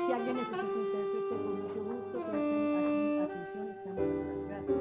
Si alguien necesita intérprete, con mucho gusto, presten aquí atención, estamos acá. Gracias.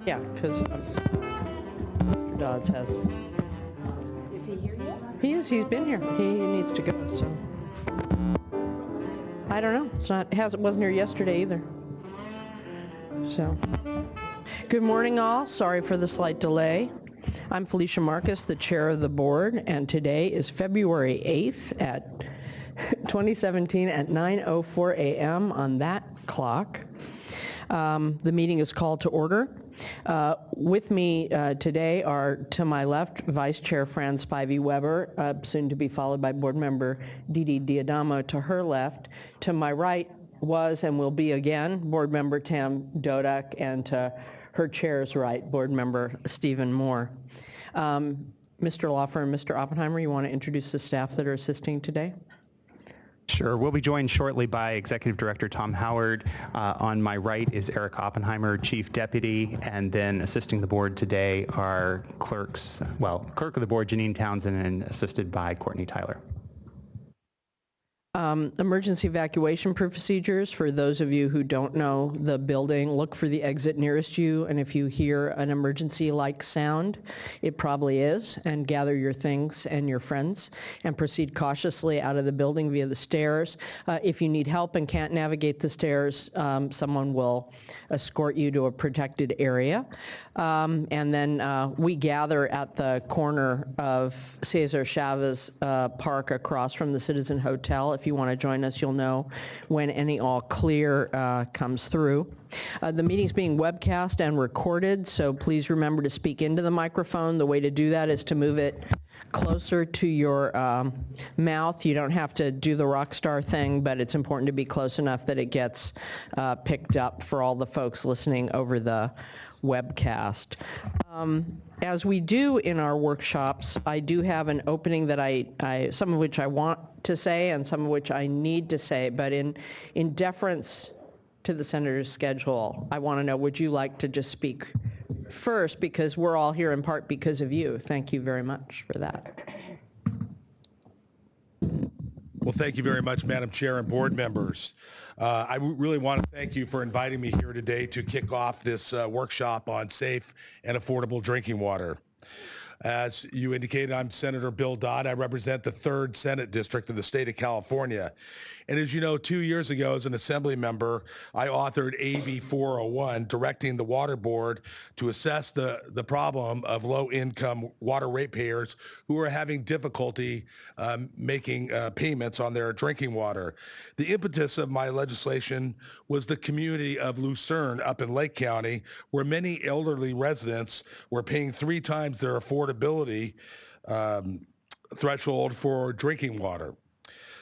Yeah, because Mr. Dodds has. Is he here yet? He is. He's been here. He needs to go. So I don't know. It's not. Wasn't here yesterday either. So good morning, all. Sorry for the slight delay. I'm Felicia Marcus, the chair of the board, and today is February 8th at 2017 at 9:04 a.m. on that clock. The meeting is called to order. With me today are, to my left, Vice Chair Fran Spivey Weber, soon to be followed by Board Member Dee Diadamo to her left. To my right was and will be again Board Member Tam Dodak, and to her chair's right, Board Member Stephen Moore. Mr. Laufer and Mr. Oppenheimer, you want to introduce the staff that are assisting today? Sure. We'll be joined shortly by Executive Director Tom Howard. On my right is Eric Oppenheimer, Chief Deputy, and then assisting the board today are Clerk of the board Janine Townsend, and assisted by Courtney Tyler. Emergency evacuation procedures. For those of you who don't know the building, look for the exit nearest you, and if you hear an emergency-like sound, it probably is, and gather your things and your friends and proceed cautiously out of the building via the stairs. If you need help and can't navigate the stairs, someone will escort you to a protected area. And then we gather at the corner of Cesar Chavez Park across from the Citizen Hotel. If you want to join us, you'll know when any all clear comes through. The meeting's being webcast and recorded, so please remember to speak into the microphone. The way to do that is to move it closer to your mouth. You don't have to do the rock star thing, but it's important to be close enough that it gets picked up for all the folks listening over the webcast. As we do in our workshops, I do have an opening that I some of which I want to say and some of which I need to say, but in deference to the senator's schedule, I want to know, would you like to just speak first, because we're all here in part because of you? Thank you very much for that. Well, thank you very much, Madam Chair and board members. I really want to thank you for inviting me here today to kick off this workshop on safe and affordable drinking water. As you indicated, I'm Senator Bill Dodd. I represent the 3rd Senate District of the state of California. And as you know, 2 years ago as an assembly member, I authored AB 401, directing the Water Board to assess the problem of low-income water ratepayers who are having difficulty making payments on their drinking water. The impetus of my legislation was the community of Lucerne up in Lake County, where many elderly residents were paying 3 times their affordability threshold for drinking water.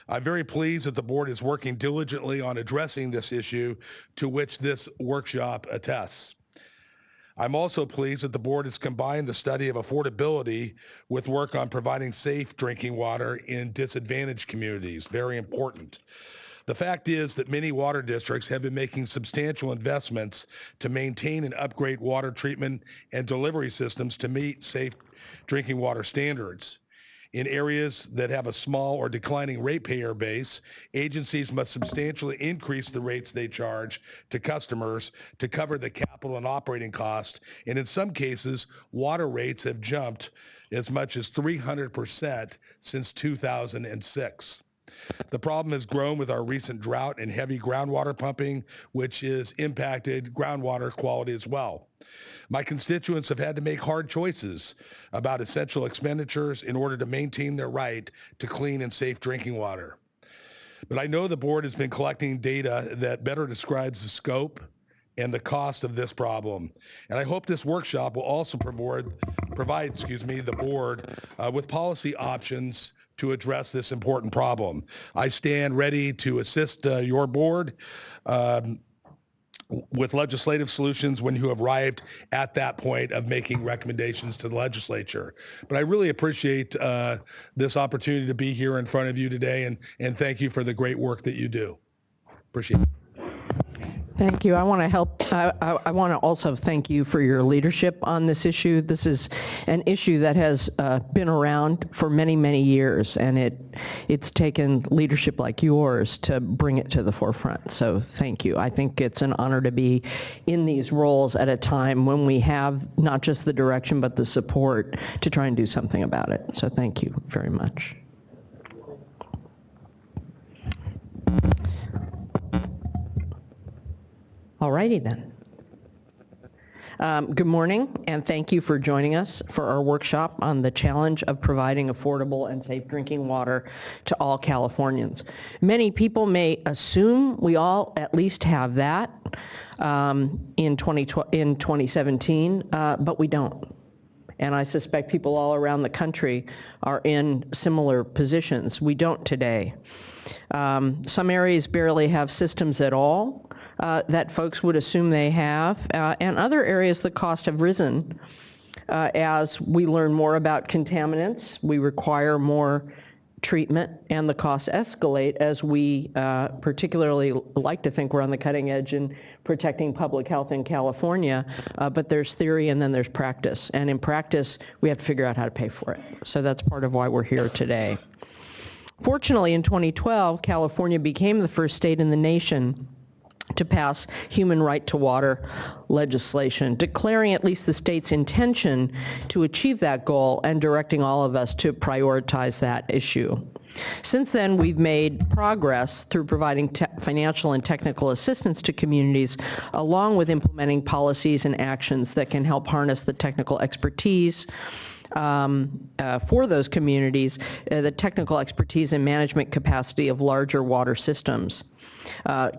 I'm very pleased that the board is working diligently on addressing this issue, to which this workshop attests. I'm also pleased that the board has combined the study of affordability with work on providing safe drinking water in disadvantaged communities. Very important. The fact is that many water districts have been making substantial investments to maintain and upgrade water treatment and delivery systems to meet safe drinking water standards. In areas that have a small or declining ratepayer base, agencies must substantially increase the rates they charge to customers to cover the capital and operating costs. And in some cases, water rates have jumped as much as 300% since 2006. The problem has grown with our recent drought and heavy groundwater pumping, which has impacted groundwater quality as well. My constituents have had to make hard choices about essential expenditures in order to maintain their right to clean and safe drinking water. But I know the board has been collecting data that better describes the scope and the cost of this problem. And I hope this workshop will also provide the board with policy options to address this important problem. I stand ready to assist your board with legislative solutions when you have arrived at that point of making recommendations to the legislature. But I really appreciate this opportunity to be here in front of you today, and thank you for the great work that you do. Appreciate it. Thank you. I want to also thank you for your leadership on this issue. This is an issue that has been around for many, many years, and it's taken leadership like yours to bring it to the forefront. So thank you. I think it's an honor to be in these roles at a time when we have not just the direction but the support to try and do something about it. So thank you very much. All righty then. Good morning, and thank you for joining us for our workshop on the challenge of providing affordable and safe drinking water to all Californians. Many people may assume we all at least have that in 2017, but we don't. And I suspect people all around the country are in similar positions. We don't today. Some areas barely have systems at all that folks would assume they have, and other areas the costs have risen as we learn more about contaminants, we require more treatment, and the costs escalate as we particularly like to think we're on the cutting edge in protecting public health in California, but there's theory and then there's practice, and in practice we have to figure out how to pay for it. So that's part of why we're here today. Fortunately, in 2012, California became the first state in the nation to pass human right to water legislation, declaring at least the state's intention to achieve that goal and directing all of us to prioritize that issue. Since then, we've made progress through providing financial and technical assistance to communities, along with implementing policies and actions that can help harness the technical expertise for those communities, the technical expertise and management capacity of larger water systems.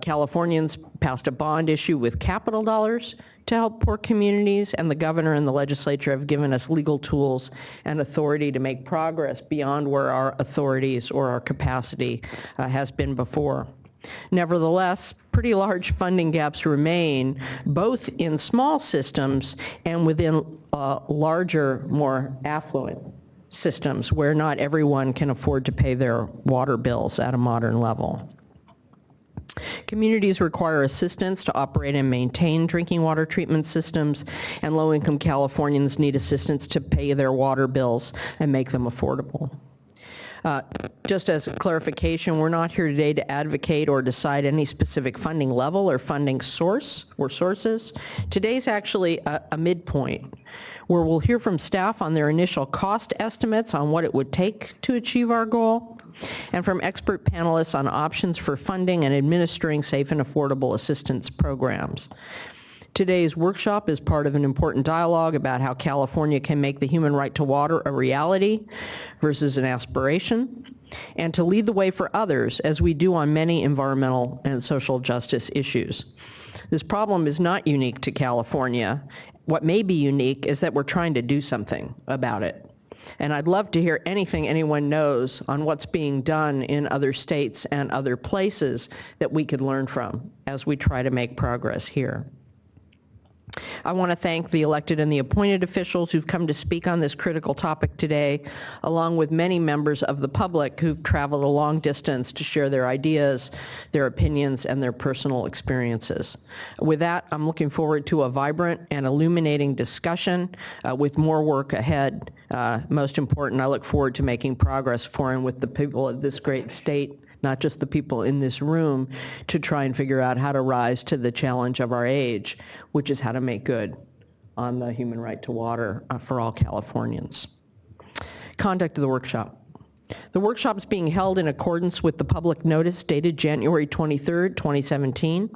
Californians passed a bond issue with capital dollars to help poor communities, and the governor and the legislature have given us legal tools and authority to make progress beyond where our authorities or our capacity has been before. Nevertheless, pretty large funding gaps remain, both in small systems and within larger, more affluent systems where not everyone can afford to pay their water bills at a modern level. Communities require assistance to operate and maintain drinking water treatment systems, and low-income Californians need assistance to pay their water bills and make them affordable. Just as a clarification, we're not here today to advocate or decide any specific funding level or funding source or sources. Today's actually a midpoint where we'll hear from staff on their initial cost estimates on what it would take to achieve our goal, and from expert panelists on options for funding and administering safe and affordable assistance programs. Today's workshop is part of an important dialogue about how California can make the human right to water a reality versus an aspiration, and to lead the way for others, as we do on many environmental and social justice issues. This problem is not unique to California. What may be unique is that we're trying to do something about it. And I'd love to hear anything anyone knows on what's being done in other states and other places that we could learn from as we try to make progress here. I want to thank the elected and the appointed officials who've come to speak on this critical topic today, along with many members of the public who've traveled a long distance to share their ideas, their opinions, and their personal experiences. With that, I'm looking forward to a vibrant and illuminating discussion with more work ahead. Most important, I look forward to making progress for and with the people of this great state, not just the people in this room, to try and figure out how to rise to the challenge of our age, which is how to make good on the human right to water for all Californians. Conduct of the workshop. The workshop is being held in accordance with the public notice dated January 23rd, 2017.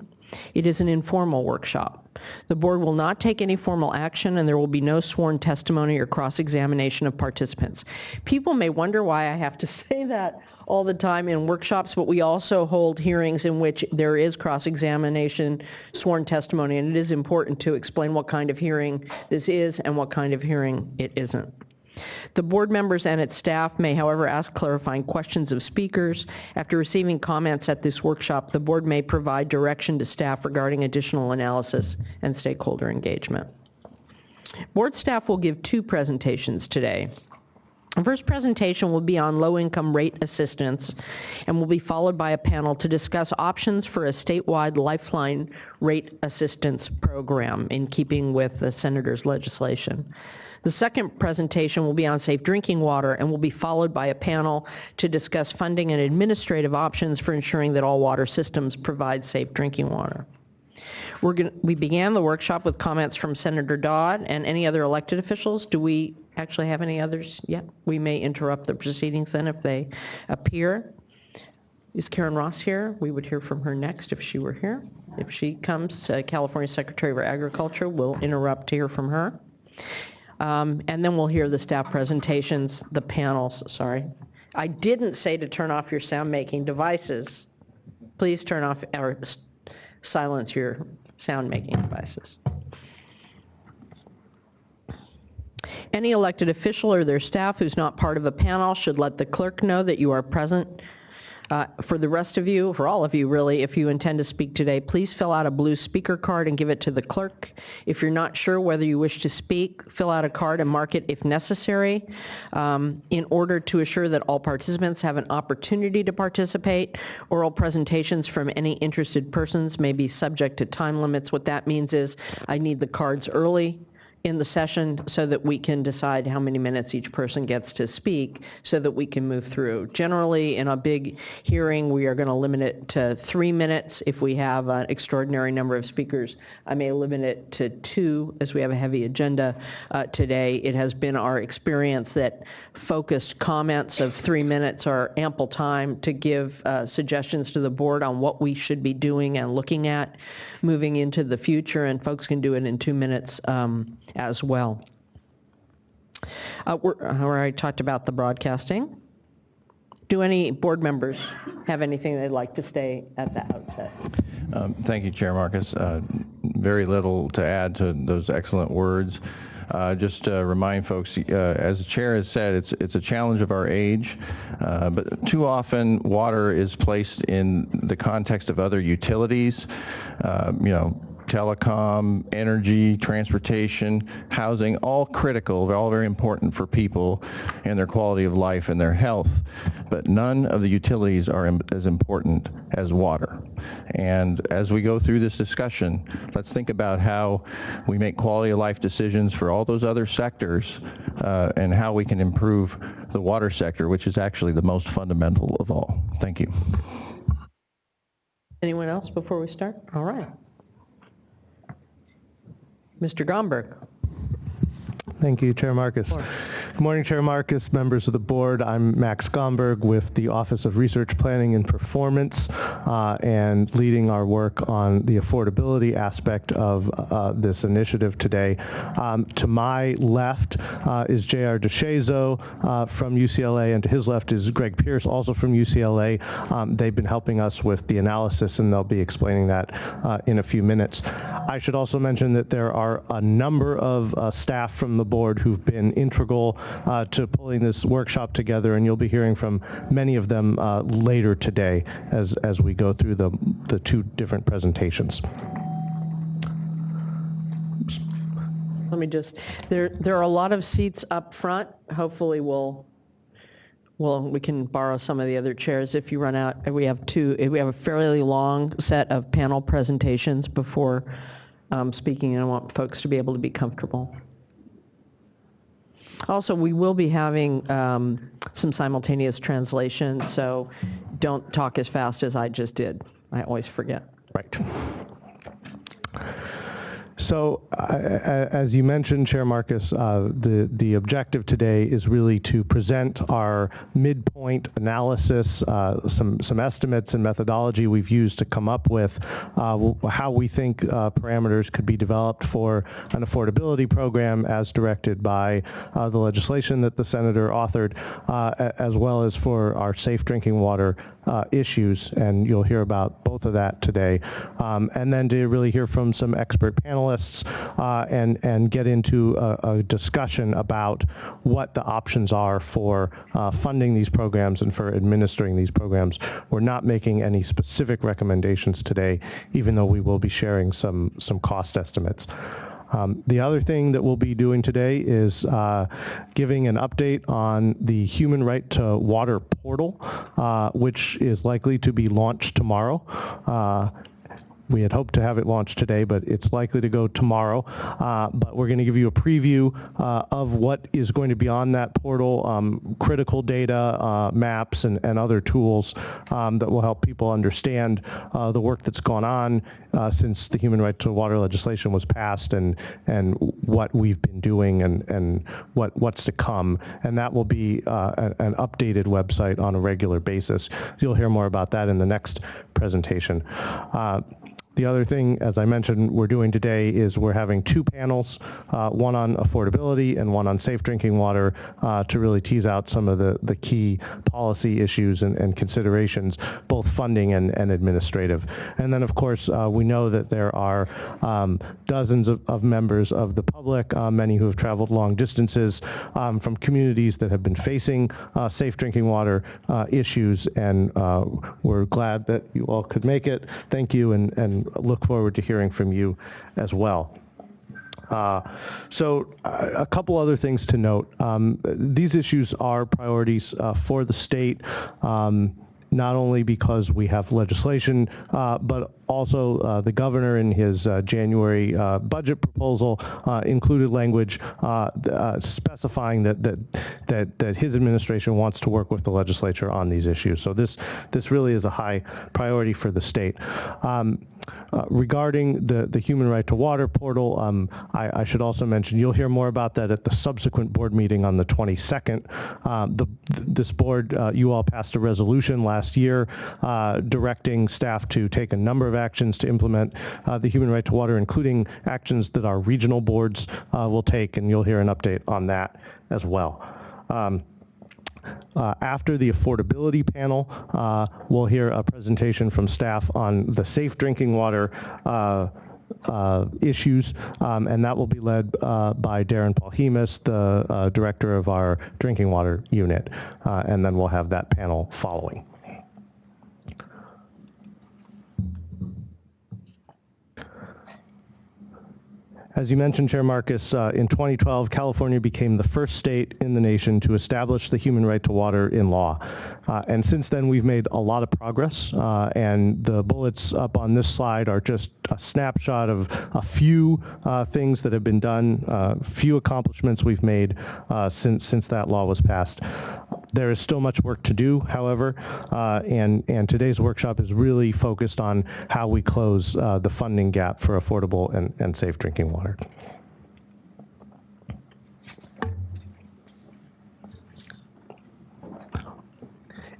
It is an informal workshop. The board will not take any formal action, and there will be no sworn testimony or cross-examination of participants. People may wonder why I have to say that all the time in workshops, but we also hold hearings in which there is cross-examination, sworn testimony, and it is important to explain what kind of hearing this is and what kind of hearing it isn't. The board members and its staff may, however, ask clarifying questions of speakers. After receiving comments at this workshop, the board may provide direction to staff regarding additional analysis and stakeholder engagement. Board staff will give two presentations today. The first presentation will be on low-income rate assistance and will be followed by a panel to discuss options for a statewide lifeline rate assistance program in keeping with the senator's legislation. The second presentation will be on safe drinking water and will be followed by a panel to discuss funding and administrative options for ensuring that all water systems provide safe drinking water. We began the workshop with comments from Senator Dodd and any other elected officials. Do we actually have any others yet? We may interrupt the proceedings then if they appear. Is Karen Ross here? We would hear from her next if she were here. If she comes, California Secretary of Agriculture, we'll interrupt to hear from her. And then we'll hear the staff presentations, the panels, sorry. I didn't say to turn off your sound-making devices. Please turn off or silence your sound-making devices. Any elected official or their staff who's not part of a panel should let the clerk know that you are present. For the rest of you, for all of you really, if you intend to speak today, please fill out a blue speaker card and give it to the clerk. If you're not sure whether you wish to speak, fill out a card and mark it if necessary. In order to assure that all participants have an opportunity to participate, oral presentations from any interested persons may be subject to time limits. What that means is I need the cards early in the session so that we can decide how many minutes each person gets to speak so that we can move through. Generally, in a big hearing, we are going to limit it to 3 minutes. If we have an extraordinary number of speakers, I may limit it to 2 as we have a heavy agenda today. It has been our experience that focused comments of 3 minutes are ample time to give suggestions to the board on what we should be doing and looking at moving into the future, and folks can do it in 2 minutes as well. Where I talked about the broadcasting. Do any board members have anything they'd like to say at the outset? Thank you, Chair Marcus. Very little to add to those excellent words. Just to remind folks, as the chair has said, it's a challenge of our age, but too often water is placed in the context of other utilities, telecom, energy, transportation, housing, all critical, all very important for people and their quality of life and their health. But none of the utilities are as important as water. And as we go through this discussion, let's think about how we make quality of life decisions for all those other sectors and how we can improve the water sector, which is actually the most fundamental of all. Thank you. Anyone else before we start? All right. Mr. Gomberg. Thank you, Chair Marcus. Good morning, Chair Marcus, members of the board. I'm Max Gomberg with the Office of Research Planning and Performance and leading our work on the affordability aspect of this initiative today. To my left is J.R. DeShazo from UCLA, and to his left is Greg Pierce, also from UCLA. They've been helping us with the analysis, and they'll be explaining that in a few minutes. I should also mention that there are a number of staff from the board who've been integral to pulling this workshop together, and you'll be hearing from many of them later today as we go through the two different presentations. Let me just, there are a lot of seats up front. Hopefully we can borrow some of the other chairs if you run out. We have a fairly long set of panel presentations before speaking, and I want folks to be able to be comfortable. Also, we will be having some simultaneous translation, so don't talk as fast as I just did. I always forget. Right. So, as you mentioned, Chair Marcus, the objective today is really to present our midpoint analysis, some estimates and methodology we've used to come up with how we think parameters could be developed for an affordability program as directed by the legislation that the Senator authored, as well as for our safe drinking water issues, and you'll hear about both of that today. And then to really hear from some expert panelists and get into a discussion about what the options are for funding these programs and for administering these programs. We're not making any specific recommendations today, even though we will be sharing some cost estimates. The other thing that we'll be doing today is giving an update on the Human Right to Water portal, which is likely to be launched tomorrow. We had hoped to have it launched today, but it's likely to go tomorrow. But we're going to give you a preview of what is going to be on that portal, critical data, maps, and other tools that will help people understand the work that's gone on since the Human Right to Water legislation was passed, and what we've been doing and what's to come. And that will be an updated website on a regular basis. You'll hear more about that in the next presentation. The other thing, as I mentioned, we're doing today is we're having two panels, one on affordability and one on safe drinking water, to really tease out some of the key policy issues and considerations, both funding and administrative. And then, of course, we know that there are dozens of members of the public, many who have traveled long distances from communities that have been facing safe drinking water issues, and we're glad that you all could make it. Thank you, and look forward to hearing from you as well. So a couple other things to note. These issues are priorities for the state, not only because we have legislation, but also the governor in his January budget proposal included language specifying that his administration wants to work with the legislature on these issues. So this really is a high priority for the state. Regarding the Human Right to Water portal, I should also mention you'll hear more about that at the subsequent board meeting on the 22nd. This board, you all passed a resolution last year directing staff to take a number of actions to implement the Human Right to Water, including actions that our regional boards will take, and you'll hear an update on that as well. After the affordability panel, we'll hear a presentation from staff on the safe drinking water issues, and that will be led by Darren Paulhemus, the director of our drinking water unit, and then we'll have that panel following. As you mentioned, Chair Marcus, in 2012, California became the first state in the nation to establish the human right to water in law. And since then, we've made a lot of progress, and the bullets up on this slide are just a snapshot of a few things that have been done, few accomplishments we've made since that law was passed. There is still much work to do, however, and today's workshop is really focused on how we close the funding gap for affordable and safe drinking water.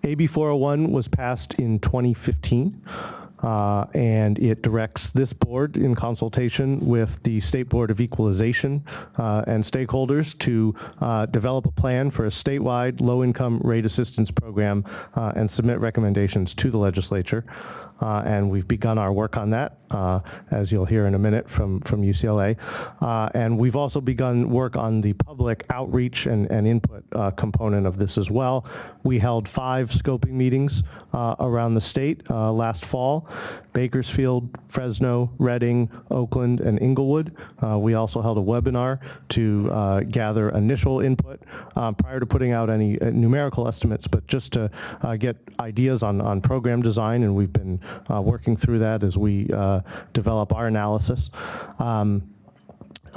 AB 401 was passed in 2015. And it directs this board in consultation with the State Board of Equalization and stakeholders to develop a plan for a statewide low-income rate assistance program and submit recommendations to the legislature. And we've begun our work on that, as you'll hear in a minute from UCLA. And we've also begun work on the public outreach and input component of this as well. We held 5 scoping meetings around the state last fall: Bakersfield, Fresno, Redding, Oakland, and Inglewood. We also held a webinar to gather initial input prior to putting out any numerical estimates, but just to get ideas on program design, and we've been working through that as we develop our analysis.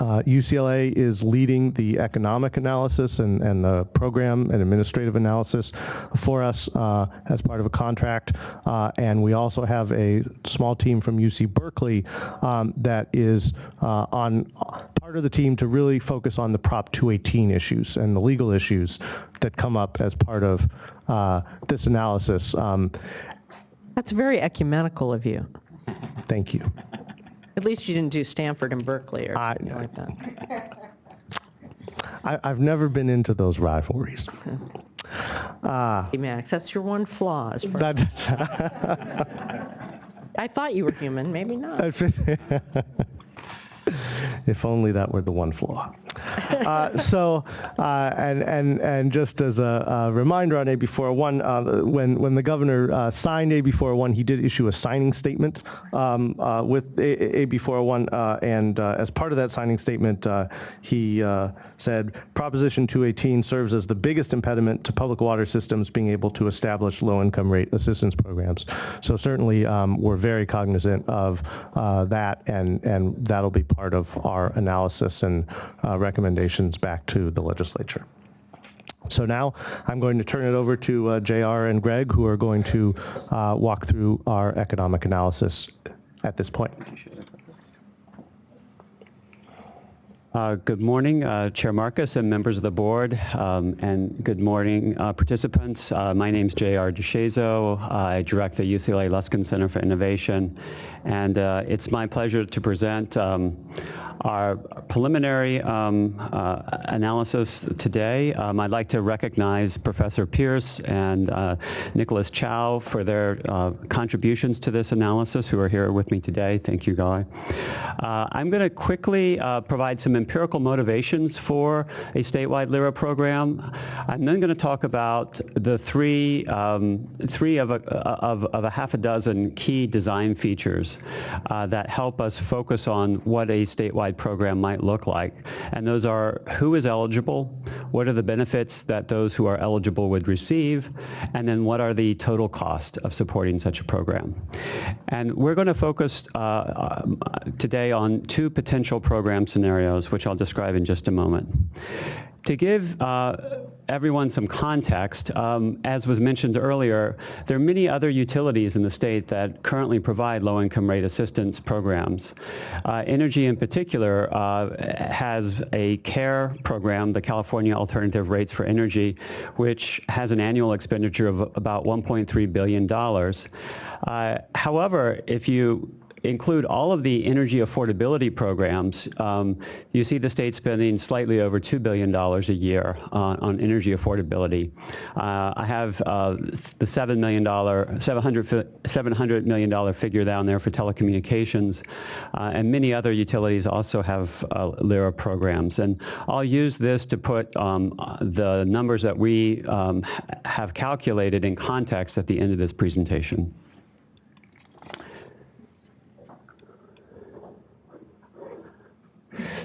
UCLA is leading the economic analysis and the program and administrative analysis for us as part of a contract, and we also have a small team from UC Berkeley that is on part of the team to really focus on the Prop 218 issues and the legal issues that come up as part of this analysis. That's very ecumenical of you. Thank you. At least you didn't do Stanford and Berkeley or something like that. I've never been into those rivalries. Hey, Max, that's your one flaw. As far as I thought you were human, maybe not. If only that were the one flaw. And just as a reminder on AB 401, when the governor signed AB 401, he did issue a signing statement with AB 401, and as part of that signing statement, he said, Proposition 218 serves as the biggest impediment to public water systems being able to establish low-income rate assistance programs. So certainly we're very cognizant of that, and that'll be part of our analysis and recommendations back to the legislature. So now I'm going to turn it over to JR and Greg, who are going to walk through our economic analysis at this point. Good morning, Chair Marcus and members of the board, and good morning, participants. My name is J.R. DeShazo. I direct the UCLA Luskin Center for Innovation, and it's my pleasure to present our preliminary analysis today. I'd like to recognize Professor Pierce and Nicholas Chow for their contributions to this analysis, who are here with me today. Thank you, Guy. I'm going to quickly provide some empirical motivations for a statewide LIRA program. I'm then going to talk about the three of a half a dozen key design features that help us focus on what a statewide program might look like. And those are: who is eligible, what are the benefits that those who are eligible would receive, and then what are the total cost of supporting such a program. And we're going to focus today on 2 potential program scenarios, which I'll describe in just a moment. To give everyone some context, as was mentioned earlier, there are many other utilities in the state that currently provide low-income rate assistance programs. Energy in particular has a CARE program, the California Alternative Rates for Energy, which has an annual expenditure of about $1.3 billion. However, if you include all of the energy affordability programs, you see the state spending slightly over $2 billion a year on energy affordability. I have the $700 million figure down there for telecommunications, and many other utilities also have LIRA programs. And I'll use this to put the numbers that we have calculated in context at the end of this presentation.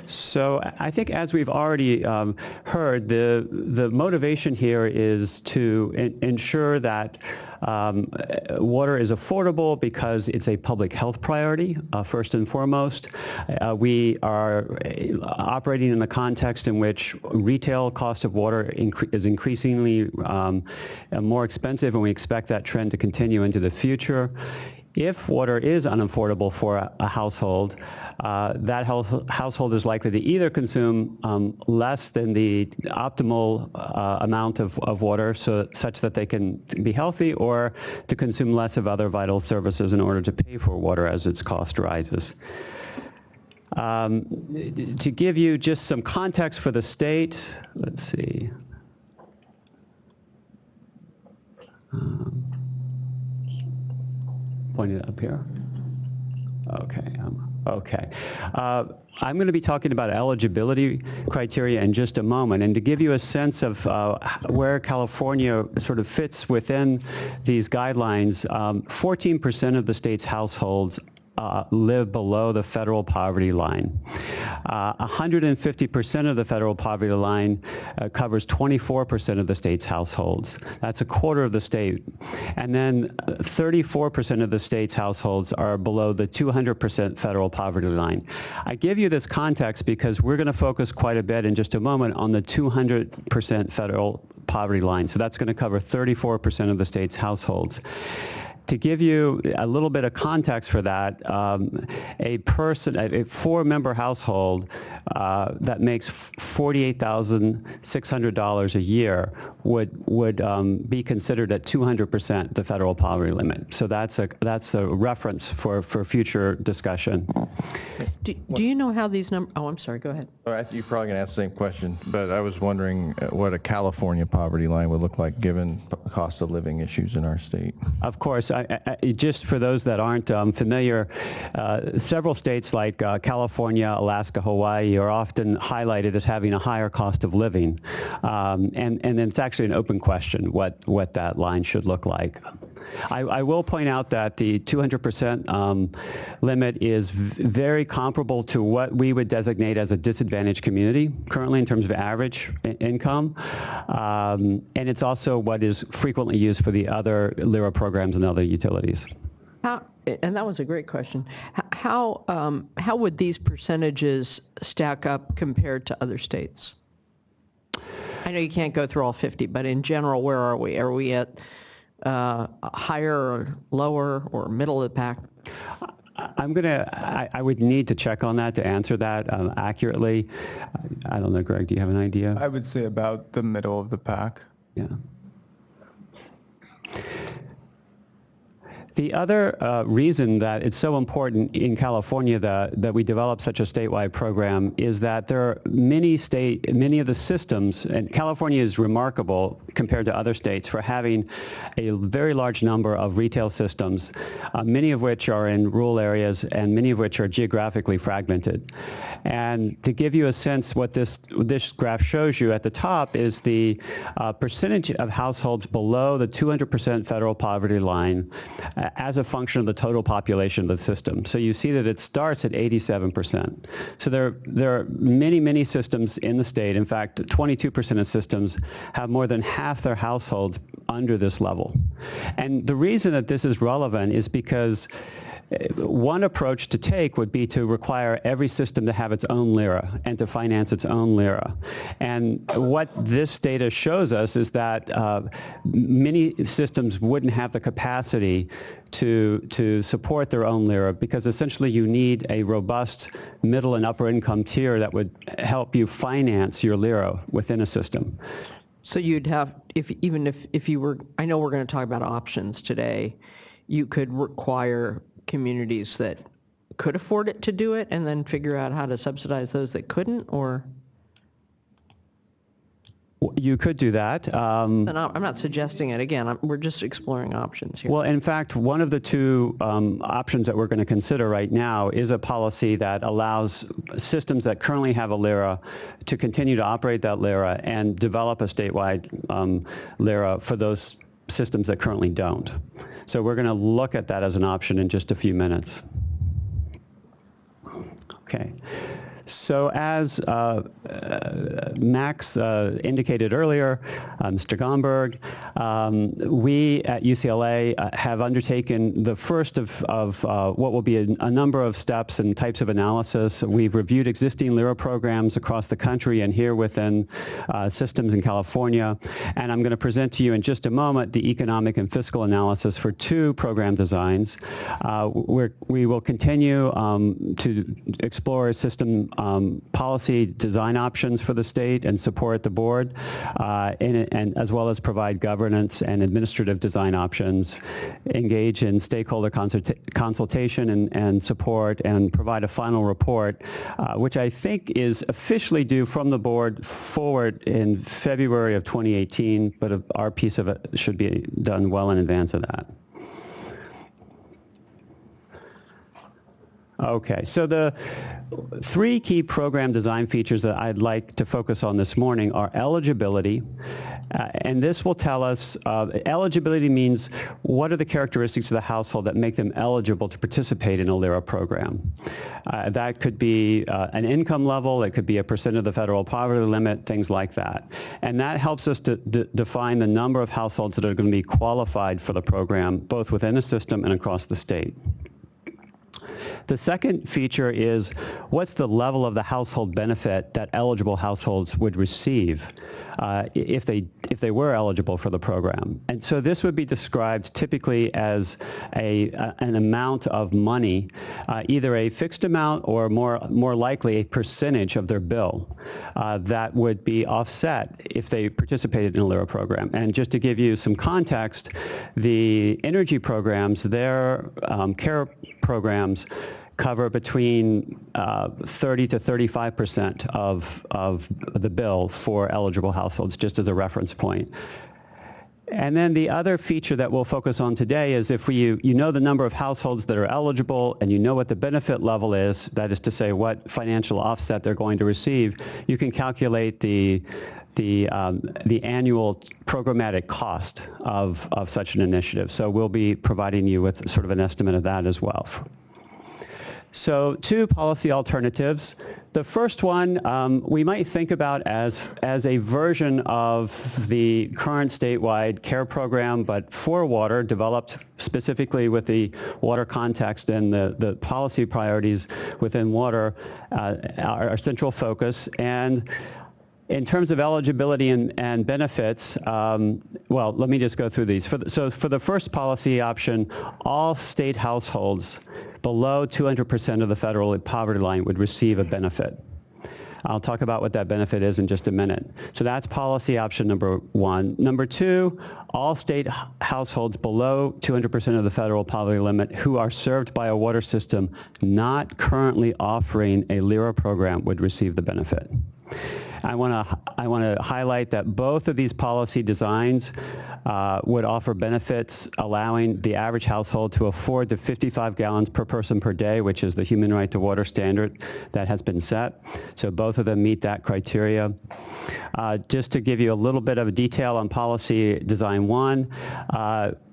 So I think, as we've already heard, the motivation here is to ensure that water is affordable because it's a public health priority, first and foremost. We are operating in the context in which retail cost of water is increasingly more expensive, and we expect that trend to continue into the future. If water is unaffordable for a household, that household is likely to either consume less than the optimal amount of water such that they can be healthy, or to consume less of other vital services in order to pay for water as its cost rises. To give you just some context for the state, let's see. Point it up here. Okay. Okay. I'm going to be talking about eligibility criteria in just a moment, and to give you a sense of where California sort of fits within these guidelines, 14% of the state's households live below the federal poverty line. 150% of the federal poverty line covers 24% of the state's households. That's a quarter of the state. And then 34% of the state's households are below the 200% federal poverty line. I give you this context because we're going to focus quite a bit in just a moment on the 200% federal poverty line. So that's going to cover 34% of the state's households. To give you a little bit of context for that, a four-member household that makes $48,600 a year would be considered at 200% the federal poverty limit. So that's a reference for future discussion. Do you know how these numbers? Oh, I'm sorry. Go ahead. You're probably going to ask the same question, but I was wondering what a California poverty line would look like given cost of living issues in our state. Of course. Just for those that aren't familiar, several states like California, Alaska, Hawaii are often highlighted as having a higher cost of living. And it's actually an open question what that line should look like. I will point out that the 200% limit is very comparable to what we would designate as a disadvantaged community currently in terms of average income. And it's also what is frequently used for the other LIRA programs and other utilities. And that was a great question. How would these percentages stack up compared to other states? I know you can't go through all 50, but in general, where are we? Are we at higher or lower or middle of the pack? I would need to check on that to answer that accurately. I don't know, Greg, do you have an idea? I would say about the middle of the pack. Yeah. The other reason that it's so important in California that we develop such a statewide program is that there are many of the systems, and California is remarkable compared to other states for having a very large number of retail systems, many of which are in rural areas and many of which are geographically fragmented. And to give you a sense, what this graph shows you at the top is the percentage of households below the 200% federal poverty line as a function of the total population of the system. So you see that it starts at 87%. So there are many systems in the state. In fact, 22% of systems have more than half their households under this level. And the reason that this is relevant is because one approach to take would be to require every system to have its own LIRA and to finance its own LIRA. And what this data shows us is that many systems wouldn't have the capacity to support their own LIRA, because essentially you need a robust middle and upper income tier that would help you finance your LIRA within a system. So you'd have, even if you were, I know we're going to talk about options today, you could require communities that could afford it to do it and then figure out how to subsidize those that couldn't, or? You could do that. And I'm not suggesting it. Again, we're just exploring options here. Well, in fact, one of the two options that we're going to consider right now is a policy that allows systems that currently have a LIRA to continue to operate that LIRA and develop a statewide LIRA for those systems that currently don't. So we're going to look at that as an option in just a few minutes. Okay. So as Max indicated earlier, Mr. Gomberg, we at UCLA have undertaken the first of what will be a number of steps and types of analysis. We've reviewed existing LIRA programs across the country and here within systems in California. And I'm going to present to you in just a moment the economic and fiscal analysis for two program designs. We will continue to explore system policy design options for the state and support the board, and as well as provide governance and administrative design options, engage in stakeholder consultation and support, and provide a final report, which I think is officially due from the board forward in February of 2018, but our piece of it should be done well in advance of that. Okay, so the three key program design features that I'd like to focus on this morning are eligibility, and this will tell us, eligibility means what are the characteristics of the household that make them eligible to participate in a LIRA program. That could be an income level, it could be a % of the federal poverty limit, things like that. And that helps us to define the number of households that are going to be qualified for the program, both within the system and across the state. The second feature is what's the level of the household benefit that eligible households would receive if they were eligible for the program. And so this would be described typically as an amount of money, either a fixed amount or more likely a percentage of their bill that would be offset if they participated in a LIRA program. And just to give you some context, the energy programs, their care programs, cover between 30 to 35% of the bill for eligible households, just as a reference point. And then the other feature that we'll focus on today is if you know the number of households that are eligible and you know what the benefit level is, that is to say what financial offset they're going to receive, you can calculate the annual programmatic cost of such an initiative. So we'll be providing you with sort of an estimate of that as well. So two policy alternatives. The first one we might think about as a version of the current statewide care program, but for water, developed specifically with the water context and the policy priorities within water, our central focus. And in terms of eligibility and benefits, well, let me just go through these. So for the first policy option, all state households below 200% of the federal poverty line would receive a benefit. I'll talk about what that benefit is in just a minute. So that's policy option number one. Number two, all state households below 200% of the federal poverty limit who are served by a water system not currently offering a LIRA program would receive the benefit. I want to highlight that both of these policy designs would offer benefits allowing the average household to afford the 55 gallons per person per day, which is the human right to water standard that has been set. So both of them meet that criteria. Just to give you a little bit of detail on policy design one,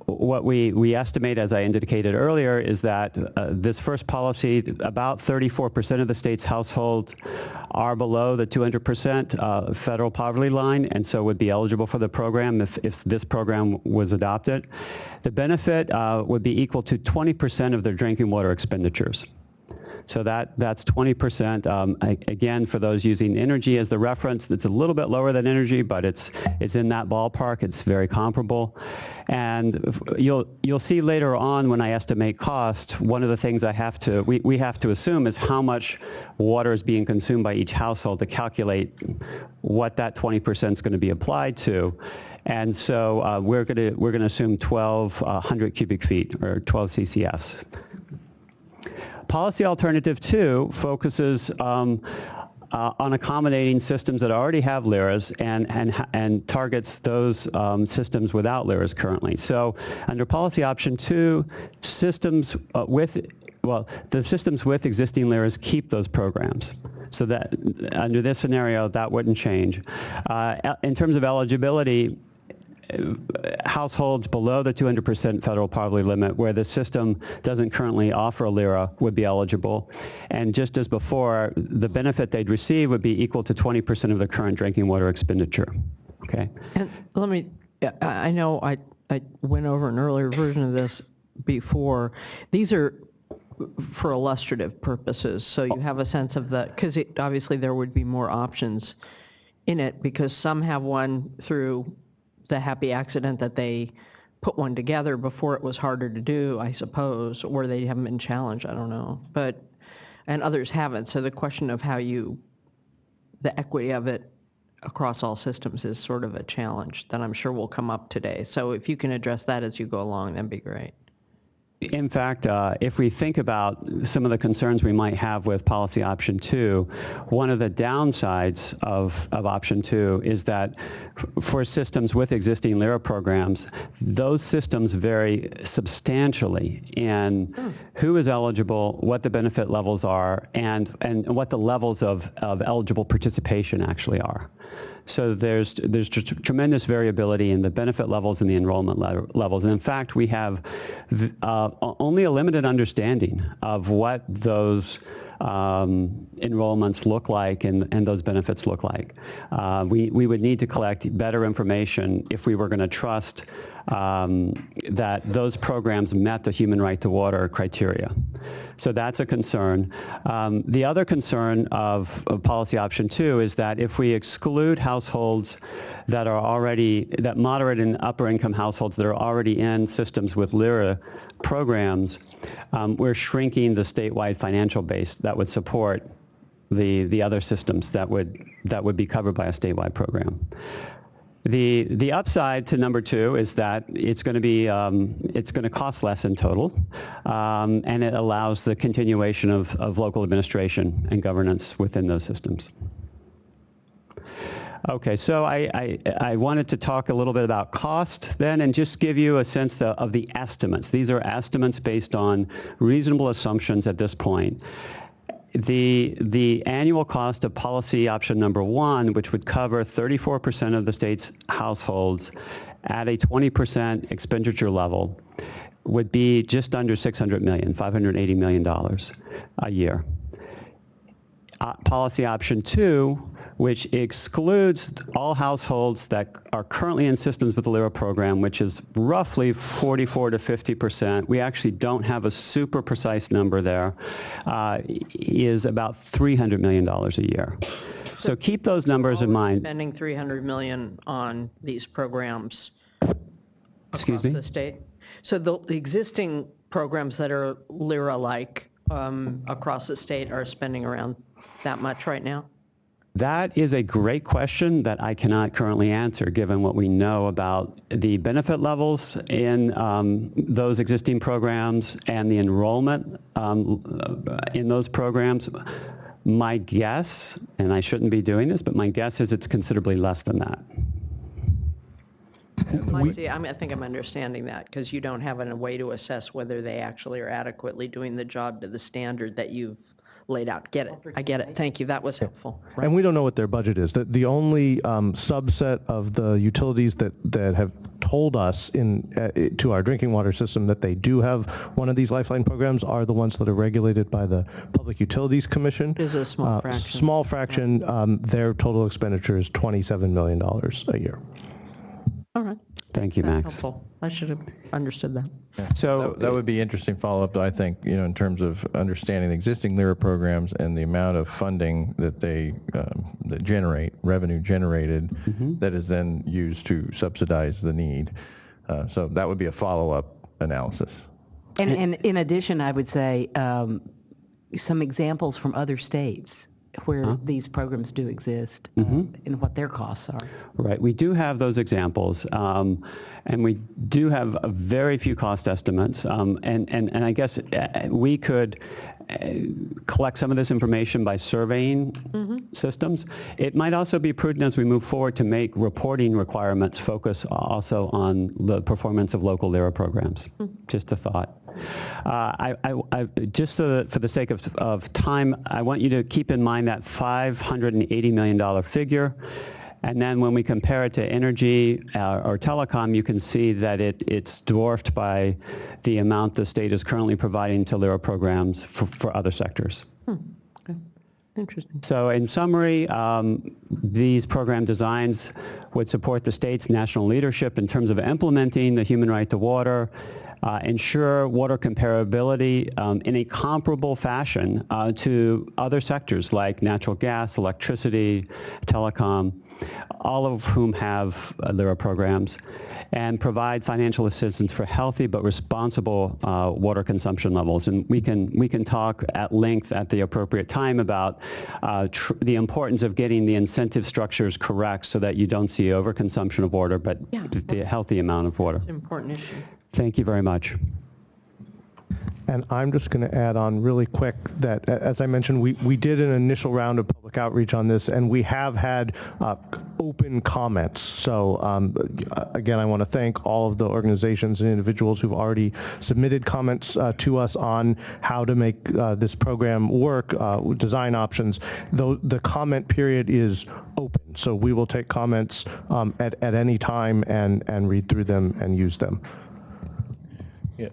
what we estimate, as I indicated earlier, is that this first policy, about 34% of the state's households are below the 200% federal poverty line, and so would be eligible for the program if this program was adopted. The benefit would be equal to 20% of their drinking water expenditures. So that's 20%. Again, for those using energy as the reference, it's a little bit lower than energy, but it's in that ballpark. It's very comparable. And you'll see later on when I estimate cost, one of the things we have to assume is how much water is being consumed by each household to calculate what that 20% is going to be applied to. And so we're going to assume 1,200 cubic feet or 12 CCFs. Policy Alternative 2 focuses on accommodating systems that already have LIRAs and targets those systems without LIRAs currently. So under Policy Option 2, systems the systems with existing LIRAs keep those programs. So that under this scenario, that wouldn't change. In terms of eligibility, households below the 200% federal poverty limit where the system doesn't currently offer a LIRA would be eligible. And just as before, the benefit they'd receive would be equal to 20% of their current drinking water expenditure. Okay. And let me, I know I went over an earlier version of this before. These are for illustrative purposes, so you have a sense of the, because obviously there would be more options in it because some have one through the happy accident that they put one together before it was harder to do, I suppose, or they haven't been challenged, I don't know. And others haven't. So the question of how the equity of it across all systems is sort of a challenge that I'm sure will come up today. So if you can address that as you go along, that'd be great. In fact, if we think about some of the concerns we might have with Policy Option 2, one of the downsides of Option 2 is that for systems with existing LIRA programs, those systems vary substantially in who is eligible, what the benefit levels are, and what the levels of eligible participation actually are. So there's tremendous variability in the benefit levels and the enrollment levels. And in fact, we have only a limited understanding of what those enrollments look like and those benefits look like. We would need to collect better information if we were going to trust that those programs met the human right to water criteria. So that's a concern. The other concern of Policy Option 2 is that if we exclude households that moderate and upper income households that are already in systems with LIRA programs, we're shrinking the statewide financial base that would support the other systems that would be covered by a statewide program. The upside to number 2 is that it's going to cost less in total, and it allows the continuation of local administration and governance within those systems. Okay, so I wanted to talk a little bit about cost then and just give you a sense of the estimates. These are estimates based on reasonable assumptions at this point. The annual cost of Policy Option number 1, which would cover 34% of the state's households at a 20% expenditure level, would be just under $600 million, $580 million a year. Policy Option 2, which excludes all households that are currently in systems with the LIRA program, which is roughly 44 to 50%. We actually don't have a super precise number there, is about $300 million a year. So keep those numbers in mind. Spending $300 million on these programs across the state. So the existing programs that are LIRA-like across the state are spending around that much right now? That is a great question that I cannot currently answer given what we know about the benefit levels in those existing programs and the enrollment in those programs. My guess, and I shouldn't be doing this, but my guess is it's considerably less than that. I think I'm understanding that because you don't have a way to assess whether they actually are adequately doing the job to the standard that you've laid out. Get it. I get it. Thank you. That was helpful. Right. And we don't know what their budget is. The only subset of the utilities that have told us to our drinking water system that they do have one of these Lifeline programs are the ones that are regulated by the Public Utilities Commission. It is a small fraction. Small fraction. Their total expenditure is $27 million a year. All right. Thank you, That's Max. helpful. I should have understood that. Yeah. So that would be interesting follow-up, I think, in terms of understanding the existing LIRA programs and the amount of funding that they that generate, revenue generated, that is then used to subsidize the need. So that would be a follow-up analysis. And in addition, I would say some examples from other states where these programs do exist and what their costs are. Right, we do have those examples, and we do have a very few cost estimates, and I guess we could collect some of this information by surveying systems. It might also be prudent as we move forward to make reporting requirements focus also on the performance of local LERA programs. Just a thought. Just so that for the sake of time, I want you to keep in mind that $580 million figure. And then when we compare it to energy or telecom, you can see that it's dwarfed by the amount the state is currently providing to LERA programs for other sectors. Okay. Interesting. So in summary, these program designs would support the state's national leadership in terms of implementing the human right to water, ensure water comparability in a comparable fashion to other sectors like natural gas, electricity, telecom, all of whom have LERA programs, and provide financial assistance for healthy but responsible water consumption levels. And we can talk at length at the appropriate time about the importance of getting the incentive structures correct so that you don't see overconsumption of water, but the healthy amount of water. It's an important issue. Thank you very much. And I'm just going to add on really quick that, as I mentioned, we did an initial round of public outreach on this, and we have had open comments. So again, I want to thank all of the organizations and individuals who've already submitted comments to us on how to make this program work, design options. Though the comment period is open, so we will take comments at any time and read through them and use them. Yeah.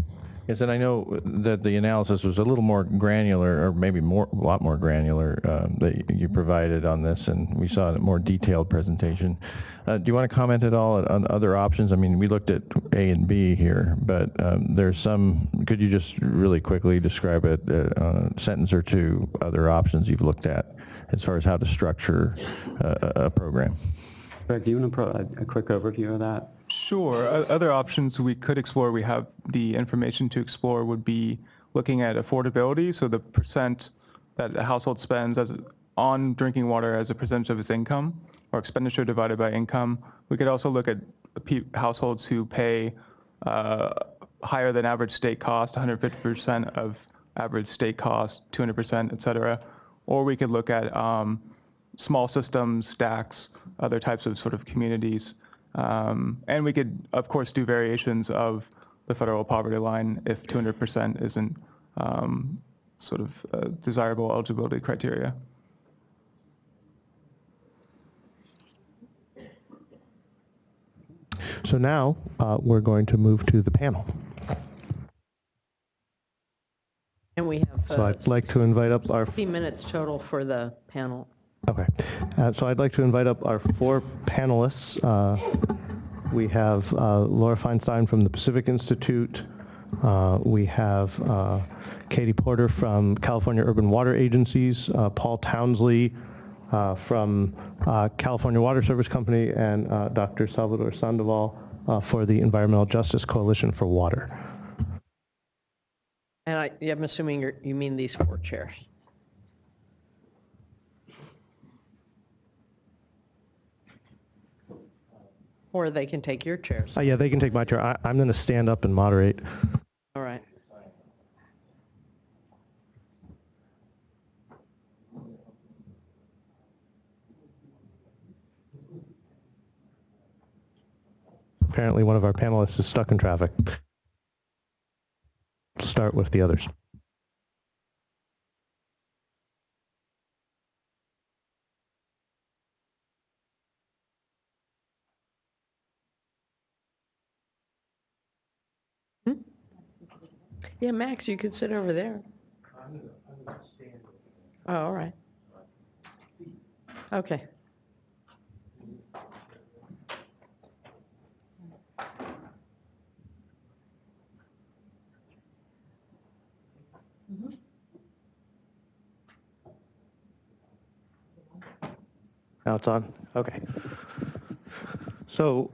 Yes, and I know that the analysis was a little more granular, or maybe a lot more granular that you provided on this, and we saw a more detailed presentation. Do you want to comment at all on other options? I mean, we looked at A and B here, but there's some, could you just really quickly describe it, a sentence or two, other options you've looked at as far as how to structure a program? Greg, do you want to a quick overview of that? Sure. Other options we could explore, we have the information to explore, would be looking at affordability, so the percent that a household spends on drinking water as a percentage of its income, or expenditure divided by income. We could also look at households who pay higher than average state cost, 150% of average state cost, 200%, et cetera. Or we could look at small systems, stacks, other types of sort of communities. And we could, of course, do variations of the federal poverty line if 200% isn't sort of desirable eligibility criteria. So now we're going to move to the panel. And we have So I'd like to invite up our 50 minutes total for the panel. Okay. So I'd like to invite up our four panelists. We have Laura Feinstein from the Pacific Institute. We have Katie Porter from California Urban Water Agencies, Paul Townsley from California Water Service Company, and Dr. Salvador Sandoval for the Environmental Justice Coalition for Water. And I'm assuming you mean these four chairs. Or they can take your chairs. Yeah, they can take my chair. I'm going to stand up and moderate. All right. Apparently one of our panelists is stuck in traffic. Start with the others. Yeah, Max, you could sit over there. Oh, all right. Okay. Now it's on? Okay. So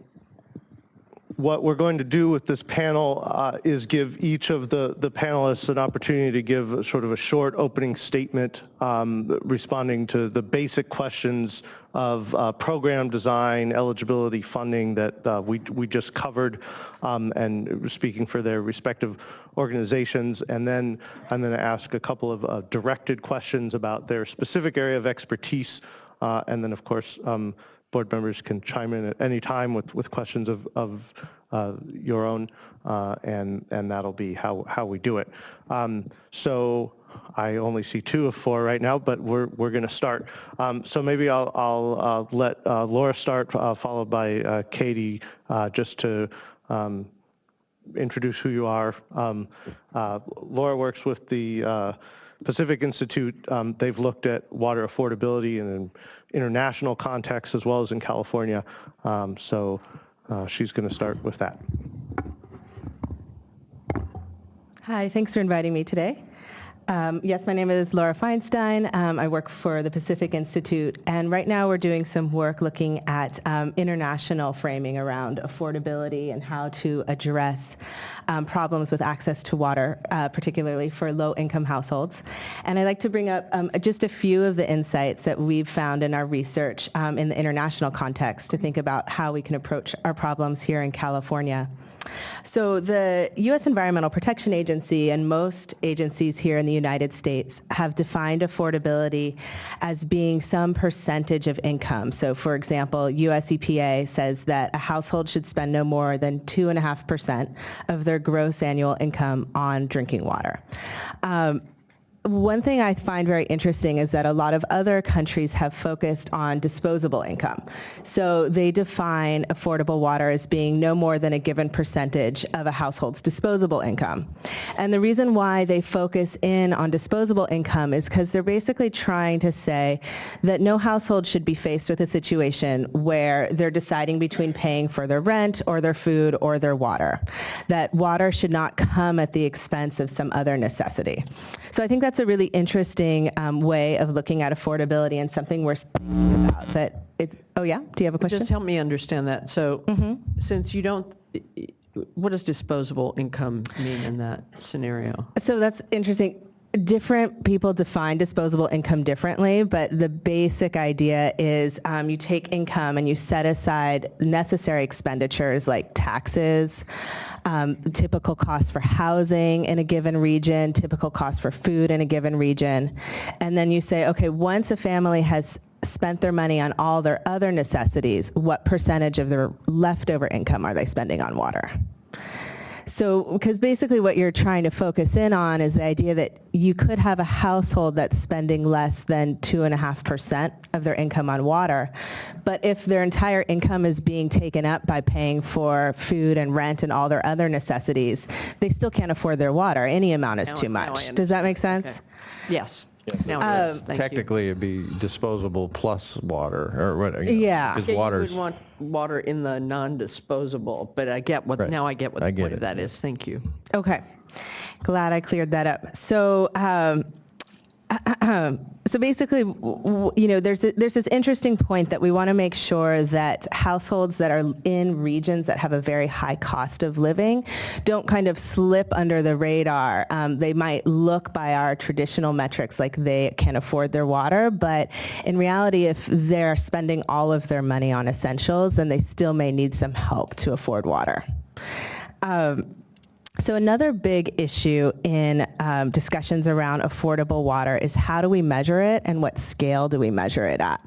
what we're going to do with this panel is give each of the panelists an opportunity to give sort of a short opening statement responding to the basic questions of program design, eligibility, funding that we just covered, and speaking for their respective organizations. And then I'm going to ask a couple of directed questions about their specific area of expertise. And then, of course, board members can chime in at any time with questions of your own, and that'll be how we do it. So I only see 2 of 4 right now, but we're going to start. So maybe I'll let Laura start, followed by Katie, just to introduce who you are. Laura works with the Pacific Institute. They've looked at water affordability in an international context as well as in California. So she's going to start with that. Hi, thanks for inviting me today. Yes, my name is Laura Feinstein. I work for the Pacific Institute, and right now we're doing some work looking at international framing around affordability and how to address problems with access to water, particularly for low-income households. And I'd like to bring up just a few of the insights that we've found in our research in the international context to think about how we can approach our problems here in California. So the U.S. Environmental Protection Agency and most agencies here in the United States have defined affordability as being some percentage of income. So for example, US EPA says that a household should spend no more than 2.5% of their gross annual income on drinking water. One thing I find very interesting is that a lot of other countries have focused on disposable income. So they define affordable water as being no more than a given percentage of a household's disposable income. And the reason why they focus in on disposable income is because they're basically trying to say that no household should be faced with a situation where they're deciding between paying for their rent or their food or their water. That water should not come at the expense of some other necessity. So I think that's a really interesting way of looking at affordability and something we're thinking about. That it's, oh yeah, do you have a question? Just help me understand that. So since you don't, what does disposable income mean in that scenario? So that's interesting. Different people define disposable income differently, but the basic idea is you take income and you set aside necessary expenditures like taxes, typical costs for housing in a given region, typical costs for food in a given region, and then you say, okay, once a family has spent their money on all their other necessities, what percentage of their leftover income are they spending on water? So, because basically what you're trying to focus in on is the idea that you could have a household that's spending less than 2.5% of their income on water, but if their entire income is being taken up by paying for food and rent and all their other necessities, they still can't afford their water. Any amount is too much. Does that make sense? Okay. Yes. Now it is. Thank Technically, it'd be disposable plus water, or what? Yeah. Because you. water's, You would want water in the non-disposable, but I get what, Right. now I get what I the get point of it. that is. Thank you. Okay. Glad I cleared that up. So, so basically, you know, there's this interesting point that we want to make sure that households that are in regions that have a very high cost of living don't kind of slip under the radar. They might look by our traditional metrics like they can afford their water, but in reality, if they're spending all of their money on essentials, then they still may need some help to afford water. So another big issue in discussions around affordable water is how do we measure it and what scale do we measure it at?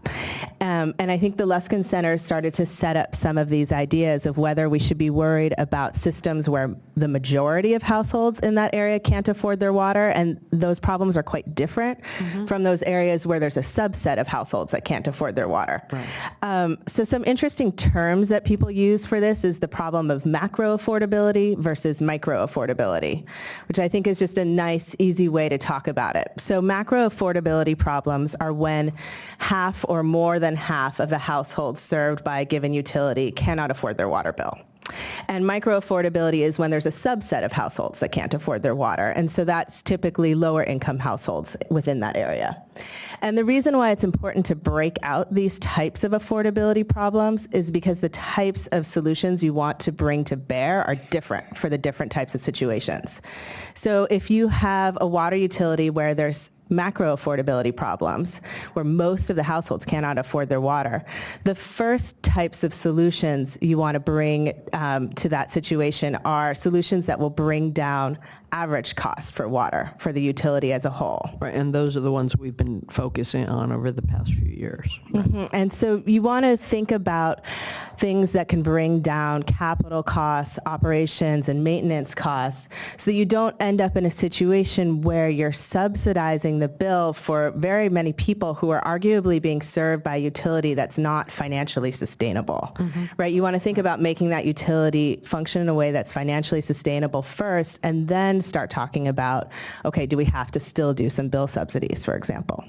And I think the Luskin Center started to set up some of these ideas of whether we should be worried about systems where the majority of households in that area can't afford their water, and those problems are quite different from those areas where there's a subset of households that can't afford their water. Right. So some interesting terms that people use for this is the problem of macro affordability versus micro affordability, which I think is just a nice, easy way to talk about it. So macro affordability problems are when half or more than half of the households served by a given utility cannot afford their water bill. And micro-affordability is when there's a subset of households that can't afford their water. And so that's typically lower income households within that area. And the reason why it's important to break out these types of affordability problems is because the types of solutions you want to bring to bear are different for the different types of situations. So if you have a water utility where there's macro affordability problems, where most of the households cannot afford their water, the first types of solutions you want to bring to that situation are solutions that will bring down average cost for water for the utility as a whole. Right, and those are the ones we've been focusing on over the past few years. Right? Mm-hmm. And so you want to think about things that can bring down capital costs, operations, and maintenance costs so that you don't end up in a situation where you're subsidizing the bill for very many people who are arguably being served by a utility that's not financially sustainable. Mm-hmm. Right? You want to think about making that utility function in a way that's financially sustainable first, and then start talking about, okay, do we have to still do some bill subsidies, for example?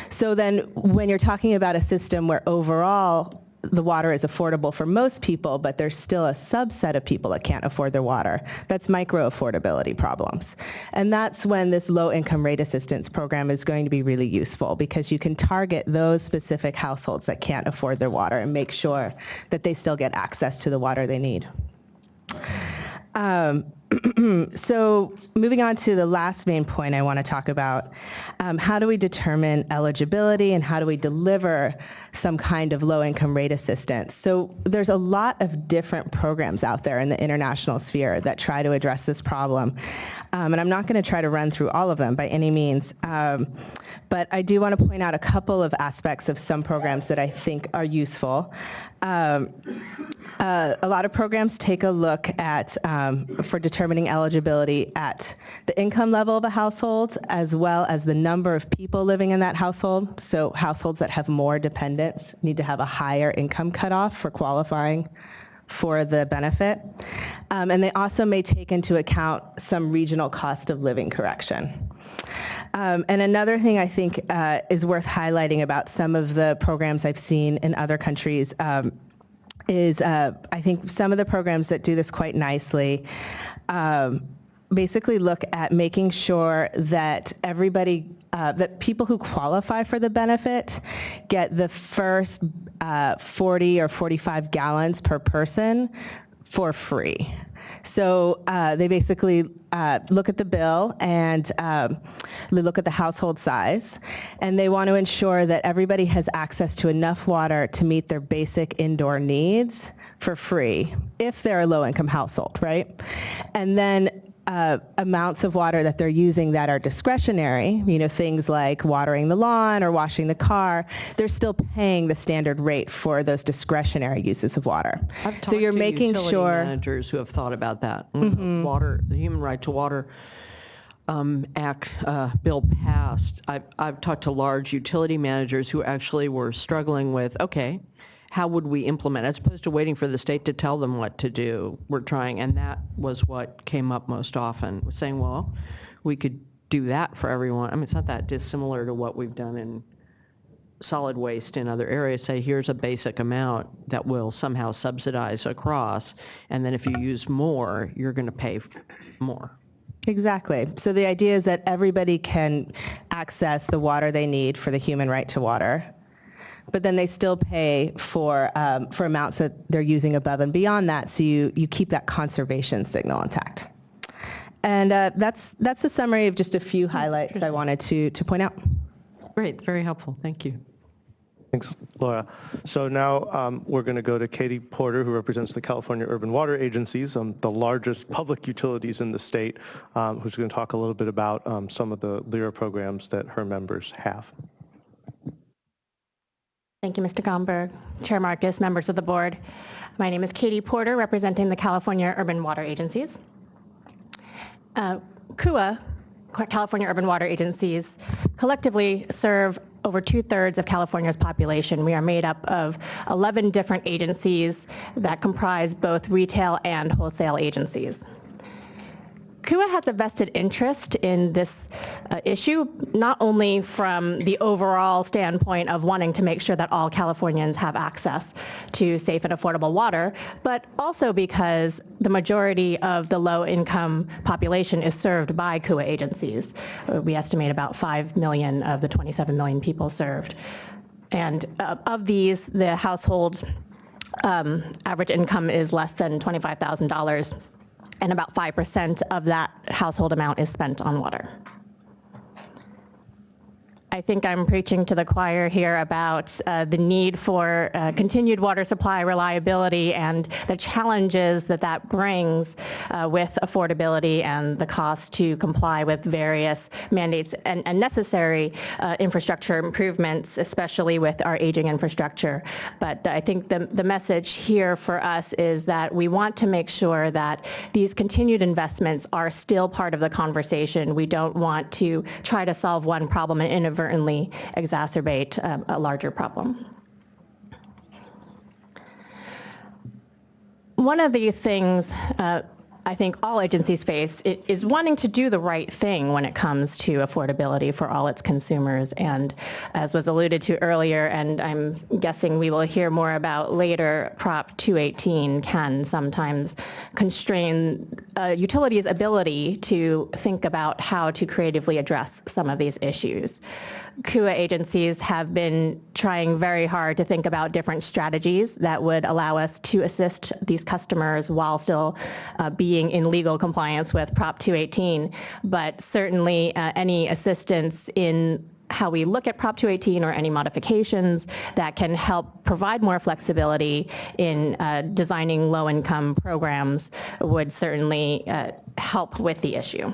So then when you're talking about a system where overall the water is affordable for most people, but there's still a subset of people that can't afford their water, that's micro affordability problems. And that's when this low income rate assistance program is going to be really useful, because you can target those specific households that can't afford their water and make sure that they still get access to the water they need. So moving on to the last main point I want to talk about, how do we determine eligibility and how do we deliver some kind of low-income rate assistance? So there's a lot of different programs out there in the international sphere that try to address this problem. And I'm not going to try to run through all of them by any means, but I do want to point out a couple of aspects of some programs that I think are useful. A lot of programs take a look at, for determining eligibility, at the income level of a household as well as the number of people living in that household. So households that have more dependents need to have a higher income cutoff for qualifying for the benefit. And they also may take into account some regional cost of living correction. And another thing I think is worth highlighting about some of the programs I've seen in other countries is I think some of the programs that do this quite nicely basically look at making sure that everybody, that people who qualify for the benefit get the first 40 or 45 gallons per person for free. So they basically look at the bill and they look at the household size, and they want to ensure that everybody has access to enough water to meet their basic indoor needs for free if they're a low-income household, right? And then amounts of water that they're using that are discretionary, you know, things like watering the lawn or washing the car, they're still paying the standard rate for those discessionary uses of water. I've talked so you're to making utility sure managers who have thought about that. Mm-hmm. Water, the Human Right to Water Act bill passed. I've talked to large utility managers who actually were struggling with, okay, how would we implement, as opposed to waiting for the state to tell them what to do, we're trying, and that was what came up most often, saying, well, we could do that for everyone. I mean, it's not that dissimilar to what we've done in solid waste in other areas. Say, here's a basic amount that will somehow subsidize across, and then if you use more, you're going to pay more. Exactly. So the idea is that everybody can access the water they need for the human right to water, but then they still pay for amounts that they're using above and beyond that, so you keep that conservation signal intact. And that's a summary of just a few highlights I wanted to point out. Great, very helpful, thank you. Thanks, Laura. So now we're going to go to Katie Porter, who represents the California Urban Water Agencies, the largest public utilities in the state, who's going to talk a little bit about some of the LERA programs that her members have. Thank you, Mr. Gomberg, Chair Marcus, members of the board. My name is Katie Porter, representing the California Urban Water Agencies. CUA, California Urban Water Agencies, collectively serve over 2/3 of California's population. We are made up of 11 different agencies that comprise both retail and wholesale agencies. KUA has a vested interest in this issue, not only from the overall standpoint of wanting to make sure that all Californians have access to safe and affordable water, but also because the majority of the low-income population is served by KUA agencies. We estimate about 5 million of the 27 million people served. And of these, the household average income is less than $25,000, and about 5% of that household amount is spent on water. I think I'm preaching to the choir here about the need for continued water supply reliability and the challenges that that brings with affordability and the cost to comply with various mandates and necessary infrastructure improvements, especially with our aging infrastructure. But I think the message here for us is that we want to make sure that these continued investments are still part of the conversation. We don't want to try to solve one problem and inadvertently exacerbate a larger problem. One of the things I think all agencies face is wanting to do the right thing when it comes to affordability for all its consumers. And as was alluded to earlier, and I'm guessing we will hear more about later, Prop 218 can sometimes constrain utilities' ability to think about how to creatively address some of these issues. KUA agencies have been trying very hard to think about different strategies that would allow us to assist these customers while still being in legal compliance with Prop 218. But certainly any assistance in how we look at Prop 218 or any modifications that can help provide more flexibility in designing low-income programs would certainly help with the issue.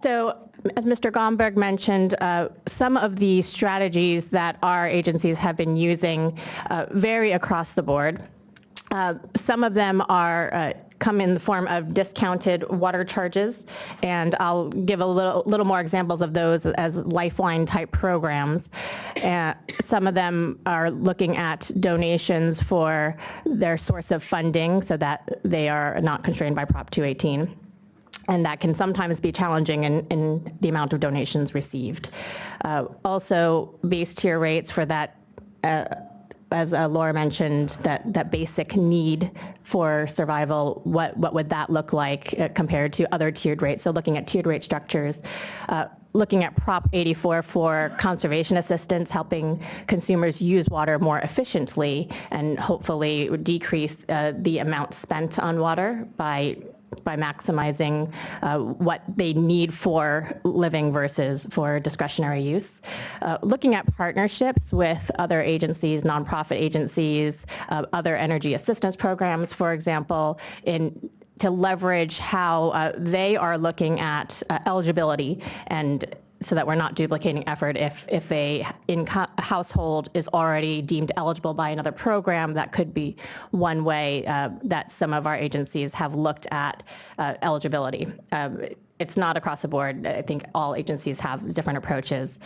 So, as Mr. Gomberg mentioned, some of the strategies that our agencies have been using vary across the board. Some of them are come in the form of discounted water charges, and I'll give a little more examples of those as lifeline type programs. Some of them are looking at donations for their source of funding so that they are not constrained by Prop 218. And that can sometimes be challenging in the amount of donations received. Also, base tier rates for that, as Laura mentioned, that basic need for survival, what would that look like compared to other tiered rates? So looking at tiered rate structures, looking at Prop 84 for conservation assistance, helping consumers use water more efficiently and hopefully decrease the amount spent on water by maximizing what they need for living versus for discretionary use. Looking at partnerships with other agencies, nonprofit agencies, other energy assistance programs, for example, to leverage how they are looking at eligibility, and so that we're not duplicating effort. If a household is already deemed eligible by another program, that could be one way that some of our agencies have looked at eligibility. It's not across the board. I think all agencies have different approaches.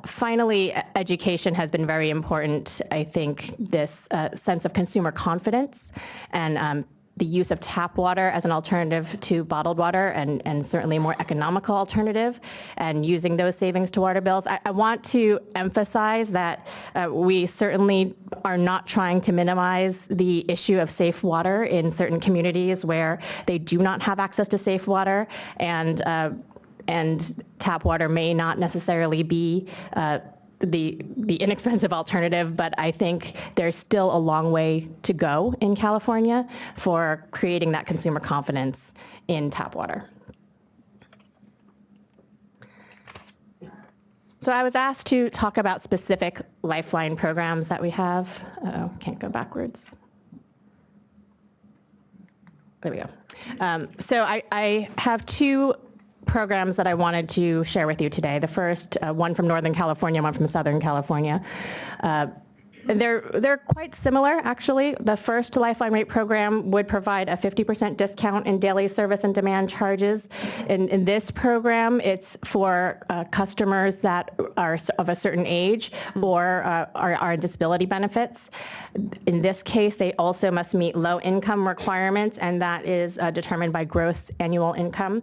Finally, education has been very important. I think this sense of consumer confidence and the use of tap water as an alternative to bottled water, and certainly a more economical alternative, and using those savings to water bills. I want to emphasize that we certainly are not trying to minimize the issue of safe water in certain communities where they do not have access to safe water, and tap water may not necessarily be the inexpensive alternative, but I think there's still a long way to go in California for creating that consumer confidence in tap water. So I was asked to talk about specific lifeline programs that we have. Can't go backwards. There we go. So I have two programs that I wanted to share with you today. The first, one from Northern California, one from Southern California. They're quite similar, actually. The first Lifeline Rate program would provide a 50% discount in daily service and demand charges. In this program, it's for customers that are of a certain age or are on disability benefits. In this case, they also must meet low income requirements, and that is determined by gross annual income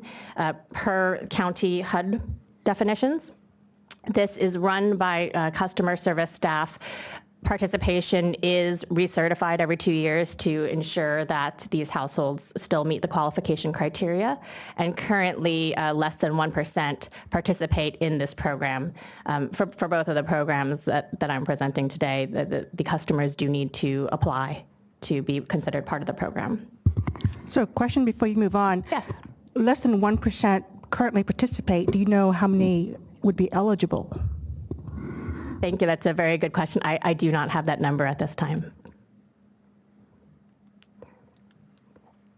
per county HUD definitions. This is run by customer service staff. Participation is recertified every 2 years to ensure that these households still meet the qualification criteria. And currently, less than 1% participate in this program. For both of the programs that I'm presenting today, the customers do need to apply to be considered part of the program. So, question before you move on. Yes. Less than 1% currently participate. Do you know how many would be eligible? Thank you. That's a very good question. I do not have that number at this time.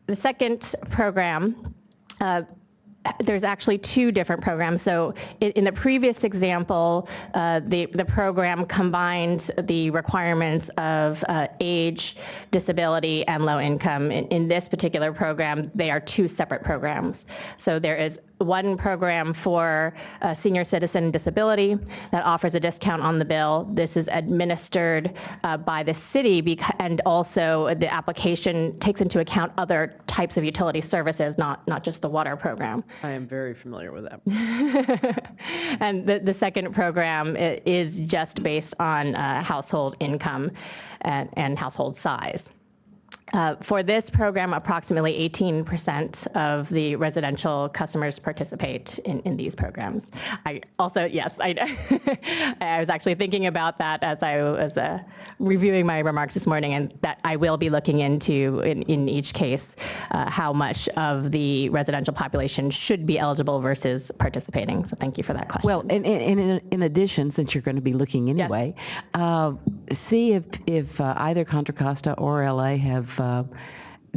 The second program, there's actually two different programs. So in the previous example, the program combined the requirements of age, disability, and low income. In this particular program, they are two separate programs. So there is one program for senior citizen disability that offers a discount on the bill. This is administered by the city, and also the application takes into account other types of utility services, not just the water program. I am very familiar with that. And the second program is just based on household income and household size. For this program, approximately 18% of the residential customers participate in these programs. I was actually thinking about that as I was reviewing my remarks this morning, and that I will be looking into in each case how much of the residential population should be eligible versus participating. So thank you for that question. Well, in addition, since you're going to be looking anyway, see if either Contra Costa or LA have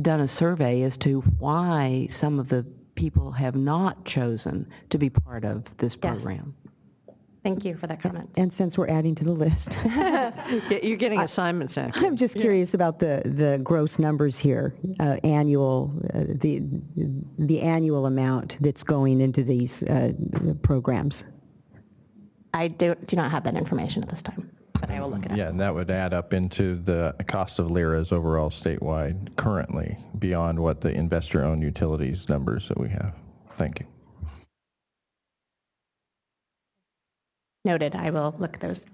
done a survey as to why some of the people have not chosen to be part of this program. Thank you for that comment. And since we're adding to the list, You're getting assignments, actually. I'm just curious about the gross numbers here, annual, the annual amount that's going into these programs. I do not have that information at this time, but I will look it up. Yeah, and that would add up into the cost of LIRAs overall statewide currently, beyond what the investor-owned utilities numbers that we have. Thank you. Noted. I will look at those.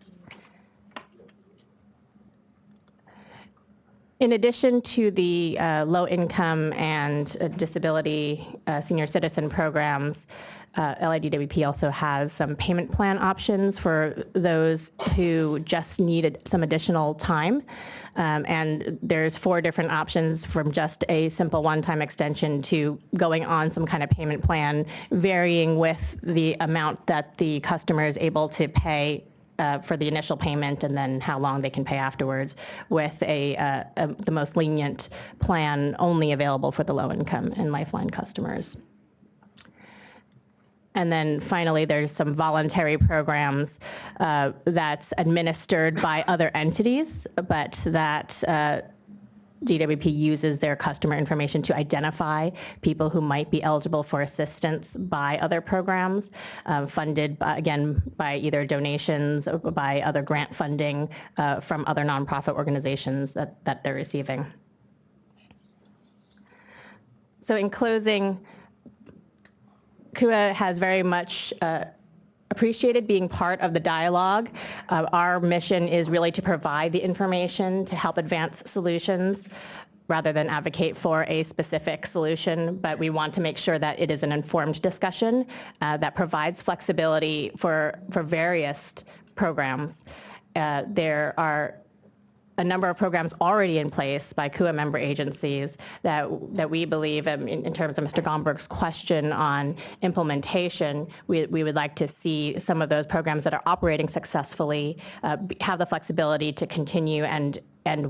In addition to the low-income and disability senior citizen programs, LIDWP also has some payment plan options for those who just needed some additional time. And there's 4 different options, from just a simple one-time extension to going on some kind of payment plan, varying with the amount that the customer is able to pay for the initial payment, and then how long they can pay afterwards, with the most lenient plan only available for the low-income and Lifeline customers. And then finally, there's some voluntary programs that's administered by other entities, but that DWP uses their customer information to identify people who might be eligible for assistance by other programs, funded, again, by either donations or by other grant funding from other nonprofit organizations that they're receiving. So in closing, KUA has very much appreciated being part of the dialogue. Our mission is really to provide the information to help advance solutions rather than advocate for a specific solution, but we want to make sure that it is an informed discussion that provides flexibility for various programs. There are a number of programs already in place by KUA member agencies that we believe, in terms of Mr. Gomberg's question on implementation, we would like to see some of those programs that are operating successfully have the flexibility to continue, and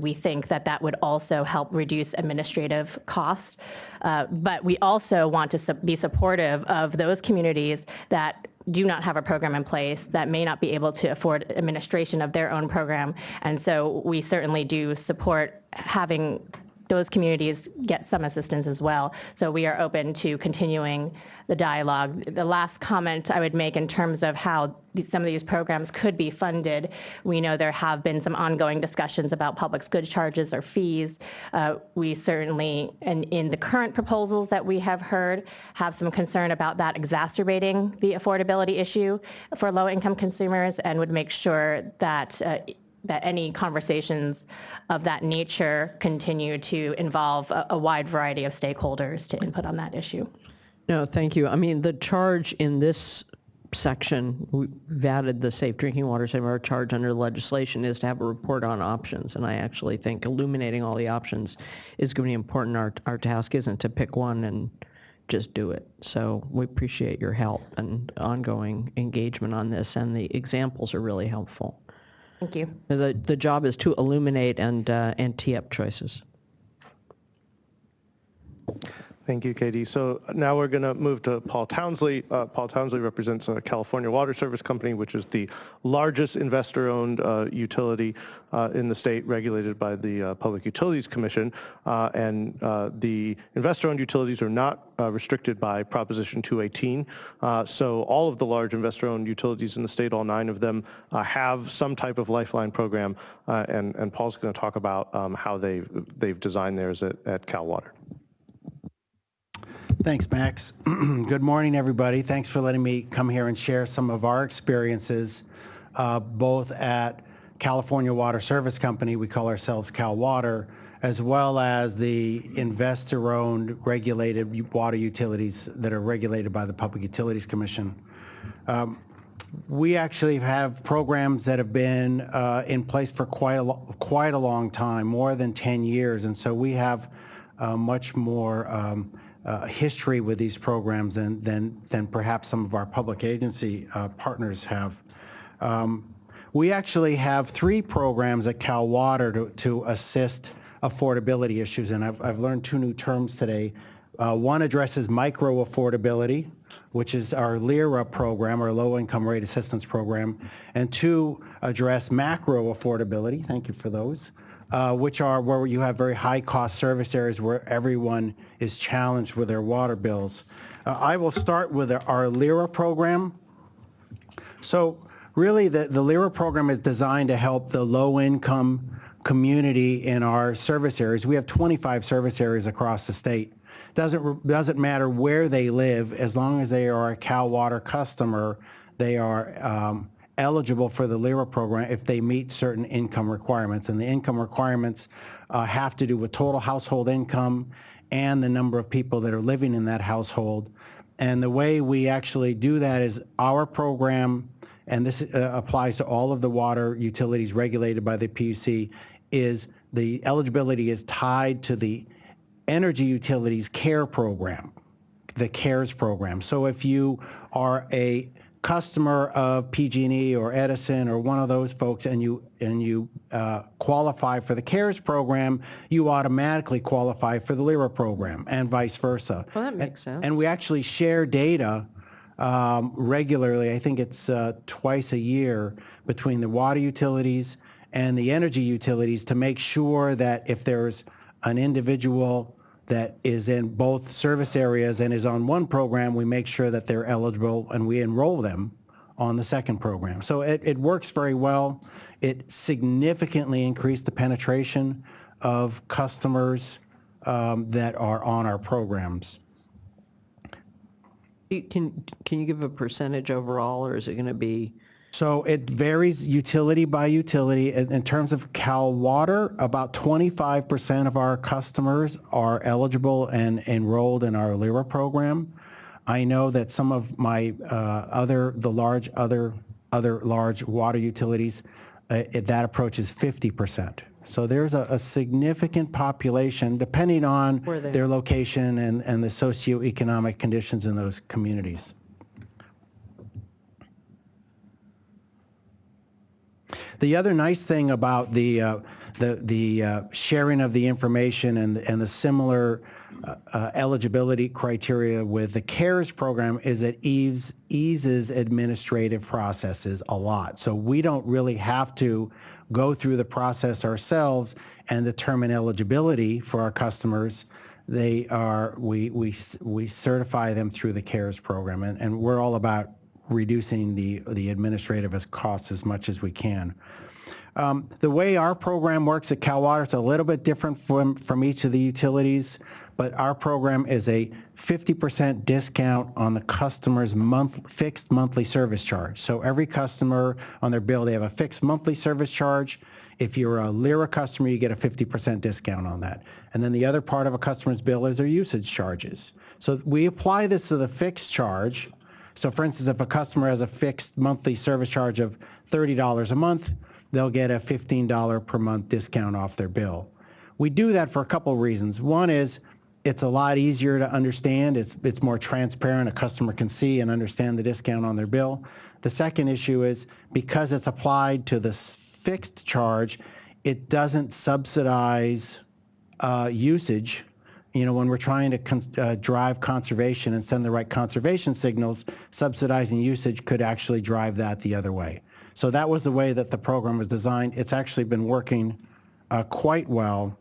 we think that would also help reduce administrative costs. But we also want to be supportive of those communities that do not have a program in place, that may not be able to afford administration of their own program. And so we certainly do support having those communities get some assistance as well. So we are open to continuing the dialogue. The last comment I would make in terms of how some of these programs could be funded, we know there have been some ongoing discussions about public goods charges or fees. We certainly, and in the current proposals that we have heard, have some concern about that exacerbating the affordability issue for low-income consumers, and would make sure that that any conversations of that nature continue to involve a wide variety of stakeholders to input on that issue. No, thank you. I mean, the charge in this section, we've added the Safe Drinking Water Saver. Our charge under legislation is to have a report on options, and I actually think illuminating all the options is going to be important. Our task isn't to pick one and just do it. So we appreciate your help and ongoing engagement on this, and the examples are really helpful. Thank you. The job is to illuminate and tee up choices. Thank you, Katie. So now we're going to move to Paul Townsley. Paul Townsley represents California Water Service Company, which is the largest investor-owned utility in the state, regulated by the Public Utilities Commission. And the investor-owned utilities are not restricted by Proposition 218. So all of the large investor-owned utilities in the state, all 9 of them, have some type of lifeline program. And Paul's going to talk about how they've designed theirs at Cal Water. Thanks, Max. Good morning, everybody. Thanks for letting me come here and share some of our experiences, both at California Water Service Company, we call ourselves Cal Water, as well as the investor-owned regulated water utilities that are regulated by the Public Utilities Commission. We actually have programs that have been in place for quite a long time, more than 10 years, and so we have much more history with these programs than perhaps some of our public agency partners have. We actually have 3 programs at Cal Water to assist affordability issues, and I've learned 2 new terms today. One addresses micro affordability, which is our LIRA program, our Low Income Rate Assistance Program, and 2 address macro affordability, thank you for those, which are where you have very high cost service areas where everyone is challenged with their water bills. I will start with our LIRA program. So really the LIRA program is designed to help the low income community in our service areas. We have 25 service areas across the state. Doesn't matter where they live, as long as they are a Cal Water customer, they are eligible for the LIRA program if they meet certain income requirements. And the income requirements have to do with total household income and the number of people that are living in that household. And the way we actually do that is our program, and this applies to all of the water utilities regulated by the PUC, is the eligibility is tied to the energy utilities care program, the CARES program. So if you are a customer of PG&E or Edison or one of those folks and you qualify for the CARES program, you automatically qualify for the LIRA program, and vice versa. Well, that makes sense. And we actually share data regularly. I think it's twice a year between the water utilities and the energy utilities to make sure that if there's an individual that is in both service areas and is on one program, we make sure that they're eligible and we enroll them on the second program. So it works very well. It significantly increased the penetration of customers that are on our programs. Can you give a percentage overall, or is it going to be? So it varies utility by utility. In terms of Cal Water, about 25% of our customers are eligible and enrolled in our LIRA program. I know that some of my other large water utilities, that approaches 50%. So there's a significant population, depending on their location and the socioeconomic conditions in those communities. The other nice thing about the sharing of the information and the similar eligibility criteria with the CARES program is it eases administrative processes a lot. So we don't really have to go through the process ourselves and determine eligibility for our customers. We certify them through the CARES program, and we're all about reducing the administrative costs as much as we can. The way our program works at Cal Water is a little bit different from each of the utilities, but our program is a 50% discount on the customer's fixed monthly service charge. So every customer on their bill, they have a fixed monthly service charge. If you're a LIRA customer, you get a 50% discount on that. And then the other part of a customer's bill is their usage charges. So we apply this to the fixed charge. So for instance, if a customer has a fixed monthly service charge of $30 a month, they'll get a $15 per month discount off their bill. We do that for a couple of reasons. One is it's a lot easier to understand. It's more transparent. A customer can see and understand the discount on their bill. The second issue is because it's applied to the fixed charge, it doesn't subsidize usage. You know, when we're trying to drive conservation and send the right conservation signals, subsidizing usage could actually drive that the other way. So that was the way that the program was designed. It's actually been working quite well.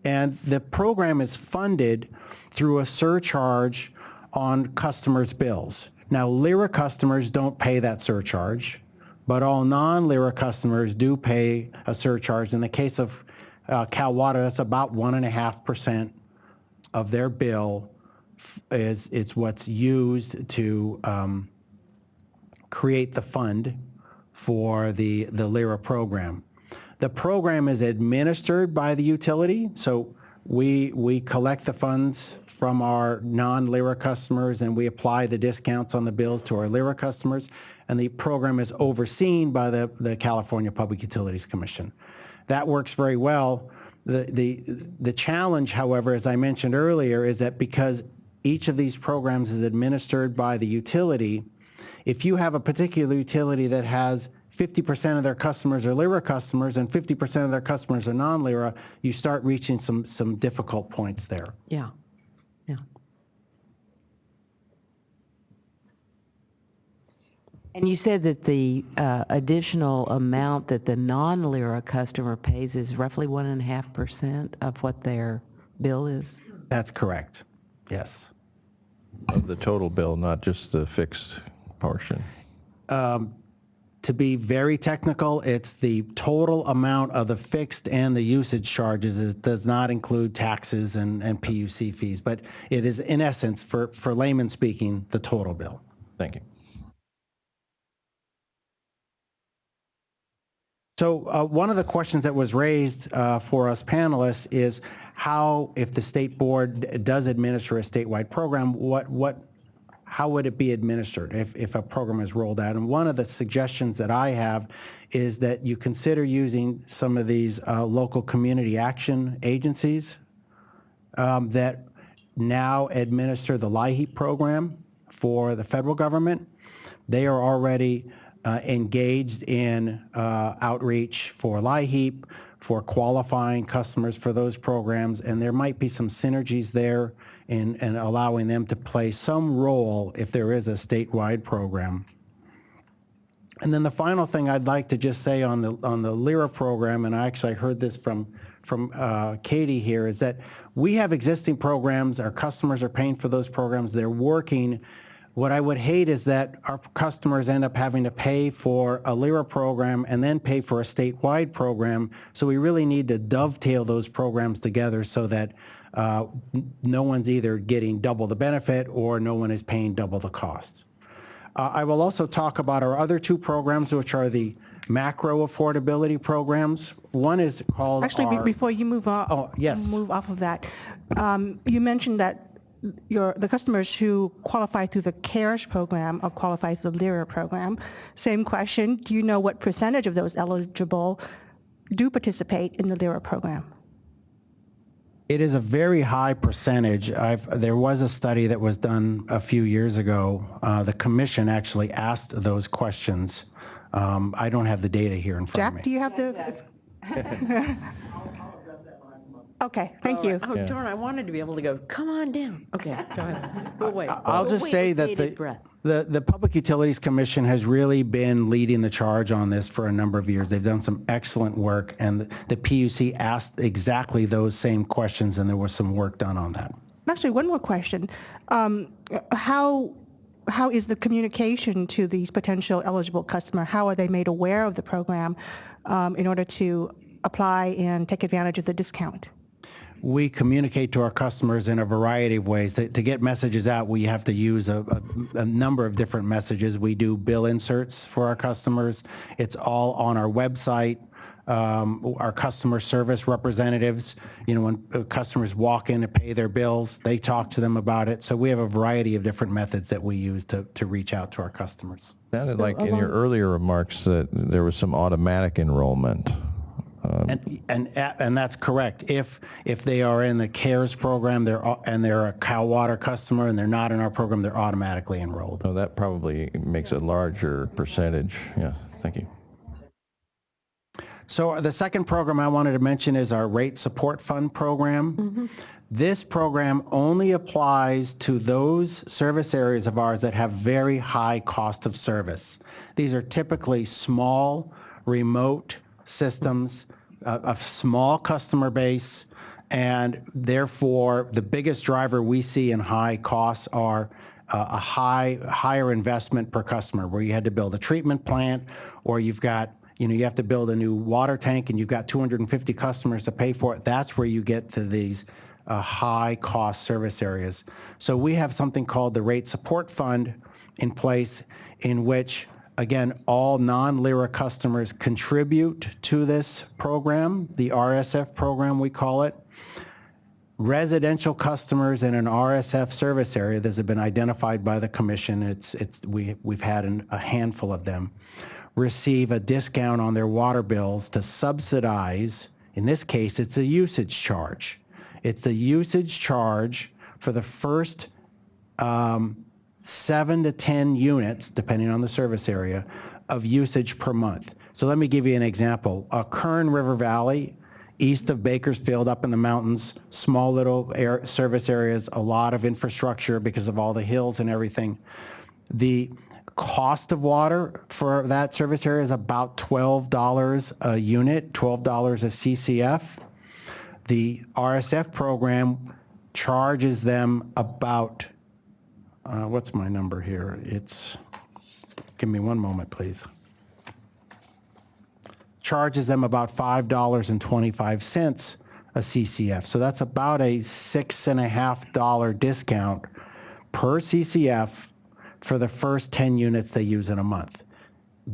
And the program is funded through a surcharge on customers' bills. Now, LIRA customers don't pay that surcharge, but all non-LIRA customers do pay a surcharge. In the case of Cal Water, that's about 1.5% of their bill is what's used to create the fund for the LIRA program. The program is administered by the utility, so we collect the funds from our non-LIRA customers and we apply the discounts on the bills to our LIRA customers, and the program is overseen by the California Public Utilities Commission. That works very well. The challenge, however, as I mentioned earlier, is that because each of these programs is administered by the utility, if you have a particular utility that has 50% of their customers are LIRA customers and 50% of their customers are non-LIRA, you start reaching some difficult points there. Yeah, yeah. And you said that the additional amount that the non-LIRA customer pays is roughly 1.5% of what their bill is? That's correct, yes. Of the total bill, not just the fixed portion. To be very technical, it's the total amount of the fixed and the usage charges. It does not include taxes and PUC fees, but it is in essence, for layman speaking, the total bill. Thank you. So one of the questions that was raised for us panelists is how, if the state board does administer a statewide program, how would it be administered if a program is rolled out? And one of the suggestions that I have is that you consider using some of these local community action agencies that now administer the LIHEAP program for the federal government. They are already engaged in outreach for LIHEAP, for qualifying customers for those programs, and there might be some synergies there in allowing them to play some role if there is a statewide program. And then the final thing I'd like to just say on the LIRA program, and I heard this from Katie here, is that we have existing programs. Our customers are paying for those programs. They're working. What I would hate is that our customers end up having to pay for a LIRA program and then pay for a statewide program. So we really need to dovetail those programs together so that no one's either getting double the benefit or no one is paying double the cost. I will also talk about our other two programs, which are the macro affordability programs. One is called before you move on, move off of that, you mentioned that the customers who qualify through the CARES program or qualify through the LIRA program. Same question, do you know what percentage of those eligible do participate in the LIRA program? It is a very high percentage. There was a study that was done a few years ago. The commission actually asked those questions. I don't have the data here in front of me. Jack, do you have the... Okay, thank you. Oh, darn, I wanted to be able to go, come on down. Okay, go ahead. We'll wait. I'll We'll just wait say with that bated breath. the Public Utilities Commission has really been leading the charge on this for a number of years. They've done some excellent work, and the PUC asked exactly those same questions, and there was some work done on that. Actually, one more question. How is the communication to these potential eligible customer? How are they made aware of the program in order to apply and take advantage of the discount? We communicate to our customers in a variety of ways. To get messages out, we have to use a number of different messages. We do bill inserts for our customers. It's all on our website. Our customer service representatives, when customers walk in to pay their bills, they talk to them about it. So we have a variety of different methods that we use to reach out to our customers. Sounded like in your earlier remarks that there was some automatic enrollment. And that's correct. If they are in the CARES program, they're a Cal Water customer and they're not in our program, they're automatically enrolled. So that probably makes a larger percentage. Yeah, thank you. So the second program I wanted to mention is our Rate Support Fund program. Mm-hmm. This program only applies to those service areas of ours that have very high cost of service. These are typically small, remote systems, a small customer base, and therefore the biggest driver we see in high costs are a higher investment per customer, where you had to build a treatment plant, or you've got, you have to build a new water tank and you've got 250 customers to pay for it. That's where you get to these high cost service areas. So we have something called the Rate Support Fund in place, in which, again, all non-LIRA customers contribute to this program, the RSF program we call it. Residential customers in an RSF service area, those have been identified by the commission, we've had a handful of them, receive a discount on their water bills to subsidize, in this case, it's a usage charge. It's the usage charge for the first 7 to 10 units, depending on the service area, of usage per month. So let me give you an example. Kern River Valley, east of Bakersfield, up in the mountains, small little service areas, a lot of infrastructure because of all the hills and everything. The cost of water for that service area is about $12 a unit, $12 a CCF. The RSF program charges them about, what's my number here? Give me one moment, please. Charges them about $5.25 a CCF. So that's about a $6.50 discount per CCF for the first 10 units they use in a month.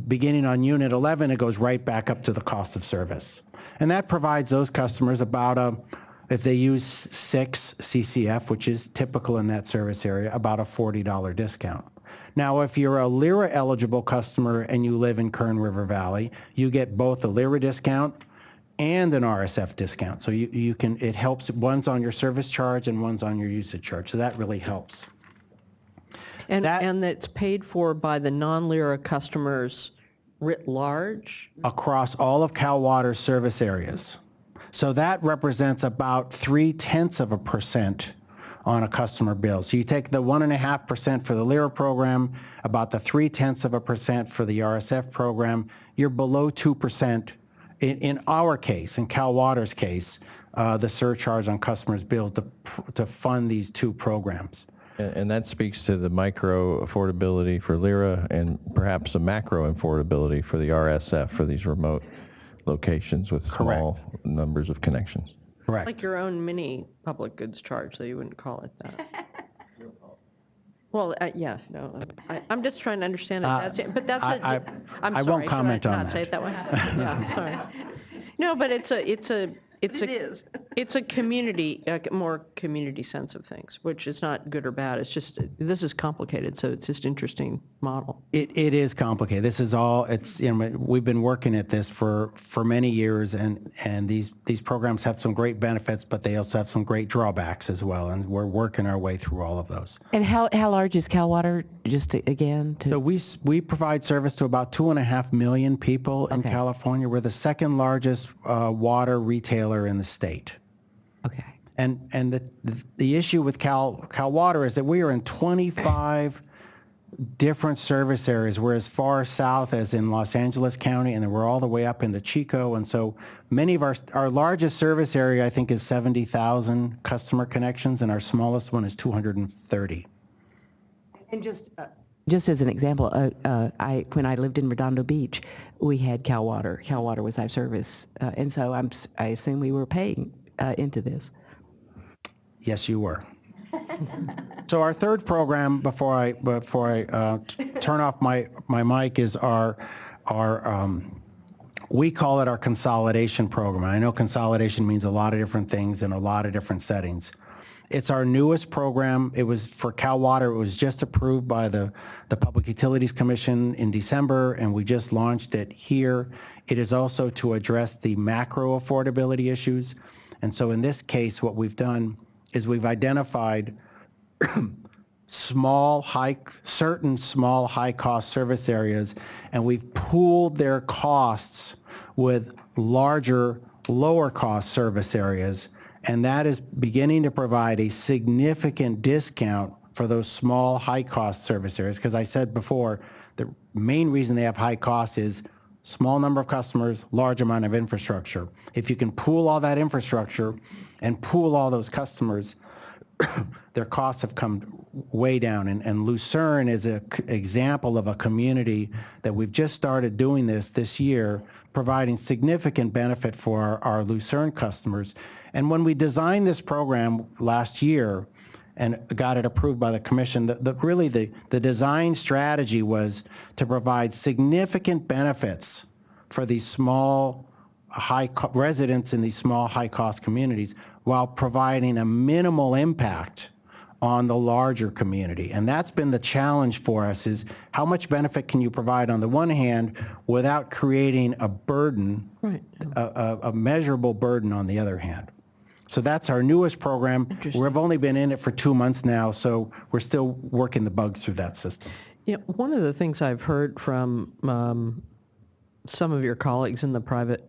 Beginning on unit 11, it goes right back up to the cost of service. And that provides those customers about if they use 6 CCF, which is typical in that service area, about a $40 discount. Now, if you're a LIRA eligible customer and you live in Kern River Valley, you get both a LIRA discount and an RSF discount. So it helps, one's on your service charge and one's on your usage charge. So that really helps. And that's paid for by the non-LIRA customers writ large? Across all of Cal Water's service areas. So that represents about 0.3% on a customer bill. So you take the 1.5% for the LIRA program, about the 0.3% for the RSF program, you're below 2%. In our case, in Cal Water's case, the surcharge on customers' bills to fund these two programs. And that speaks to the micro affordability for LIRA and perhaps the macro affordability for the RSF for these remote locations with small numbers of connections. Correct. Like your own mini public goods charge, so you wouldn't call it that. Well, yeah, no, I'm just trying to understand it. I'm sorry, I won't comment on not that. say it that way? Yeah, sorry. No, but it's a community, a more community sense of things, which is not good or bad. It's just, this is complicated, so it's just interesting model. It is complicated. This is all, we've been working at this for many years, and these programs have some great benefits, but they also have some great drawbacks as well, and we're working our way through all of those. And how large is Cal Water, just again? So we provide service to about 2.5 million people in California. We're the second largest water retailer in the state. Okay. And the issue with Cal Water is that we are in 25 different service areas. We're as far south as in Los Angeles County, and then we're all the way up into Chico. And so many of our largest service area, I think, is 70,000 customer connections, and our smallest one is 230. And just as an example, when I lived in Redondo Beach, we had Cal Water. Cal Water was our service, and so I assume we were paying into this. Yes, you were. So our third program, before I turn off my mic, is our we call it our consolidation program. I know consolidation means a lot of different things in a lot of different settings. It's our newest program. It was for Cal Water. It was just approved by the Public Utilities Commission in December, and we just launched it here. It is also to address the macro affordability issues. And so in this case, what we've done is we've identified certain small, high-cost service areas, and we've pooled their costs with larger, lower-cost service areas, and that is beginning to provide a significant discount for those small, high-cost service areas. Because I said before, the main reason they have high costs is small number of customers, large amount of infrastructure. If you can pool all that infrastructure and pool all those customers, their costs have come way down. And Lucerne is an example of a community that we've just started doing this year, providing significant benefit for our Lucerne customers. And when we designed this program last year and got it approved by the commission, the design strategy was to provide significant benefits for these small, residents in these small, high-cost communities, while providing a minimal impact on the larger community. And that's been the challenge for us, is how much benefit can you provide on the one hand without creating a burden, right, a measurable burden on the other hand. So that's our newest program. We've only been in it for 2 months now, so we're still working the bugs through that system. Yeah, one of the things I've heard from some of your colleagues in the private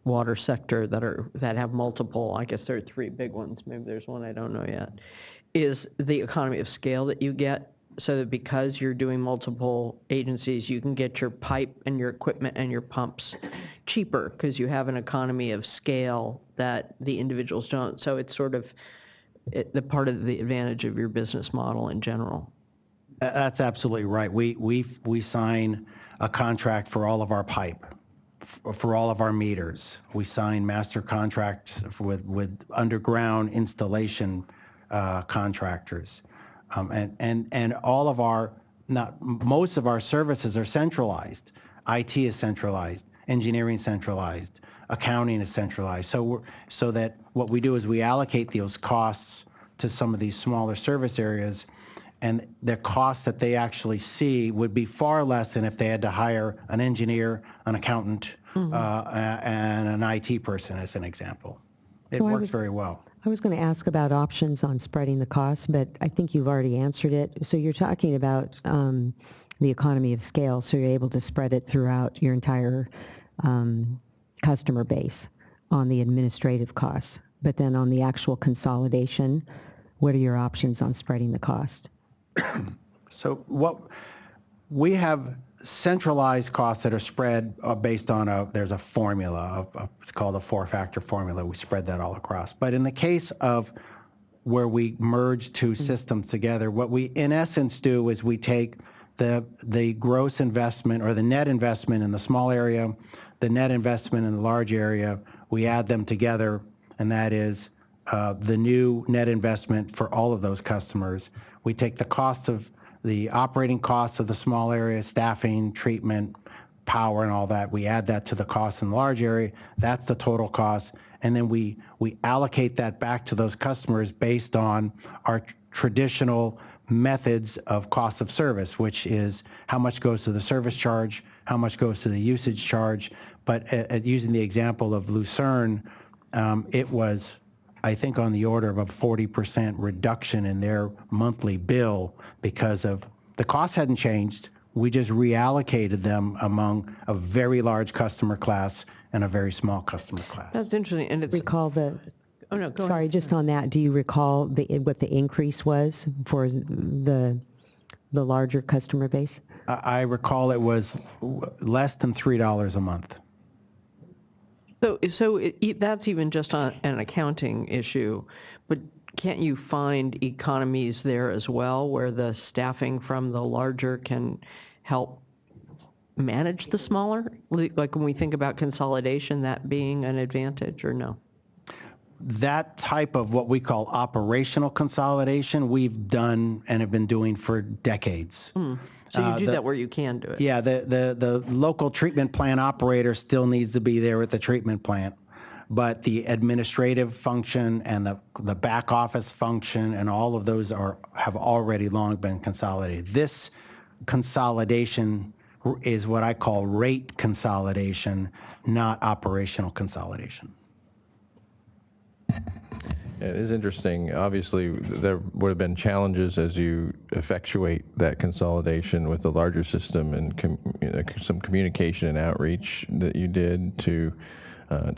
water sector that have multiple, I guess there are 3 big ones, maybe there's one I don't know yet, is the economy of scale that you get, so that because you're doing multiple agencies, you can get your pipe and your equipment and your pumps cheaper because you have an economy of scale that the individuals don't. So it's sort of the part of the advantage of your business model in general. That's absolutely right. We sign a contract for all of our pipe, for all of our meters. We sign master contracts with underground installation contractors. And all of most of our services are centralized. IT is centralized, engineering centralized, accounting is centralized. So that what we do is we allocate those costs to some of these smaller service areas, and the costs that they actually see would be far less than if they had to hire an engineer, an accountant, and an IT person, as an example. It works very well. I was going to ask about options on spreading the costs, but I think you've already answered it. So you're talking about the economy of scale, so you're able to spread it throughout your entire customer base on the administrative costs. But then on the actual consolidation, what are your options on spreading the cost? So we have centralized costs that are spread based on there's a formula, it's called a 4-factor formula. We spread that all across. But in the case of where we merge 2 systems together, what we in essence do is we take the gross investment or the net investment in the small area, the net investment in the large area, we add them together, and that is the new net investment for all of those customers. We take the operating costs of the small area, staffing, treatment, power, and all that. We add that to the costs in the large area. That's the total cost. And then we allocate that back to those customers based on our traditional methods of cost of service, which is how much goes to the service charge, how much goes to the usage charge. But using the example of Lucerne, it was, I think, on the order of a 40% reduction in their monthly bill because of the costs hadn't changed. We just reallocated them among a very large customer class and a very small customer class. That's interesting, and it's Oh, no, go Sorry, ahead. just on that, do you recall what the increase was for the larger customer base? I recall it was less than $3 a month. So that's even just an accounting issue, but can't you find economies there as well where the staffing from the larger can help manage the smaller? Like when we think about consolidation, that being an advantage, or no? That type of what we call operational consolidation, we've done and have been doing for decades. So you do that where you can do it? Yeah, the local treatment plant operator still needs to be there at the treatment plant, but the administrative function and the back office function and all of those have already long been consolidated. This consolidation is what I call rate consolidation, not operational consolidation. It is interesting. Obviously, there would have been challenges as you effectuate that consolidation with the larger system and some communication and outreach that you did to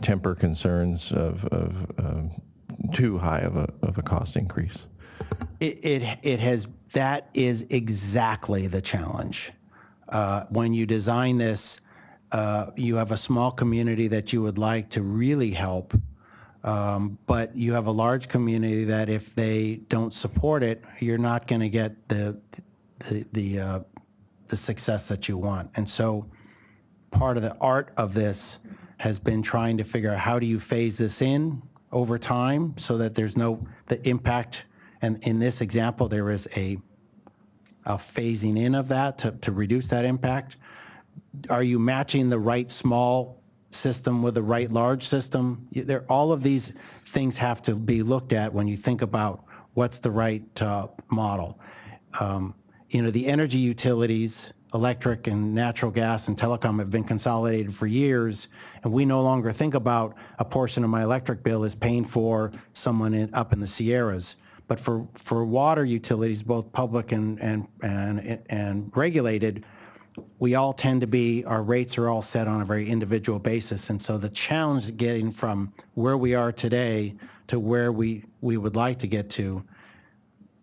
temper concerns of too high of a cost increase. That is exactly the challenge. When you design this, you have a small community that you would like to really help. But you have a large community that if they don't support it, you're not going to get the success that you want. And so part of the art of this has been trying to figure out how do you phase this in over time so that there's the impact. And in this example, there is a phasing in of that to reduce that impact. Are you matching the right small system with the right large system? All of these things have to be looked at when you think about what's the right model. The energy utilities, electric and natural gas and telecom have been consolidated for years, and we no longer think about a portion of my electric bill as paying for someone up in the Sierras. But for water utilities, both public and regulated, we all tend to be, our rates are all set on a very individual basis. And so the challenge getting from where we are today to where we would like to get to,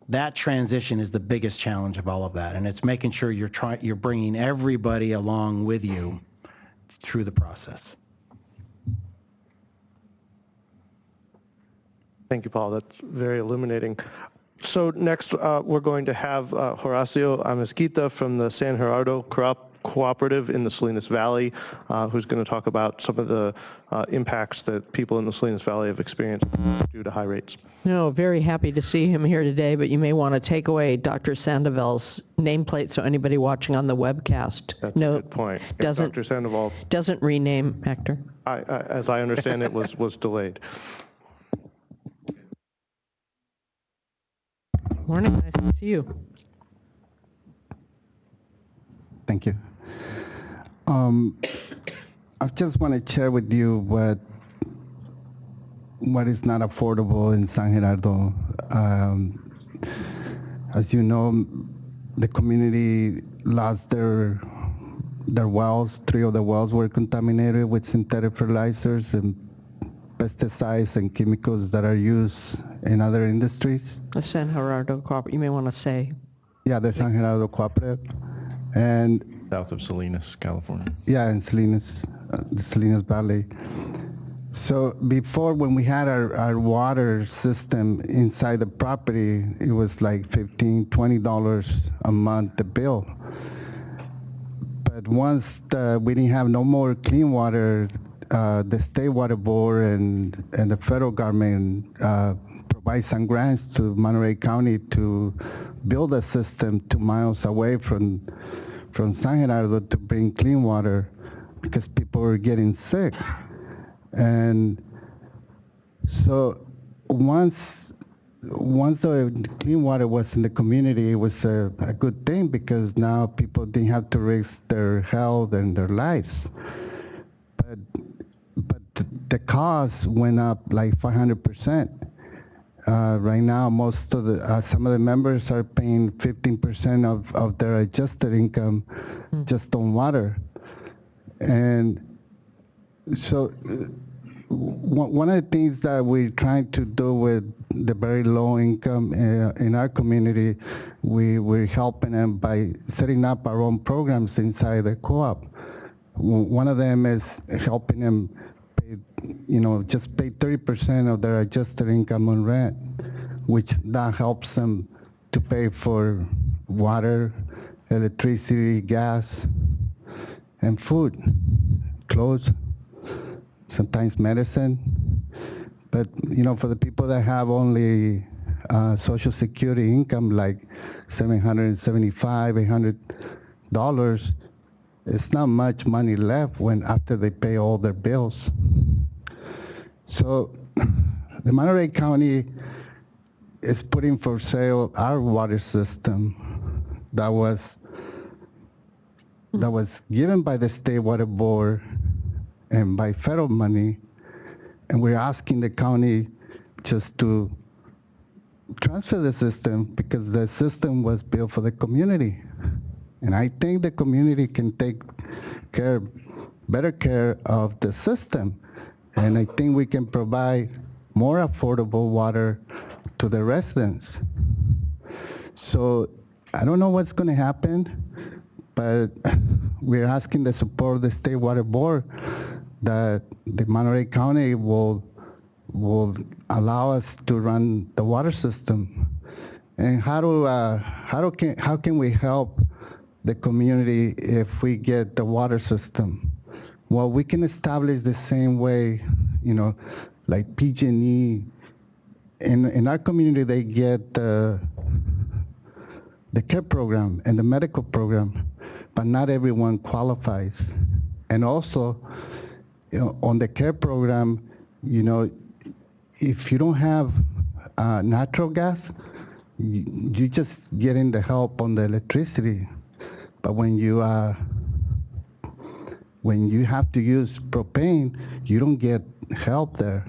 that transition is the biggest challenge of all of that. And it's making sure you're bringing everybody along with you through the process. Thank you, Paul. That's very illuminating. So next, we're going to have Horacio Amezquita from the San Gerardo Cooperative in the Salinas Valley, who's going to talk about some of the impacts that people in the Salinas Valley have experienced due to high rates. No, very happy to see him here today, but you may want to take away Dr. Sandoval's nameplate so anybody watching on the webcast. That's a good point. Dr. Sandoval doesn't rename, Hector. As I understand it, was delayed. Morning, nice to see you. Thank you. I just want to share with you what is not affordable in San Gerardo. As you know, the community lost their wells. 3 of the wells were contaminated with synthetic fertilizers and pesticides and chemicals that are used in other industries. The San Gerardo Cooperative, you may want to say. Yeah, the San Gerardo Cooperative. And south of Salinas, California. Yeah, in Salinas, the Salinas Valley. So before, when we had our water system inside the property, it was like $15, $20 a month, the bill. But once we didn't have no more clean water, the State Water Board and the federal government provide some grants to Monterey County to build a system 2 miles away from San Gerardo to bring clean water because people were getting sick. And so once the clean water was in the community, it was a good thing because now people didn't have to risk their health and their lives. But the cost went up like 500%. Right now, most of some of the members are paying 15% of their adjusted income just on water. And so one of the things that we're trying to do with the very low income in our community, we're helping them by setting up our own programs inside the co-op. One of them is helping them pay, just pay 30% of their adjusted income on rent, which that helps them to pay for water, electricity, gas, and food, clothes, sometimes medicine. But, for the people that have only Social Security income like $775, $800, it's not much money left after they pay all their bills. So the Monterey County is putting for sale our water system that was given by the State Water Board and by federal money, and we're asking the county just to transfer the system because the system was built for the community. And I think the community can take better care of the system. And I think we can provide more affordable water to the residents. So I don't know what's going to happen, but we're asking the support of the State Water Board that the Monterey County will allow us to run the water system. And how can we help the community if we get the water system? Well, we can establish the same way, like PG&E. In our community, they get the care program and the medical program, but not everyone qualifies. And also, on the care program, if you don't have natural gas, you just getting the help on the electricity. But when you have to use propane, you don't get help there.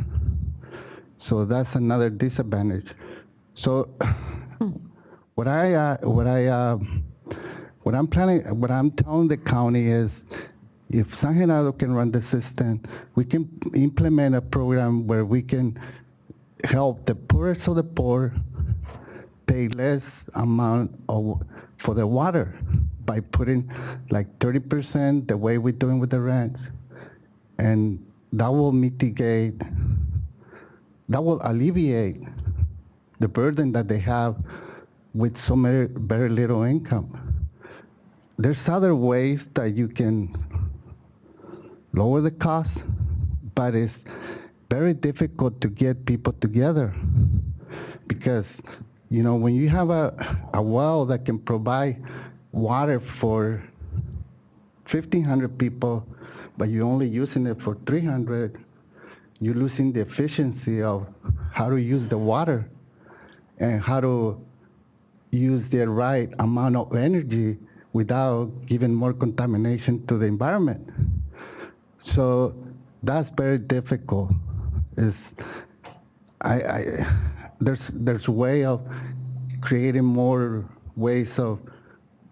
So that's another disadvantage. So what I'm telling the county is, if San Genaro can run the system, we can implement a program where we can help the poorest of the poor pay less amount for the water by putting like 30% the way we're doing with the rents. And that will alleviate the burden that they have with very little income. There's other ways that you can lower the cost, but it's very difficult to get people together because, when you have a well that can provide water for 1,500 people, but you're only using it for 300, you're losing the efficiency of how to use the water and how to use the right amount of energy without giving more contamination to the environment. So that's very difficult. There's a way of creating more ways of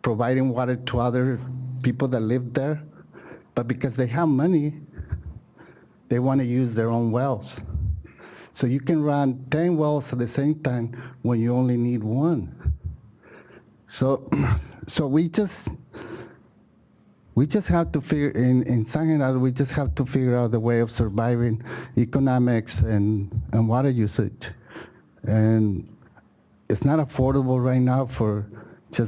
providing water to other people that live there, but because they have money, they want to use their own wells. So you can run 10 wells at the same time when you only need one. So we just have to figure, in San Genaro, we just have to figure out the way of surviving economics and water usage. And it's not affordable right now for the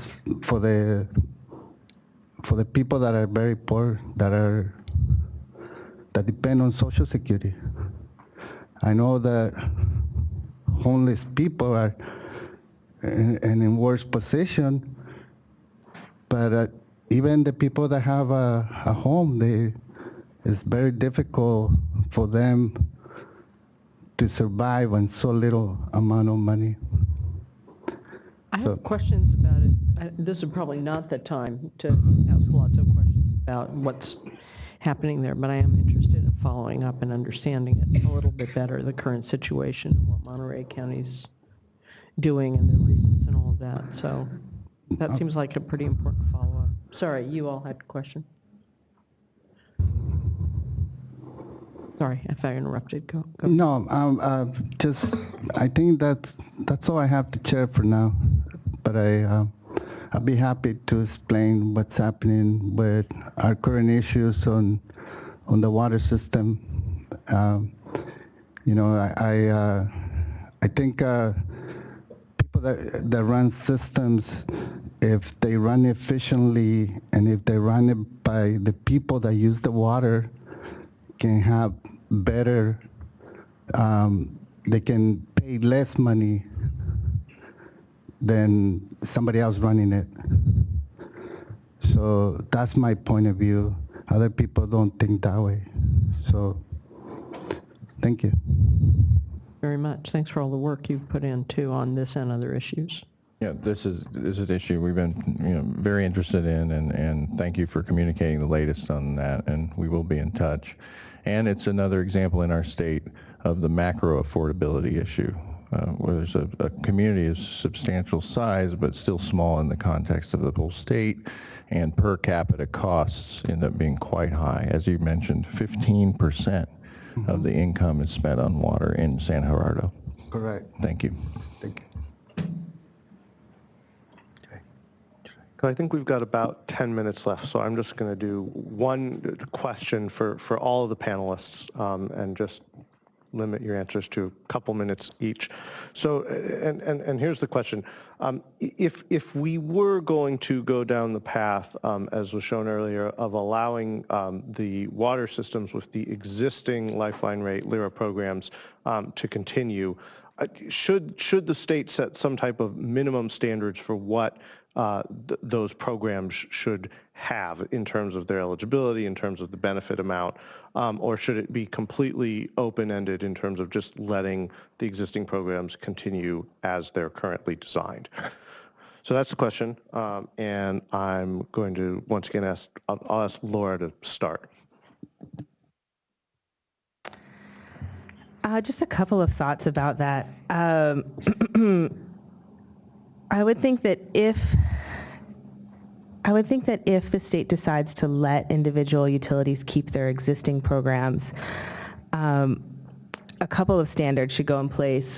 people that are very poor, that depend on Social Security. I know that homeless people are in worse position, but even the people that have a home, it's very difficult for them to survive on so little amount of money. I have questions about it. This is probably not the time to ask lots of questions about what's happening there, but I am interested in following up and understanding it a little bit better, the current situation, and what Monterey County's doing and the reasons and all of that. So that seems like a pretty important follow-up. Sorry, you all had a question. Sorry if I interrupted. Go. No, just, I think that's all I have to share for now. But I'll be happy to explain what's happening with our current issues on the water system. You know, I think people that run systems, if they run efficiently and if they run it by the people that use the water, can have better, they can pay less money than somebody else running it. So that's my point of view. Other people don't think that way. So thank you. Very much. Thanks for all the work you've put in too on this and other issues. Yeah, this is an issue we've been very interested in, and thank you for communicating the latest on that, and we will be in touch. And it's another example in our state of the macro affordability issue, where there's a community of substantial size but still small in the context of the whole state, and per capita costs end up being quite high. As you mentioned, 15% of the income is spent on water in San Gerardo. Correct. Thank you. Thank you. I think we've got about 10 minutes left, so I'm just going to do one question for all of the panelists, and just limit your answers to a couple minutes each. So, and here's the question. If we were going to go down the path, as was shown earlier, of allowing the water systems with the existing Lifeline rate LIRA programs to continue, should the state set some type of minimum standards for what those programs should have in terms of their eligibility, in terms of the benefit amount, or should it be completely open-ended in terms of just letting the existing programs continue as they're currently designed? So that's the question, and I'm going to once again I'll ask Laura to start. Just a couple of thoughts about that. I would think that if the state decides to let individual utilities keep their existing programs, a couple of standards should go in place.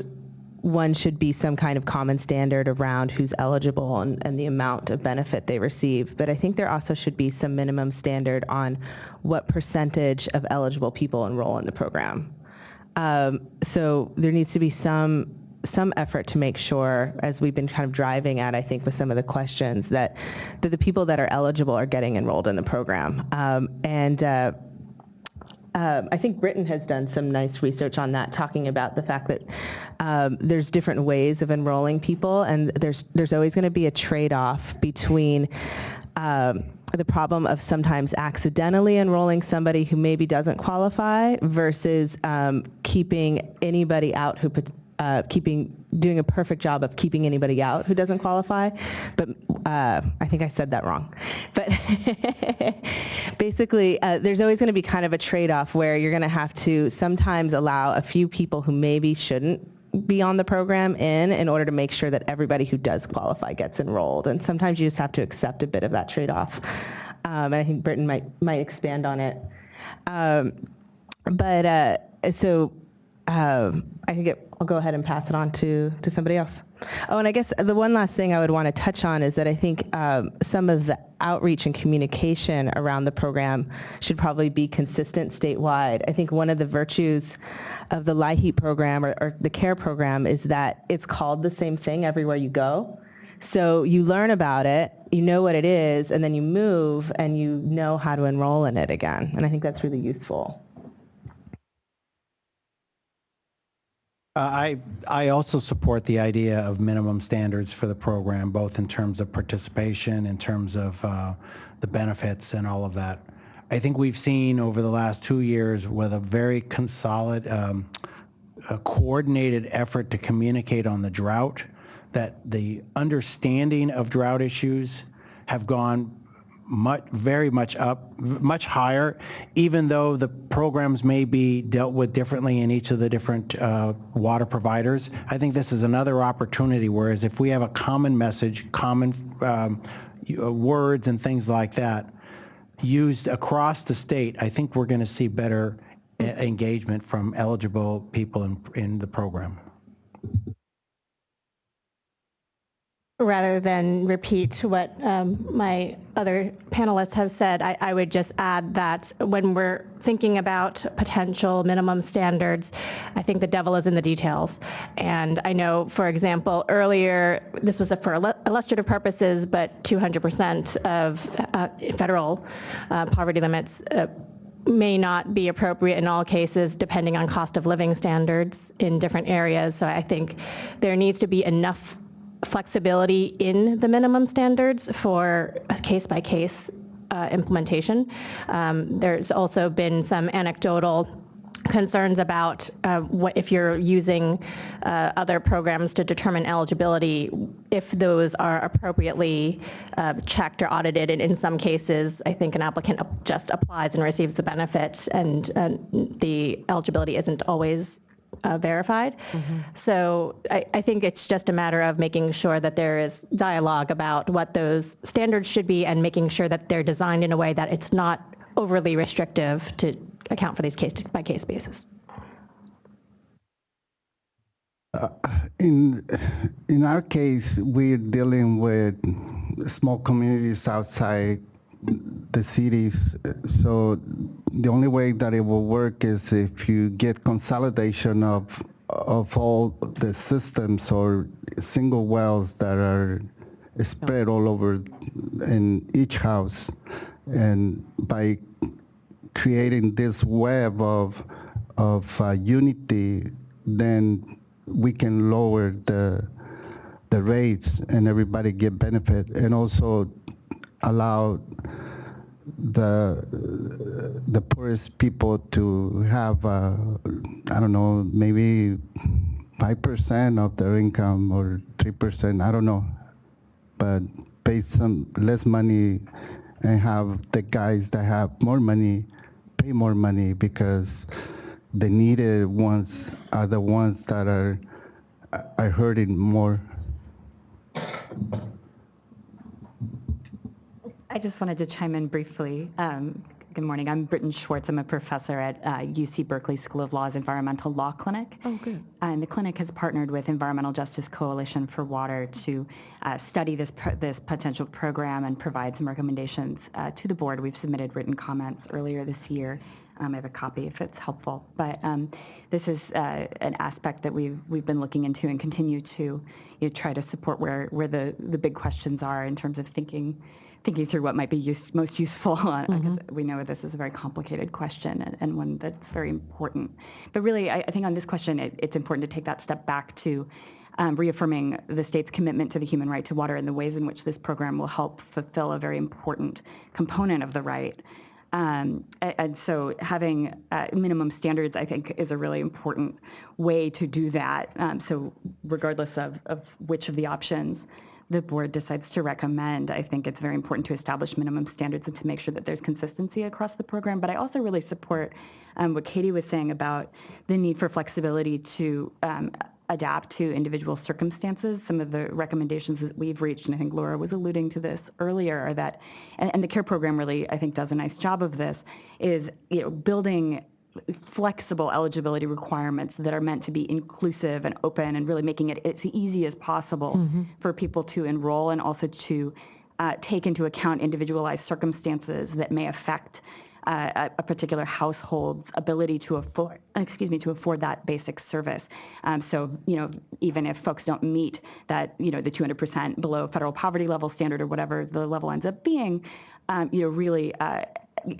One should be some kind of common standard around who's eligible and the amount of benefit they receive. But I think there also should be some minimum standard on what percentage of eligible people enroll in the program. So there needs to be some effort to make sure, as we've been kind of driving at, I think, with some of the questions, that the people that are eligible are getting enrolled in the program. I think Britain has done some nice research on that, talking about the fact that there's different ways of enrolling people, and there's always going to be a trade-off between the problem of sometimes accidentally enrolling somebody who maybe doesn't qualify versus keeping anybody out who doing a perfect job of keeping anybody out who doesn't qualify. But I think I said that wrong. But basically, there's always going to be kind of a trade-off where you're going to have to sometimes allow a few people who maybe shouldn't be on the program in order to make sure that everybody who does qualify gets enrolled. And sometimes you just have to accept a bit of that trade-off. And I think Britain might expand on it. I think I'll go ahead and pass it on to somebody else. Oh, and I guess the one last thing I would want to touch on is that I think some of the outreach and communication around the program should probably be consistent statewide. I think one of the virtues of the LIHEAP program or the CARE program is that it's called the same thing everywhere you go. So you learn about it, you know what it is, and then you move and you know how to enroll in it again. And I think that's really useful. I also support the idea of minimum standards for the program, both in terms of participation, in terms of the benefits and all of that. I think we've seen over the last 2 years with a very coordinated effort to communicate on the drought, that the understanding of drought issues have gone very much up, much higher, even though the programs may be dealt with differently in each of the different water providers. I think this is another opportunity, whereas if we have a common message, common words and things like that used across the state, I think we're going to see better engagement from eligible people in the program. Rather than repeat what my other panelists have said, I would just add that when we're thinking about potential minimum standards, I think the devil is in the details. And I know, for example, earlier, this was for illustrative purposes, but 200% of federal poverty limits may not be appropriate in all cases, depending on cost of living standards in different areas. So I think there needs to be enough flexibility in the minimum standards for a case-by-case implementation. There's also been some anecdotal concerns about what if you're using other programs to determine eligibility, if those are appropriately checked or audited. And in some cases, I think an applicant just applies and receives the benefit, and the eligibility isn't always verified. So I think it's just a matter of making sure that there is dialogue about what those standards should be, and making sure that they're designed in a way that it's not overly restrictive to account for these case-by-case basis. In our case, we're dealing with small communities outside the cities, so the only way that it will work is if you get consolidation of all the systems or single wells that are spread all over in each house, and by creating this web of unity, then we can lower the rates and everybody get benefit, and also allow the poorest people to have, I don't know, maybe 5% of their income or 3%, I don't know, but pay some less money and have the guys that have more money pay more money, because the needed ones are the ones that are hurting more. I just wanted to chime in briefly. Good morning. I'm Britton Schwartz. I'm a professor at UC Berkeley School of Law's Environmental Law Clinic. Oh, good. And the clinic has partnered with Environmental Justice Coalition for Water to study this potential program and provide some recommendations to the board. We've submitted written comments earlier this year. I have a copy if it's helpful. But this is an aspect that we've been looking into and continue to try to support where the big questions are in terms of thinking through what might be most useful. Because we know this is a very complicated question and one that's very important. But really, I think on this question, it's important to take that step back to reaffirming the state's commitment to the human right to water and the ways in which this program will help fulfill a very important component of the right. And so having minimum standards, I think, is a really important way to do that. So regardless of which of the options the board decides to recommend, I think it's very important to establish minimum standards and to make sure that there's consistency across the program. But I also really support what Katie was saying about the need for flexibility to adapt to individual circumstances. Some of the recommendations that we've reached, and I think Laura was alluding to this earlier, are that, and the CARE program really, I think, does a nice job of this, is building flexible eligibility requirements that are meant to be inclusive and open, and really making it as easy as possible for people to enroll, and also to take into account individualized circumstances that may affect a particular household's ability to afford that basic service. So, even if folks don't meet that, the 200% below federal poverty level standard, or whatever the level ends up being, really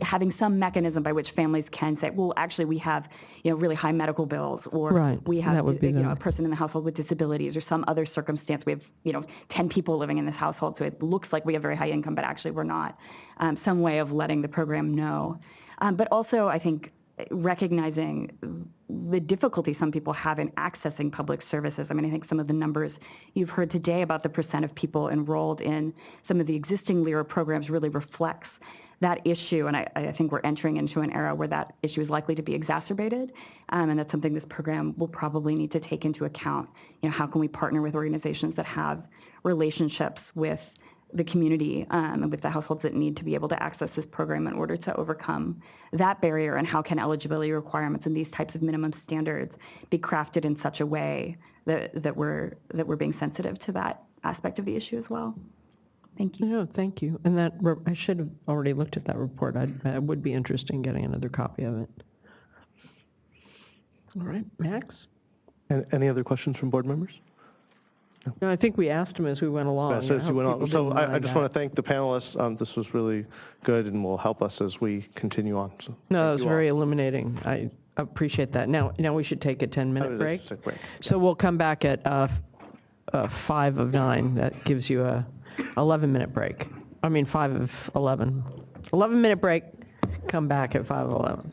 having some mechanism by which families can say, well, actually, we have, really high medical bills, or we have, a person in the household with disabilities, or some other circumstance. We have, 10 people living in this household, so it looks like we have very high income, but actually we're not. Some way of letting the program know. But also, I think, recognizing the difficulty some people have in accessing public services. I mean, I think some of the numbers you've heard today about the percent of people enrolled in some of the existing LERA programs really reflects that issue. And I think we're entering into an era where that issue is likely to be exacerbated. And that's something this program will probably need to take into account. How can we partner with organizations that have relationships with the community and with the households that need to be able to access this program in order to overcome that barrier, and how can eligibility requirements and these types of minimum standards be crafted in such a way that we're being sensitive to that aspect of the issue as well. Thank you. Yeah, thank you. And I should have already looked at that report. I would be interested in getting another copy of it. All right, Max? Any other questions from board members? No, I think we asked him as we went along. So, as you went on. So I just want to. to thank the panelists. This was really good and will help us as we continue on. So No, that was you all. very illuminating. I appreciate that. Now we should take a 10-minute break. So we'll come back at 5 of 9. That gives you a 11-minute break. I mean 5 of 11. 11-minute break. Come back at 5 of 11.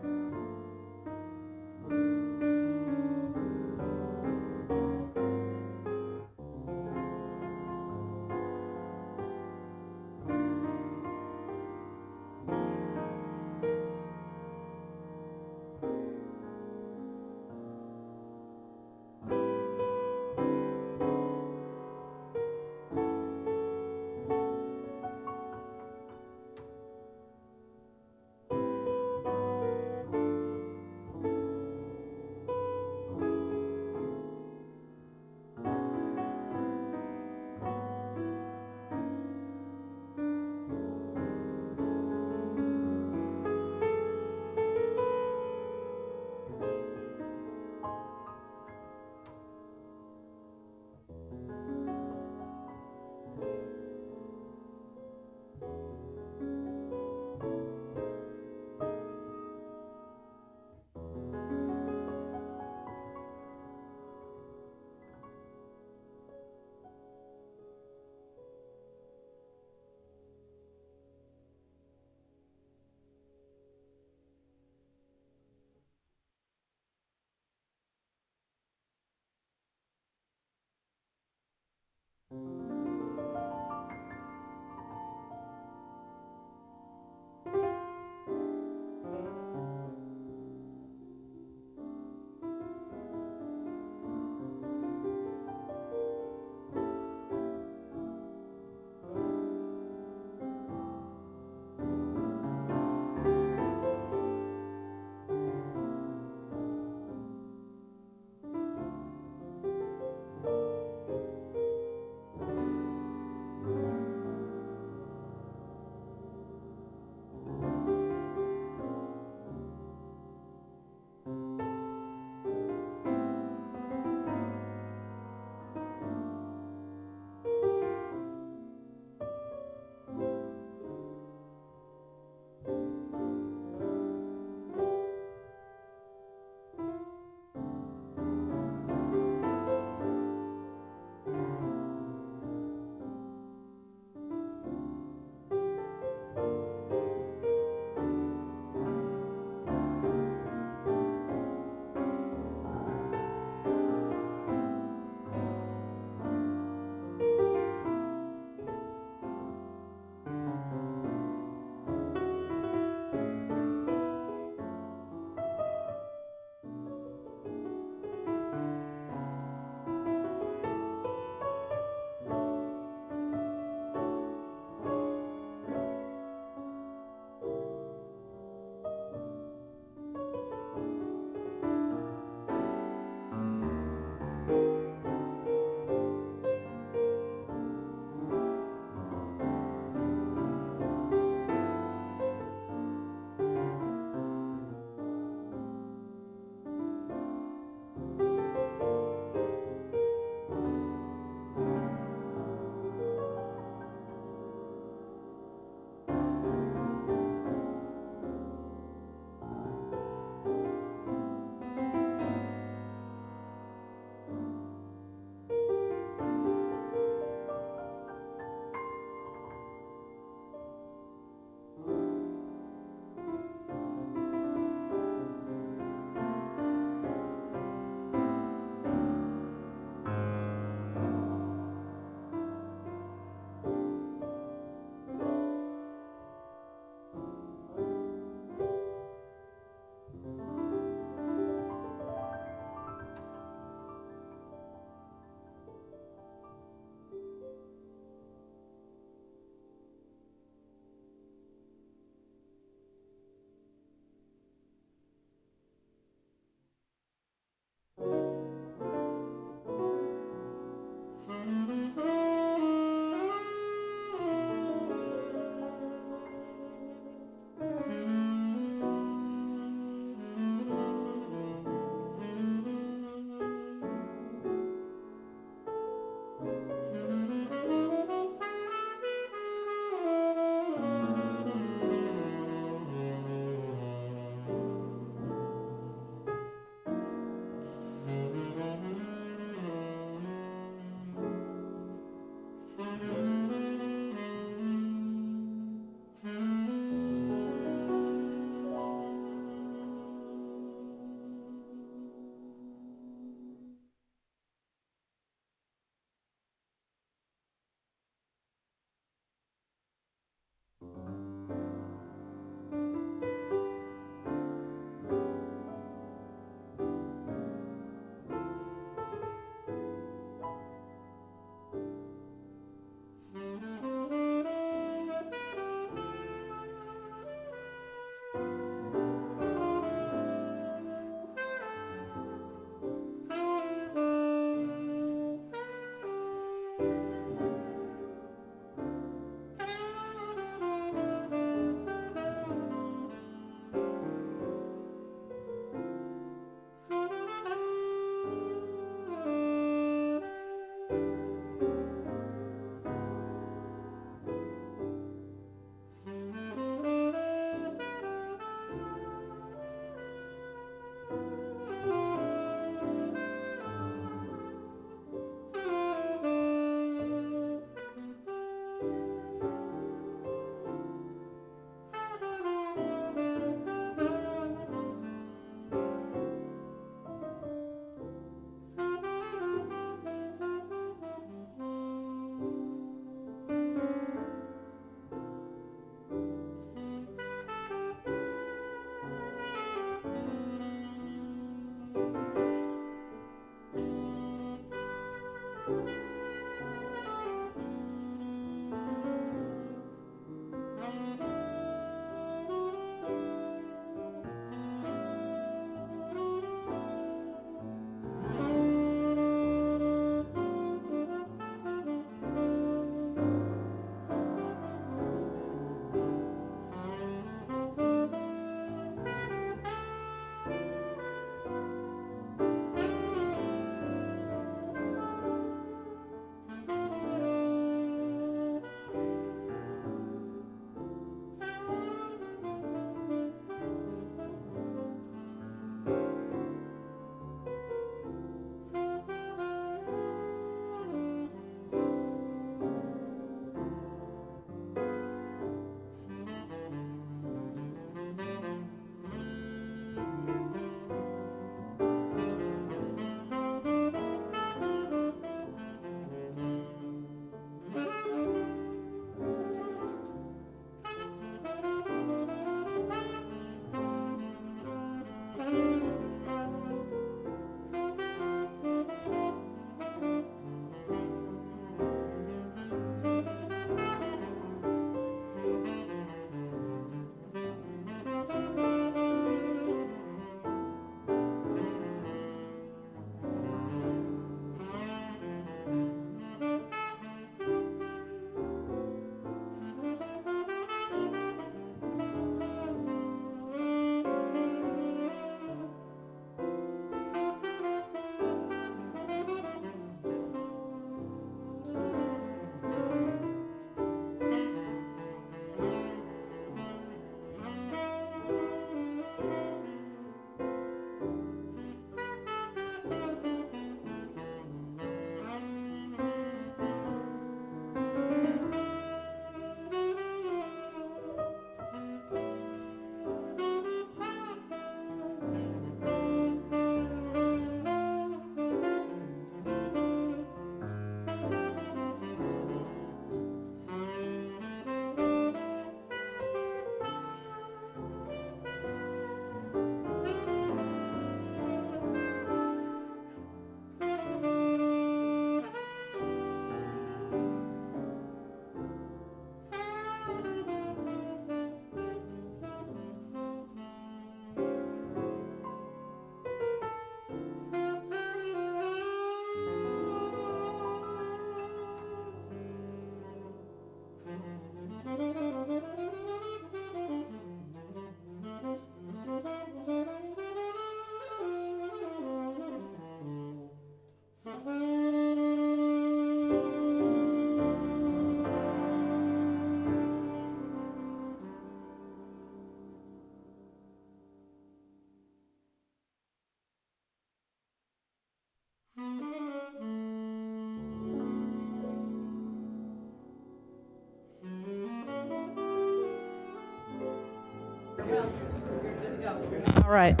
All right.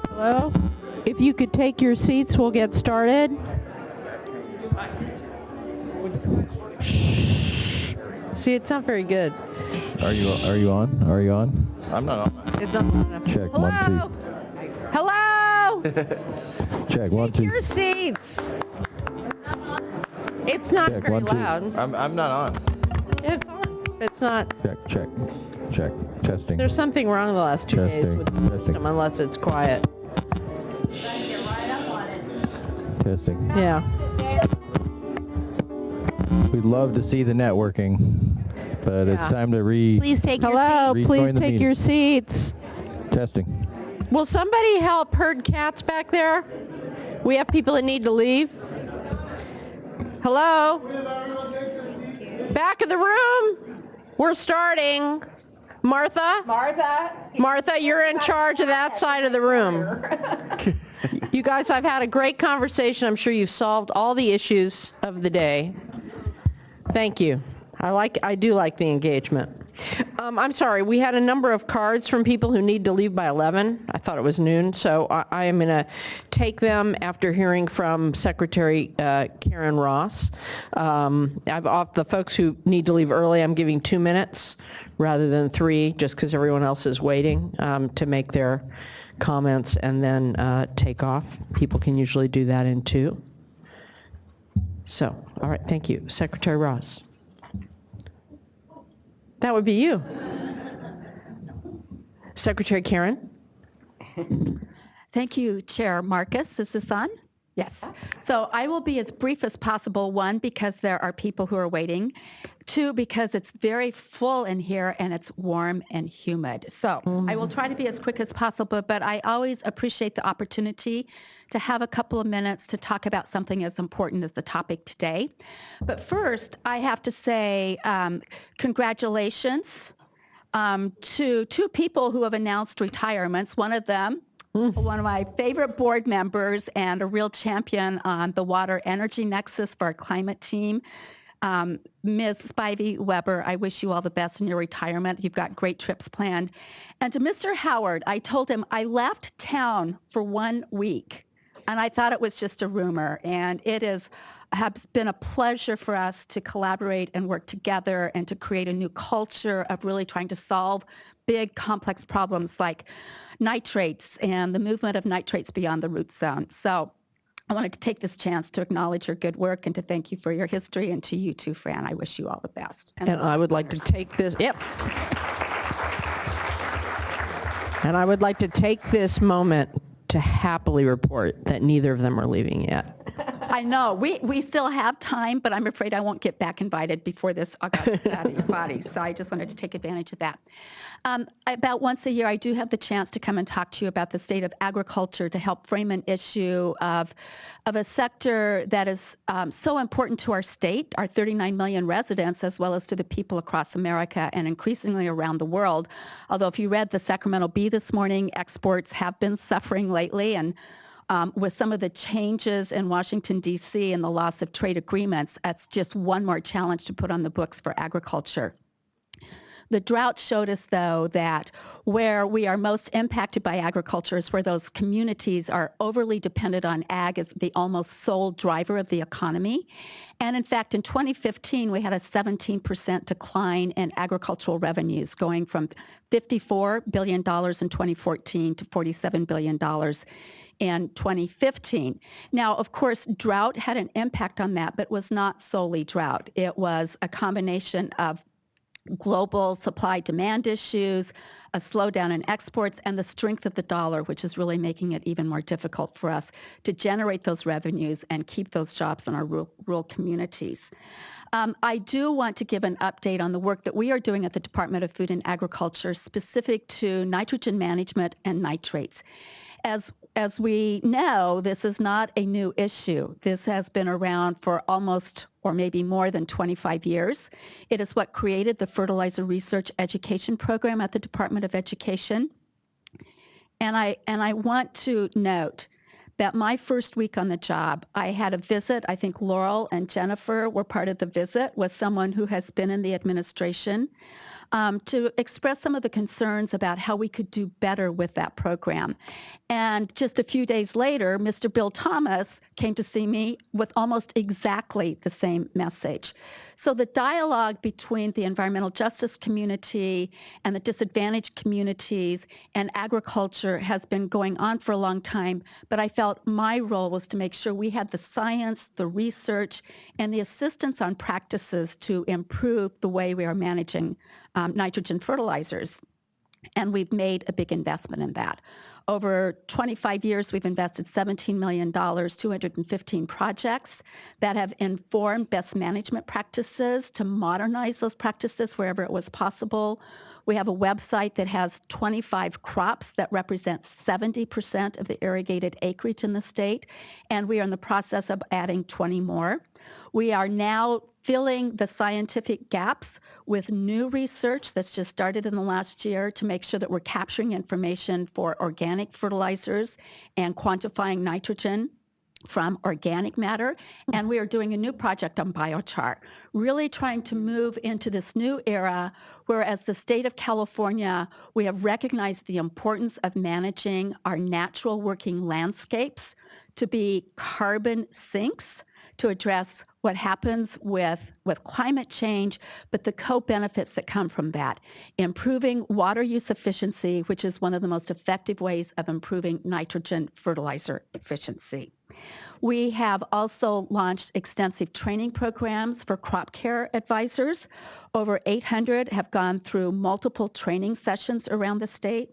Hello? If you could take your seats, we'll get started. Shh. See, it's not very good. Are you on? Are you on? I'm not on. It's on. Check, Hello? 1, 2. Hello? Check, 1, 2. Take your seats. It's not Check, very 1, 2. loud. I'm not on. It's on. It's not. Check. Testing. There's something wrong the last 2 days Testing. with the system, unless it's quiet. Testing. Yeah. We'd love to see the networking, but it's Yeah. time to Please take your Hello, seats. please Rejoin the take meeting. your seats. Testing. Will somebody help herd cats back there? We have people that need to leave. Hello? Back of the room? We're starting. Martha? Martha, you're in charge of that side of the room. You guys, I've had a great conversation. I'm sure you've solved all the issues of the day. Thank you. I do like the engagement. I'm sorry, we had a number of cards from people who need to leave by 11. I thought it was noon, so I am going to take them after hearing from Secretary Karen Ross. Off the folks who need to leave early, I'm giving 2 minutes rather than 3, just because everyone else is waiting to make their comments and then take off. People can usually do that in 2. So, all right, thank you. Secretary Ross. That would be you. Secretary Karen. Thank you, Chair Marcus. Is this on? Yes. So I will be as brief as possible. 1, because there are people who are waiting. 2, because it's very full in here and it's warm and humid. So I will try to be as quick as possible, but I always appreciate the opportunity to have a couple of minutes to talk about something as important as the topic today. But first, I have to say congratulations to 2 people who have announced retirements. One of them, one of my favorite board members and a real champion on the water energy nexus for our climate team, Ms. Spivey Weber, I wish you all the best in your retirement. You've got great trips planned. And to Mr. Howard, I told him I left town for 1 week, and I thought it was just a rumor. And it has been a pleasure for us to collaborate and work together and to create a new culture of really trying to solve big, complex problems like nitrates and the movement of nitrates beyond the root zone. So I wanted to take this chance to acknowledge your good work and to thank you for your history, and to you too, Fran. I wish you all the best. And I would like to take this, And I would like to take this moment to happily report that neither of them are leaving yet. I know. We still have time, but I'm afraid I won't get back invited before this August body. So I just wanted to take advantage of that. About once a year, I do have the chance to come and talk to you about the state of agriculture to help frame an issue of a sector that is so important to our state, our 39 million residents, as well as to the people across America and increasingly around the world. Although if you read the Sacramento Bee this morning, exports have been suffering lately, and with some of the changes in Washington, D.C. and the loss of trade agreements, that's just one more challenge to put on the books for agriculture. The drought showed us, though, that where we are most impacted by agriculture is where those communities are overly dependent on ag as the almost sole driver of the economy. And in fact, in 2015, we had a 17% decline in agricultural revenues, going from $54 billion in 2014 to $47 billion in 2015. Now, of course, drought had an impact on that, but was not solely drought. It was a combination of global supply-demand issues, a slowdown in exports, and the strength of the dollar, which is really making it even more difficult for us to generate those revenues and keep those jobs in our rural communities. I do want to give an update on the work that we are doing at the Department of Food and Agriculture specific to nitrogen management and nitrates. As we know, this is not a new issue. This has been around for almost or maybe more than 25 years. It is what created the Fertilizer Research Education Program at the Department of Education. And I want to note that my first week on the job, I had a visit. I think Laurel and Jennifer were part of the visit with someone who has been in the administration to express some of the concerns about how we could do better with that program. And just a few days later, Mr. Bill Thomas came to see me with almost exactly the same message. So the dialogue between the environmental justice community and the disadvantaged communities and agriculture has been going on for a long time, but I felt my role was to make sure we had the science, the research, and the assistance on practices to improve the way we are managing nitrogen fertilizers. And we've made a big investment in that. Over 25 years, we've invested $17 million, 215 projects that have informed best management practices to modernize those practices wherever it was possible. We have a website that has 25 crops that represent 70% of the irrigated acreage in the state, and we are in the process of adding 20 more. We are now filling the scientific gaps with new research that's just started in the last year to make sure that we're capturing information for organic fertilizers and quantifying nitrogen from organic matter. And we are doing a new project on biochar, really trying to move into this new era where, as the state of California, we have recognized the importance of managing our natural working landscapes to be carbon sinks to address what happens with climate change, but the co-benefits that come from that. Improving water use efficiency, which is one of the most effective ways of improving nitrogen fertilizer efficiency. We have also launched extensive training programs for crop care advisors. Over 800 have gone through multiple training sessions around the state.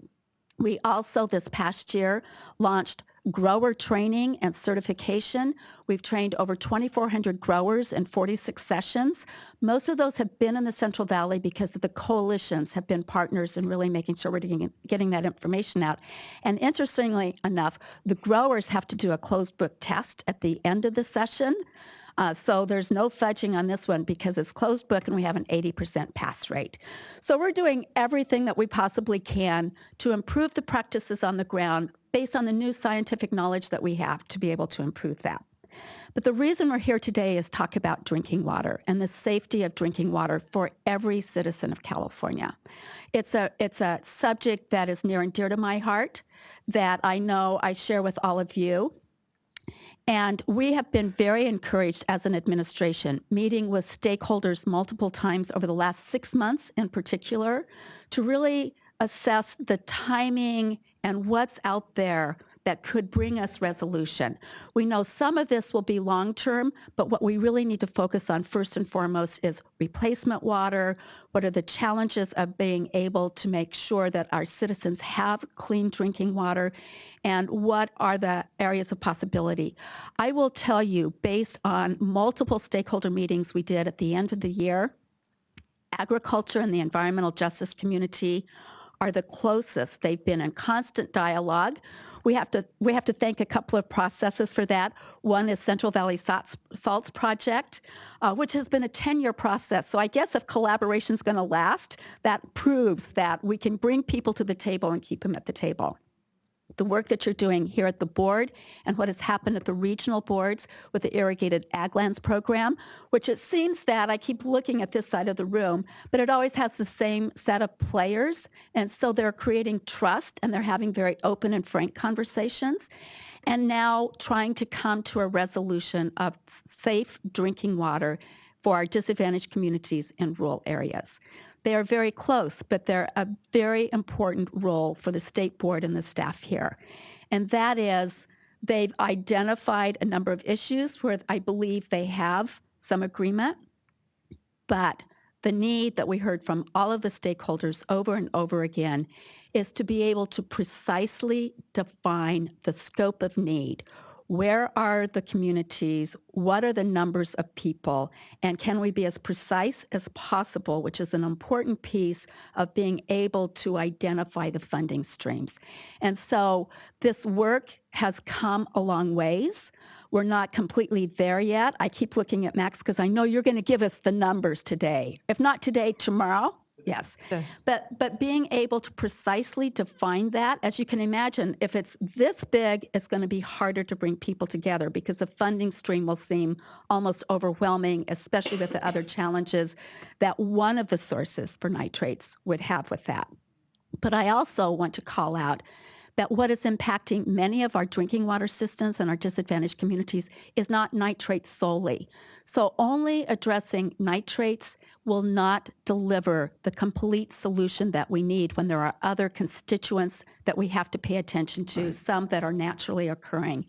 We also, this past year, launched grower training and certification. We've trained over 2,400 growers in 46 sessions. Most of those have been in the Central Valley because of the coalitions have been partners in really making sure we're getting that information out. And interestingly enough, the growers have to do a closed book test at the end of the session. So there's no fudging on this one because it's closed book and we have an 80% pass rate. So we're doing everything that we possibly can to improve the practices on the ground based on the new scientific knowledge that we have to be able to improve that. But the reason we're here today is talk about drinking water and the safety of drinking water for every citizen of California. It's a subject that is near and dear to my heart that I know I share with all of you. And we have been very encouraged as an administration, meeting with stakeholders multiple times over the last 6 months in particular, to really assess the timing and what's out there that could bring us resolution. We know some of this will be long-term, but what we really need to focus on first and foremost is replacement water. What are the challenges of being able to make sure that our citizens have clean drinking water? And what are the areas of possibility? I will tell you, based on multiple stakeholder meetings we did at the end of the year, agriculture and the environmental justice community are the closest. They've been in constant dialogue. We have to thank a couple of processes for that. One is Central Valley Salts Project, which has been a 10-year process. So I guess if collaboration is going to last, that proves that we can bring people to the table and keep them at the table. The work that you're doing here at the board and what has happened at the regional boards with the Irrigated Ag Lands program, which it seems that I keep looking at this side of the room, but it always has the same set of players. And so they're creating trust and they're having very open and frank conversations. And now trying to come to a resolution of safe drinking water for our disadvantaged communities in rural areas. They are very close, but they're a very important role for the state board and the staff here. And that is, they've identified a number of issues where I believe they have some agreement, but the need that we heard from all of the stakeholders over and over again is to be able to precisely define the scope of need. Where are the communities? What are the numbers of people? And can we be as precise as possible, which is an important piece of being able to identify the funding streams. And so this work has come a long ways. We're not completely there yet. I keep looking at Max because I know you're going to give us the numbers today. If not today, tomorrow. Yes. But being able to precisely define that, as you can imagine, if it's this big, it's going to be harder to bring people together because the funding stream will seem almost overwhelming, especially with the other challenges that one of the sources for nitrates would have with that. But I also want to call out that what is impacting many of our drinking water systems and our disadvantaged communities is not nitrates solely. So only addressing nitrates will not deliver the complete solution that we need when there are other constituents that we have to pay attention to, some that are naturally occurring.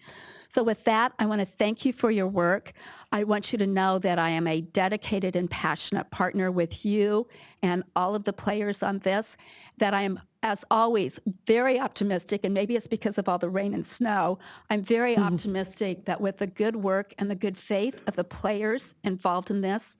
So with that, I want to thank you for your work. I want you to know that I am a dedicated and passionate partner with you and all of the players on this, that I am, as always, very optimistic, and maybe it's because of all the rain and snow, I'm very optimistic that with the good work and the good faith of the players involved in this,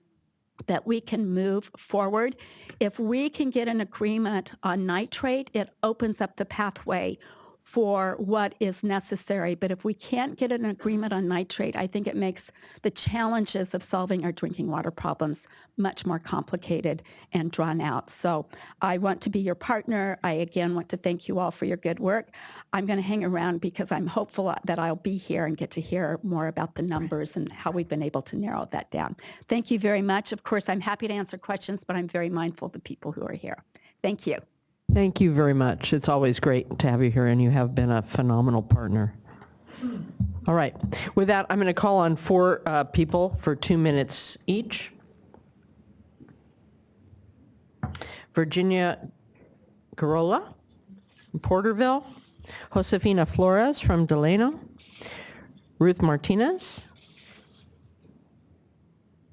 that we can move forward. If we can get an agreement on nitrate, it opens up the pathway for what is necessary. But if we can't get an agreement on nitrate, I think it makes the challenges of solving our drinking water problems much more complicated and drawn out. So I want to be your partner. I again want to thank you all for your good work. I'm going to hang around because I'm hopeful that I'll be here and get to hear more about the numbers and how we've been able to narrow that down. Thank you very much. Of course, I'm happy to answer questions, but I'm very mindful of the people who are here. Thank you. Thank you very much. It's always great to have you here, and you have been a phenomenal partner. All right. With that, I'm going to call on 4 people for 2 minutes each. Virginia Garola from Porterville, Josefina Flores from Delano, Ruth Martinez,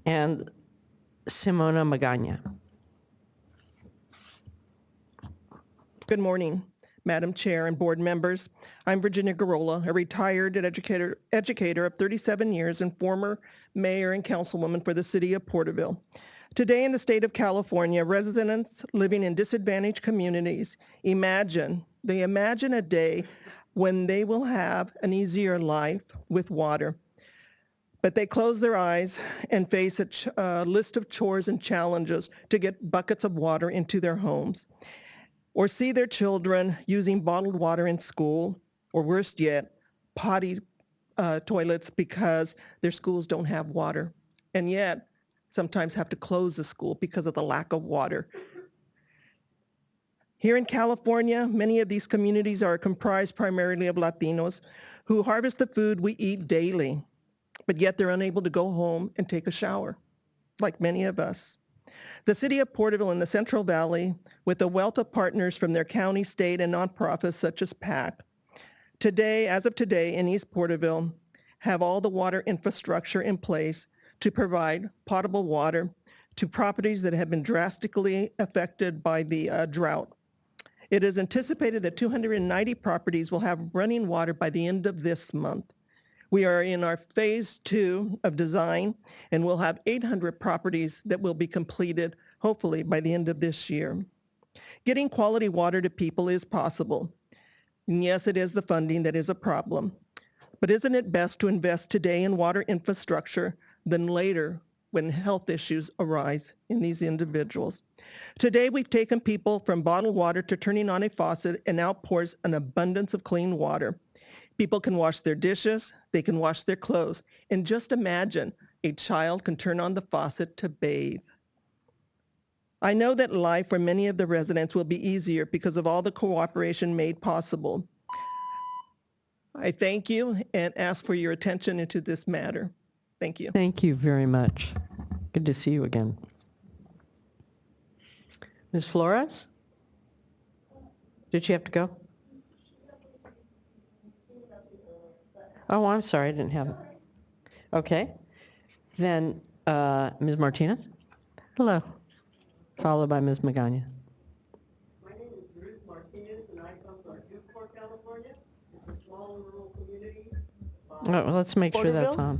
and Simona Magana. Good morning, Madam Chair and board members. I'm Virginia Garola, a retired educator of 37 years and former mayor and councilwoman for the city of Porterville. Today in the state of California, residents living in disadvantaged communities imagine a day when they will have an easier life with water. But they close their eyes and face a list of chores and challenges to get buckets of water into their homes, or see their children using bottled water in school, or worse yet, potty toilets because their schools don't have water, and yet sometimes have to close the school because of the lack of water. Here in California, many of these communities are comprised primarily of Latinos who harvest the food we eat daily, but yet they're unable to go home and take a shower, like many of us. The city of Porterville in the Central Valley, with a wealth of partners from their county, state, and nonprofits such as PAC, as of today in East Porterville, have all the water infrastructure in place to provide potable water to properties that have been drastically affected by the drought. It is anticipated that 290 properties will have running water by the end of this month. We are in our phase 2 of design, and we'll have 800 properties that will be completed, hopefully, by the end of this year. Getting quality water to people is possible. And yes, it is the funding that is a problem. But isn't it best to invest today in water infrastructure than later when health issues arise in these individuals? Today, we've taken people from bottled water to turning on a faucet and out pours an abundance of clean water. People can wash their dishes, they can wash their clothes, and just imagine a child can turn on the faucet to bathe. I know that life for many of the residents will be easier because of all the cooperation made possible. I thank you and ask for your attention into this matter. Thank you. Thank you very much. Good to see you again. Ms. Flores? Did she have to go? Oh, I'm sorry, I didn't have it. Okay. Then Ms. Martinez? Hello. Followed by Ms. Magana. My name is Ruth Martinez, and I come from Newport, California. It's a small rural community. Well, let's make sure that's on.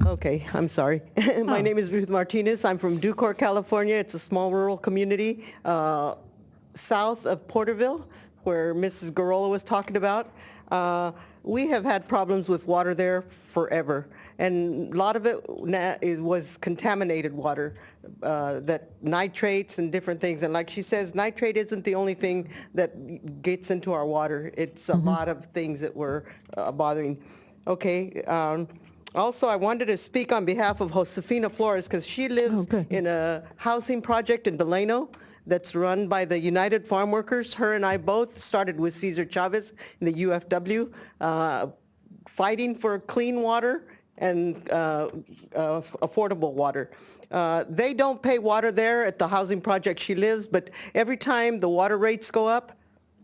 Okay, I'm sorry. My name is Ruth Martinez. I'm from Ducor, California. It's a small rural community south of Porterville, where Mrs. Garola was talking about. We have had problems with water there forever, and a lot of it was contaminated water, that nitrates and different things. And like she says, nitrate isn't the only thing that gets into our water. It's a lot of things that were bothering. Okay. Also, I wanted to speak on behalf of Josefina Flores because she lives in a housing project in Delano that's run by the United Farm Workers. Her and I both started with Cesar Chavez in the UFW, fighting for clean water and affordable water. They don't pay water there at the housing project she lives, but every time the water rates go up,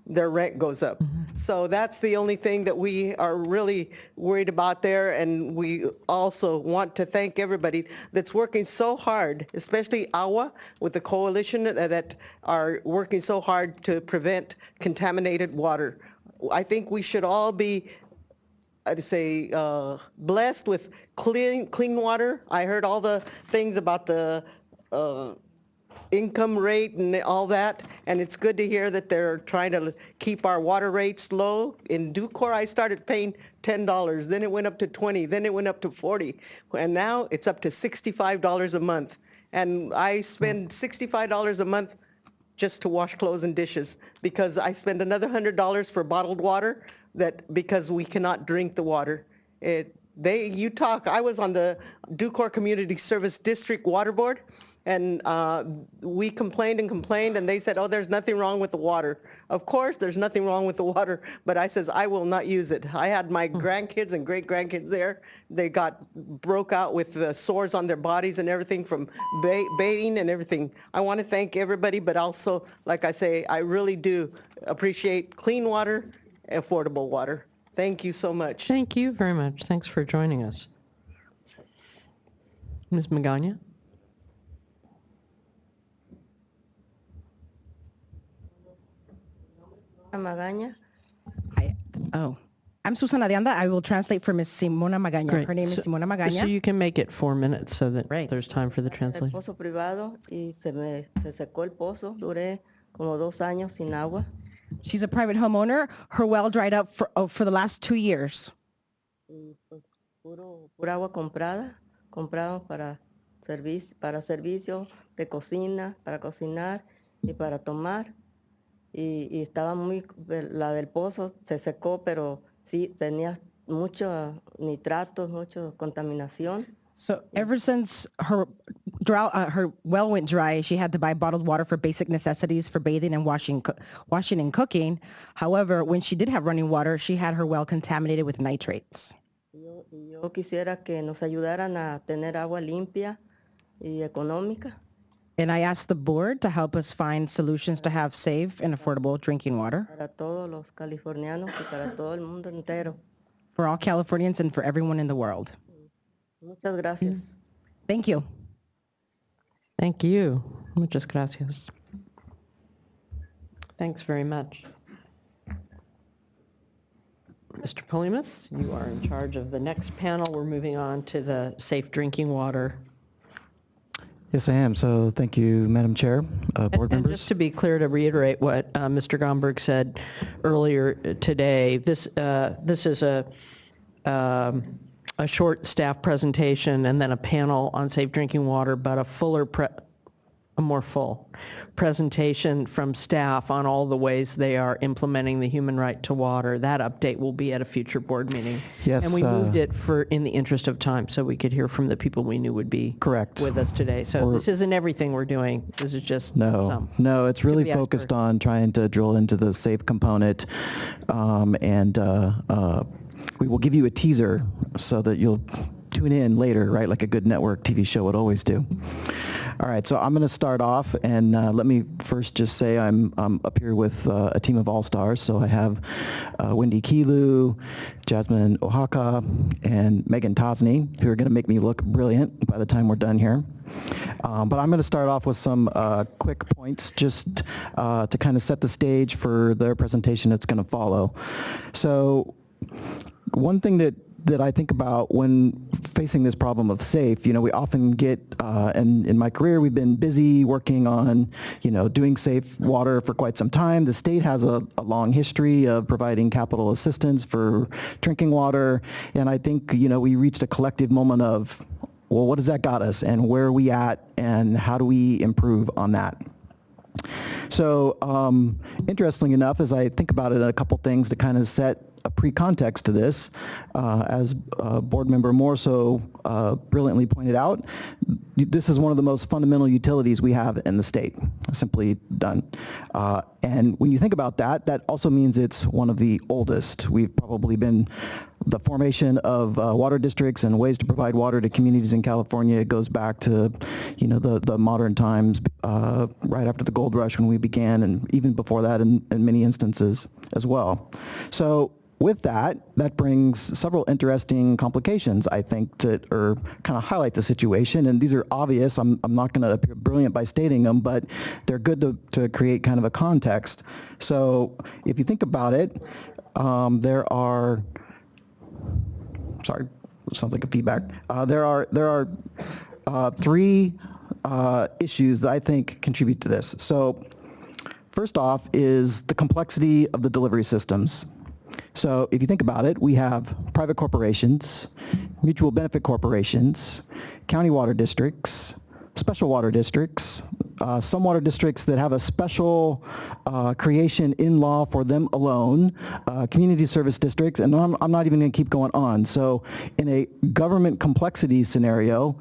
their rent goes up. So that's the only thing that we are really worried about there. And we also want to thank everybody that's working so hard, especially AWA with the coalition that are working so hard to prevent contaminated water. I think we should all be, I'd say, blessed with clean water. I heard all the things about the income rate and all that, and it's good to hear that they're trying to keep our water rates low. In Ducor, I started paying $10, then it went up to 20, then it went up to 40, and now it's up to $65 a month. And I spend $65 a month just to wash clothes and dishes, because I spend another $100 for bottled water because we cannot drink the water. I was on the Ducor Community Service District Water Board, and we complained, and they said, oh, there's nothing wrong with the water. Of course, there's nothing wrong with the water, but I says, I will not use it. I had my grandkids and great-grandkids there. They broke out with sores on their bodies and everything from bathing and everything. I want to thank everybody, but also, like I say, I really do appreciate clean water, affordable water. Thank you so much. Thank you very much. Thanks for joining us. Ms. Magana? Magaña. I'm Susana de Anda. I will translate for Ms. Simona Magaña. Great. Her name is Simona Magaña. So you can make it 4 minutes so that there's time for the El translation. pozo privado y se secó el pozo. Duré como 2 años sin agua. She's a private homeowner. Her well dried up for the last 2 years. Y pues pura agua compramos para servicio de cocina, para cocinar y para tomar. Y estaba la del pozo se secó, pero sí tenía mucho nitratos, mucha contaminación. So ever since her well went dry, she had to buy bottled water for basic necessities, for bathing and washing and cooking. However, when she did have running water, she had her well contaminated with nitrates. Yo quisiera que nos ayudaran a tener agua limpia y económica. And I asked the board to help us find solutions to have safe and affordable drinking water. Para todos los californianos y para todo el mundo entero. For all Californians and for everyone in the world. Muchas gracias. Thank you. Thank you. Muchas gracias. Thanks very much. Mr. Polimus, you are in charge of the next panel. We're moving on to the safe drinking water. Yes, I am. So thank you, Madam Chair, board And members. just to be clear, to reiterate what Mr. Gomberg said earlier today, this is a short staff presentation and then a panel on safe drinking water, but a more full presentation from staff on all the ways they are implementing the human right to water. That update will be at a future board meeting. Yes. And we moved it in the interest of time so we could hear from the people we knew would be correct with us today. So this isn't everything we're doing. This is just some. No, it's really be focused on trying to drill into the safe component, and we will give you a teaser so that you'll tune in later, right, like a good network TV show would always do. All right, so I'm going to start off, and let me first just say I'm up here with a team of all-stars. So I have Wendy Kilu, Jasmine Oaxaca, and Megan Tosney, who are going to make me look brilliant by the time we're done here. But I'm going to start off with some quick points just to kind of set the stage for their presentation that's going to follow. So one thing that that I think about when facing this problem of SAFE. We often get, and in my career, we've been busy working on, doing safe water for quite some time. The state has a long history of providing capital assistance for drinking water, and I think, we reached a collective moment of, well, what has that got us, and where are we at, and how do we improve on that? So, interestingly enough, as I think about it, a couple things to kind of set a pre-context to this, as Board Member Moore so brilliantly pointed out, this is one of the most fundamental utilities we have in the state, simply done. And when you think about that, that also means it's one of the oldest. We've probably been, the formation of water districts and ways to provide water to communities in California, it goes back to, the modern times, right after the gold rush when we began, and even before that in many instances as well. So with that brings several interesting complications, I think, that are kind of highlight the situation, and these are obvious. I'm not going to appear brilliant by stating them, but they're good to create kind of a context. So if you think about it, there are, sorry, sounds like a feedback. There are three issues that I think contribute to this. So first off is the complexity of the delivery systems. So if you think about it, we have private corporations, mutual benefit corporations, county water districts, special water districts, some water districts that have a special creation in law for them alone, community service districts, and I'm not even going to keep going on. So in a government complexity scenario,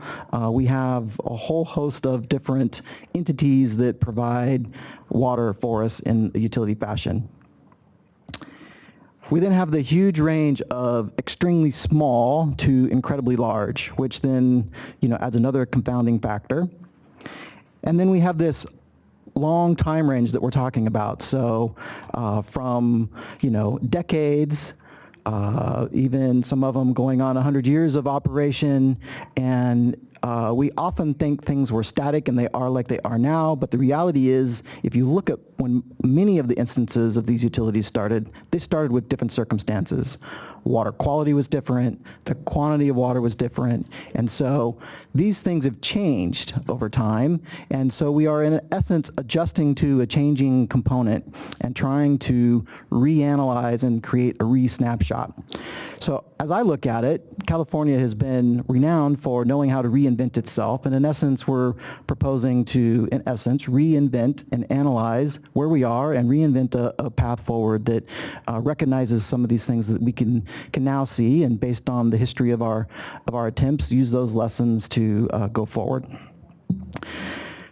we have a whole host of different entities that provide water for us in a utility fashion. We then have the huge range of extremely small to incredibly large, which then, adds another confounding factor. And then we have this long time range that we're talking about. So from, decades, even some of them going on 100 years of operation, and we often think things were static, and they are like they are now, but the reality is, if you look at when many of the instances of these utilities started, they started with different circumstances. Water quality was different, the quantity of water was different, and so these things have changed over time, and so we are in essence adjusting to a changing component and trying to reanalyze and create a re-snapshot. So as I look at it, California has been renowned for knowing how to reinvent itself, and in essence we're proposing to, reinvent and analyze where we are and reinvent a path forward that recognizes some of these things that we can now see, and based on the history of our attempts, use those lessons to go forward.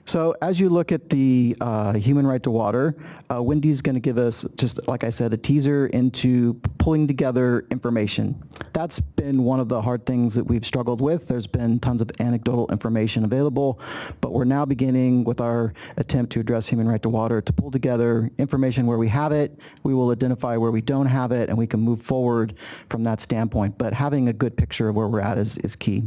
So as you look at the human right to water, Wendy's going to give us, just like I said, a teaser into pulling together information. That's been one of the hard things that we've struggled with. There's been tons of anecdotal information available, but we're now beginning with our attempt to address human right to water to pull together information where we have it. We will identify where we don't have it, and we can move forward from that standpoint. But having a good picture of where we're at is key.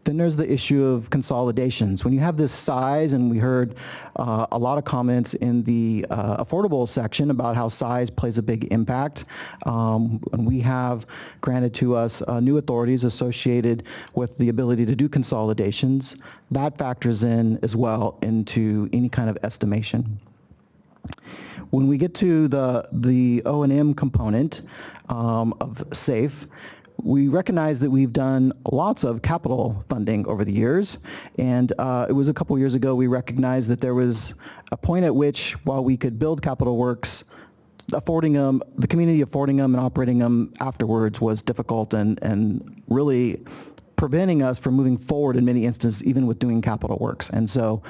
Then there's the issue of consolidations. When you have this size, and we heard a lot of comments in the affordable section about how size plays a big impact, and we have granted to us new authorities associated with the ability to do consolidations. That factors in as well into any kind of estimation. When we get to the O&M component of SAFE, we recognize that we've done lots of capital funding over the years, and it was a couple years ago we recognized that there was a point at which, while we could build capital works, affording them, the community affording them and operating them afterwards was difficult and really preventing us from moving forward in many instances, even with doing capital works. And so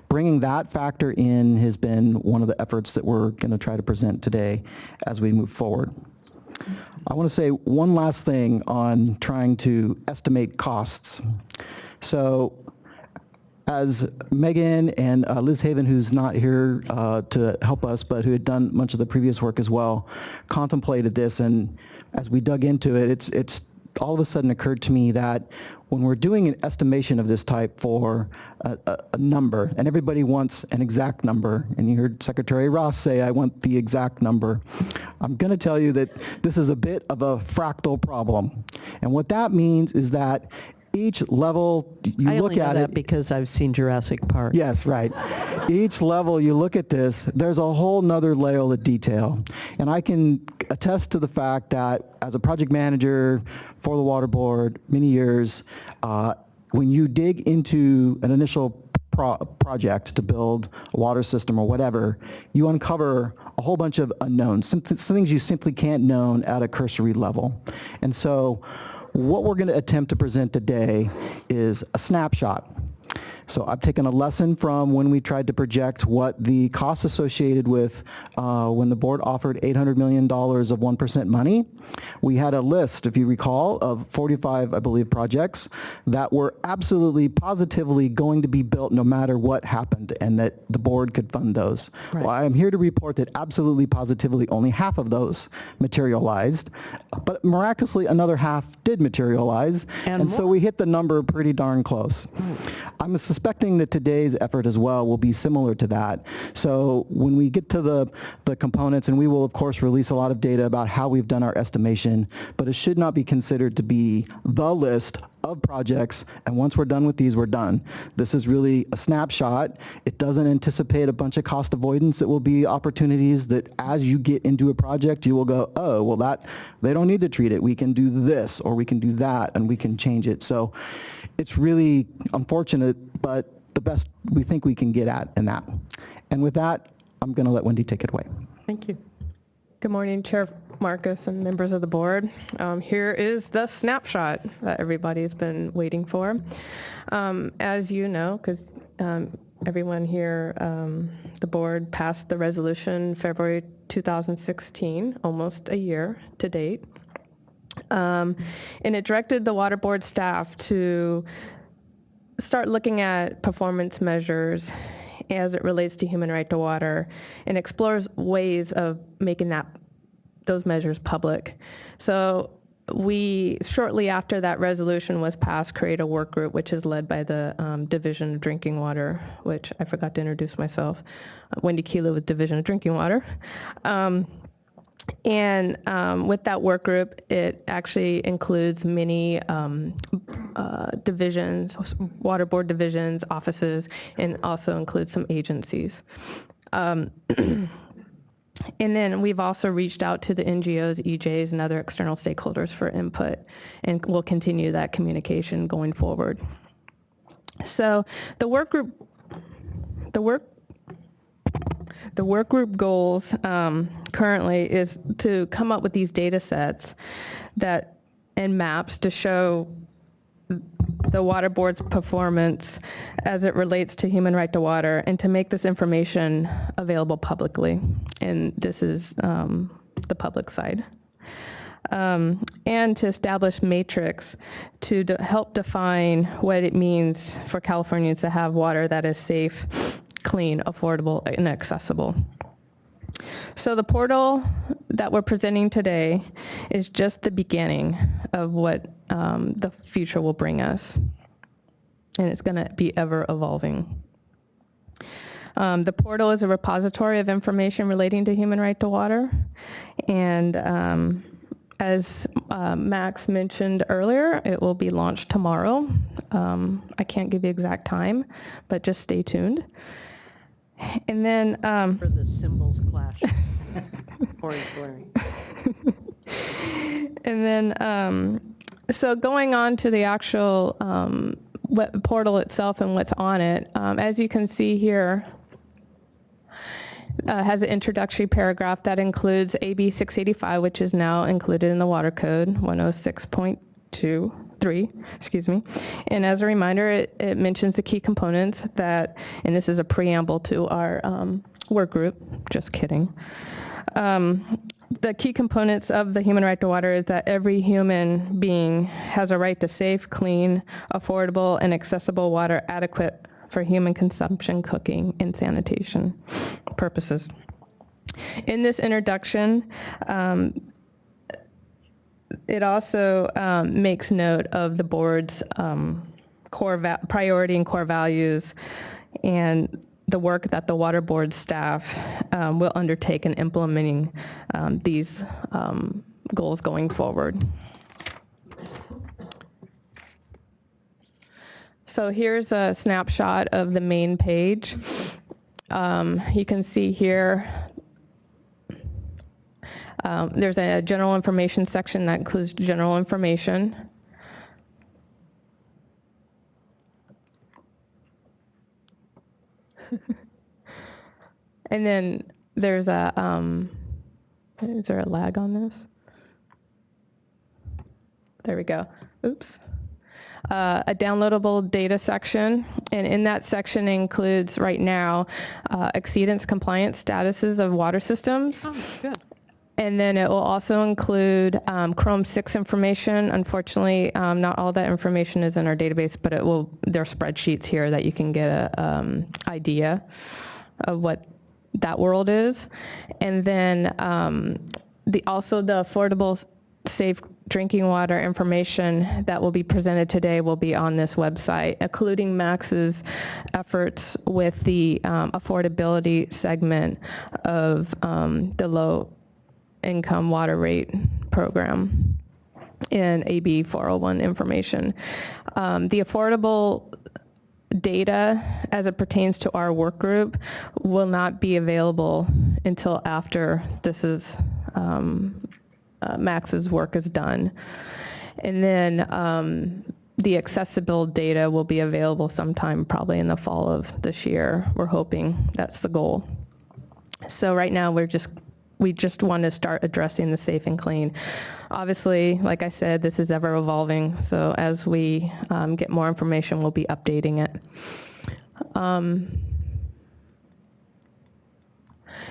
bringing that factor in has been one of the efforts that we're going to try to present today as we move forward. I want to say one last thing on trying to estimate costs. So as Megan and Liz Haven, who's not here to help us, but who had done much of the previous work as well, contemplated this, and as we dug into it, it's all of a sudden occurred to me that when we're doing an estimation of this type for a number, and everybody wants an exact number, and you heard Secretary Ross say, I want the exact number, I'm going to tell you that this is a bit of a fractal problem. And what that means is that each level you I look only know at that it, because I've seen Jurassic Park. yes, right. Each level you look at this, there's a whole nother layer of detail. And I can attest to the fact that as a project manager for the Water Board, many years, when you dig into an initial project to build a water system or whatever, you uncover a whole bunch of unknowns, some things you simply can't know at a cursory level. And so what we're going to attempt to present today is a snapshot. So I've taken a lesson from when we tried to project what the costs associated with when the board offered $800 million of 1% money. We had a list, if you recall, of 45, I believe, projects that were absolutely, positively going to be built no matter what happened, and that the board could fund those. Right. Well, I am here to report that absolutely, positively, only half of those materialized, but miraculously another half did materialize, and so we hit the number pretty darn close. I'm suspecting that today's effort as well will be similar to that. So when we get to the components, and we will of course release a lot of data about how we've done our estimation, but it should not be considered to be the list of projects, and once we're done with these, we're done. This is really a snapshot. It doesn't anticipate a bunch of cost avoidance. It will be opportunities that as you get into a project, you will go, oh, well, that they don't need to treat it. We can do this, or we can do that, and we can change it. So it's really unfortunate, but the best we think we can get at in that. And with that, I'm going to let Wendy take it away. Thank you. Good morning, Chair Marcus and members of the board. Here is the snapshot that everybody's been waiting for. As you know, because everyone here, the board passed the resolution February 2016, almost a year to date. And it directed the water board staff to start looking at performance measures as it relates to human right to water and explores ways of making those measures public. So we, shortly after that resolution was passed, create a work group which is led by the Division of Drinking Water, which I forgot to introduce myself, Wendy Keela with Division of Drinking Water. And with that work group, it actually includes many divisions, water board divisions, offices, and also includes some agencies. And then we've also reached out to the NGOs, EJs, and other external stakeholders for input, and we'll continue that communication going forward. So the work group goals currently is to come up with these data sets and maps to show the water board's performance as it relates to human right to water, and to make this information available publicly. And this is the public side. And to establish matrix to help define what it means for Californians to have water that is safe, clean, affordable, and accessible. So the portal that we're presenting today is just the beginning of what the future will bring us. And it's going to be ever evolving. The portal is a repository of information relating to human right to water. And as Max mentioned earlier, it will be launched tomorrow. I can't give you exact time, but just stay tuned. And then for the symbols clash. Orange blaring. And then so going on to the actual web portal itself and what's on it, as you can see here, has an introductory paragraph that includes AB 685, which is now included in the Water Code 106.23, excuse me. And as a reminder, it mentions the key components that, and this is a preamble to our work group, just kidding. The key components of the human right to water is that every human being has a right to safe, clean, affordable, and accessible water adequate for human consumption, cooking, and sanitation purposes. In this introduction, it also makes note of the board's core priority and core values, and the work that the water board staff will undertake in implementing these goals going forward. So here's a snapshot of the main page. You can see here there's a general information section that includes general information. And then there's a, is there a lag on this? There we go. Oops. A downloadable data section, and in that section includes right now exceedance compliance statuses of water systems. Oh, good. And then it will also include Chrome 6 information. Unfortunately, not all that information is in our database, but there are spreadsheets here that you can get an idea of what that world is. And then also the affordable, safe drinking water information that will be presented today will be on this website, including Max's efforts with the affordability segment of the low income water rate program in AB 401 information. The affordable data as it pertains to our work group will not be available until after this is Max's work is done. And then the accessible data will be available sometime probably in the fall of this year. We're hoping that's the goal. So right now we just want to start addressing the safe and clean. Obviously, like I said, this is ever evolving. So as we get more information, we'll be updating it.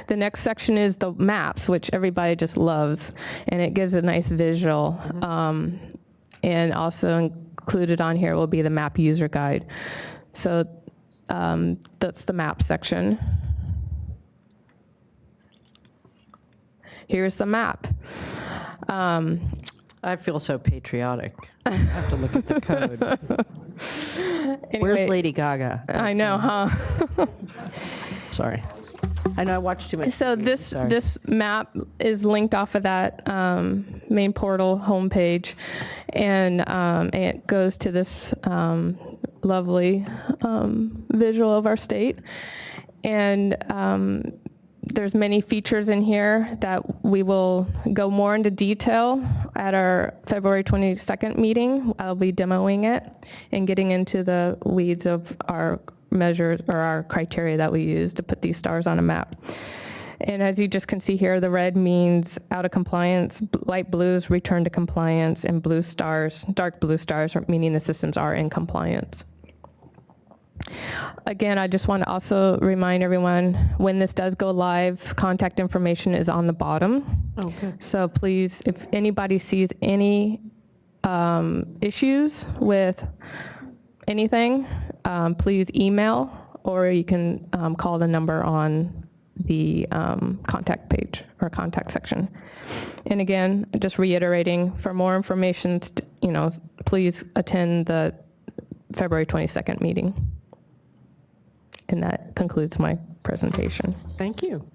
The next section is the maps, which everybody just loves, and it gives a nice visual. And also included on here will be the map user guide. So that's the map section. Here's the map. I feel so patriotic. I have to look at the code. Anyway, Where's Lady Gaga? I know, huh? Sorry. I know I watched too much. So TV, this sorry. this map is linked off of that main portal homepage, and it goes to this lovely visual of our state. And there's many features in here that we will go more into detail at our February 22nd meeting. I'll be demoing it and getting into the weeds of our measures or our criteria that we use to put these stars on a map. And as you just can see here, the red means out of compliance, light blues return to compliance, and blue stars, dark blue stars, meaning the systems are in compliance. Again, I just want to also remind everyone, when this does go live, contact information is on the bottom. Oh, good. So please, if anybody sees any issues with anything, please email, or you can call the number on the contact page or contact section. And again, just reiterating, for more information, please attend the February 22nd meeting. And that concludes my presentation. Thank you.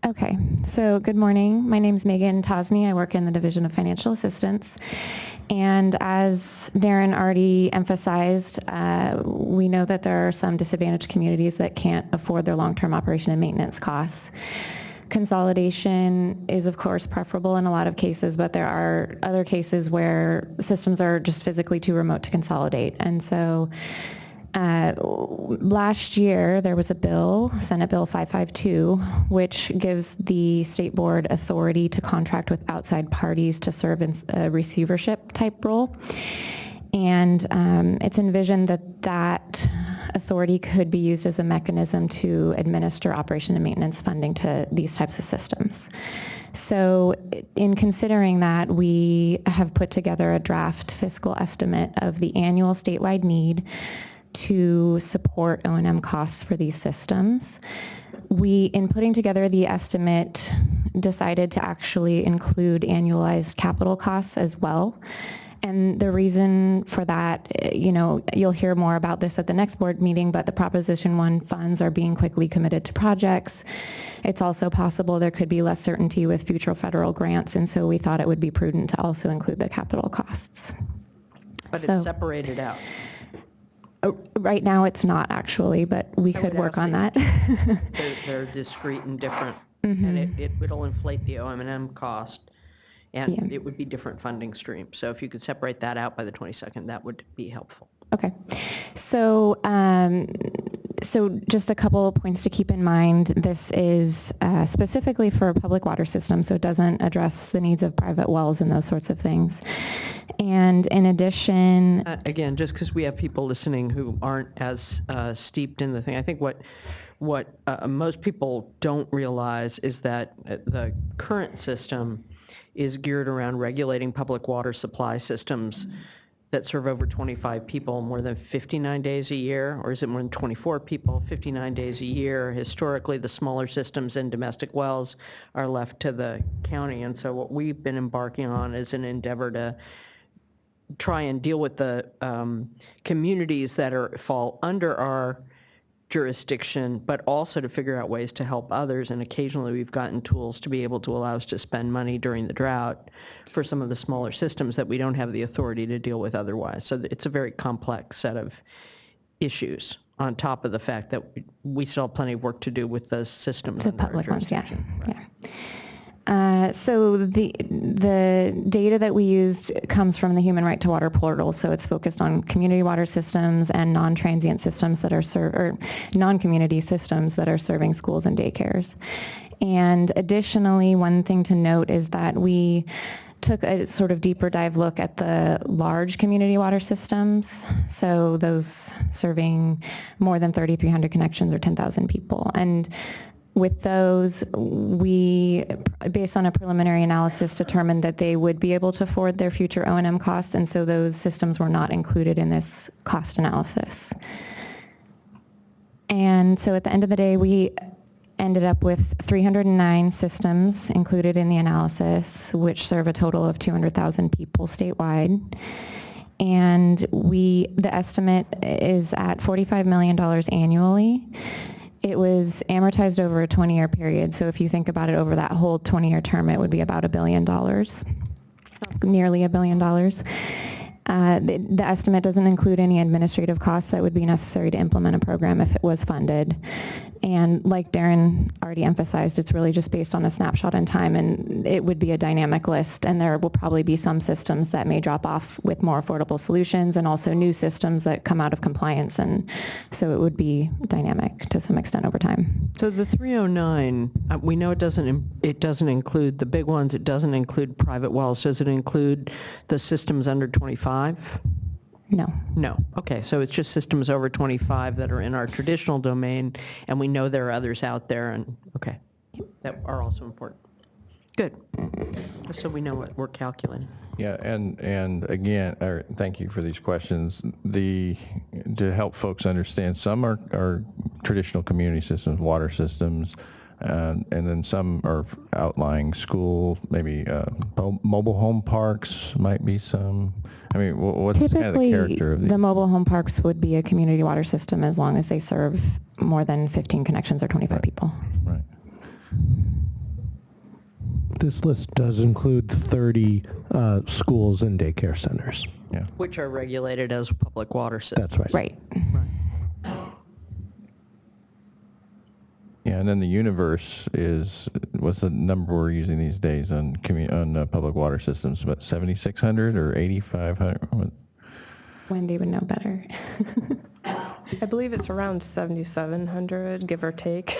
Okay, so good morning. My name is Megan Tosny. I work in the Division of Financial Assistance. And as Darren already emphasized, we know that there are some disadvantaged communities that can't afford their long-term operation and maintenance costs. Consolidation is, of course, preferable in a lot of cases, but there are other cases where systems are just physically too remote to consolidate. And so last year, there was a bill, Senate Bill 552, which gives the state board authority to contract with outside parties to serve in a receivership type role. And it's envisioned that that authority could be used as a mechanism to administer operation and maintenance funding to these types of systems. So in considering that, we have put together a draft fiscal estimate of the annual statewide need to support O&M costs for these systems. We, in putting together the estimate, decided to actually include annualized capital costs as well. And the reason for that, you'll hear more about this at the next board meeting, but the Proposition 1 funds are being quickly committed to projects. It's also possible there could be less certainty with future federal grants, and so we thought it would be prudent to also include the capital costs. But it's separated out. Right now it's not actually, but we could work on that. They're discrete and different, and it'll inflate the O&M cost, and it would be different funding streams. So if you could separate that out by the 22nd, that would be helpful. Okay. So, so just a couple of points to keep in mind. This is specifically for public water systems, so it doesn't address the needs of private wells and those sorts of things. And in addition... Again, just because we have people listening who aren't as steeped in the thing, I think what most people don't realize is that the current system is geared around regulating public water supply systems that serve over 25 people more than 59 days a year, or is it more than 24 people, 59 days a year? Historically, the smaller systems and domestic wells are left to the county, and so what we've been embarking on is an endeavor to try and deal with the communities that fall under our jurisdiction, but also to figure out ways to help others. And occasionally we've gotten tools to be able to allow us to spend money during the drought for some of the smaller systems that we don't have the authority to deal with otherwise. So it's a very complex set of issues on top of the fact that we still have plenty of work to do with those systems. The public ones, yeah. So the data that we used comes from the Human Right to Water portal, so it's focused on community water systems and non-transient systems that are or non-community systems that are serving schools and daycares. And additionally, one thing to note is that we took a sort of deeper dive look at the large community water systems, so those serving more than 3,300 connections or 10,000 people. And with those, we, based on a preliminary analysis, determined that they would be able to afford their future O&M costs, and so those systems were not included in this cost analysis. And so at the end of the day, we ended up with 309 systems included in the analysis, which serve a total of 200,000 people statewide. And the estimate is at $45 million annually. It was amortized over a 20-year period, so if you think about it over that whole 20-year term, it would be about $1 billion, nearly $1 billion. The estimate doesn't include any administrative costs that would be necessary to implement a program if it was funded. And like Darren already emphasized, it's really just based on a snapshot in time, and it would be a dynamic list, and there will probably be some systems that may drop off with more affordable solutions and also new systems that come out of compliance, and so it would be dynamic to some extent over time. So the 309, we know it doesn't include the big ones, it doesn't include private wells. Does it include the systems under 25? No. No. Okay, so it's just systems over 25 that are in our traditional domain, and we know there are others out there, and okay, that are also important. Good. So we know what we're calculating. Yeah, and again, thank you for these questions. To help folks understand, some are traditional community systems, water systems, and then some are outlying school, maybe mobile home parks might be some. I mean, what's kind of the character of the mobile home parks would be a community water system as long as they serve more than 15 connections or 25 people. Right. This list does include 30 schools and daycare centers. Yeah. Which are regulated as public water systems. That's right. Right. Yeah, and then the universe is, what's the number we're using these days on public water systems? About 7,600 or 8,500? Wendy would know better. I believe it's around 7,700, give or take.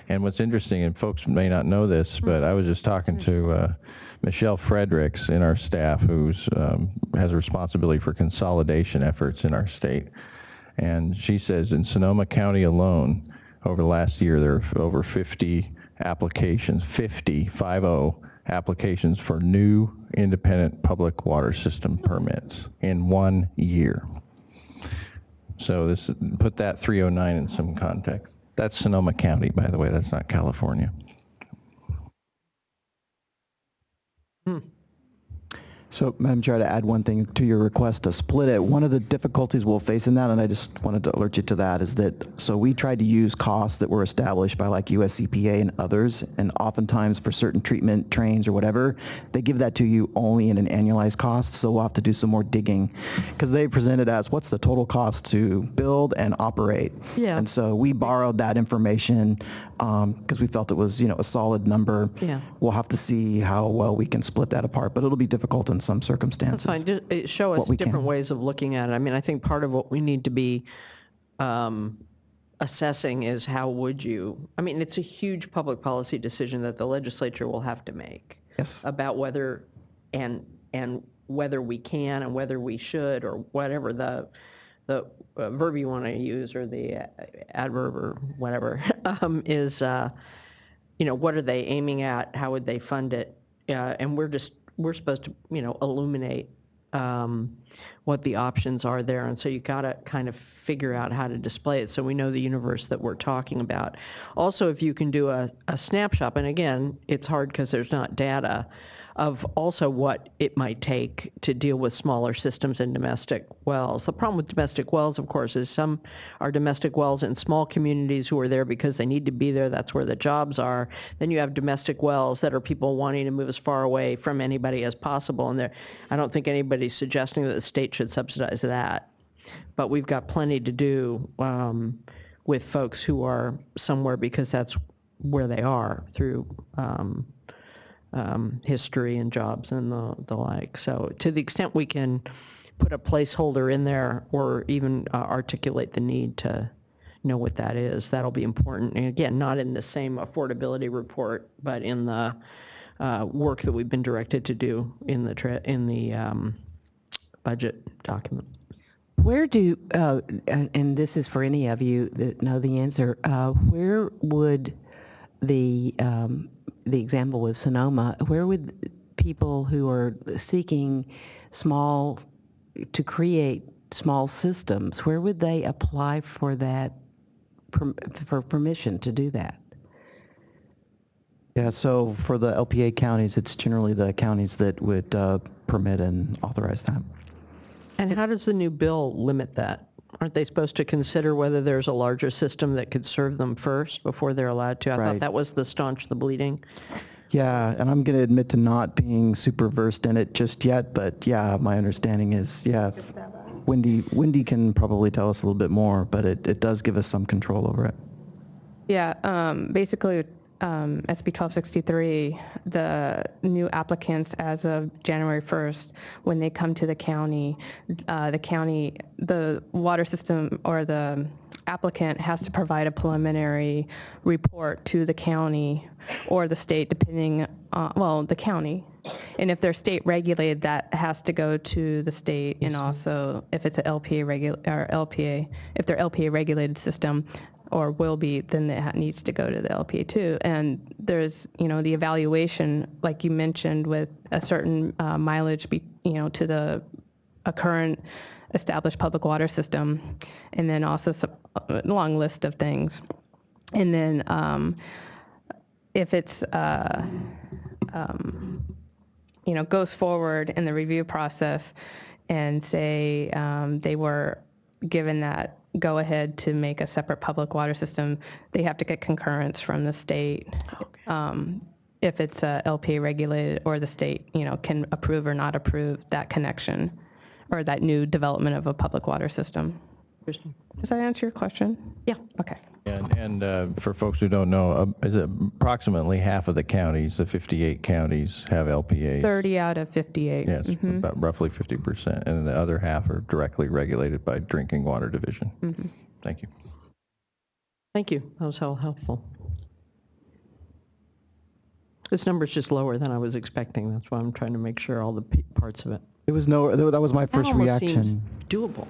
And what's interesting, and folks may not know this, but I was just talking to Michelle Fredericks in our staff, who's has a responsibility for consolidation efforts in our state. And she says in Sonoma County alone, over the last year, there are over 50 applications, 50 applications for new independent public water system permits in 1 year. So put that 309 in some context. That's Sonoma County, by the way. That's not California. So, Madam Chair, to add one thing to your request to split it, one of the difficulties we'll face in that, and I just wanted to alert you to that, is that, so we tried to use costs that were established by like US EPA and others, and oftentimes for certain treatment trains or whatever, they give that to you only in an annualized cost, so we'll have to do some more digging, because they present it as what's the total cost to build and operate. Yeah. And so we borrowed that information because we felt it was, a solid number. Yeah. We'll have to see how well we can split that apart, but it'll be difficult in some circumstances. That's fine. Just show us what we different can. ways of looking at it. I mean, I think part of what we need to be assessing is how would you, I mean, it's a huge public policy decision that the legislature will have to make. Yes. About whether, and whether we can and whether we should, or whatever the verb you want to use, or the adverb or whatever, is, what are they aiming at? How would they fund it? And we're supposed to, illuminate what the options are there. And so you got to kind of figure out how to display it so we know the universe that we're talking about. Also, if you can do a snapshot, and again, it's hard because there's not data, of also what it might take to deal with smaller systems and domestic wells. The problem with domestic wells, of course, is some are domestic wells in small communities who are there because they need to be there. That's where the jobs are. Then you have domestic wells that are people wanting to move as far away from anybody as possible. And I don't think anybody's suggesting that the state should subsidize that. But we've got plenty to do with folks who are somewhere because that's where they are through history and jobs and the like. So to the extent we can put a placeholder in there or even articulate the need to know what that is, that'll be important. And again, not in the same affordability report, but in the work that we've been directed to do in the budget document. Where do, and this is for any of you that know the answer, where would the example with Sonoma, where would people who are seeking to create small systems, where would they apply for that, for permission to do that? Yeah, so for the LPA counties, it's generally the counties that would permit and authorize that. And how does the new bill limit that? Aren't they supposed to consider whether there's a larger system that could serve them first before they're allowed to? I thought that was the staunch the bleeding. Yeah, and I'm going to admit to not being super versed in it just yet, but yeah, my understanding is, yeah, Wendy can probably tell us a little bit more, but it does give us some control over it. Yeah, basically, SB 1263, the new applicants as of January 1st, when they come to the county, the water system or the applicant has to provide a preliminary report to the county or the state, depending on, the county. And if they're state regulated, that has to go to the state, and also if it's an LPA, if they're LPA regulated system, or will be, then it needs to go to the LPA too. And there's, the evaluation, like you mentioned, with a certain mileage, to a current established public water system, and then also a long list of things. And then if it's, goes forward in the review process and say they were given that go ahead to make a separate public water system, they have to get concurrence from the state. If it's LPA regulated, or the state, can approve or not approve that connection or that new development of a public water system. Kristen? Does that answer your question? Yeah. Okay. And for folks who don't know, is it approximately half of the counties, the 58 counties, have LPAs? 30 out of 58. Yes, about roughly 50%, and the other half are directly regulated by Drinking Water Division. Thank you. Thank you. That was helpful. This number's just lower than I was expecting. That's why I'm trying to make sure all the parts of it. That was my first reaction. Seems doable.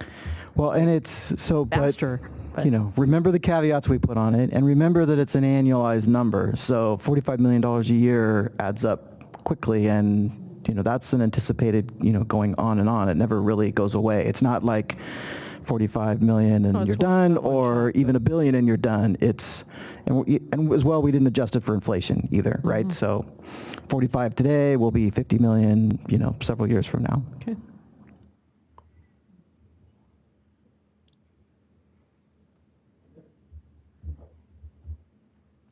Well, and it's so, faster. But, remember the caveats we put on it, and remember that it's an annualized number. So $45 million a year adds up quickly, and, that's an anticipated, going on and on. It never really goes away. It's not like 45 million and you're done, or even $1 billion and you're done. And as well, we didn't adjust it for inflation either, right? So 45 today will be 50 million, several years from now. Okay.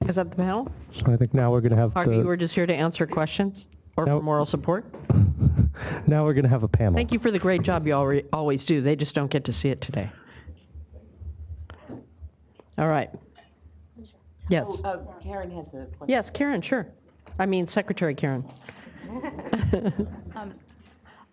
Is that the panel? So I think now we're going to have You were just here to answer questions or for moral support? now we're going to have a panel. Thank you for the great job you always do. They just don't get to see it today. All right. Yes. Karen has a question. Yes, Karen, sure. I mean, Secretary Karen.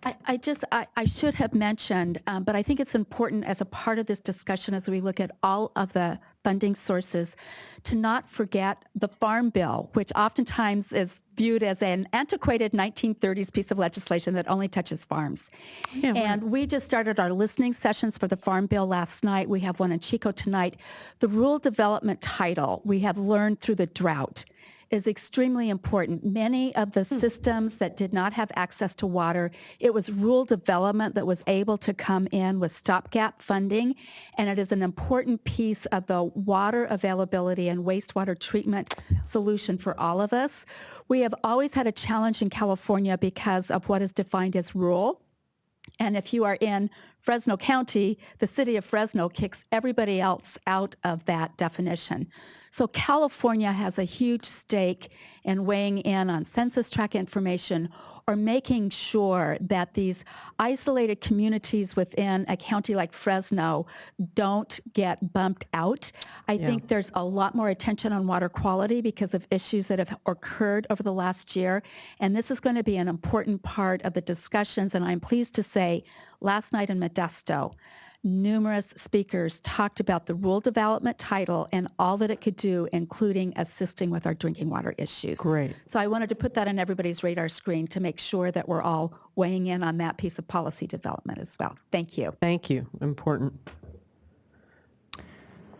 I should have mentioned, but I think it's important as a part of this discussion as we look at all of the funding sources to not forget the Farm Bill, which oftentimes is viewed as an antiquated 1930s piece of legislation that only touches farms. Yeah, and we just started our listening sessions for the Farm Bill last night. We have one in Chico tonight. The rural development title we have learned through the drought is extremely important. Many of the systems that did not have access to water, it was rural development that was able to come in with stopgap funding, and it is an important piece of the water availability and wastewater treatment solution for all of us. We have always had a challenge in California because of what is defined as rural. And if you are in Fresno County, the city of Fresno kicks everybody else out of that definition. So California has a huge stake in weighing in on census tract information or making sure that these isolated communities within a county like Fresno don't get bumped out. I think there's a lot more attention on water quality because of issues that have occurred over the last year. And this is going to be an important part of the discussions. And I'm pleased to say last night in Modesto, numerous speakers talked about the rural development title and all that it could do, including assisting with our drinking water issues. Great. So I wanted to put that on everybody's radar screen to make sure that we're all weighing in on that piece of policy development as well. Thank you. Thank you. Important.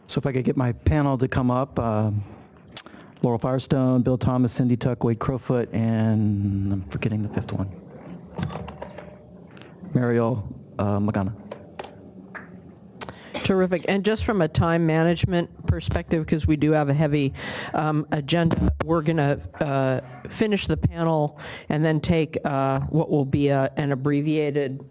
So if I could get my panel to come up, Laurel Firestone, Bill Thomas, Cindy Tuck, Wade Crowfoot, and I'm forgetting the fifth one. Mariel Magana. Terrific. And just from a time management perspective, because we do have a heavy agenda, we're going to finish the panel and then take what will be an abbreviated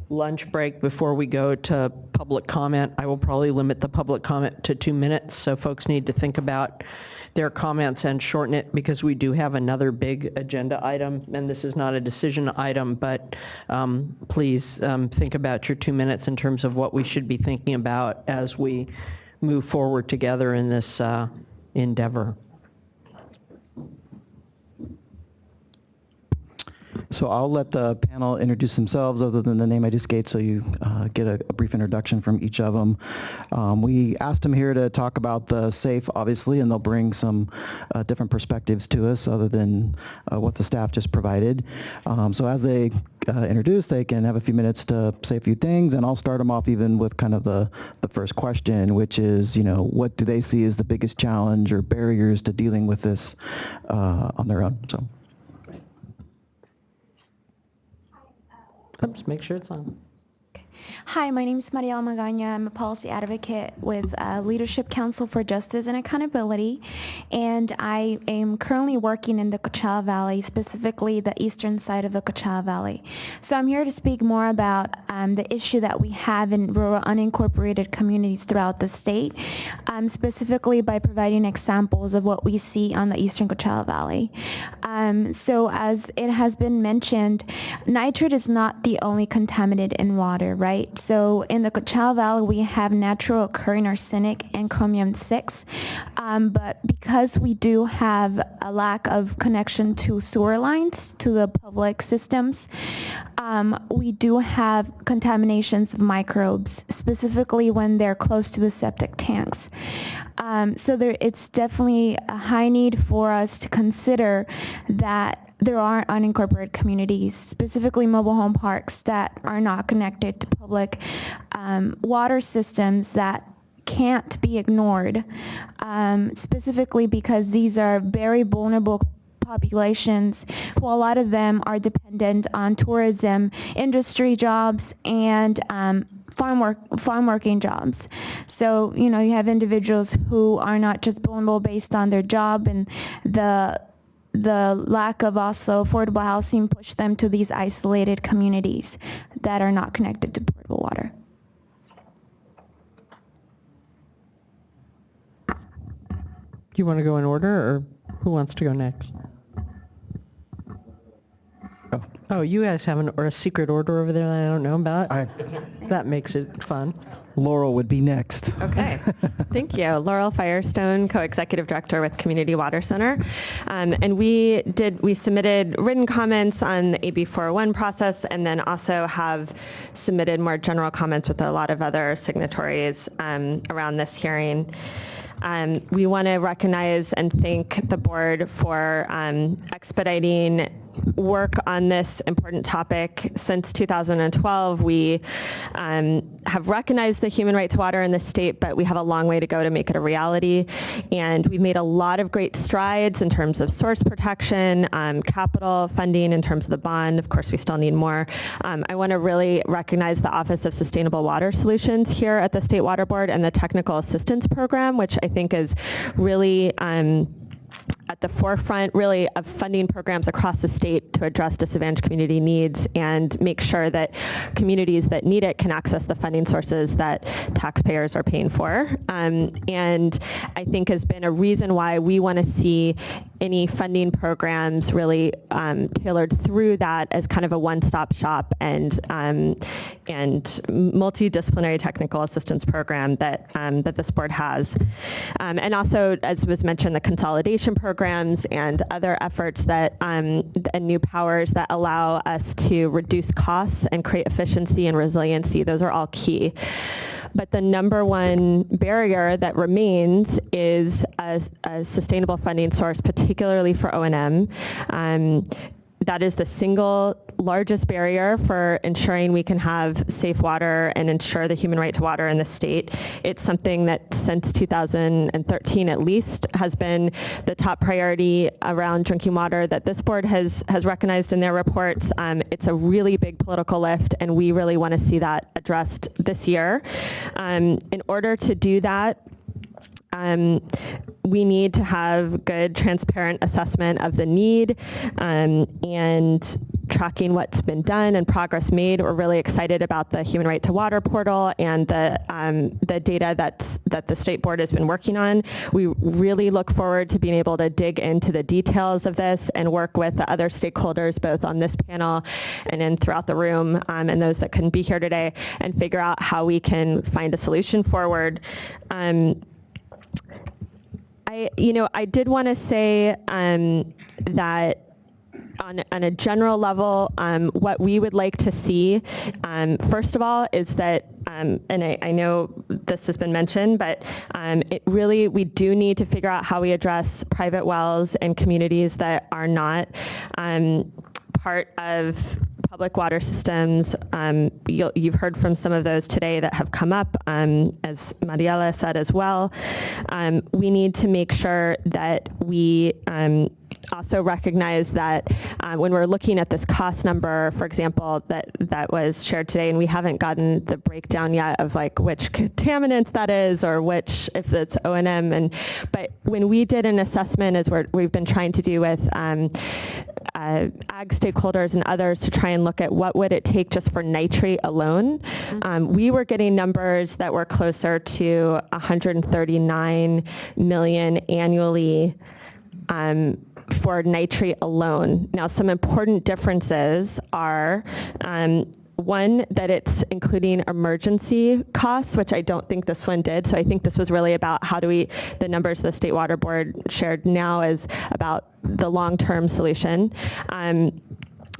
lunch break before we go to public comment. I will probably limit the public comment to 2 minutes, so folks need to think about their comments and shorten it because we do have another big agenda item, and this is not a decision item, but please think about your 2 minutes in terms of what we should be thinking about as we move forward together in this endeavor. So I'll let the panel introduce themselves other than the name I just gave so you get a brief introduction from each of them. We asked them here to talk about the SAFE, obviously, and they'll bring some different perspectives to us other than what the staff just provided. So as they introduce, they can have a few minutes to say a few things, and I'll start them off even with kind of the first question, which is, what do they see as the biggest challenge or barriers to dealing with this on their own? So. Oops, make sure it's on. Hi, my name is Mariela Magaña. I'm a policy advocate with Leadership Council for Justice and Accountability, and I am currently working in the Coachella Valley, specifically the eastern side of the Coachella Valley. So I'm here to speak more about the issue that we have in rural unincorporated communities throughout the state, specifically by providing examples of what we see on the eastern Coachella Valley. So as it has been mentioned, nitrate is not the only contaminant in water, right? So in the Coachella Valley, we have natural occurring arsenic and chromium-6, but because we do have a lack of connection to sewer lines, to the public systems, we do have contaminations of microbes, specifically when they're close to the septic tanks. So it's definitely a high need for us to consider that there are unincorporated communities, specifically mobile home parks, that are not connected to public water systems that can't be ignored, specifically because these are very vulnerable populations who a lot of them are dependent on tourism, industry jobs, and farm working jobs. So, you have individuals who are not just vulnerable based on their job and the the lack of also affordable housing pushed them to these isolated communities that are not connected to potable water. Do you want to go in order, or who wants to go next? Oh, you guys have a secret order over there that I don't know about? That makes it fun. Laurel would be next. Okay, thank you. Laurel Firestone, Co-Executive Director with Community Water Center. And we submitted written comments on the AB 401 process, and then also have submitted more general comments with a lot of other signatories around this hearing. We want to recognize and thank the board for expediting work on this important topic. Since 2012, we have recognized the human right to water in the state, but we have a long way to go to make it a reality. And we've made a lot of great strides in terms of source protection, capital funding in terms of the bond. Of course, we still need more. I want to really recognize the Office of Sustainable Water Solutions here at the State Water Board and the Technical Assistance Program, which I think is really at the forefront really of funding programs across the state to address disadvantaged community needs and make sure that communities that need it can access the funding sources that taxpayers are paying for. And I think has been a reason why we want to see any funding programs really tailored through that as kind of a one-stop shop and multidisciplinary technical assistance program that that this board has. And also, as was mentioned, the consolidation programs and other efforts that and new powers that allow us to reduce costs and create efficiency and resiliency, those are all key. But the number one barrier that remains is a sustainable funding source, particularly for O&M. That is the single largest barrier for ensuring we can have safe water and ensure the human right to water in the state. It's something that since 2013 at least has been the top priority around drinking water that this board has recognized in their reports. It's a really big political lift, and we really want to see that addressed this year. In order to do that, we need to have good, transparent assessment of the need and tracking what's been done and progress made. We're really excited about the Human Right to Water portal and the data that the State Board has been working on. We really look forward to being able to dig into the details of this and work with the other stakeholders, both on this panel and in throughout the room, and those that couldn't be here today, and figure out how we can find a solution forward. I did want to say that on a general level, what we would like to see, first of all, is that, and I know this has been mentioned, but we do need to figure out how we address private wells in communities that are not part of public water systems. You've heard from some of those today that have come up, as Mariela said as well. We need to make sure that we also recognize that when we're looking at this cost number, for example, that was shared today, and we haven't gotten the breakdown yet of like which contaminants that is or which, if it's O&M, but when we did an assessment, as we've been trying to do with ag stakeholders and others to try and look at what would it take just for nitrate alone, we were getting numbers that were closer to 139 million annually for nitrate alone. Now, some important differences are one, that it's including emergency costs, which I don't think this one did. So I think this was really about how do we, the numbers the State Water Board shared now is about the long-term solution.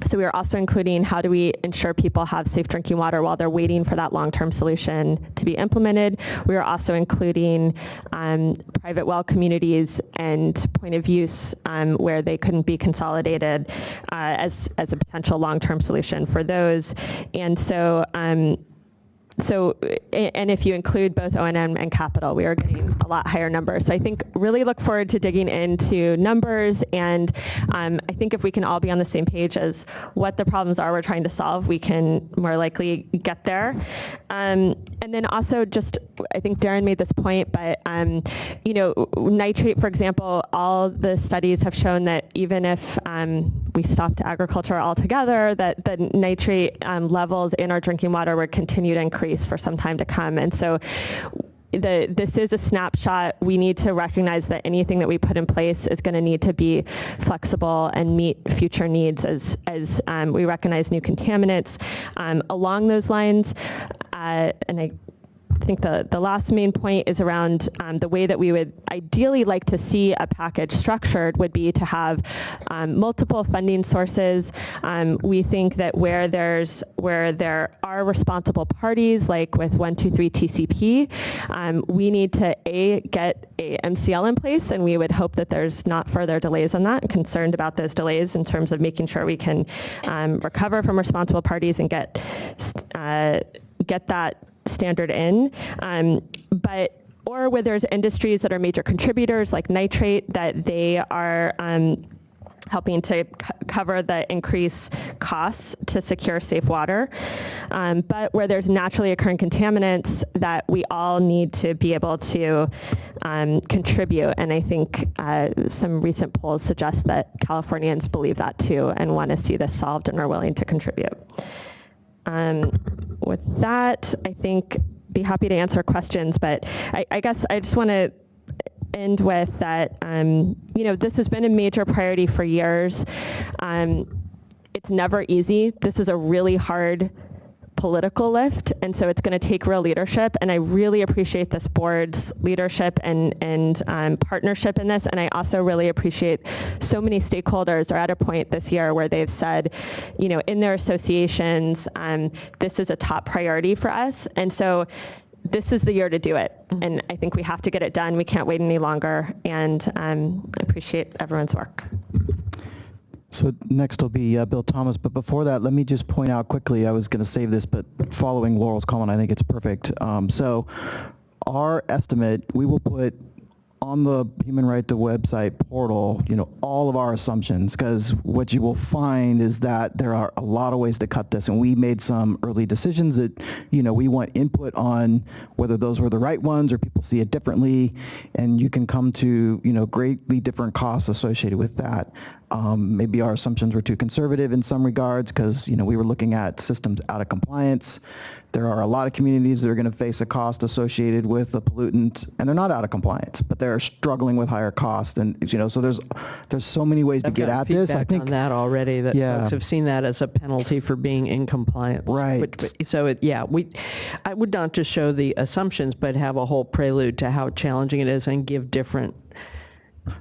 So we are also including how do we ensure people have safe drinking water while they're waiting for that long-term solution to be implemented. We are also including private well communities and point of use where they couldn't be consolidated as a potential long-term solution for those. And so and if you include both O&M and capital, we are getting a lot higher numbers. So I think really look forward to digging into numbers, and I think if we can all be on the same page as what the problems are we're trying to solve, we can more likely get there. And then also just, I think Darren made this point, but nitrate, for example, all the studies have shown that even if we stopped agriculture altogether, that the nitrate levels in our drinking water would continue to increase for some time to come. And so this is a snapshot. We need to recognize that anything that we put in place is going to need to be flexible and meet future needs as we recognize new contaminants. Along those lines, and I think the last main point is around the way that we would ideally like to see a package structured would be to have multiple funding sources. We think that where there are responsible parties, like with 123 TCP, we need to get a MCL in place, and we would hope that there's not further delays on that. I'm concerned about those delays in terms of making sure we can recover from responsible parties and get that standard in, or where there's industries that are major contributors like nitrate, that they are helping to cover the increased costs to secure safe water, but where there's naturally occurring contaminants that we all need to be able to contribute. And I think some recent polls suggest that Californians believe that too and want to see this solved and are willing to contribute. With that, I think be happy to answer questions, but I guess I just want to end with that, this has been a major priority for years. It's never easy. This is a really hard political lift, and so it's going to take real leadership, and I really appreciate this board's leadership and partnership in this, and I also really appreciate so many stakeholders are at a point this year where they've said, in their associations, this is a top priority for us, and so this is the year to do it, and I think we have to get it done. We can't wait any longer, and I appreciate everyone's work. So next will be Bill Thomas, but before that, let me just point out quickly, I was going to save this, but following Laurel's comment, I think it's perfect. So our estimate, we will put on the Human Right to website portal, all of our assumptions, because what you will find is that there are a lot of ways to cut this, and we made some early decisions that, we want input on whether those were the right ones or people see it differently, and you can come to, greatly different costs associated with that. Maybe our assumptions were too conservative in some regards because, we were looking at systems out of compliance. There are a lot of communities that are going to face a cost associated with a pollutant, and they're not out of compliance, but they're struggling with higher costs. And, so there's so many ways to get at this. I think on that already, that folks have seen that as a penalty for being in compliance. Right. I would not just show the assumptions, but have a whole prelude to how challenging it is and give different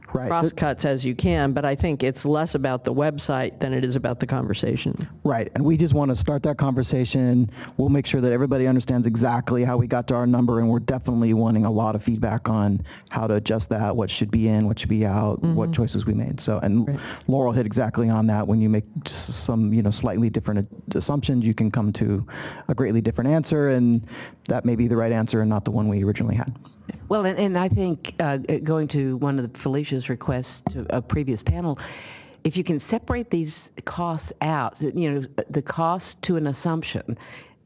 crosscuts as you can, but I think it's less about the website than it is about the conversation. Right, and we just want to start that conversation. We'll make sure that everybody understands exactly how we got to our number, and we're definitely wanting a lot of feedback on how to adjust that, what should be in, what should be out, what choices we made. So, and Laurel hit exactly on that. When you make some, slightly different assumptions, you can come to a greatly different answer, and that may be the right answer and not the one we originally had. Well, and I think going to one of Felicia's requests to a previous panel, if you can separate these costs out, the cost to an assumption,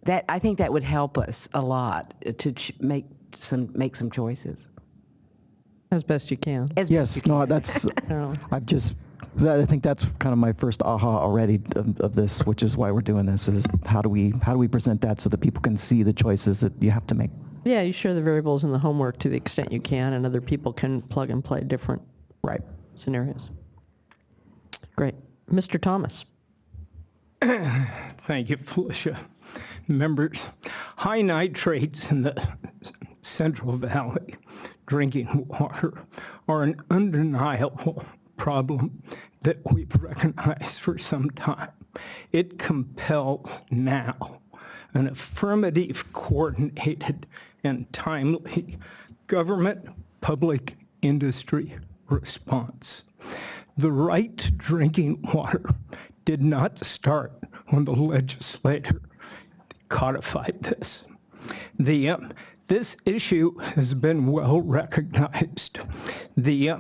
that I think that would help us a lot to make some choices. As best you can. Yes, no, that's, I think that's kind of my first aha already of this, which is why we're doing this, is how do we present that so that people can see the choices that you have to make. Yeah, you share the variables in the homework to the extent you can, and other people can plug and play different scenarios. Great. Mr. Thomas. Thank you, Felicia. Members, high nitrates in the Central Valley drinking water are an undeniable problem that we've recognized for some time. It compels now an affirmative, coordinated, and timely government, public, industry response. The right to drinking water did not start when the legislator codified this. This issue has been well recognized. The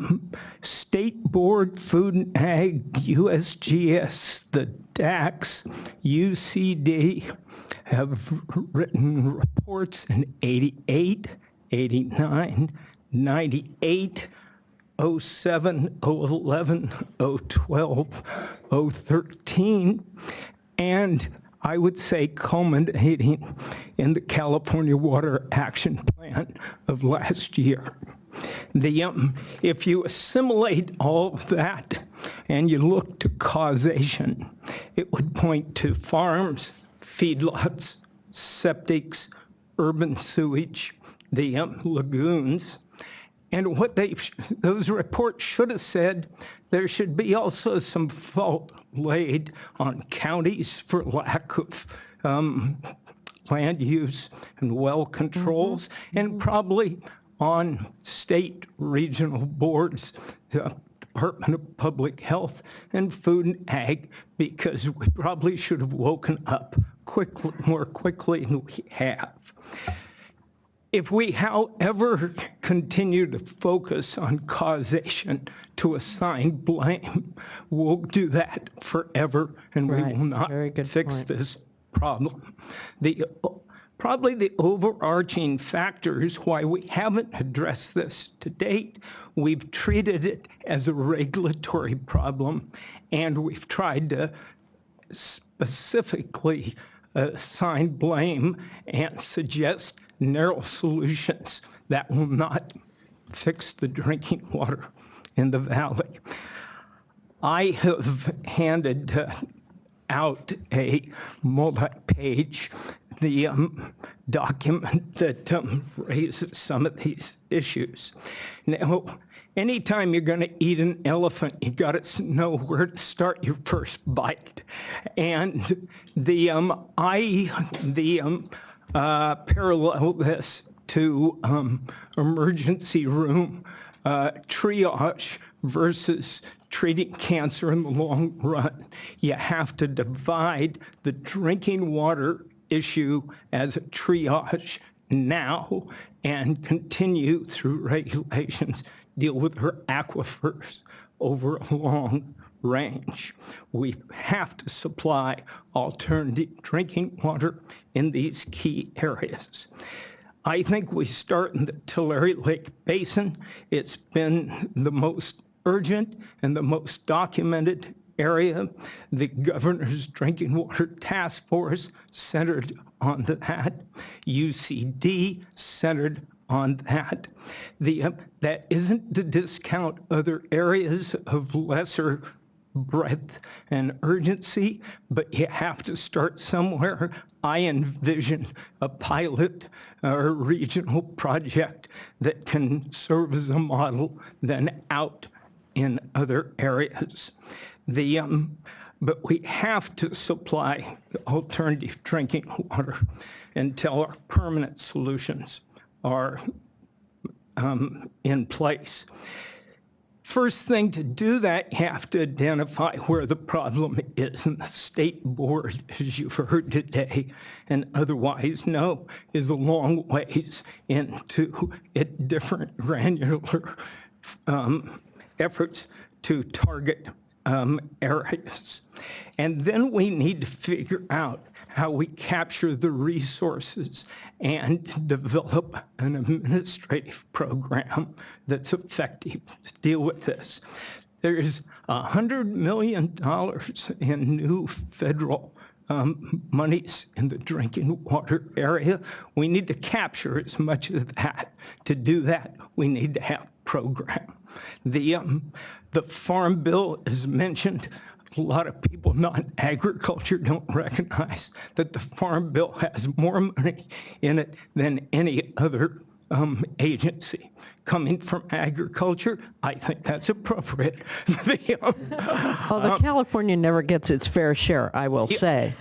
State Board, Food and Ag, USGS, the DAX, UCD have written reports in 88, 89, 98, 07, 011, 012, 013, and I would say culminating in the California Water Action Plan of last year. If you assimilate all of that and you look to causation, it would point to farms, feedlots, septics, urban sewage, the lagoons, and what those reports should have said, there should be also some fault laid on counties for lack of land use and well controls, and probably on state regional boards, the Department of Public Health and Food and Ag, because we probably should have woken up more quickly than we have. If we, however, continue to focus on causation to assign blame, we'll do that forever, and we will not fix this problem. Probably the overarching factors why we haven't addressed this to date, we've treated it as a regulatory problem, and we've tried to specifically assign blame and suggest narrow solutions that will not fix the drinking water in the valley. I have handed out a multi-page document that raises some of these issues. Now, anytime you're going to eat an elephant, you got to know where to start your first bite. And parallel this to emergency room triage versus treating cancer in the long run. You have to divide the drinking water issue as a triage now and continue through regulations, deal with our aquifers over a long range. We have to supply alternative drinking water in these key areas. I think we start in the Tulare Lake Basin. It's been the most urgent and the most documented area. The Governor's Drinking Water Task Force centered on that. UCD centered on that. That isn't to discount other areas of lesser breadth and urgency, but you have to start somewhere. I envision a pilot or regional project that can serve as a model, then out in other areas. But we have to supply alternative drinking water until our permanent solutions are in place. First thing to do that, you have to identify where the problem is, and the state board, as you've heard today, and otherwise know, is a long ways into different granular efforts to target areas. And then we need to figure out how we capture the resources and develop an administrative program that's effective to deal with this. There's $100 million in new federal monies in the drinking water area. We need to capture as much of that. To do that, we need to have a program. The Farm Bill is mentioned. A lot of people not in agriculture don't recognize that the Farm Bill has more money in it than any other agency. Coming from agriculture, I think that's appropriate. Although California never gets its fair share, I will say.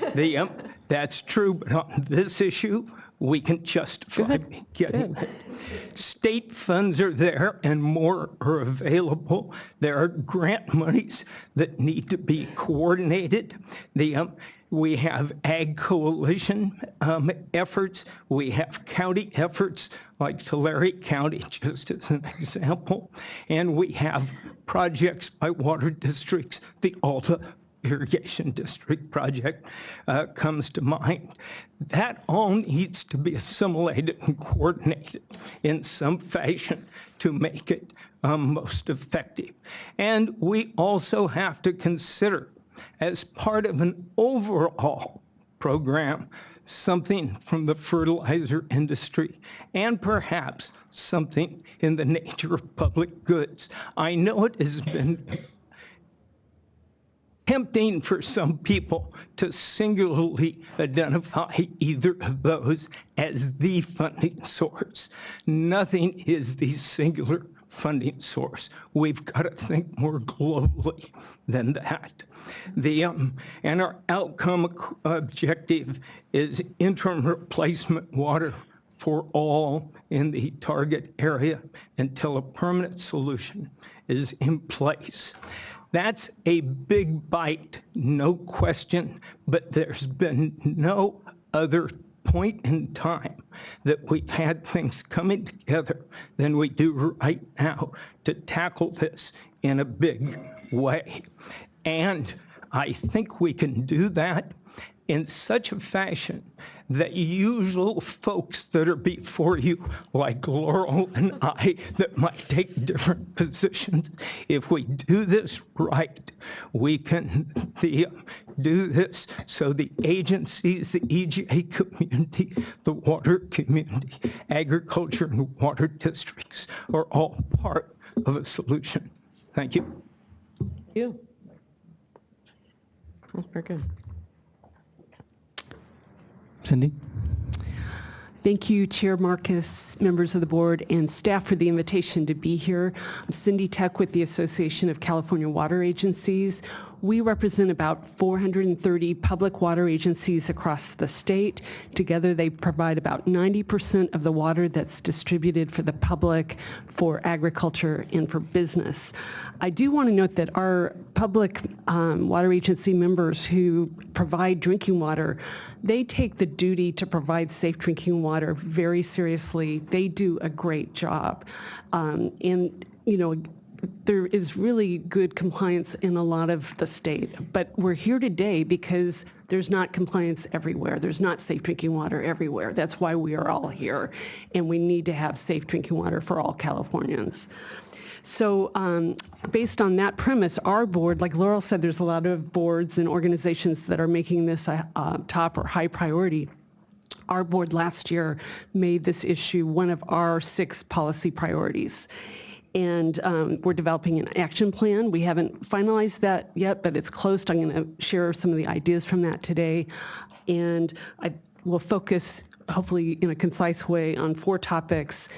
That's true, but on this issue, we can justify getting it. State funds are there and more are available. There are grant monies that need to be coordinated. We have Ag Coalition efforts. We have county efforts like Tulare County, just as an example. And we have projects by water districts. The Alta Irrigation District project comes to mind. That all needs to be assimilated and coordinated in some fashion to make it most effective. And we also have to consider, as part of an overall program, something from the fertilizer industry and perhaps something in the nature of public goods. I know it has been tempting for some people to singularly identify either of those as the funding source. Nothing is the singular funding source. We've got to think more globally than that. And our outcome objective is interim replacement water for all in the target area until a permanent solution is in place. That's a big bite, no question, but there's been no other point in time that we've had things coming together than we do right now to tackle this in a big way. And I think we can do that in such a fashion that usual folks that are before you, like Laurel and I, that might take different positions, if we do this right, we can do this so the agencies, the EGA community, the water community, agriculture and water districts are all part of a solution. Thank you. Thank you. That's very good. Cindy? Thank you, Chair Marcus, members of the board, and staff for the invitation to be here. I'm Cindy Tech with the Association of California Water Agencies. We represent about 430 public water agencies across the state. Together, they provide about 90% of the water that's distributed for the public, for agriculture, and for business. I do want to note that our public water agency members who provide drinking water, they take the duty to provide safe drinking water very seriously. They do a great job. And, you know, there is really good compliance in a lot of the state, but we're here today because there's not compliance everywhere. There's not safe drinking water everywhere. That's why we are all here, and we need to have safe drinking water for all Californians. So based on that premise, our board, like Laurel said, there's a lot of boards and organizations that are making this a top or high priority. Our board last year made this issue one of our 6 policy priorities. And we're developing an action plan. We haven't finalized that yet, but it's close. I'm going to share some of the ideas from that today. And I will focus, hopefully in a concise way, on 4 topics: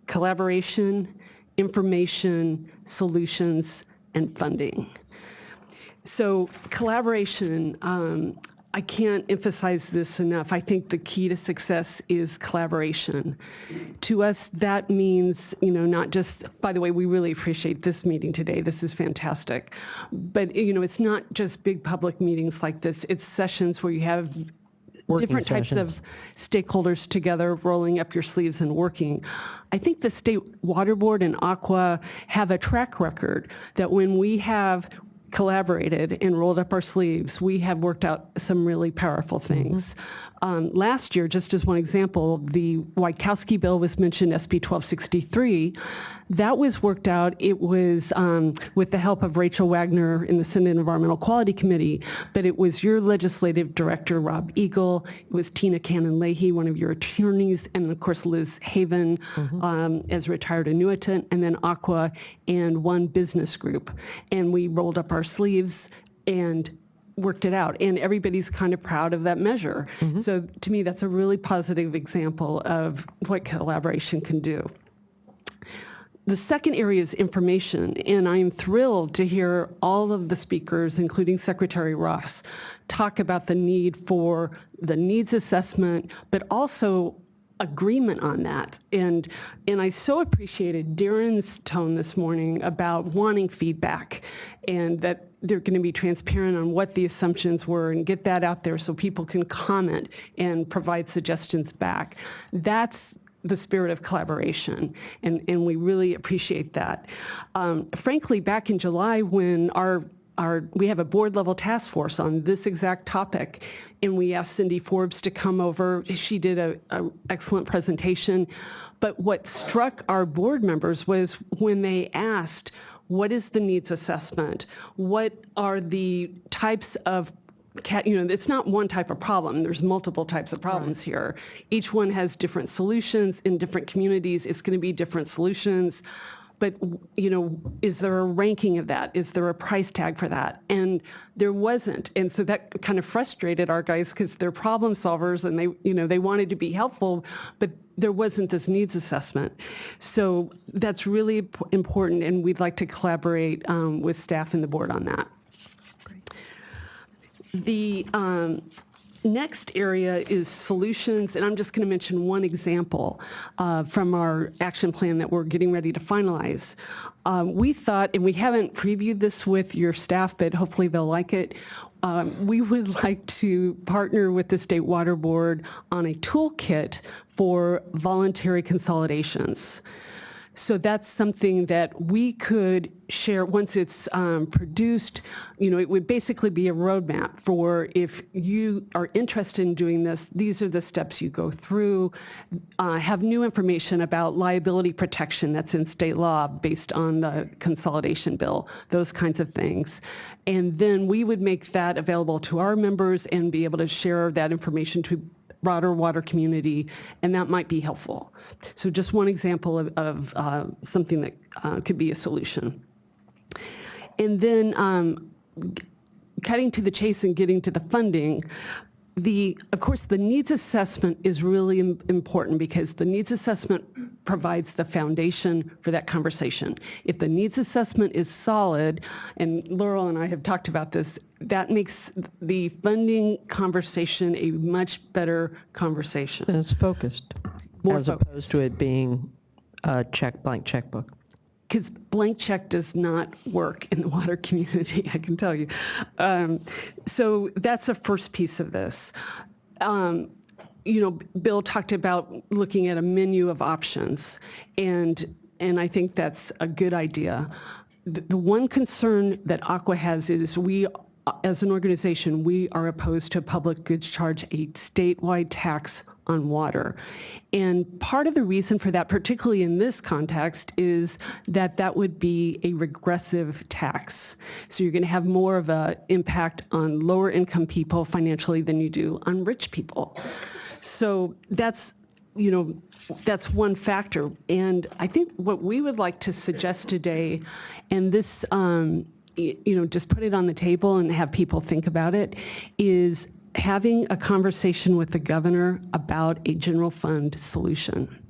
collaboration, information, solutions, and funding. So collaboration, I can't emphasize this enough. I think the key to success is collaboration. To us, that means, you know, not just, by the way, we really appreciate this meeting today. This is fantastic. But, you know, it's not just big public meetings like this. It's sessions where you have different types of stakeholders together, rolling up your sleeves and working. I think the State Water Board and Aqua have a track record that when we have collaborated and rolled up our sleeves, we have worked out some really powerful things. Last year, just as one example, the Wachowski bill was mentioned, SB 1263. That was worked out. It was with the help of Rachel Wagner in the Senate Environmental Quality Committee, but it was your legislative director, Rob Eagle. It was Tina Cannon-Leahy, one of your attorneys, and of course Liz Haven as a retired annuitant, and then Aqua and one business group. And we rolled up our sleeves and worked it out, and everybody's kind of proud of that measure. So to me, that's a really positive example of what collaboration can do. The second area is information, and I'm thrilled to hear all of the speakers, including Secretary Ross, talk about the need for the needs assessment, but also agreement on that. And I so appreciated Darren's tone this morning about wanting feedback and that they're going to be transparent on what the assumptions were and get that out there so people can comment and provide suggestions back. That's the spirit of collaboration, and we really appreciate that. Frankly, back in July when we have a board level task force on this exact topic, and we asked Cindy Forbes to come over. She did an excellent presentation. But what struck our board members was when they asked, what is the needs assessment? What are the types of, it's not one type of problem. There's multiple types of problems here. Each one has different solutions in different communities. It's going to be different solutions. But, is there a ranking of that? Is there a price tag for that? And there wasn't. And so that kind of frustrated our guys because they're problem solvers and they wanted to be helpful, but there wasn't this needs assessment. So that's really important, and we'd like to collaborate with staff and the board on that. The next area is solutions, and I'm just going to mention one example from our action plan that we're getting ready to finalize. We thought, and we haven't previewed this with your staff, but hopefully they'll like it, we would like to partner with the State Water Board on a toolkit for voluntary consolidations. So that's something that we could share once it's produced. It would basically be a roadmap for if you are interested in doing this, these are the steps you go through. Have new information about liability protection that's in state law based on the consolidation bill, those kinds of things. And then we would make that available to our members and be able to share that information to broader water community, and that might be helpful. So just one example of something that could be a solution. And then cutting to the chase and getting to the funding, of course, the needs assessment is really important because the needs assessment provides the foundation for that conversation. If the needs assessment is solid, and Laurel and I have talked about this, that makes the funding conversation a much better conversation. And it's focused, as opposed to it being a blank checkbook. Because blank check does not work in the water community, I can tell you. So that's the first piece of this. Bill talked about looking at a menu of options, and I think that's a good idea. The one concern that Aqua has is we, as an organization, we are opposed to a public goods charge, a statewide tax on water. And part of the reason for that, particularly in this context, is that would be a regressive tax. So you're going to have more of an impact on lower income people financially than you do on rich people. So that's one factor. And I think what we would like to suggest today, and this, just put it on the table and have people think about it, is having a conversation with the governor about a general fund solution.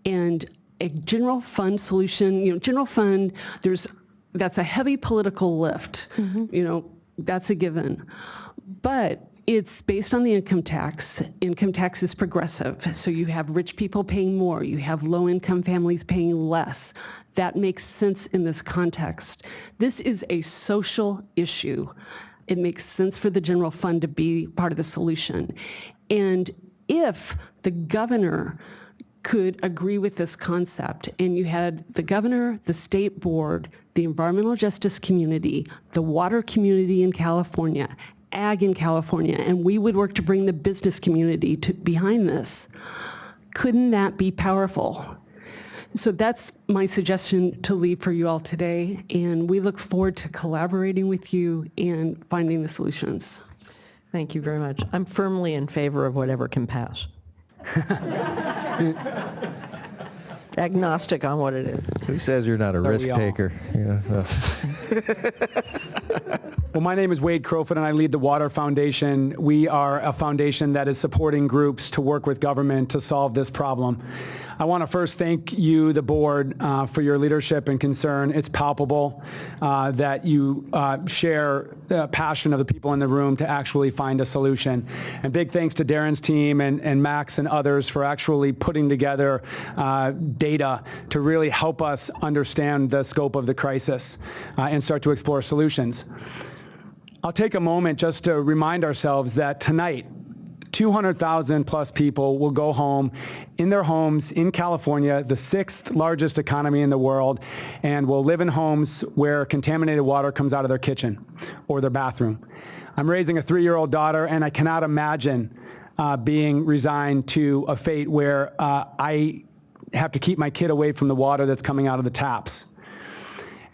And a general fund solution, general fund, that's a heavy political lift. That's a given. But it's based on the income tax. Income tax is progressive. So you have rich people paying more. You have low-income families paying less. That makes sense in this context. This is a social issue. It makes sense for the general fund to be part of the solution. And if the governor could agree with this concept, and you had the governor, the state board, the environmental justice community, the water community in California, ag in California, and we would work to bring the business community behind this, couldn't that be powerful? So that's my suggestion to leave for you all today, and we look forward to collaborating with you and finding the solutions. Thank you very much. I'm firmly in favor of whatever can pass. Agnostic on what it is. Who says you're not a risk taker? Well, my name is Wade Crowfoot, and I lead the Water Foundation. We are a foundation that is supporting groups to work with government to solve this problem. I want to first thank you, the board, for your leadership and concern. It's palpable that you share the passion of the people in the room to actually find a solution. And big thanks to Darren's team and Max and others for actually putting together data to really help us understand the scope of the crisis and start to explore solutions. I'll take a moment just to remind ourselves that tonight, 200,000 plus people will go home in their homes in California, the 6th largest economy in the world, and will live in homes where contaminated water comes out of their kitchen or their bathroom. I'm raising a 3-year-old daughter, and I cannot imagine being resigned to a fate where I have to keep my kid away from the water that's coming out of the taps.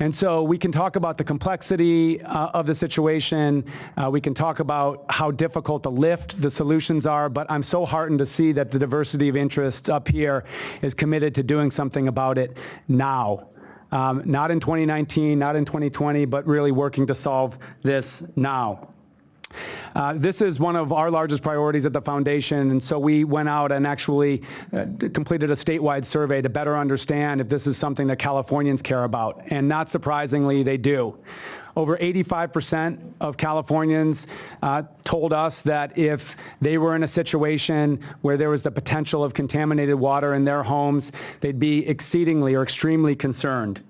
And so we can talk about the complexity of the situation. We can talk about how difficult to lift the solutions are, but I'm so heartened to see that the diversity of interests up here is committed to doing something about it now. Not in 2019, not in 2020, but really working to solve this now. This is one of our largest priorities at the foundation, and so we went out and actually completed a statewide survey to better understand if this is something that Californians care about, and not surprisingly, they do. Over 85% of Californians told us that if they were in a situation where there was the potential of contaminated water in their homes, they'd be exceedingly or extremely concerned.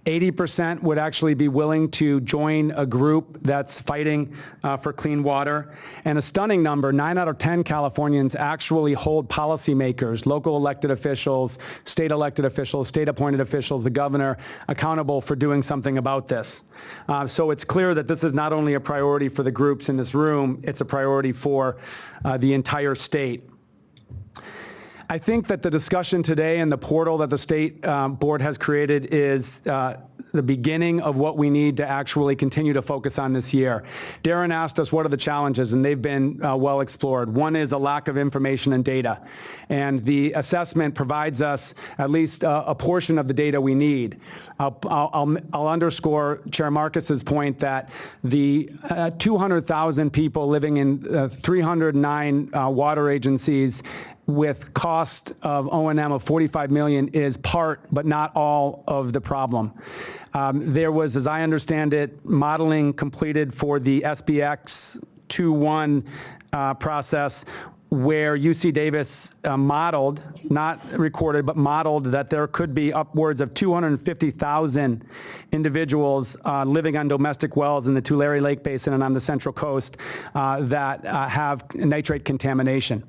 80% would actually be willing to join a group that's fighting for clean water. And a stunning number, 9 out of 10 Californians actually hold policymakers, local elected officials, state elected officials, state appointed officials, the governor, accountable for doing something about this. So it's clear that this is not only a priority for the groups in this room, it's a priority for the entire state. I think that the discussion today and the portal that the state board has created is the beginning of what we need to actually continue to focus on this year. Darren asked us what are the challenges, and they've been well explored. One is a lack of information and data, and the assessment provides us at least a portion of the data we need. I'll underscore Chair Marcus's point that the 200,000 people living in 309 water agencies with cost of O&M of $45 million is part, but not all, of the problem. There was, as I understand it, modeling completed for the SBX 2.1 process where UC Davis modeled, not recorded, but modeled that there could be upwards of 250,000 individuals living on domestic wells in the Tulare Lake Basin and on the Central Coast that have nitrate contamination.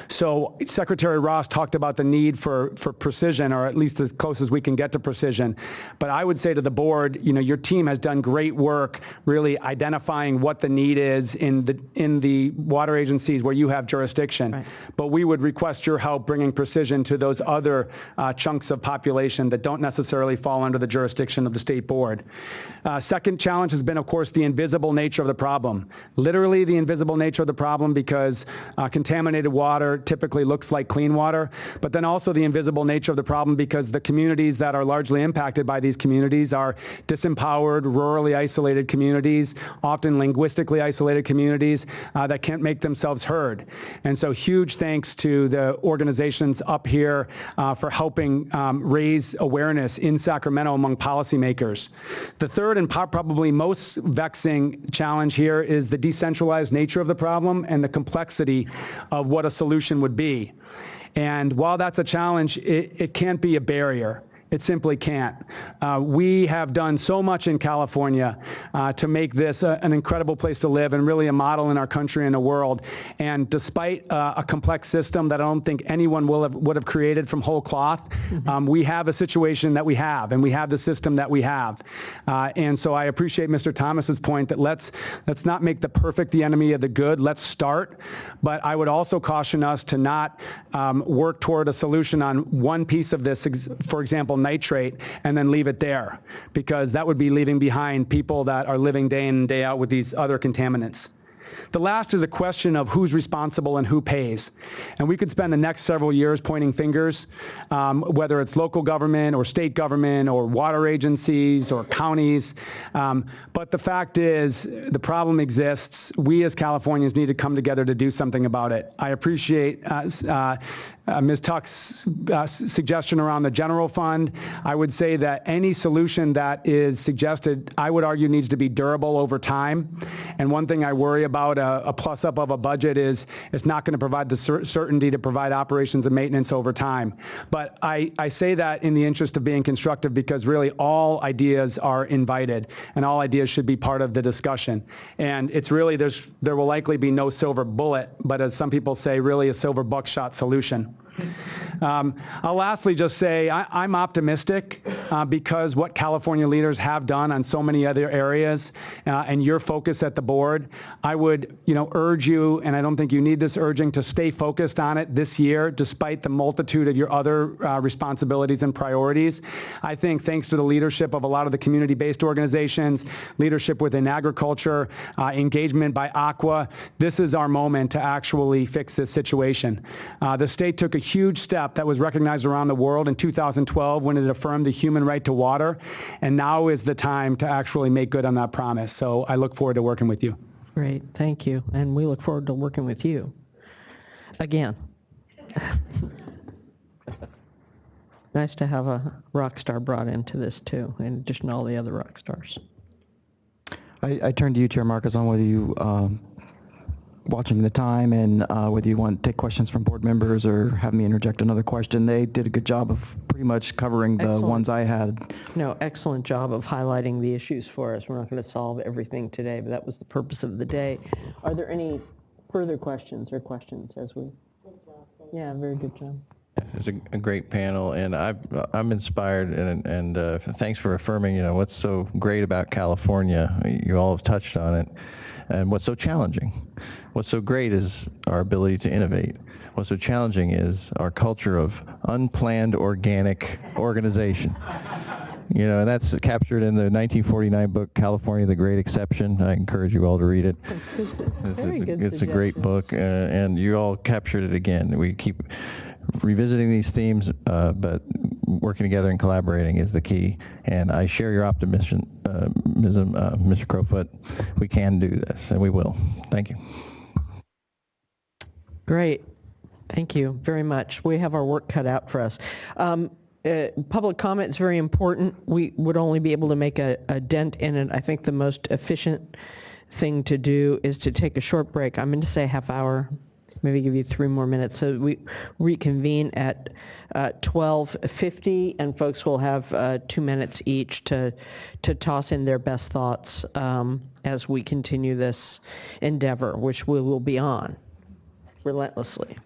So Secretary Ross talked about the need for precision, or at least as close as we can get to precision. But I would say to the board, you know, your team has done great work really identifying what the need is in the water agencies where you have jurisdiction. Right. But we would request your help bringing precision to those other chunks of population that don't necessarily fall under the jurisdiction of the state board. Second challenge has been, of course, the invisible nature of the problem. Literally the invisible nature of the problem, because contaminated water typically looks like clean water, but then also the invisible nature of the problem because the communities that are largely impacted by these communities are disempowered, rurally isolated communities, often linguistically isolated communities that can't make themselves heard. And so huge thanks to the organizations up here for helping raise awareness in Sacramento among policymakers. The third and probably most vexing challenge here is the decentralized nature of the problem and the complexity of what a solution would be. And while that's a challenge, it can't be a barrier. It simply can't. We have done so much in California to make this an incredible place to live and really a model in our country and the world. And despite a complex system that I don't think anyone would have created from whole cloth, we have a situation that we have, and we have the system that we have. And so I appreciate Mr. Thomas's point that let's not make the perfect the enemy of the good. Let's start. But I would also caution us to not work toward a solution on one piece of this, for example, nitrate, and then leave it there, because that would be leaving behind people that are living day in and day out with these other contaminants. The last is a question of who's responsible and who pays. And we could spend the next several years pointing fingers, whether it's local government or state government or water agencies or counties. But the fact is, the problem exists. We as Californians need to come together to do something about it. I appreciate Ms. Tuck's suggestion around the general fund, I would say that any solution that is suggested, I would argue needs to be durable over time. And one thing I worry about a plus up of a budget is it's not going to provide the certainty to provide operations and maintenance over time. But I say that in the interest of being constructive because really all ideas are invited and all ideas should be part of the discussion. And it's really, there will likely be no silver bullet, but as some people say, really a silver buckshot solution. I'll lastly just say I'm optimistic because what California leaders have done on so many other areas and your focus at the board, I would urge you, and I don't think you need this urging, to stay focused on it this year despite the multitude of your other responsibilities and priorities. I think thanks to the leadership of a lot of the community-based organizations, leadership within agriculture, engagement by Aqua, this is our moment to actually fix this situation. The state took a huge step that was recognized around the world in 2012 when it affirmed the human right to water, and now is the time to actually make good on that promise. So I look forward to working with you. Great, thank you. And we look forward to working with you again. Nice to have a rock star brought into this too, in addition to all the other rock stars. I turn to you, Chair Marcus, on whether you, watching the time and whether you want to take questions from board members or have me interject another question. They did a good job of pretty much covering the Excellent. ones I had. No, excellent job of highlighting the issues for us. We're not going to solve everything today, but that was the purpose of the day. Are there any further questions as we? Yeah, very good job. It's a great panel, and I'm inspired, and thanks for affirming, what's so great about California. You all have touched on it, and what's so challenging. What's so great is our ability to innovate. What's so challenging is our culture of unplanned organic organization. And that's captured in the 1949 book, California, the Great Exception. I encourage you all to read it. It's a great book, and you all captured it again. We keep revisiting these themes, but working together and collaborating is the key. And I share your optimism, Mr. Crowfoot. We can do this, and we will. Thank you. Great. Thank you very much. We have our work cut out for us. Public comment is very important. We would only be able to make a dent in it. I think the most efficient thing to do is to take a short break. I'm going to say half hour, maybe give you 3 more minutes. So we reconvene at 12:50, and folks will have 2 minutes each to toss in their best thoughts as we continue this endeavor, which we will be on relentlessly.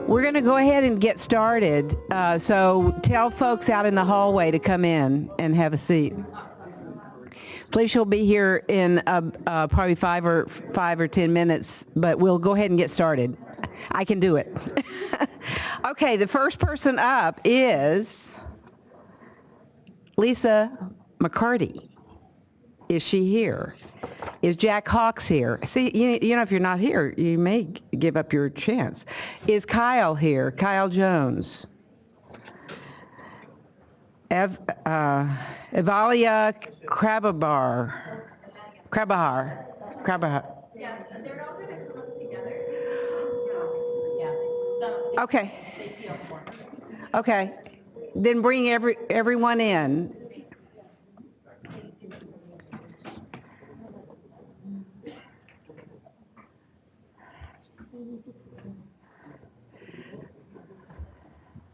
We're going to go ahead and get started. So tell folks out in the hallway to come in and have a seat. Felicia will be here in probably 5 or 10 minutes, but we'll go ahead and get started. I can do it. Okay, the first person up is Lisa McCarty. Is she here? Is Jack Hawks here? See, you know, if you're not here, you may give up your chance. Is Kyle here? Kyle Jones. Evalia Krabahar. Yeah, they're all going to come together. Okay. Okay. Then bring everyone in.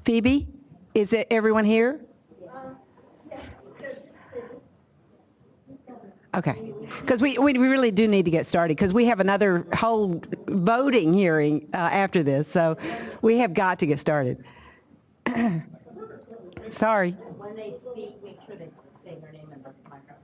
Phoebe, is it everyone here? Okay, because we really do need to get started because we have another whole voting hearing after this, so we have got to get started. Sorry. When they speak, make sure they say their name in the microphone.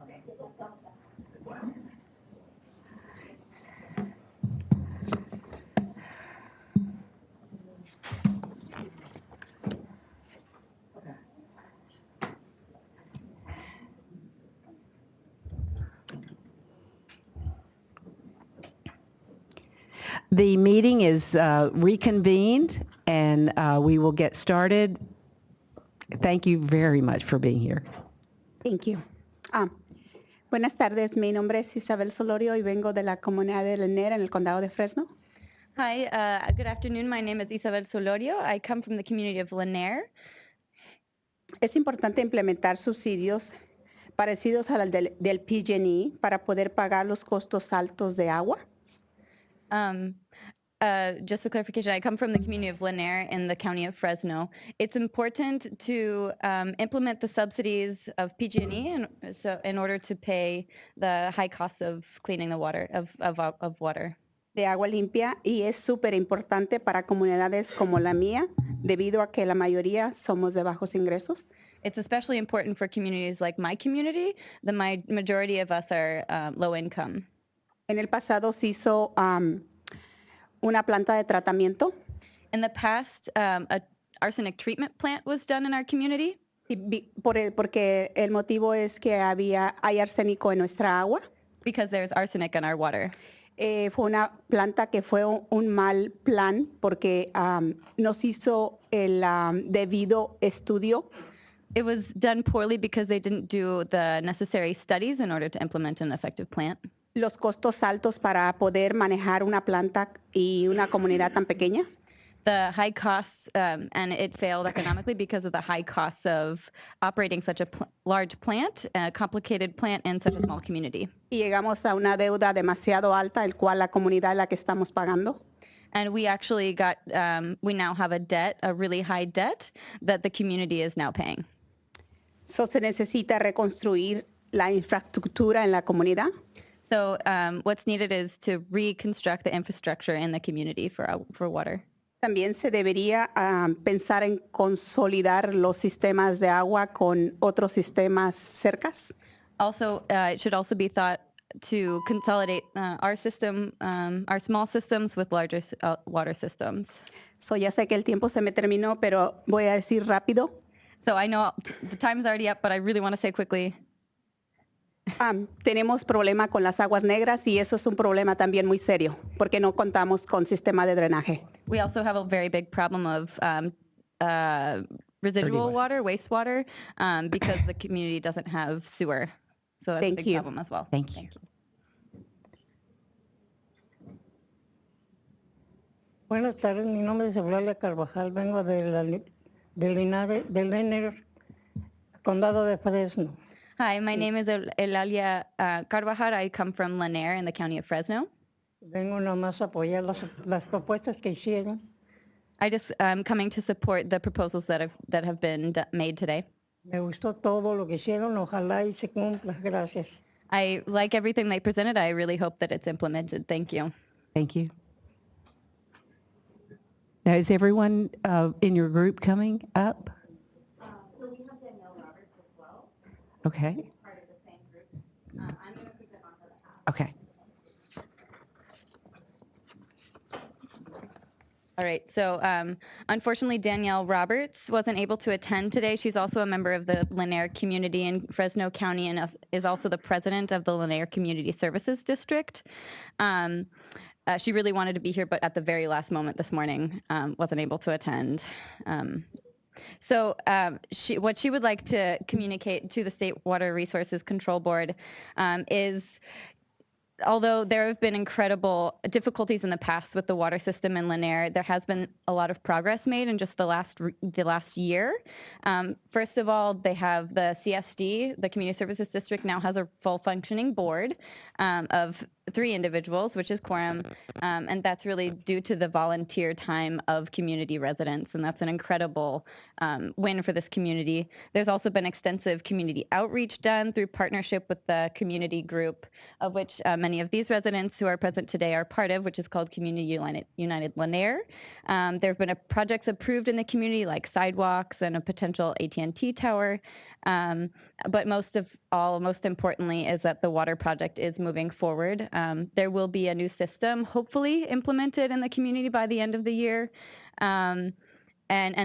The meeting is reconvened, and we will get started. Thank you very much for being here. Thank you. Buenas tardes, mi nombre es Isabel Solorio y vengo de la comunidad de Lanier en el condado de Fresno. Hi, good afternoon. My name is Isabel Solorio. I come from the community of Lanier. Es importante implementar subsidios parecidos a los del PG&E para poder pagar los costos altos de agua. Just a clarification, I come from the community of Lanier in the county of Fresno. It's important to implement the subsidies of PG&E in order to pay the high costs of cleaning the water, of water. De agua limpia y es súper importante para comunidades como la mía debido a que la mayoría somos de bajos ingresos. It's especially important for communities like my community. The majority of us are low income. En el pasado se hizo una planta de tratamiento. In the past, an arsenic treatment plant was done in our community. Porque el motivo es que hay arsénico en nuestra agua. Because there's arsenic in our water. Fue una planta que fue un mal plan porque no se hizo el debido estudio. It was done poorly because they didn't do the necessary studies in order to implement an effective plant. Los costos altos para poder manejar una planta y una comunidad tan pequeña. the high costs, and it failed economically because of the high costs of operating such a large plant, a complicated plant in such a small community. Y llegamos a una deuda demasiado alta, el cual la comunidad es la que estamos pagando. And we actually got, we now have a debt, a really high debt that the community is now paying. So se necesita reconstruir la infraestructura en la comunidad. So what's needed is to reconstruct the infrastructure in the community for water. También se debería pensar en consolidar los sistemas de agua con otros sistemas cercas. Also, it should also be thought to consolidate our system, our small systems with larger water systems. So ya sé que el tiempo se me terminó, pero voy a decir rápido. So I know the time's already up, but I really want to say quickly. Tenemos problema con las aguas negras y eso es un problema también muy serio porque no contamos con sistema de drenaje. We also have a very big problem of residual water, wastewater, because the community doesn't have sewer. So that's a big problem as well. Thank you. Buenas tardes, mi nombre es Eulalia Carvajal, vengo del Lener, condado de Fresno. Hi, my name is Eulalia Carvajal. I come from Lanier in the county of Fresno. Vengo nomás a apoyar las propuestas que hicieron. I just coming to support the proposals that have been made today. Me gustó todo lo que hicieron, ojalá y se cumpla. Gracias. I like everything they presented. I really hope that it's implemented. Thank you. Thank you. Now, is everyone in your group coming up? So we have Danielle Roberts as well. Okay. Part of the same group. I'm going to present on her behalf. Okay. All right, so unfortunately, Danielle Roberts wasn't able to attend today. She's also a member of the Lanier community in Fresno County and is also the president of the Lanier Community Services District. She really wanted to be here, but at the very last moment this morning, wasn't able to attend. So what she would like to communicate to the State Water Resources Control Board is, although there have been incredible difficulties in the past with the water system in Lanier, there has been a lot of progress made in just the last year. First of all, they have the CSD, the Community Services District, now has a full functioning board of 3 individuals, which is quorum, and that's really due to the volunteer time of community residents, and that's an incredible win for this community. There's also been extensive community outreach done through partnership with the community group, of which many of these residents who are present today are part of, which is called Community United Lanier. There have been projects approved in the community like sidewalks and a potential AT&T tower. But most importantly, is that the water project is moving forward. There will be a new system, hopefully implemented in the community by the end of the year. And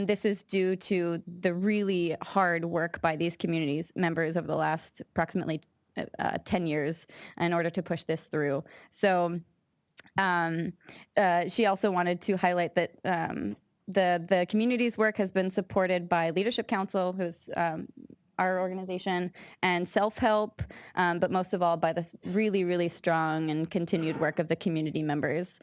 this is due to the really hard work by these communities members over the last approximately 10 years in order to push this through. So she also wanted to highlight that the community's work has been supported by Leadership Council, who's our organization, and self-help, but most of all by this really, really strong and continued work of the community members.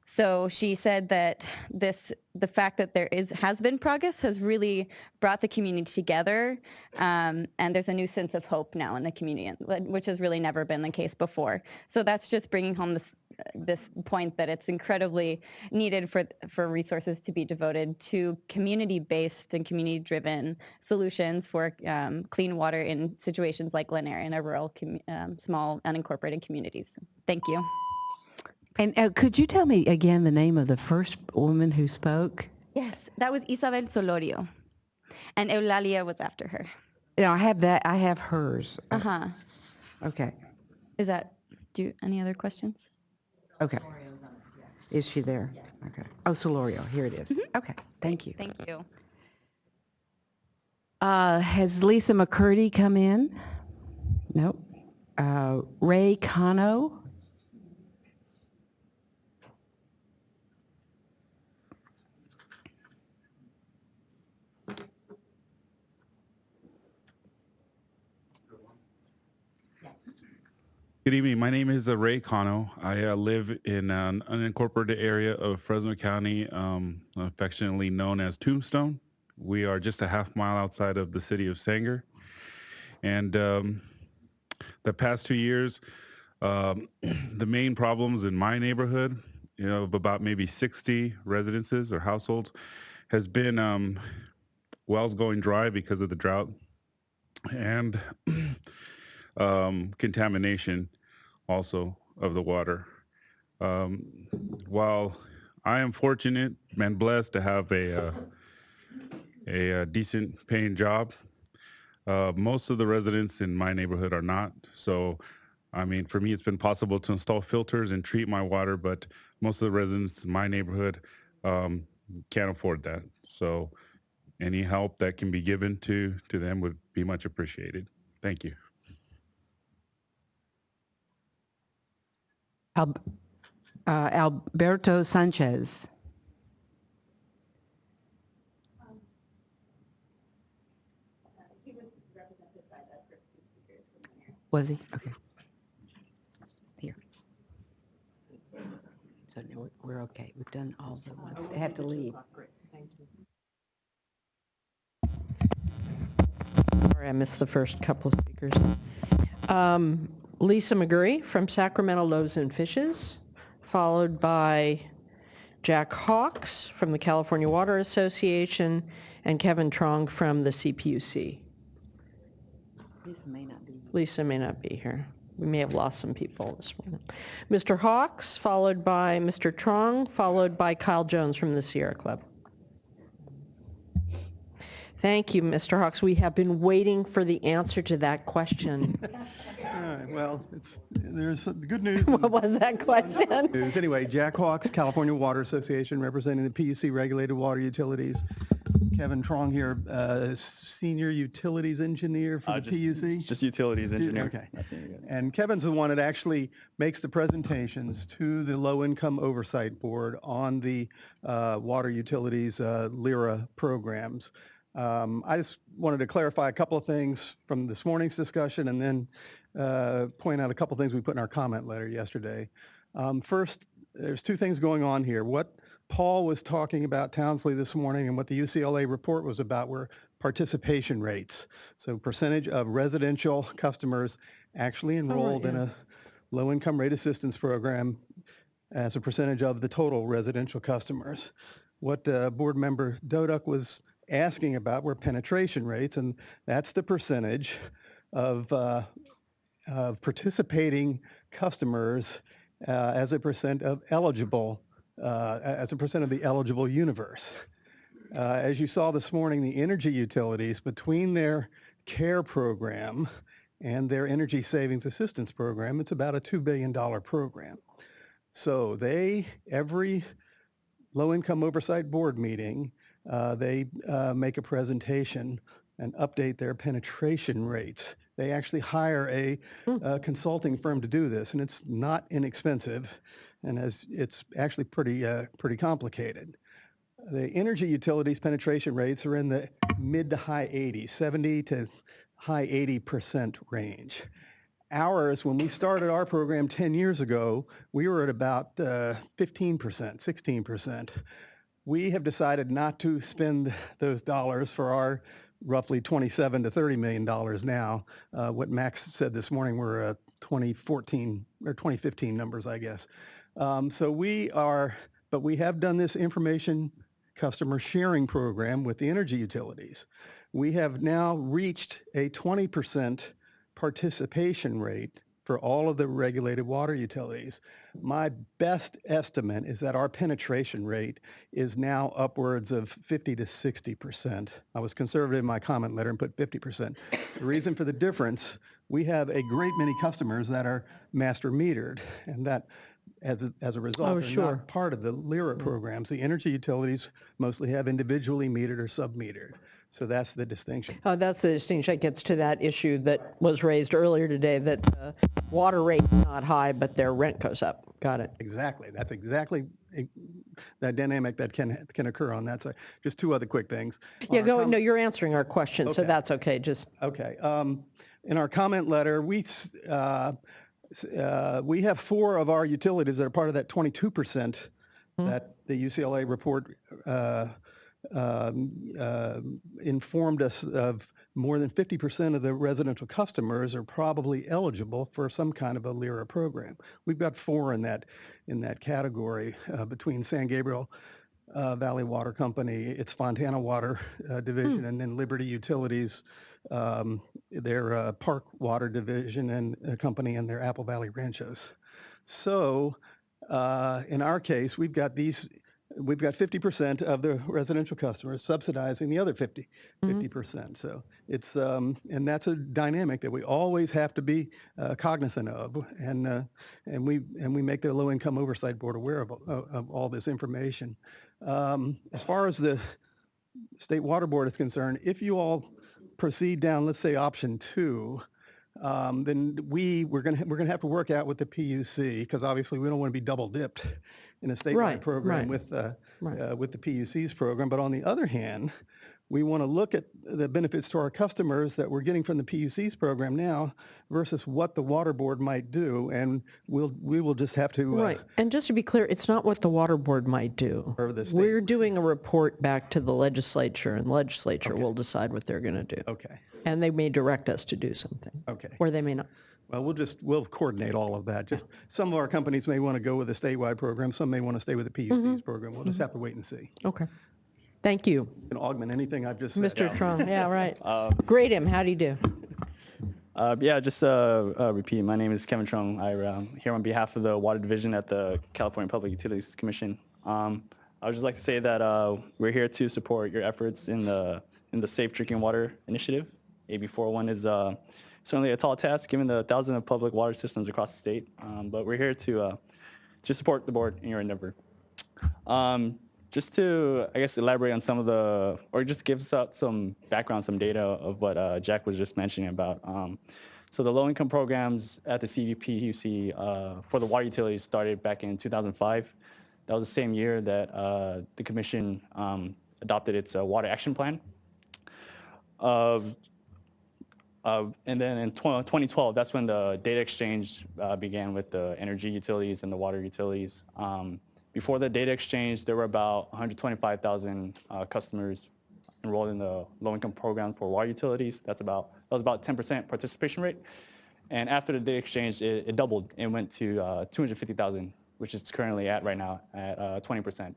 So she said that the fact that there has been progress has really brought the community together, and there's a new sense of hope now in the community, which has really never been the case before. So that's just bringing home this point that it's incredibly needed for resources to be devoted to community-based and community-driven solutions for clean water in situations like Lanier in a rural, small, unincorporated communities. Thank you. And could you tell me again the name of the first woman who spoke? Yes, that was Isabel Solorio, and Eulalia was after her. No, I have that. I have hers. Uh-huh. Okay. Any other questions? Okay. Is she there? Okay. Oh, Solorio. Here it is. Mm-hmm. Okay. Thank you. Thank you. Has Lisa McCurdy come in? Nope. Ray Cano? Good evening. My name is Ray Cano. I live in an unincorporated area of Fresno County, affectionately known as Tombstone. We are just a half-mile outside of the city of Sanger. And the past 2 years, the main problems in my neighborhood, of about maybe 60 residences or households, has been wells going dry because of the drought and contamination also of the water. While I am fortunate and blessed to have a decent paying job, most of the residents in my neighborhood are not. So, I mean, for me, it's been possible to install filters and treat my water, but most of the residents in my neighborhood can't afford that. So any help that can be given to them would be much appreciated. Thank you. Alberto Sanchez. Was he? Okay. Here. So no, we're okay. We've done all the ones. They have to leave. Thank you. Sorry, I missed the first couple of speakers. Lisa McGurry from Sacramento Loaves and Fishes, followed by Jack Hawks from the California Water Association, and Kevin Trong from the CPUC. Lisa may not be here. We may have lost some people this morning. Mr. Hawks, followed by Mr. Trong, followed by Kyle Jones from the Sierra Club. Thank you, Mr. Hawks. We have been waiting for the answer to that question. All right, well, there's good news. What was that question? News. Anyway, Jack Hawks, California Water Association, representing the PUC regulated water utilities. Kevin Trong here, senior utilities engineer for the PUC. Just utilities engineer. Okay. And Kevin's the one that actually makes the presentations to the Low Income Oversight Board on the water utilities LIRA programs. I just wanted to clarify a couple of things from this morning's discussion and then point out a couple of things we put in our comment letter yesterday. First, there's two things going on here. What Paul was talking about Townsley this morning and what the UCLA report was about were participation rates. So percentage of residential customers actually enrolled in a low-income rate assistance program as a percentage of the total residential customers. What board member Doduk was asking about were penetration rates, and that's the percentage of participating customers as a percent of eligible, as a percent of the eligible universe. As you saw this morning, the energy utilities, between their CARE program and their energy savings assistance program, it's about a $2 billion program. So every low-income oversight board meeting, they make a presentation and update their penetration rates. They actually hire a consulting firm to do this, and it's not inexpensive, and it's actually pretty complicated. The energy utilities penetration rates are in the mid to high 80s, 70 to high 80% range. Ours, when we started our program 10 years ago, we were at about 15%, 16%. We have decided not to spend those dollars for our roughly $27 to $30 million now. What Max said this morning were 2014 or 2015 numbers, I guess. But we have done this information customer sharing program with the energy utilities. We have now reached a 20% participation rate for all of the regulated water utilities. My best estimate is that our penetration rate is now upwards of 50 to 60%. I was conservative in my comment letter and put 50%. The reason for the difference, we have a great many customers that are master metered, and that as a result, they're not part of the LIRA programs. The energy utilities mostly have individually metered or sub-metered. So that's the distinction. That's the distinction. That gets to that issue that was raised earlier today, that water rate is not high, but their rent goes up. Got it. Exactly. That's exactly that dynamic that can occur on that side. Just two other quick things. Yeah, go. No, you're answering our question, so that's okay. Just okay. In our comment letter, we We have 4 of our utilities that are part of that 22% that the UCLA report informed us of. More than 50% of the residential customers are probably eligible for some kind of a LIRA program. We've got 4 in that category between San Gabriel Valley Water Company, its Fontana Water Division, and then Liberty Utilities, their Park Water Division and company, and their Apple Valley Ranchos. So in our case, we've got 50% of the residential customers subsidizing the other 50%. So it's, and that's a dynamic that we always have to be cognizant of. And we make the Low Income Oversight Board aware of all this information. As far as the State Water Board is concerned, if you all proceed down, let's say option 2, then we're gonna have to work out with the PUC, because obviously we don't want to be double dipped in a statewide program with the PUC's program. But on the other hand, we want to look at the benefits to our customers that we're getting from the PUC's program now versus what the water board might do, and we will just have to Right. And just to be clear, it's not what the water board might do. We're doing a report back to the legislature, and the legislature will decide what they're going to do. Okay. And they may direct us to do something. Okay. Or they may not. Well, we'll coordinate all of that. Just some of our companies may want to go with a statewide program. Some may want to stay with the PUC's program. We'll just have to wait and see. Okay. Thank you. And augment anything I've just said. Mr. Trong, yeah, right. Grade him, how do you do? Yeah, just repeat. My name is Kevin Trong. I'm here on behalf of the Water Division at the California Public Utilities Commission. I would just like to say that we're here to support your efforts in the Safe Drinking Water Initiative. AB 401 is certainly a tall task given the thousands of public water systems across the state, but we're here to support the board in your endeavor. Just to, I guess, elaborate on some of or just give us some background, some data of what Jack was just mentioning about. So the low-income programs at the CVPUC for the water utilities started back in 2005. That was the same year that the commission adopted its water action plan. And then in 2012, that's when the data exchange began with the energy utilities and the water utilities. Before the data exchange, there were about 125,000 customers enrolled in the low-income program for water utilities. That was about 10% participation rate. And after the data exchange, it doubled and went to 250,000, which is currently right now at 20%.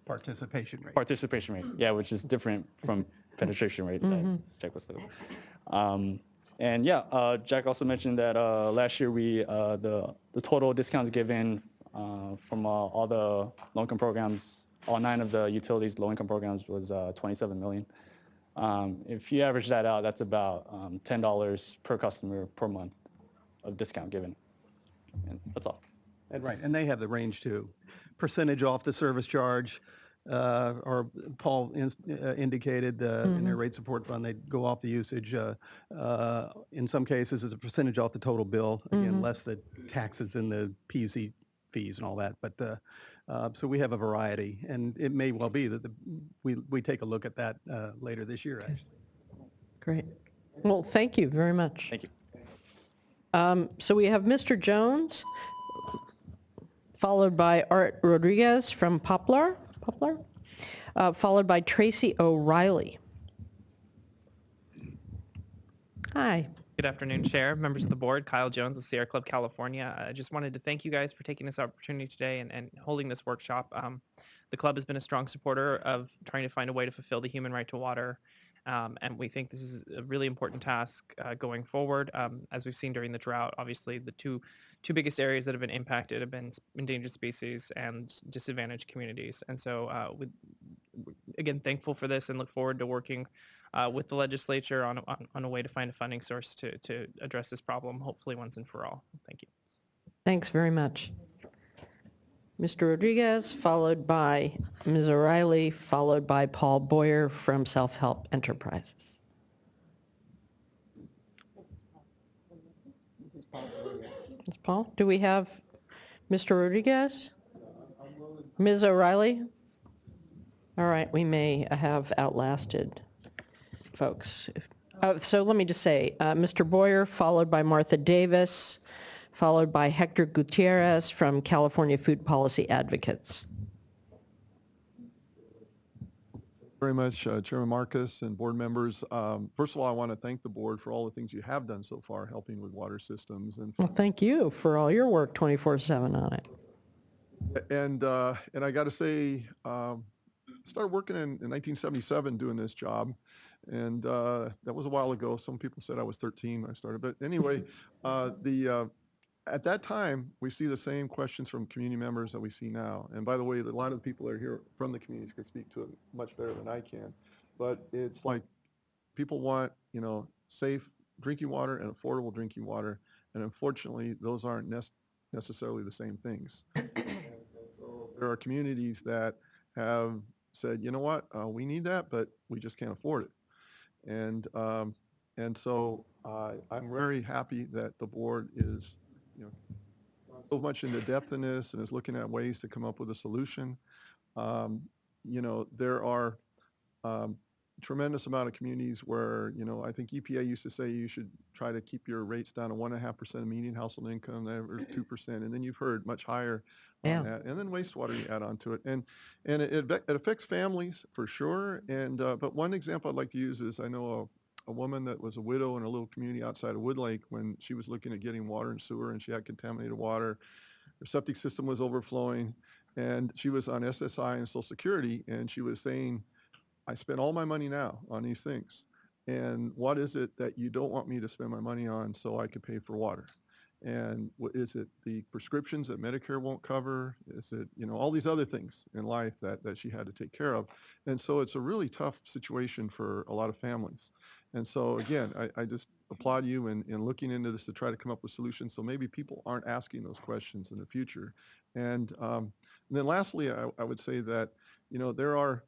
Participation rate. Participation rate, yeah, which is different from penetration rate that Jack was saying. And yeah, Jack also mentioned that last year the total discounts given from all the low-income programs, all 9 of the utilities low-income programs was $27 million. If you average that out, that's about $10 per customer per month of discount given. And that's all. And right, and they have the range too. Percentage off the service charge, or Paul indicated in their rate support fund, they go off the usage. In some cases, it's a percentage off the total bill, again, less the taxes and the PUC fees and all that. But so we have a variety, and it may well be that we take a look at that later this year, actually. Great. Well, thank you very much. Thank you. So we have Mr. Jones, followed by Art Rodriguez from Poplar, followed by Tracy O'Reilly. Hi. Good afternoon, Chair, members of the board. Kyle Jones of Sierra Club, California. I just wanted to thank you guys for taking this opportunity today and holding this workshop. The club has been a strong supporter of trying to find a way to fulfill the human right to water, and we think this is a really important task going forward. As we've seen during the drought, obviously the two biggest areas that have been impacted have been endangered species and disadvantaged communities. And so again, thankful for this and look forward to working with the legislature on a way to find a funding source to address this problem, hopefully once and for all. Thank you. Thanks very much. Mr. Rodriguez, followed by Ms. O'Reilly, followed by Paul Boyer from Self-Help Enterprises. Ms. Paul, do we have Mr. Rodriguez? Ms. O'Reilly? All right, we may have outlasted folks. So let me just say, Mr. Boyer, followed by Martha Davis, followed by Hector Gutierrez from California Food Policy Advocates. Very much, Chairman Marcus and board members. First of all, I want to thank the board for all the things you have done so far, helping with water systems. And Well, thank you for all your work 24/7 on it. and I got to say, started working in 1977 doing this job, and that was a while ago. Some people said I was 13 when I started, but anyway, at that time, we see the same questions from community members that we see now. And by the way, a lot of the people that are here from the communities can speak to it much better than I can. But it's like people want, safe drinking water and affordable drinking water. And unfortunately, those aren't necessarily the same things. And so there are communities that have said, you know what, we need that, but we just can't afford it. And so I'm very happy that the board is so much into depth in this and is looking at ways to come up with a solution. There are tremendous amount of communities where, I think EPA used to say you should try to keep your rates down to 1.5% of median household income, or 2%, and then you've heard much higher on that, and then wastewater you add on to it, and it affects families for sure. And but one example I'd like to use is I know a woman that was a widow in a little community outside of Woodlake when she was looking at getting water and sewer, and she had contaminated water. Her septic system was overflowing, and she was on SSI and Social Security, and she was saying, I spend all my money now on these things, and what is it that you don't want me to spend my money on so I can pay for water? And what is it, the prescriptions that Medicare won't cover? Is it, all these other things in life that she had to take care of? And so it's a really tough situation for a lot of families. And so again, I just applaud you in looking into this to try to come up with solutions so maybe people aren't asking those questions in the future. And then lastly, I would say that, there are,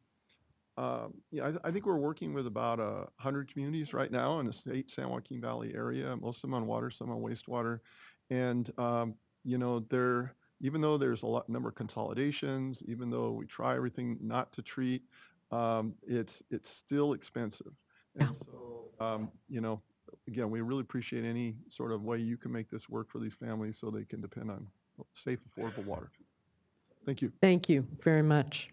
I think we're working with about 100 communities right now in the state San Joaquin Valley area, most of them on water, some on wastewater. And, even though there's a number of consolidations, even though we try everything not to treat, it's still expensive. And so, again, we really appreciate any sort of way you can make this work for these families so they can depend on safe, affordable water. Thank you. Thank you very much.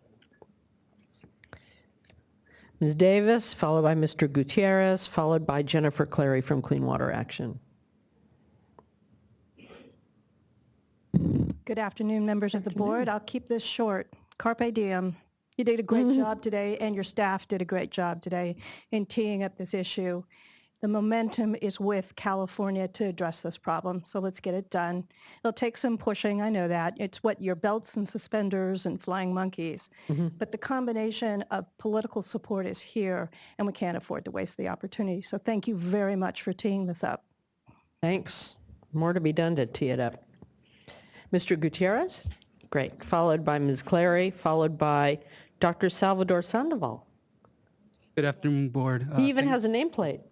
Ms. Davis, followed by Mr. Gutierrez, followed by Jennifer Clary from Clean Water Action. Good afternoon, members of the board. I'll keep this short. Carpe diem. You did a great job today, and your staff did a great job today in teeing up this issue. The momentum is with California to address this problem, so let's get it done. It'll take some pushing, I know that. It's what your belts and suspenders and flying monkeys. But the combination of political support is here, and we can't afford to waste the opportunity. So thank you very much for teeing this up. Thanks. More to be done to tee it up. Mr. Gutierrez? Great. Followed by Ms. Clary, followed by Dr. Salvador Sandoval. Good afternoon, board. He even has a nameplate.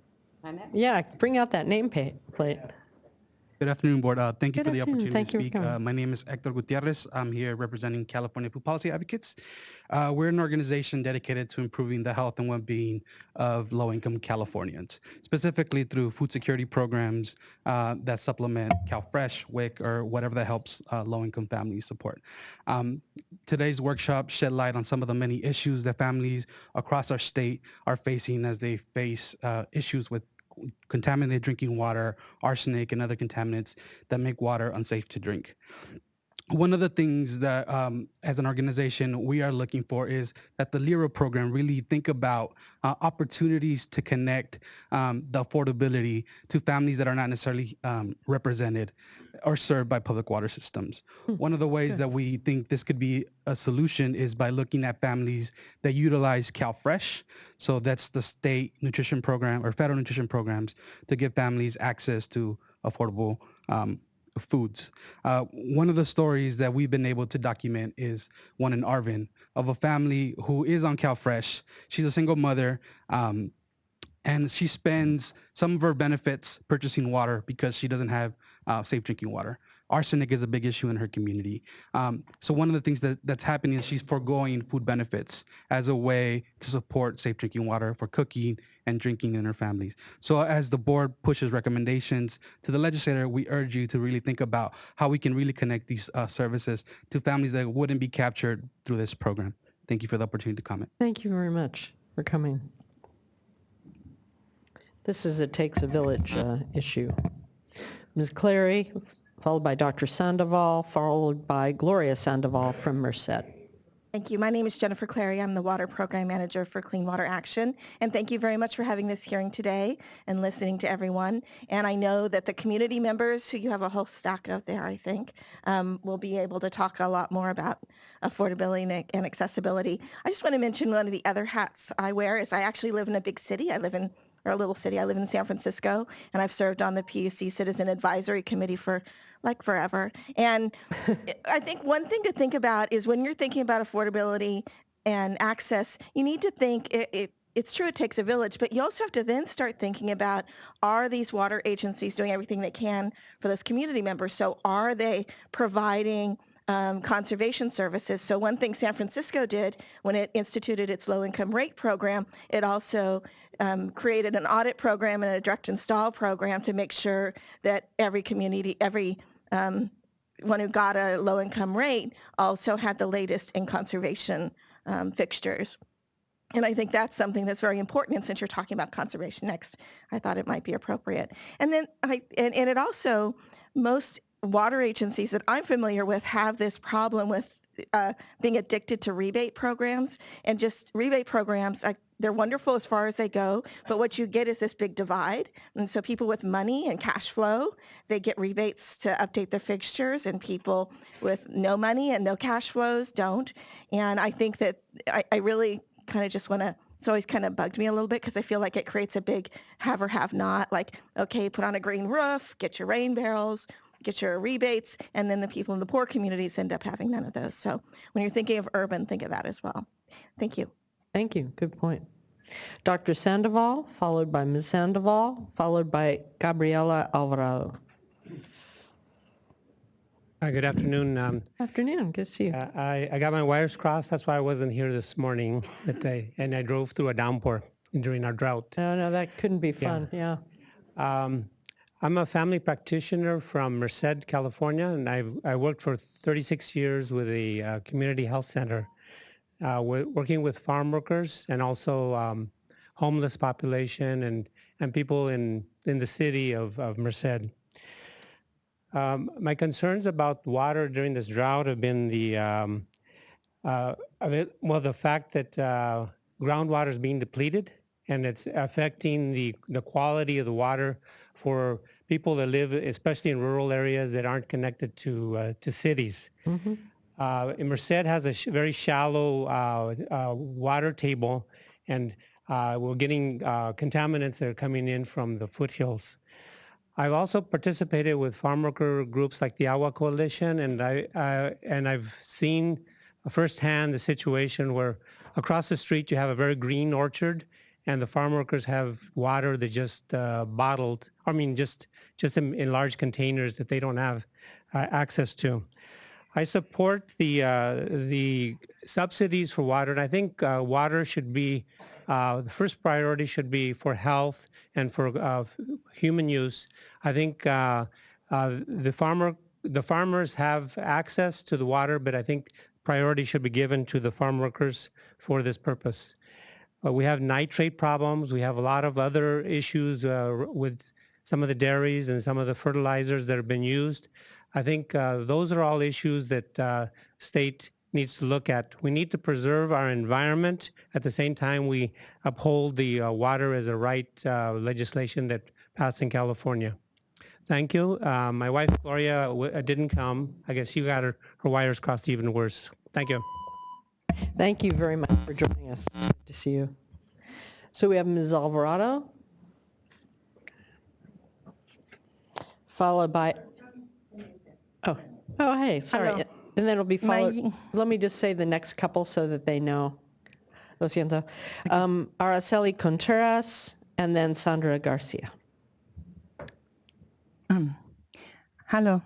Yeah, bring out that nameplate. Good afternoon, board. Thank you Good for the afternoon. opportunity Thank to you for speak. coming. My name is Hector Gutierrez. I'm here representing California Food Policy Advocates. We're an organization dedicated to improving the health and well-being of low-income Californians, specifically through food security programs that supplement CalFresh, WIC, or whatever that helps low-income families support. Today's workshop shed light on some of the many issues that families across our state are facing as they face issues with contaminated drinking water, arsenic, and other contaminants that make water unsafe to drink. One of the things that as an organization we are looking for is that the LERA program really think about opportunities to connect the affordability to families that are not necessarily represented or served by public water systems. One of the ways that we think this could be a solution is by looking at families that utilize CalFresh. So that's the state nutrition program or federal nutrition programs to give families access to affordable foods. One of the stories that we've been able to document is one in Arvin of a family who is on CalFresh. She's a single mother, and she spends some of her benefits purchasing water because she doesn't have safe drinking water. arsenic is a big issue in her community. So one of the things that's happening is she's foregoing food benefits as a way to support safe drinking water for cooking and drinking in her families. So as the board pushes recommendations to the legislator, we urge you to really think about how we can really connect these services to families that wouldn't be captured through this program. Thank you for the opportunity to comment. Thank you very much for coming. This is a takes a village issue. Ms. Clary, followed by Dr. Sandoval, followed by Gloria Sandoval from Merced. Thank you. My name is Jennifer Clary. I'm the Water Program Manager for Clean Water Action. And thank you very much for having this hearing today and listening to everyone. And I know that the community members, who you have a whole stack of there, I think, will be able to talk a lot more about affordability and accessibility. I just want to mention one of the other hats I wear is I actually live in a big city. I live in a little city. I live in San Francisco, and I've served on the PUC Citizen Advisory Committee for like forever. And I think one thing to think about is when you're thinking about affordability and access, you need to think it's true it takes a village, but you also have to then start thinking about, are these water agencies doing everything they can for those community members? So are they providing conservation services? So one thing San Francisco did when it instituted its low-income rate program, it also created an audit program and a direct install program to make sure that every community, every one who got a low-income rate also had the latest in conservation fixtures. And I think that's something that's very important. And since you're talking about conservation next, I thought it might be appropriate. And then and it also, most water agencies that I'm familiar with have this problem with being addicted to rebate programs. And just rebate programs, they're wonderful as far as they go, but what you get is this big divide. And so people with money and cash flow, they get rebates to update their fixtures, and people with no money and no cash flows don't. And I think that I really kind of just want to, it's always kind of bugged me a little bit because I feel like it creates a big have or have not, like, okay, put on a green roof, get your rain barrels, get your rebates, and then the people in the poor communities end up having none of those. So when you're thinking of urban, think of that as well. Thank you. Thank you. Good point. Dr. Sandoval, followed by Ms. Sandoval, followed by Gabriela Alvarado. Hi, good afternoon. Afternoon. Good to see you. I got my wires crossed. That's why I wasn't here this morning. And I drove through a downpour during our drought. No, that couldn't be fun. Yeah. I'm a family practitioner from Merced, California, and I worked for 36 years with a community health center, working with farm workers and also homeless population and people in the city of Merced. My concerns about water during this drought have been the fact that groundwater is being depleted, and it's affecting the quality of the water for people that live, especially in rural areas that aren't connected to cities. Mm-hmm. Merced has a very shallow water table, and we're getting contaminants that are coming in from the foothills. I've also participated with farm worker groups like the Agua Coalition, and I've seen firsthand the situation where across the street you have a very green orchard, and the farm workers have water that just bottled, just in large containers that they don't have access to. I support the subsidies for water, and I think water should be, the first priority should be for health and for human use. I think the farmers have access to the water, but I think priority should be given to the farm workers for this purpose. We have nitrate problems. We have a lot of other issues with some of the dairies and some of the fertilizers that have been used. I think those are all issues that state needs to look at. We need to preserve our environment. At the same time, we uphold the water as a right legislation that passed in California. Thank you. My wife, Gloria, didn't come. I guess she got her wires crossed even worse. Thank you. Thank you very much for joining us. Good to see you. So we have Ms. Alvarado, followed by, oh, hey, sorry. Hello. And then it'll be followed, let me just say the next couple so that they know. Lo siento. Araceli Contreras, and then Sandra Garcia. Hello,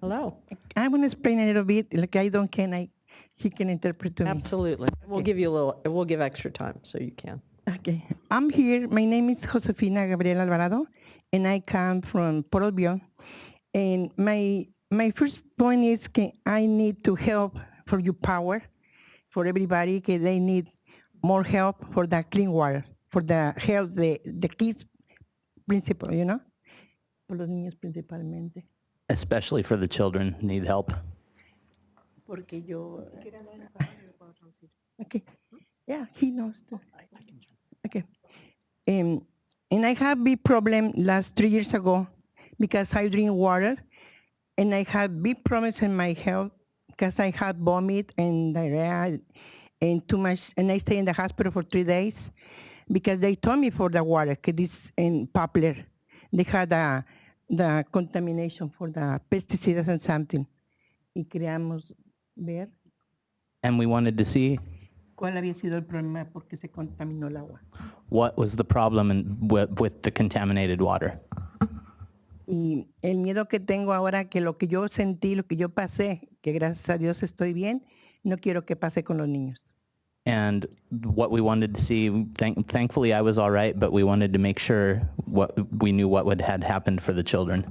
Hello. I want to explain a little bit, like I don't can, he can interpret to me. Absolutely. We'll give you a little, we'll give extra time so you can. Okay. I'm here. My name is Josefina Gabriela Alvarado, and I come from Porolvio. And my first point is I need to help for your power, for everybody, they need more help for the clean water, for the health, the kids principal, you know? Por los niños principalmente. Especially for the children need help. Porque yo... Okay. Yeah, he knows too. Okay. And I have big problem last 3 years ago because I drink water and I have big problems in my health because I had vomit and diarrhea and too much, and I stay in the hospital for 3 days because they told me for the water, this in Poplar, they had the contamination for the pesticides and something. Y queríamos ver And we wanted to see cuál había sido el problema porque se contaminó el agua. what was the problem with the contaminated water. Y el miedo que tengo ahora, que lo que yo sentí, lo que yo pasé, que gracias a Dios estoy bien, no quiero que pase con los niños. And what we wanted to see, thankfully I was all right, but we wanted to make sure we knew what had happened for the children.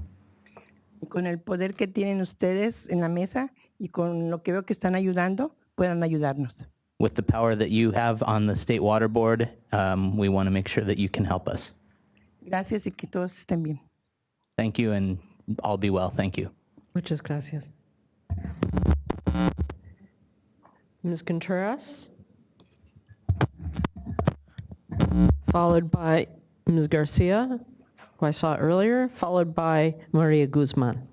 Y con el poder que tienen ustedes en la mesa y con lo que veo que están ayudando, puedan ayudarnos. With the power that you have on the State Water Board, we want to make sure that you can help us. Gracias y que todos estén bien. Thank you, and all be well. Thank you. Muchas gracias. Ms. Contreras? Followed by Ms. Garcia, who I saw earlier, followed by Maria Guzman.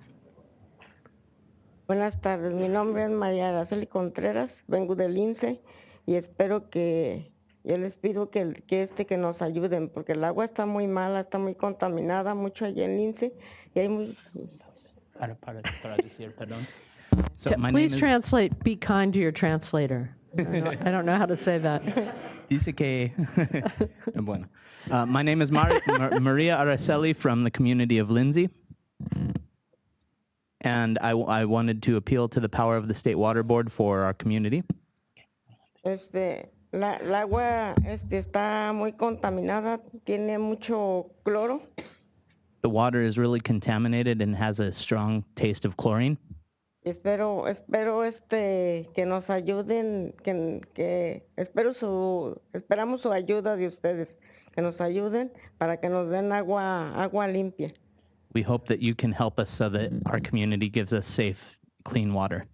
Buenas tardes, mi nombre es María Araceli Contreras, vengo del INSE y espero que, yo les pido que nos ayuden porque el agua está muy mala, está muy contaminada, mucho allí en el INSE y hay muy... So my Please name is- translate, be kind to your translator. I don't know how to say that. Dice que, bueno. My name is Maria Araceli from the community of Lindsay. And I wanted to appeal to the power of the State Water Board for our community. El agua está muy contaminada, tiene mucho cloro. The water is really contaminated and has a strong taste of chlorine. Espero que nos ayuden, esperamos su ayuda de ustedes, que nos ayuden para que nos den agua limpia. We hope that you can help us so that our community gives us safe, clean water.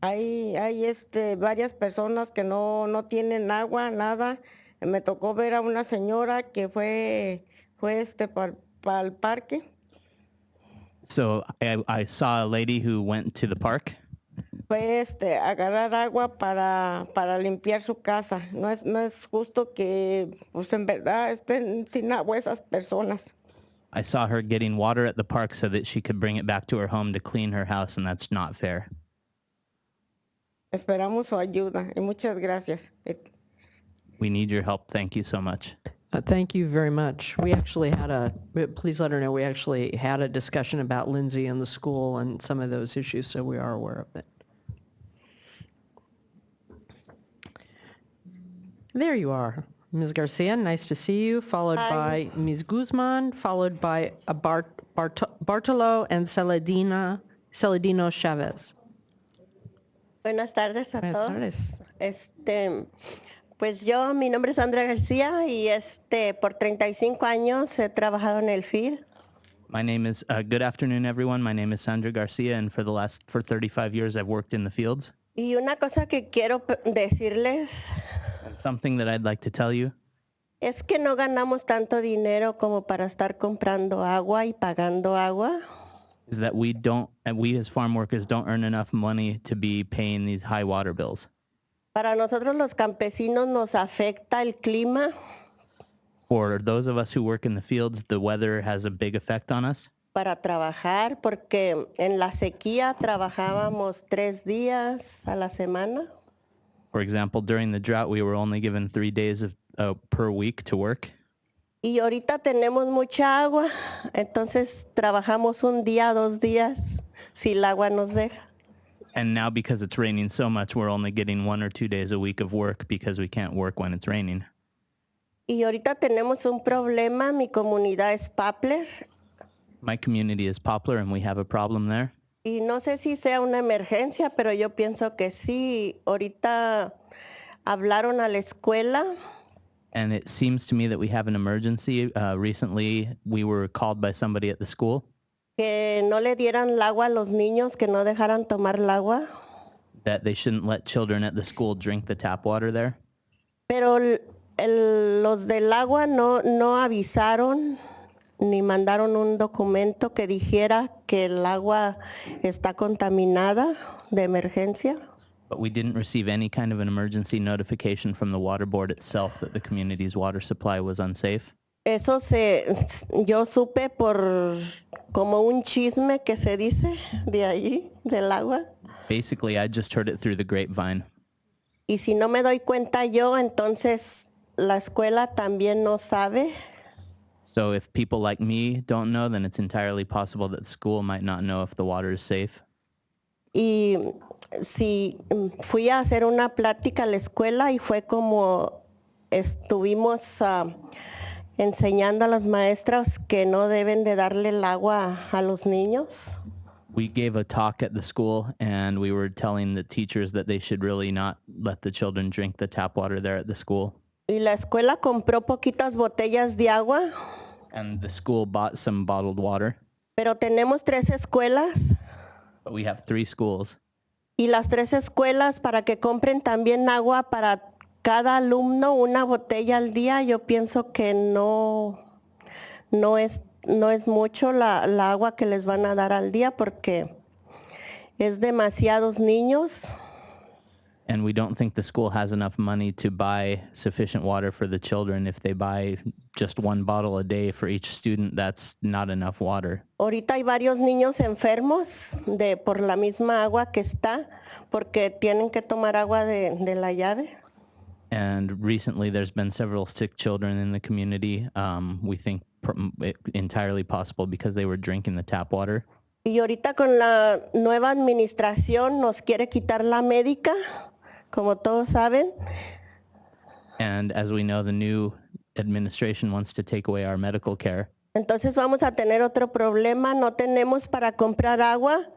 Hay varias personas que no tienen agua, nada. Me tocó ver a una señora que fue para el parque. So I saw a lady who went to the park. Fue a agarrar agua para limpiar su casa. No es justo que, pues en verdad, estén sin agua esas personas. I saw her getting water at the park so that she could bring it back to her home to clean her house, and that's not fair. Esperamos su ayuda y muchas gracias. We need your help. Thank you so much. Thank you very much. We actually had please let her know, we actually had a discussion about Lindsay and the school and some of those issues, so we are aware of it. There you are. Ms. Garcia, nice to see you, followed by Ms. Guzman, followed by Bartolo and Celedino Chavez. Buenas tardes a Buenas todos. tardes. Pues yo, mi nombre es Sandra García y por 35 años he trabajado en el field. My name is, good afternoon, everyone. My name is Sandra Garcia, and for 35 years, I've worked in the fields. Y una cosa que quiero decirles And something that I'd like to tell you es que no ganamos tanto dinero como para estar comprando agua y pagando agua. is that we as farm workers don't earn enough money to be paying these high water bills. Para nosotros los campesinos nos afecta el clima. For those of us who work in the fields, the weather has a big effect on us. Para trabajar, porque en la sequía trabajábamos 3 días a la semana. For example, during the drought, we were only given 3 days per week to work. Y ahorita tenemos mucha agua, entonces trabajamos 1 día, 2 días. si el agua nos deja. And now because it's raining so much, we're only getting 1 or 2 days a week of work because we can't work when it's raining. Y ahorita tenemos un problema, mi comunidad es Poplar, My community is Poplar and we have a problem there. y no sé si sea una emergencia, pero yo pienso que sí. Ahorita hablaron a la escuela And it seems to me that we have an emergency. Recently, we were called by somebody at the school que no le dieran el agua a los niños, que no dejaran tomar el agua. that they shouldn't let children at the school drink the tap water there. Pero los del agua no avisaron ni mandaron un documento que dijera que el agua está contaminada de emergencia. But we didn't receive any kind of an emergency notification from the water board itself that the community's water supply was unsafe. Eso yo supe por como un chisme que se dice de allí, del agua. Basically, I just heard it through the grapevine. Y si no me doy cuenta yo, entonces la escuela también no sabe. So if people like me don't know, then it's entirely possible that the school might not know if the water is safe. Y si fui a hacer una plática a la escuela y fue como estuvimos enseñando a las maestras que no deben de darle el agua a los niños. We gave a talk at the school and we were telling the teachers that they should really not let the children drink the tap water there at the school. Y la escuela compró poquitas botellas de agua. And the school bought some bottled water. Pero tenemos 3 escuelas. But we have 3 schools. Y las 3 escuelas para que compren también agua para cada alumno, una botella al día. Yo pienso que no es mucho la agua que les van a dar al día porque es demasiados niños. And we don't think the school has enough money to buy sufficient water for the children. If they buy just 1 bottle a day for each student, that's not enough water. Ahorita hay varios niños enfermos por la misma agua que está, porque tienen que tomar agua de la llave. And recently there's been several sick children in the community. We think entirely possible because they were drinking the tap water. Y ahorita con la nueva administración nos quiere quitar la médica, como todos saben. And as we know, the new administration wants to take away our medical care. Entonces vamos a tener otro problema, no tenemos para comprar agua.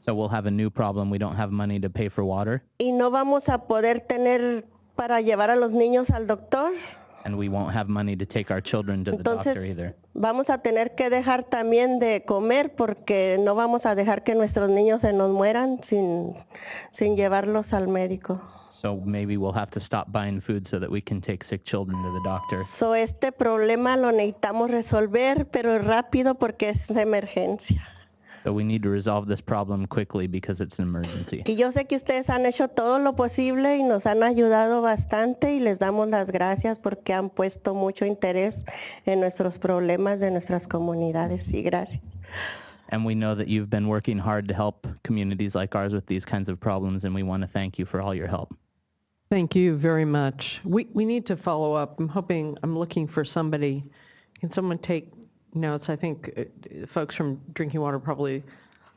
So we'll have a new problem. We don't have money to pay for water. Y no vamos a poder tener para llevar a los niños al doctor. And we won't have money to take our children to the doctor either. Vamos a tener que dejar también de comer porque no vamos a dejar que nuestros niños se nos mueran sin llevarlos al médico. So maybe we'll have to stop buying food so that we can take sick children to the doctor. So este problema lo necesitamos resolver, pero rápido porque es emergencia. So we need to resolve this problem quickly because it's an emergency. Y yo sé que ustedes han hecho todo lo posible y nos han ayudado bastante y les damos las gracias porque han puesto mucho interés en nuestros problemas de nuestras comunidades. Y gracias. And we know that you've been working hard to help communities like ours with these kinds of problems, and we want to thank you for all your help. Thank you very much. We need to follow up. I'm looking for somebody. Can someone take notes? I think folks from Drinking Water probably,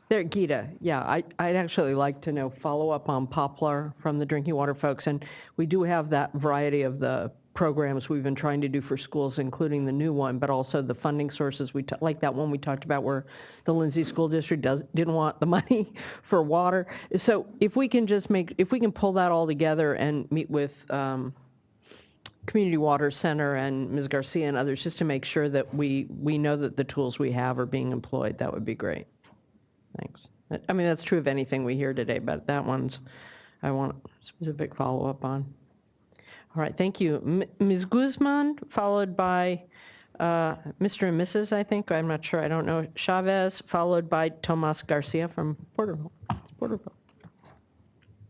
there, Gita, yeah, I'd actually like to know follow-up on Poplar from the Drinking Water folks, and we do have that variety of the programs we've been trying to do for schools, including the new one, but also the funding sources, like that one we talked about where the Lindsay School District didn't want the money for water. So if we can pull that all together and meet with Community Water Center and Ms. Garcia and others, just to make sure that we know that the tools we have are being employed, that would be great. Thanks. I mean, that's true of anything we hear today, but that one's, I want specific follow-up on. All right, thank you. Ms. Guzman, followed by Mr. and Mrs., I think, I'm not sure, I don't know, Chavez, followed by Tomas Garcia from Porterville.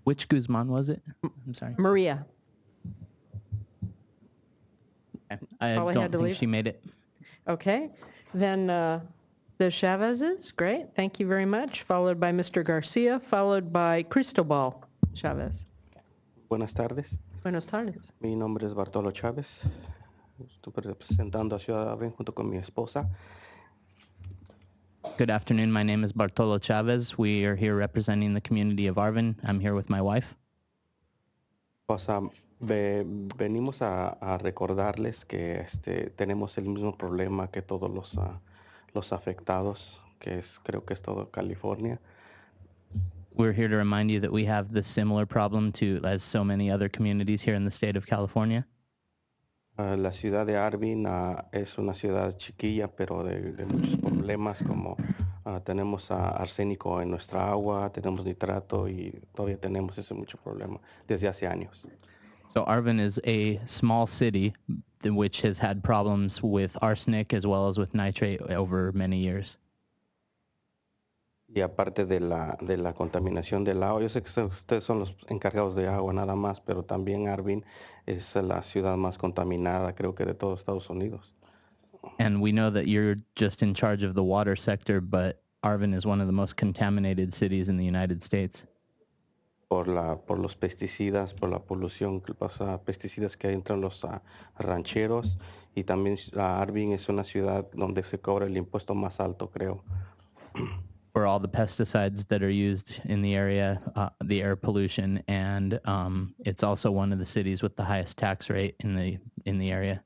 Which Guzman was it? I'm sorry. Maria. I Probably don't had to think leave. she made it. Okay, then the Chavezes, great, thank you very much, followed by Mr. Garcia, followed by Cristobal Chavez. Buenas tardes. Buenas tardes. Mi nombre es Bartolo Chávez. Estoy representando a Ciudad Aven junto con mi esposa. Good afternoon. My name is Bartolo Chavez. We are here representing the community of Arvin. I'm here with my wife. Pues, venimos a recordarles que tenemos el mismo problema que todos los afectados, creo que es todo California. We're here to remind you that we have this similar problem as so many other communities here in the state of California. La ciudad de Arvin es una ciudad chiquilla, pero de muchos problemas, como tenemos arsénico en nuestra agua, tenemos nitrato y todavía tenemos ese mucho problema desde hace años. So Arvin is a small city which has had problems with arsenic as well as with nitrate over many years. Y aparte de la contaminación del agua, yo sé que ustedes son los encargados de agua nada más, pero también Arvin es la ciudad más contaminada, creo que de todo Estados Unidos. And we know that you're just in charge of the water sector, but Arvin is one of the most contaminated cities in the United States. Por los pesticidas, por la polución, los pesticidas que entran los rancheros, y también Arvin es una ciudad donde se cobra el impuesto más alto, creo. For all the pesticides that are used in the area, the air pollution, and it's also one of the cities with the highest tax rate in the area.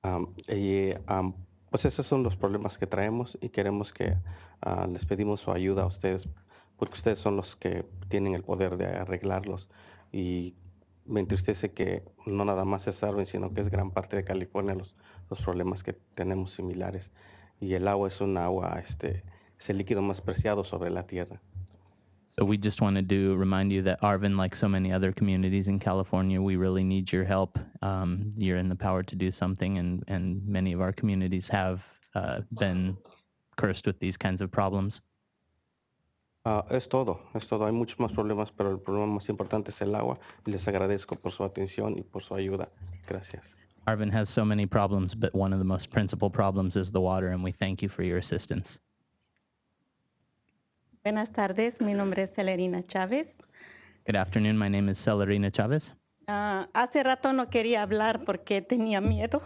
Pues esos son los problemas que traemos y queremos que les pedimos su ayuda a ustedes, porque ustedes son los que tienen el poder de arreglarlos. Y me entristece que no nada más es Arvin, sino que es gran parte de California los problemas que tenemos similares. Y el agua es un agua, es el líquido más preciado sobre la tierra. So we just wanted to remind you that Arvin, like so many other communities in California, we really need your help. You're in the power to do something, and many of our communities have been cursed with these kinds of problems. Es todo. Hay muchos más problemas, pero el problema más importante es el agua. Y les agradezco por su atención y por su ayuda. Gracias. Arvin has so many problems, but one of the most principal problems is the water, and we thank you for your assistance. Buenas tardes, mi nombre es Celerina Chávez. Good afternoon. My name is Celerina Chavez. Hace rato no quería hablar porque tenía miedo.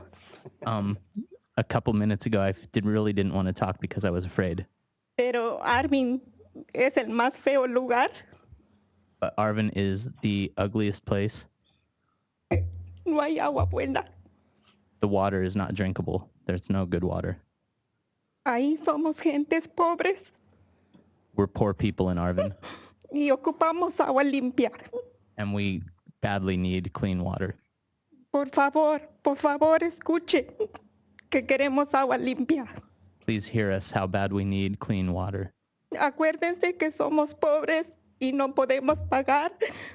A couple minutes ago, I really didn't want to talk because I was afraid. Pero Arvin es el más feo lugar. But Arvin is the ugliest place. No hay agua buena. The water is not drinkable. There's no good water. Ahí somos gentes pobres We're poor people in Arvin, y ocupamos agua limpia. and we badly need clean water. Por favor, escuche que queremos agua limpia. Please hear us how bad we need clean water. Acuérdense que somos pobres y no podemos pagar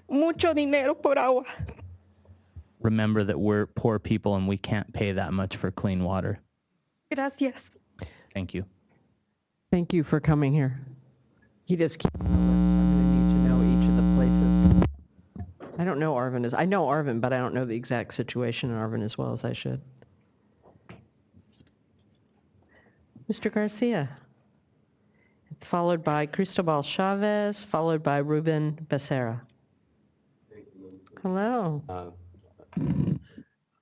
mucho dinero por agua. Remember that we're poor people and we can't pay that much for clean water. Gracias. Thank you. Thank you for coming here. He just keeps the list. I'm going to need to know each of the places. I don't know Arvin. I know Arvin, but I don't know the exact situation in Arvin as well as I should. Mr. Garcia, followed by Cristobal Chavez, followed by Ruben Becerra. Hello.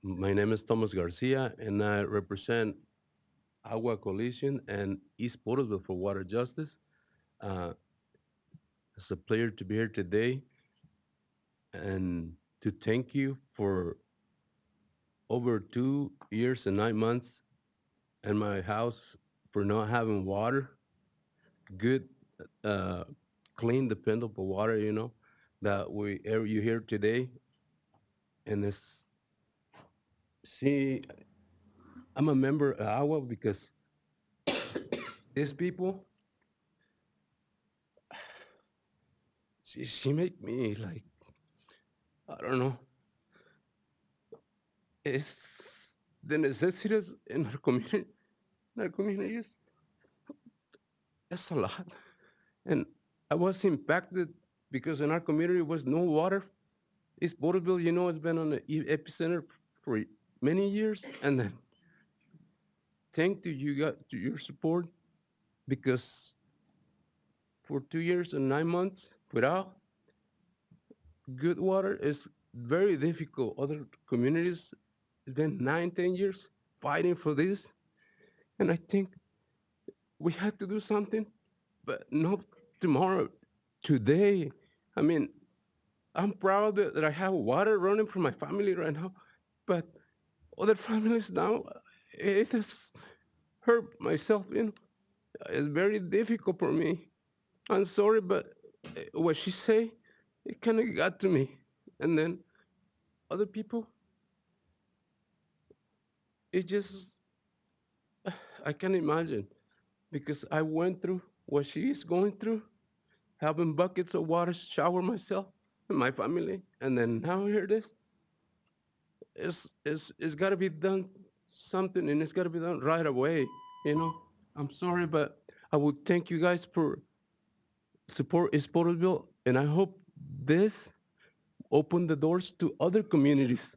My name is Thomas Garcia, and I represent Agua Coalition and East Portersville for Water Justice. It's a pleasure to be here today and to thank you for over 2 years and 9 months in my house for not having water, good, clean, dependable water, that you hear today. And I'm a member of Agua because these people, she make me like, I don't know. It's the necessities in our communities. That's a lot. And I was impacted because in our community was no water. East Porterville, has been on the epicenter for many years. And then thank to your support, because for 2 years and 9 months without good water is very difficult. Other communities it's been 9, 10 years fighting for this. And I think we had to do something, but not tomorrow, today. I mean, I'm proud that I have water running for my family right now, but other families now, it has hurt myself, you know. It's very difficult for me. I'm sorry, but what she say, it kind of got to me. And then other people, it just, I can imagine because I went through what she is going through, having buckets of water shower myself and my family, and then now here it is. It's got to be done something, and it's got to be done right away. You know, I'm sorry, but I would thank you guys for support Esportville, and I hope this open the doors to other communities.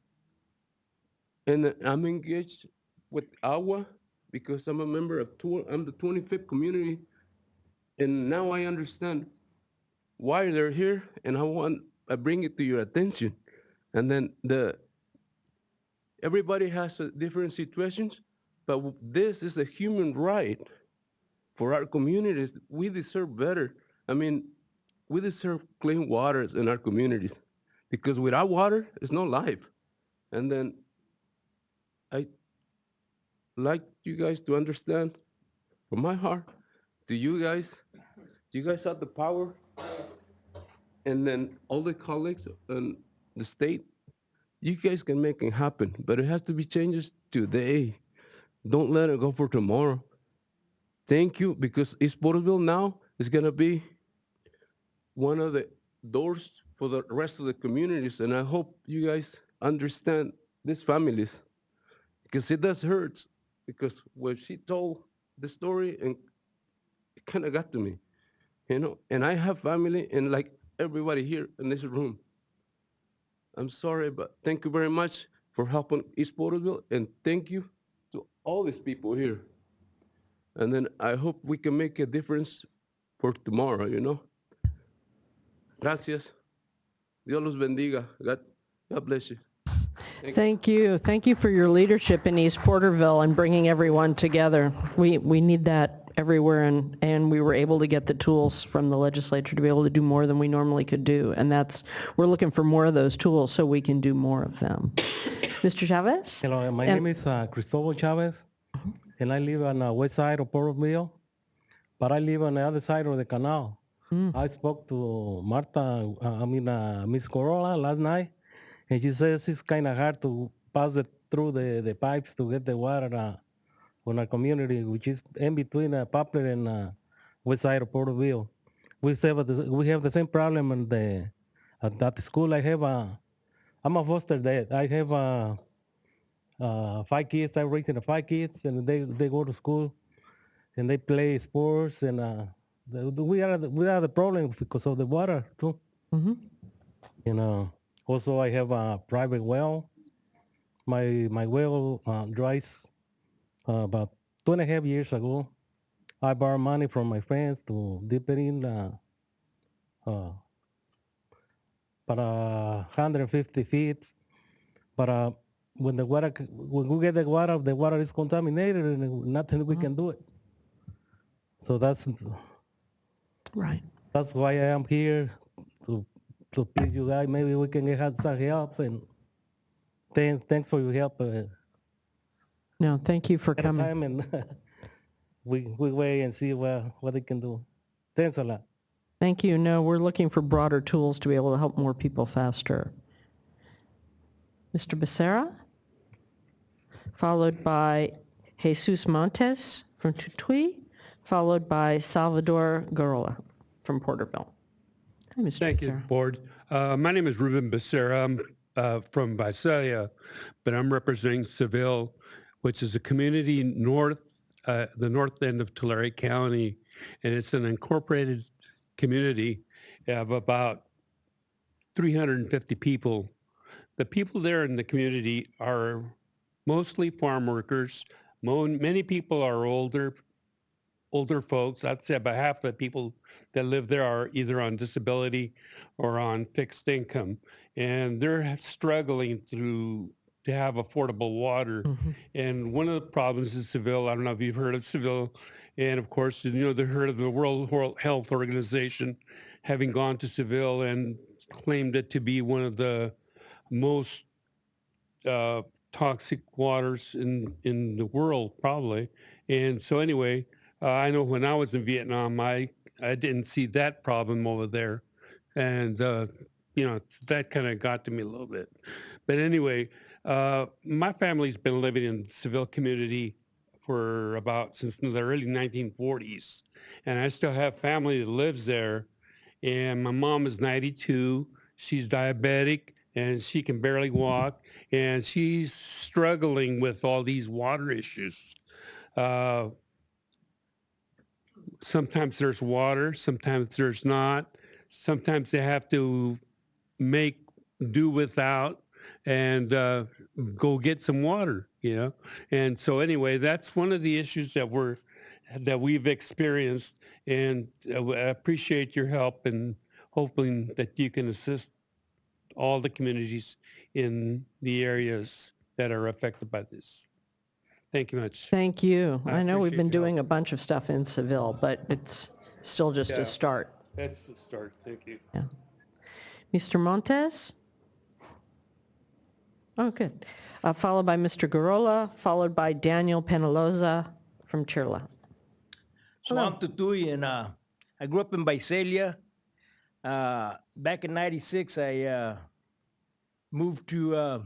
And I'm engaged with Agua because I'm a member of I'm the 25th community, and now I understand why they're here, and I bring it to your attention. And then everybody has different situations, but this is a human right for our communities. We deserve better. I mean, we deserve clean waters in our communities because without water, there's no life. And then I like you guys to understand from my heart, do you guys have the power? And then all the colleagues in the state, you guys can make it happen, but it has to be changes today. Don't let it go for tomorrow. Thank you, because East Porterville now is going to be one of the doors for the rest of the communities, and I hope you guys understand these families, because it does hurt, because when she told the story, and it kind of got to me, you know, and I have family, and like everybody here in this room, I'm sorry, but thank you very much for helping East Porterville, and thank you to all these people here. And then I hope we can make a difference for tomorrow, you know. Gracias. Dios los bendiga. God bless you. Thank you. Thank you for your leadership in East Porterville and bringing everyone together. We need that everywhere, and we were able to get the tools from the legislature to be able to do more than we normally could do. And we're looking for more of those tools so we can do more of them. Mr. Chavez? Hello, my name is Cristobal Chavez, and I live on the west side of Porterville, but I live on the other side of the canal. I spoke to Miss Corolla last night, and she says it's kind of hard to pass it through the pipes to get the water on our community, which is in between Poplar and west side of Porterville. We have the same problem at the school. I'm a foster dad. I have 5 kids. I'm raising 5 kids, and they go to school, and they play sports, and we are the problem because of the water too. You know. Also, I have a private well. My well dries about 2.5 years ago. I borrow money from my friends to dip it in about 150 feet. But when we get the water is contaminated, and nothing we can do it. So that's right. That's why I am here to please you guys. Maybe we can get some help, and thanks for your help. No, thank you for coming. Time and we wait and see what they can do. Thanks a lot. Thank you. No, we're looking for broader tools to be able to help more people faster. Mr. Becerra, followed by Jesus Montes from Tutui, followed by Salvador Garola from Porterville. Hi, Mr. Thank Becerra. you, Board. My name is Ruben Becerra. I'm from Visalia, but I'm representing Seville, which is a community the north end of Tulare County, and it's an incorporated community of about 350 people. The people there in the community are mostly farm workers. Many people are older folks. I'd say about half the people that live there are either on disability or on fixed income. And they're struggling through to have affordable water. And one of the problems in Seville, I don't know if you've heard of Seville, and of course, you know, they've heard of the World Health Organization having gone to Seville and claimed it to be one of the most toxic waters in the world, probably. And so anyway, I know when I was in Vietnam, I didn't see that problem over there. And, you know, that kind of got to me a little bit. But anyway, my family's been living in the Seville community for about since the early 1940s. And I still have family that lives there. And my mom is 92. She's diabetic and she can barely walk. And she's struggling with all these water issues. Sometimes there's water, sometimes there's not. Sometimes they have to make do without and go get some water, you know. And so anyway, that's one of the issues that we've experienced, and I appreciate your help and hoping that you can assist all the communities in the areas that are affected by this. Thank you much. Thank you. I know we've appreciate been your doing a bunch of stuff in Seville, but it's still just Yeah. a start. That's the start. Thank you. Yeah. Mr. Montes? Oh, good. Followed by Mr. Garola, followed by Daniel Penaloza from Chirla. So I'm Tutuy, and I grew up in Visalia. Back in '96, I moved to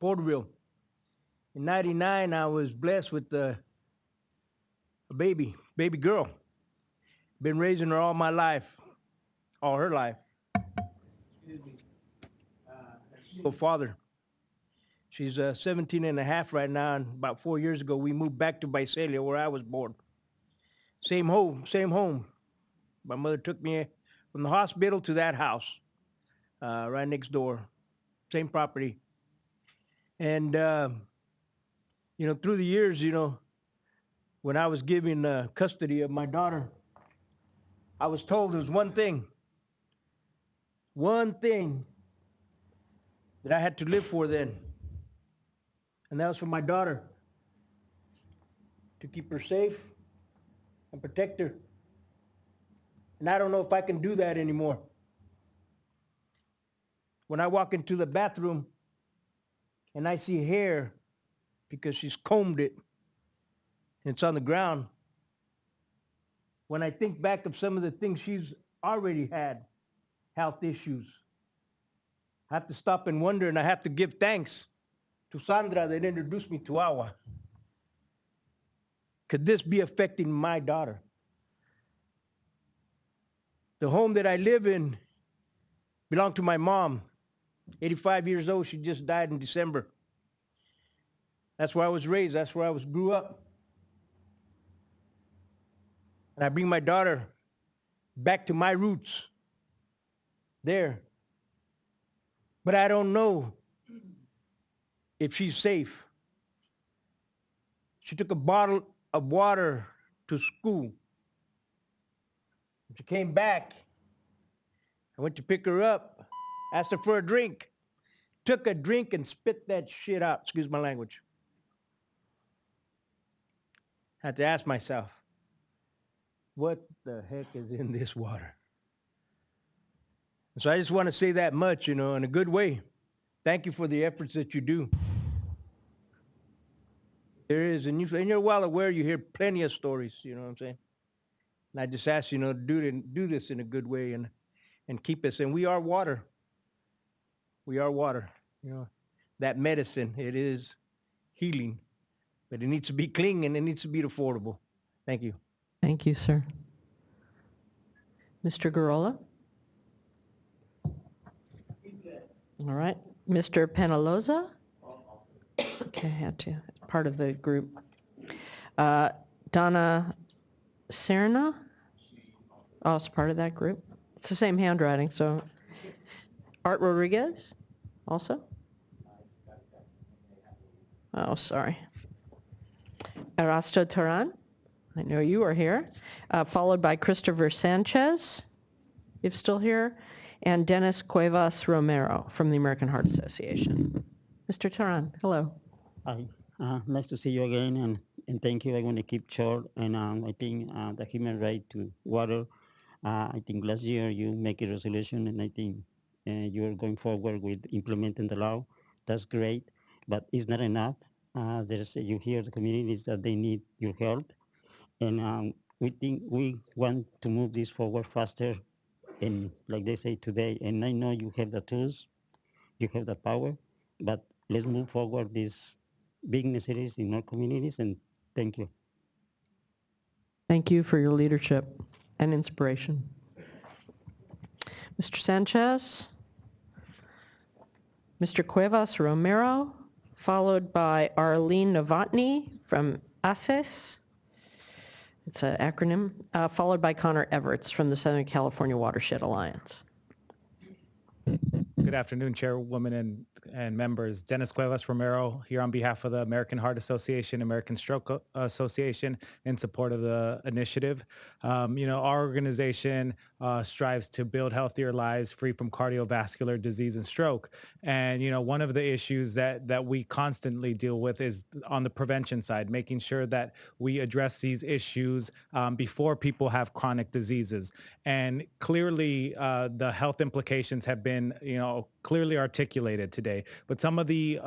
Porterville. In '99, I was blessed with a baby girl. Been raising her all my life, all her life. Single father. She's 17 and a half right now, and about 4 years ago, we moved back to Visalia, where I was born. Same home. My mother took me from the hospital to that house, right next door, same property. And, you know, through the years, you know, when I was given custody of my daughter, I was told there was one thing that I had to live for then. And that was for my daughter, to keep her safe and protect her. And I don't know if I can do that anymore. When I walk into the bathroom and I see hair because she's combed it and it's on the ground, when I think back of some of the things she's already had, health issues, I have to stop and wonder, and I have to give thanks to Sandra that introduced me to Agua. Could this be affecting my daughter? The home that I live in belonged to my mom, 85 years old. She just died in December. That's where I was raised. That's where I grew up. And I bring my daughter back to my roots there. But I don't know if she's safe. She took a bottle of water to school. When she came back, I went to pick her up, asked her for a drink, took a drink and spit that shit out, excuse my language. I had to ask myself, what the heck is in this water? So I just want to say that much, you know, in a good way. Thank you for the efforts that you do. There is, and you're well aware, you hear plenty of stories, you know what I'm saying? And I just ask you, to do this in a good way and keep us. And we are water. We are water. You know, that medicine, it is healing, but it needs to be clean and it needs to be affordable. Thank you. Thank you, sir. Mr. Garola? All right. Mr. Penaloza? Okay, I had to. It's part of the group. Donna Serna? Oh, it's part of that group. It's the same handwriting, so. Art Rodriguez, also? Oh, sorry. Erasto Turan? I know you are here. Followed by Christopher Sanchez, if still here, and Dennis Cuevas Romero from the American Heart Association. Mr. Taran, hello. Hi, nice to see you again, and thank you. I want to keep short, and I think the human right to water. I think last year you make a resolution, and I think you are going forward with implementing the law. That's great, but it's not enough. You hear the communities that they need your help, and we think we want to move this forward faster, and like they say today. And I know you have the tools, you have the power, but let's move forward these big necessities in our communities, and thank you. Thank you for your leadership and inspiration. Mr. Sanchez, Mr. Cuevas Romero, followed by Arlene Novotny from ACES. It's an acronym, followed by Connor Everts from the Southern California Watershed Alliance. Good afternoon, Chairwoman and members. Dennis Cuevas Romero here on behalf of the American Heart Association, American Stroke Association, in support of the initiative. Our organization strives to build healthier lives free from cardiovascular disease and stroke. And, one of the issues that we constantly deal with is on the prevention side, making sure that we address these issues before people have chronic diseases. And clearly, the health implications have been, clearly articulated today. But some of the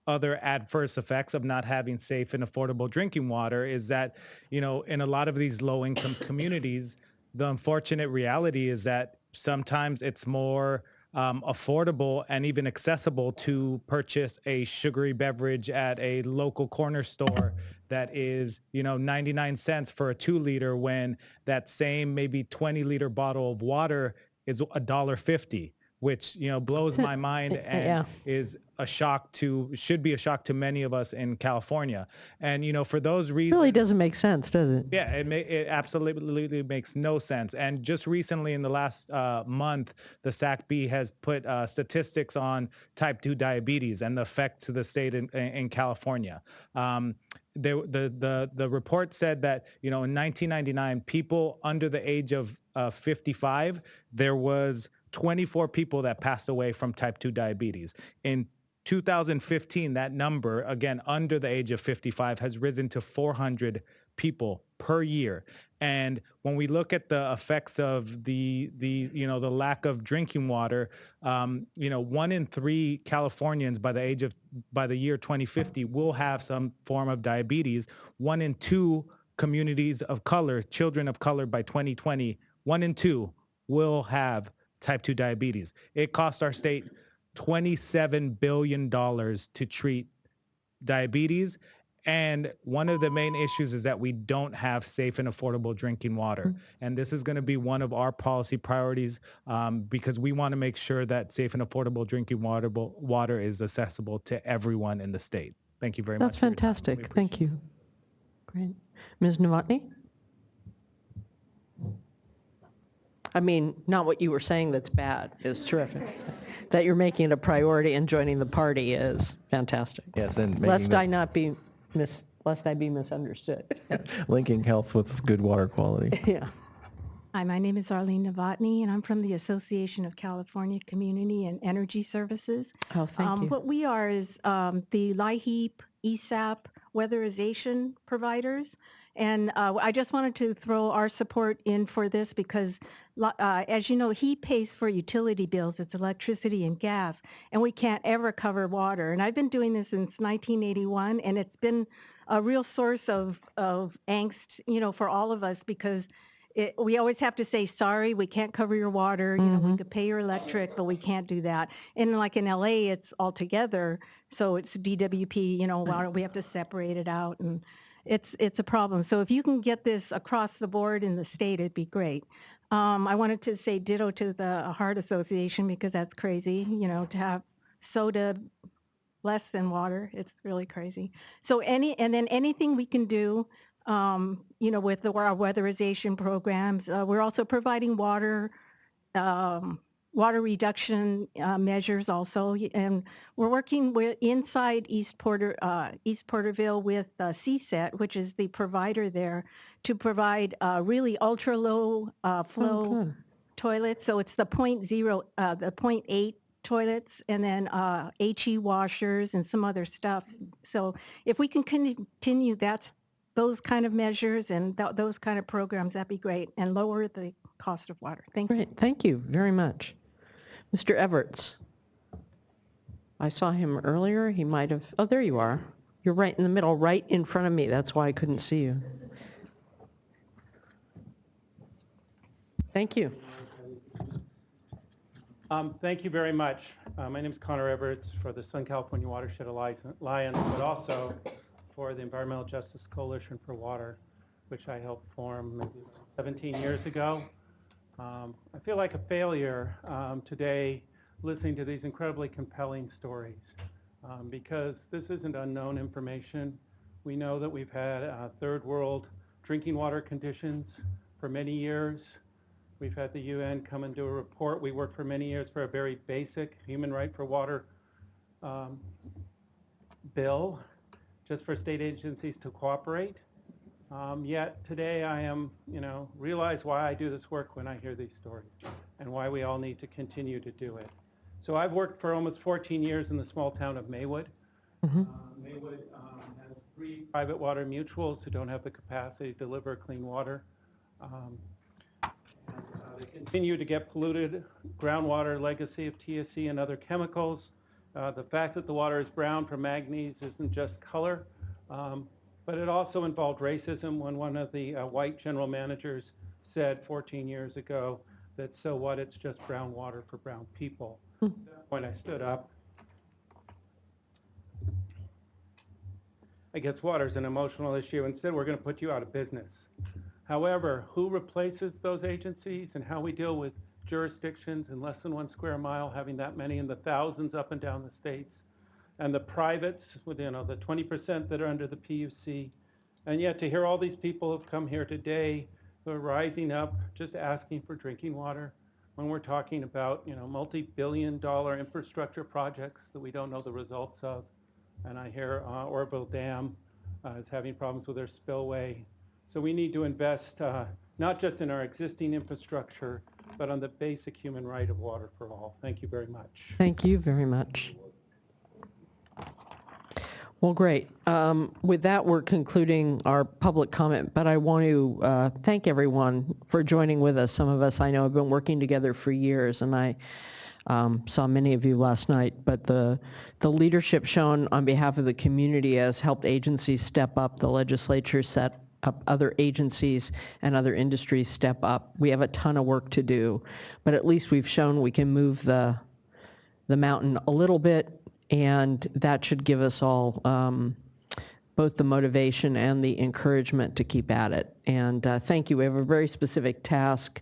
other adverse effects of not having safe and affordable drinking water is that, in a lot of these low-income communities, the unfortunate reality is that sometimes it's more affordable and even accessible to purchase a sugary beverage at a local corner store that is, 99 cents for a 2-liter, when that same maybe 20-liter bottle of water is $1.50, which, blows my mind and is should be a shock to many of us in California. And, for those reasons, Really doesn't make sense, does it? yeah, it absolutely makes no sense. And just recently in the last month, the SWRCB has put statistics on type 2 diabetes and the effect to the state in California. The report said that, in 1999, people under the age of 55, there was 24 people that passed away from type 2 diabetes. In 2015, that number, again, under the age of 55, has risen to 400 people per year. And when we look at the effects of the lack of drinking water, 1 in 3 Californians by the year 2050 will have some form of diabetes. 1 in 2 communities of color, children of color by 2020, 1 in 2 will have type 2 diabetes. It costs our state $27 billion to treat diabetes. And one of the main issues is that we don't have safe and affordable drinking water. And this is going to be one of our policy priorities because we want to make sure that safe and affordable drinking water is accessible to everyone in the state. Thank you very much. That's fantastic. Thank you. Great. Ms. Novotny? I mean, not what you were saying that's bad is terrific. That you're making it a priority and joining the party is fantastic. Yes, and Lest I be misunderstood. linking health with good water quality. Yeah. Hi, my name is Arlene Novotny, and I'm from the Association of California Community and Energy Services. Oh, thank you. What we are is the LIHEAP, ESAP, weatherization providers. And I just wanted to throw our support in for this because, as you know, he pays for utility bills. It's electricity and gas, and we can't ever cover water. And I've been doing this since 1981, and it's been a real source of angst, for all of us because we always have to say, sorry, we can't cover your water. We could pay your electric, but we can't do that. And like in LA, it's all together. So it's DWP, water, we have to separate it out. And it's a problem. So if you can get this across the board in the state, it'd be great. I wanted to say ditto to the Heart Association because that's crazy, to have soda less than water. It's really crazy. So anything we can do, with our weatherization programs. We're also providing water reduction measures also, and we're working inside East Porterville with CSET, which is the provider there, to provide really ultra low flow toilets. So it's the 0.8 toilets and then HE washers and some other stuff. So if we can continue those kind of measures and those kind of programs, that'd be great, and lower the cost of water. Thank you. Great, thank you very much. Mr. Everts. I saw him earlier. He might have, oh, there you are. You're right in the middle, right in front of me. That's why I couldn't see you. Thank you. Thank you very much. My name is Connor Everts for the Southern California Watershed Alliance, but also for the Environmental Justice Coalition for Water, which I helped form maybe 17 years ago. I feel like a failure today listening to these incredibly compelling stories because this isn't unknown information. We know that we've had third world drinking water conditions for many years. We've had the UN come and do a report. We worked for many years for a very basic human right for water bill, just for state agencies to cooperate. Yet today I am, realize why I do this work when I hear these stories and why we all need to continue to do it. So I've worked for almost 14 years in the small town of Maywood. Maywood has 3 private water mutuals who don't have the capacity to deliver clean water. They continue to get polluted groundwater, legacy of TSC and other chemicals. The fact that the water is brown from manganese isn't just color, but it also involved racism when one of the white general managers said 14 years ago that so what, it's just brown water for brown people. At that point I stood up. I guess water is an emotional issue. Instead, we're going to put you out of business. However, who replaces those agencies and how we deal with jurisdictions in less than 1 square mile, having that many in the thousands up and down the states, and the privates with the 20% that are under the PUC. And yet to hear all these people who've come here today who are rising up just asking for drinking water when we're talking about multi-billion-dollar infrastructure projects that we don't know the results of. And I hear Orville Dam is having problems with their spillway. So we need to invest not just in our existing infrastructure, but on the basic human right of water for all. Thank you very much. Thank you very much. Well, great. With that, we're concluding our public comment, but I want to thank everyone for joining with us. Some of us I know have been working together for years, and I saw many of you last night, but the leadership shown on behalf of the community has helped agencies step up. The legislature set up, other agencies and other industries step up. We have a ton of work to do, but at least we've shown we can move the mountain a little bit, and that should give us all both the motivation and the encouragement to keep at it. And thank you. We have a very specific task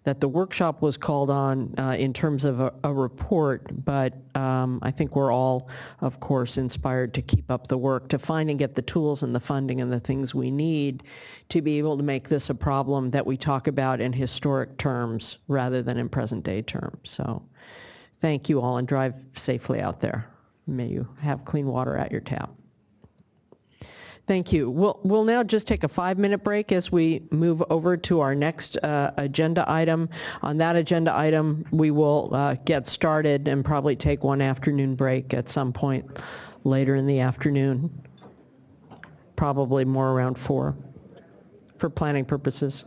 that the workshop was called on in terms of a report, but I think we're all, of course, inspired to keep up the work, to find and get the tools and the funding and the things we need to be able to make this a problem that we talk about in historic terms rather than in present day terms. So thank you all, and drive safely out there. May you have clean water at your tap. Thank you. We'll now just take a 5-minute break as we move over to our next agenda item. On that agenda item, we will get started and probably take one afternoon break at some point later in the afternoon, probably more around 4 for planning purposes.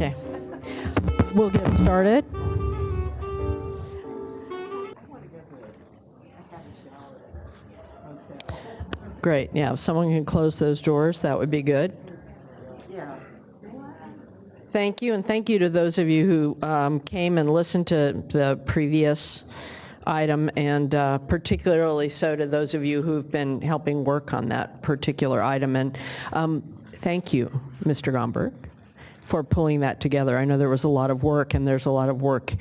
Okay. We'll get started. Great. Yeah, if someone can close those doors, that would be good. Thank you, and thank you to those of you who came and listened to the previous item, and particularly so to those of you who've been helping work on that particular item. And thank you, Mr. Gomberg, for pulling that together. I know there was a lot of work, and there's a lot of work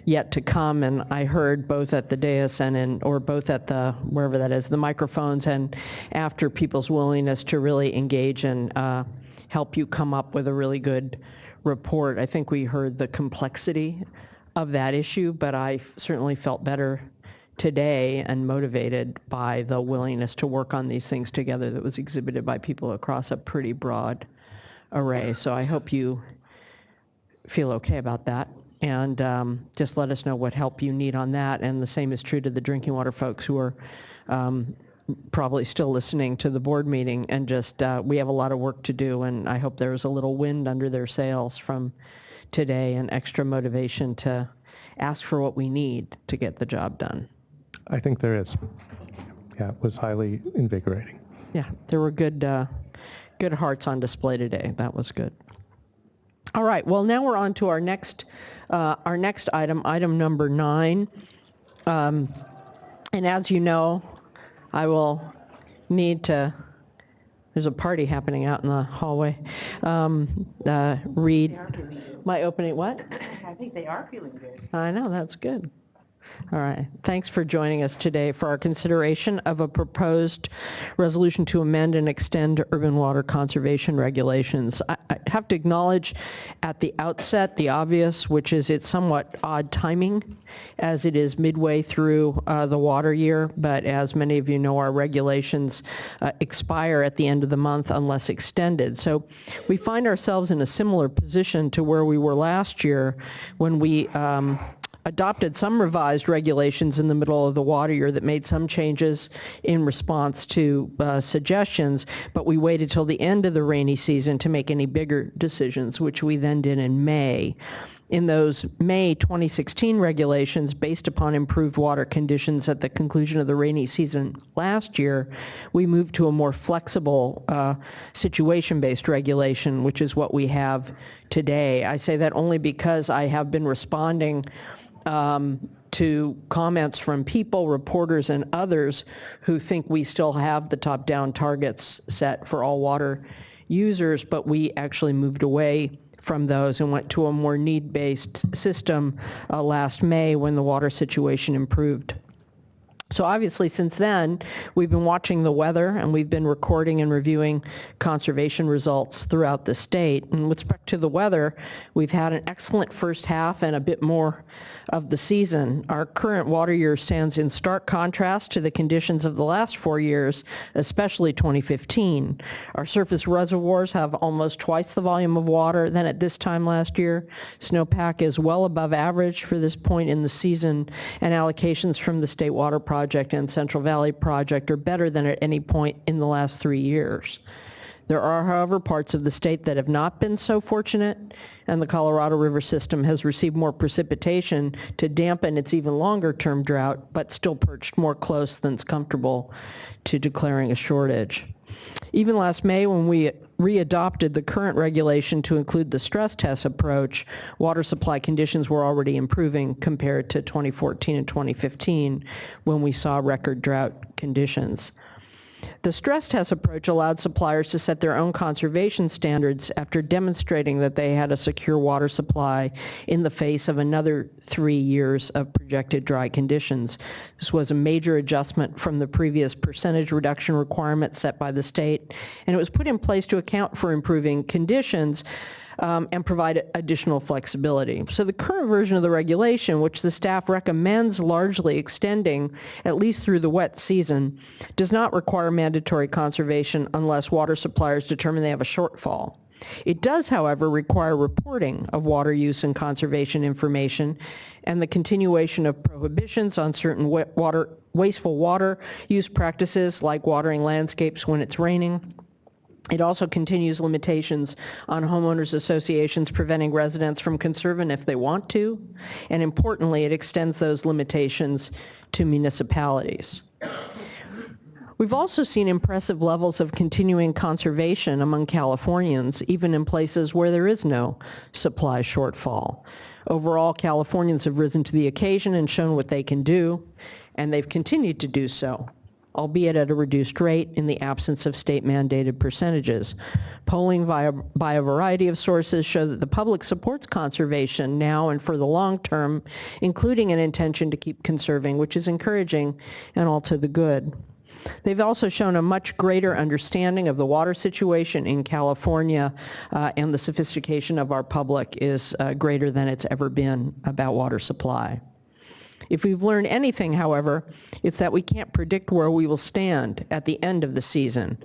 yet to come, and I heard both at the dais and or both at the, wherever that is, the microphones, and after people's willingness to really engage and help you come up with a really good report. I think we heard the complexity of that issue, but I certainly felt better today and motivated by the willingness to work on these things together that was exhibited by people across a pretty broad array. So I hope you feel okay about that, and just let us know what help you need on that. And the same is true to the drinking water folks who are probably still listening to the board meeting, and just we have a lot of work to do, and I hope there's a little wind under their sails from today and extra motivation to ask for what we need to get the job done. I think there is. Yeah, it was highly invigorating. Yeah, there were good hearts on display today. That was good. All right, well, now we're on to our next item, item number 9. And as you know, I will need to, there's a party happening out in the hallway, read my opening, what? I think they are feeling good. I know, that's good. All right. Thanks for joining us today for our consideration of a proposed resolution to amend and extend urban water conservation regulations. I have to acknowledge at the outset the obvious, which is it's somewhat odd timing as it is midway through the water year, but as many of you know, our regulations expire at the end of the month unless extended. So we find ourselves in a similar position to where we were last year when we adopted some revised regulations in the middle of the water year that made some changes in response to suggestions, but we waited till the end of the rainy season to make any bigger decisions, which we then did in May. In those May 2016 regulations, based upon improved water conditions at the conclusion of the rainy season last year, we moved to a more flexible situation-based regulation, which is what we have today. I say that only because I have been responding to comments from people, reporters, and others who think we still have the top-down targets set for all water users, but we actually moved away from those and went to a more need-based system last May when the water situation improved. So obviously since then, we've been watching the weather, and we've been recording and reviewing conservation results throughout the state. And with respect to the weather, we've had an excellent first half and a bit more of the season. Our current water year stands in stark contrast to the conditions of the last 4 years, especially 2015. Our surface reservoirs have almost twice the volume of water than at this time last year. Snowpack is well above average for this point in the season, and allocations from the State Water Project and Central Valley Project are better than at any point in the last 3 years. There are, however, parts of the state that have not been so fortunate, and the Colorado River system has received more precipitation to dampen its even longer-term drought, but still perched more close than it's comfortable to declaring a shortage. Even last May, when we readopted the current regulation to include the stress test approach, water supply conditions were already improving compared to 2014 and 2015, when we saw record drought conditions. The stress test approach allowed suppliers to set their own conservation standards after demonstrating that they had a secure water supply in the face of another 3 years of projected dry conditions. This was a major adjustment from the previous percentage reduction requirement set by the state, and it was put in place to account for improving conditions and provide additional flexibility. So the current version of the regulation, which the staff recommends largely extending at least through the wet season, does not require mandatory conservation unless water suppliers determine they have a shortfall. It does, however, require reporting of water use and conservation information and the continuation of prohibitions on certain wasteful water use practices like watering landscapes when it's raining, It also continues limitations on homeowners associations preventing residents from conserving if they want to, and importantly, it extends those limitations to municipalities. We've also seen impressive levels of continuing conservation among Californians, even in places where there is no supply shortfall. Overall, Californians have risen to the occasion and shown what they can do, and they've continued to do so, albeit at a reduced rate in the absence of state-mandated percentages. Polling by a variety of sources show that the public supports conservation now and for the long term, including an intention to keep conserving, which is encouraging and all to the good. They've also shown a much greater understanding of the water situation in California, and the sophistication of our public is greater than it's ever been about water supply. If we've learned anything, however, it's that we can't predict where we will stand at the end of the season.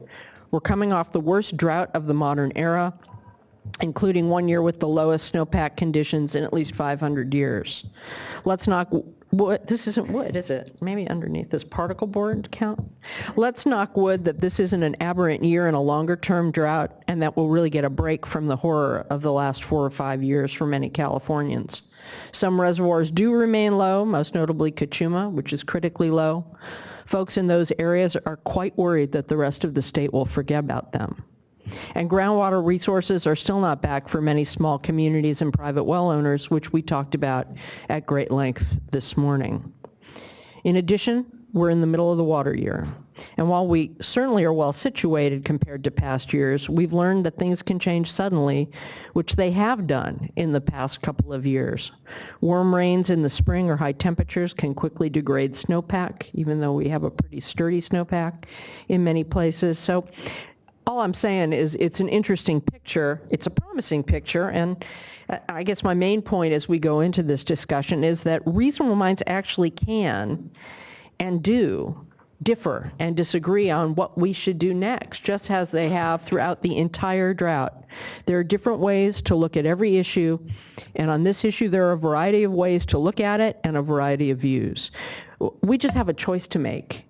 We're coming off the worst drought of the modern era, including one year with the lowest snowpack conditions in at least 500 years. Let's knock wood. This isn't wood, is it? Maybe underneath this particle board count? Let's knock wood that this isn't an aberrant year in a longer-term drought, and that we'll really get a break from the horror of the last 4 or 5 years for many Californians. Some reservoirs do remain low, most notably Cachuma, which is critically low. Folks in those areas are quite worried that the rest of the state will forget about them. And groundwater resources are still not back for many small communities and private well owners, which we talked about at great length this morning. In addition, we're in the middle of the water year. And while we certainly are well situated compared to past years, we've learned that things can change suddenly, which they have done in the past couple of years. Warm rains in the spring or high temperatures can quickly degrade snowpack, even though we have a pretty sturdy snowpack in many places. So all I'm saying is it's an interesting picture, it's a promising picture, and I guess my main point as we go into this discussion is that reasonable minds actually can and do differ and disagree on what we should do next, just as they have throughout the entire drought. There are different ways to look at every issue, and on this issue there are a variety of ways to look at it and a variety of views. We just have a choice to make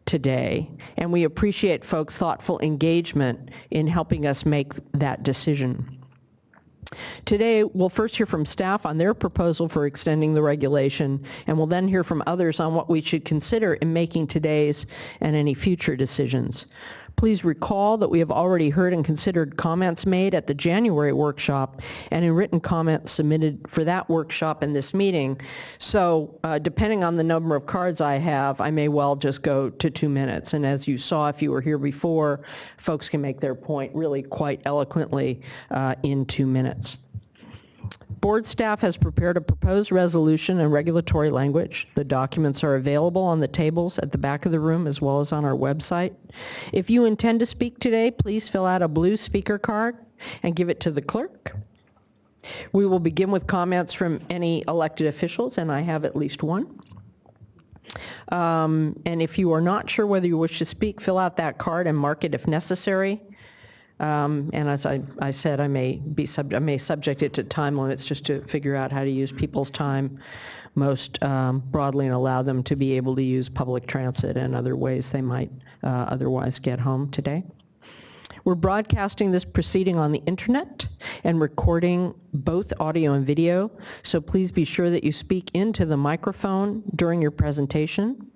today, and we appreciate folks' thoughtful engagement in helping us make that decision. Today, we'll first hear from staff on their proposal for extending the regulation, and we'll then hear from others on what we should consider in making today's and any future decisions. Please recall that we have already heard and considered comments made at the January workshop and in written comments submitted for that workshop and this meeting. So depending on the number of cards I have, I may well just go to 2 minutes. And as you saw, if you were here before, folks can make their point really quite eloquently in 2 minutes. Board staff has prepared a proposed resolution and regulatory language. The documents are available on the tables at the back of the room as well as on our website. If you intend to speak today, please fill out a blue speaker card and give it to the clerk. We will begin with comments from any elected officials, and I have at least one. And if you are not sure whether you wish to speak, fill out that card and mark it if necessary. And as I said, I may subject it to time limits just to figure out how to use people's time most broadly and allow them to be able to use public transit and other ways they might otherwise get home today. We're broadcasting this proceeding on the internet and recording both audio and video, so please be sure that you speak into the microphone during your presentation.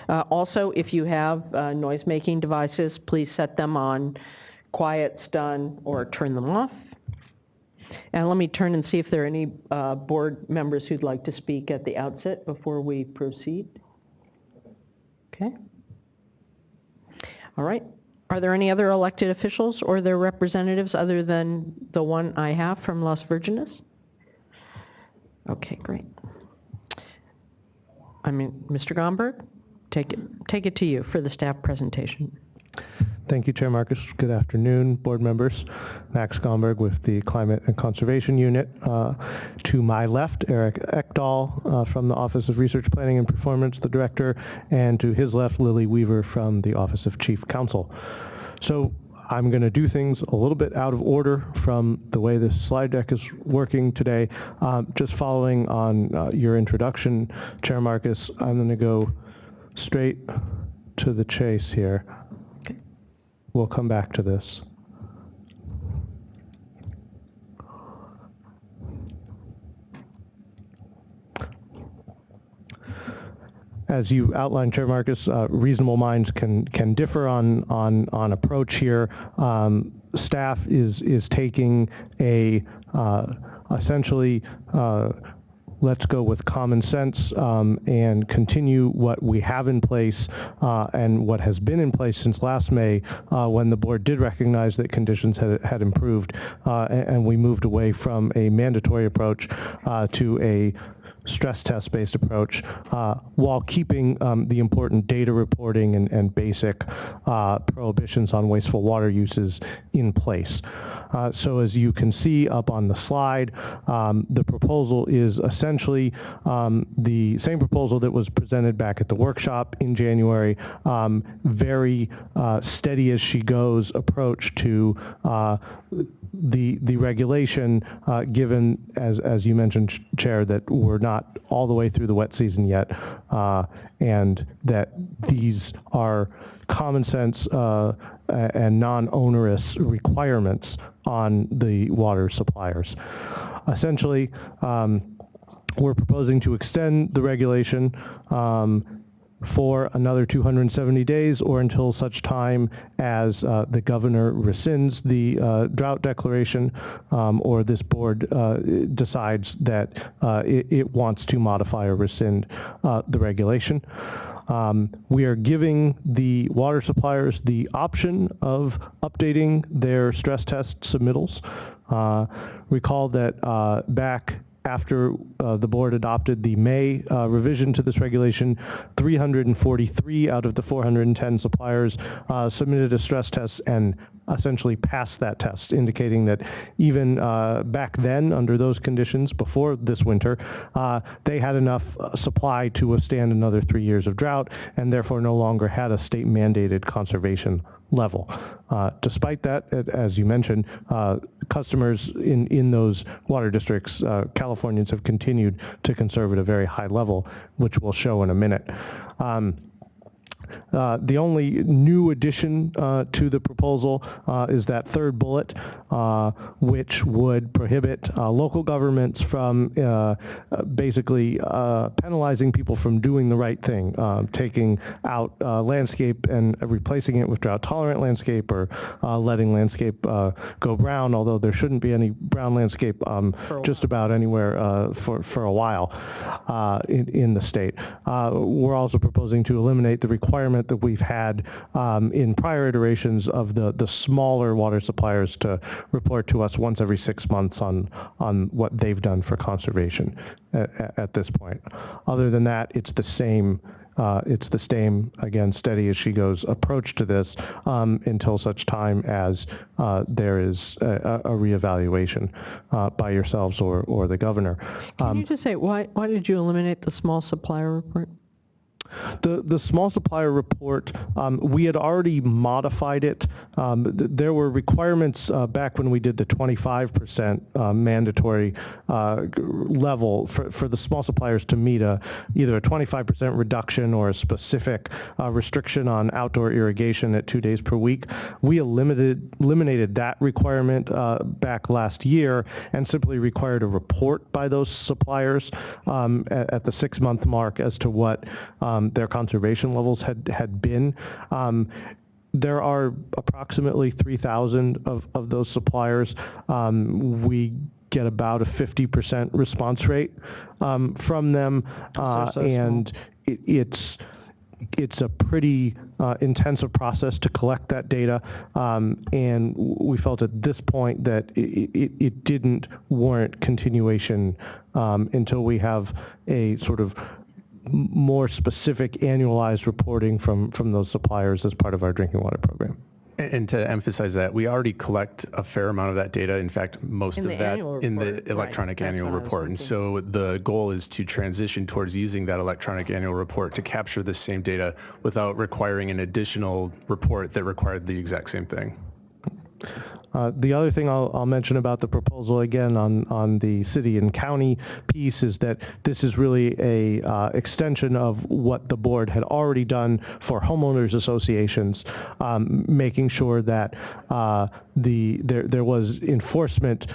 Also, if you have noise-making devices, please set them on quiet, stun, or turn them off. And let me turn and see if there are any board members who'd like to speak at the outset before we proceed. Okay. All right. Are there any other elected officials or their representatives other than the one I have from Las Virgenes? Okay, great. Mr. Gomberg, take it to you for the staff presentation. Thank you, Chair Marcus. Good afternoon, board members. Max Gomberg with the Climate and Conservation Unit. To my left, Eric Ekdahl from the Office of Research Planning and Performance, the director, and to his left, Lily Weaver from the Office of Chief Counsel. So I'm going to do things a little bit out of order from the way this slide deck is working today. Just following on your introduction, Chair Marcus, I'm going to go straight to the chase here. We'll come back to this. as you outlined, Chair Marcus, reasonable minds can differ on approach here. Staff is taking a essentially let's go with common sense and continue what we have in place and what has been in place since last May when the board did recognize that conditions had improved and we moved away from a mandatory approach to a stress test based approach while keeping the important data reporting and basic prohibitions on wasteful water uses in place. So as you can see up on the slide, the proposal is essentially the same proposal that was presented back at the workshop in January, very steady as she goes approach to the regulation, given, as you mentioned, Chair, that we're not all the way through the wet season yet, and that these are common sense and non-onerous requirements on the water suppliers. Essentially, we're proposing to extend the regulation for another 270 days or until such time as the governor rescinds the drought declaration or this board decides that it wants to modify or rescind the regulation. We are giving the water suppliers the option of updating their stress test submittals. Recall that back after the board adopted the May revision to this regulation, 343 out of the 410 suppliers submitted a stress test and essentially passed that test, indicating that even back then, under those conditions, before this winter, they had enough supply to withstand another 3 years of drought and therefore no longer had a state-mandated conservation level. Despite that, as you mentioned, customers in those water districts, Californians have continued to conserve at a very high level, which we'll show in a minute. The only new addition to the proposal is that third bullet, which would prohibit local governments from basically penalizing people from doing the right thing, taking out landscape and replacing it with drought-tolerant landscape, or letting landscape go brown, although there shouldn't be any brown landscape just about anywhere for a while in the state. We're also proposing to eliminate the requirement that we've had in prior iterations of the smaller water suppliers to report to us once every 6 months on what they've done for conservation at this point. Other than that, it's the same, again, steady as she goes approach to this until such time as there is a reevaluation by yourselves or the governor. Can you just say, why did you eliminate the small supplier report? The small supplier report, we had already modified it. There were requirements back when we did the 25% mandatory level for the small suppliers to meet either a 25% reduction or a specific restriction on outdoor irrigation at 2 days per week. We eliminated that requirement back last year and simply required a report by those suppliers at the 6-month mark as to what their conservation levels had been. There are approximately 3,000 of those suppliers. We get about a 50% response rate from them, and it's a pretty intensive process to collect that data, and we felt at this point that it didn't warrant continuation until we have a sort of more specific annualized reporting from those suppliers as part of our drinking water program. And to emphasize that, we already collect a fair amount of that data. In fact, most of that in the electronic annual report. And so the goal is to transition towards using that electronic annual report to capture the same data without requiring an additional report that required the exact same thing. The other thing I'll mention about the proposal again on the city and county piece is that this is really a extension of what the board had already done for homeowners associations, making sure that there was enforcement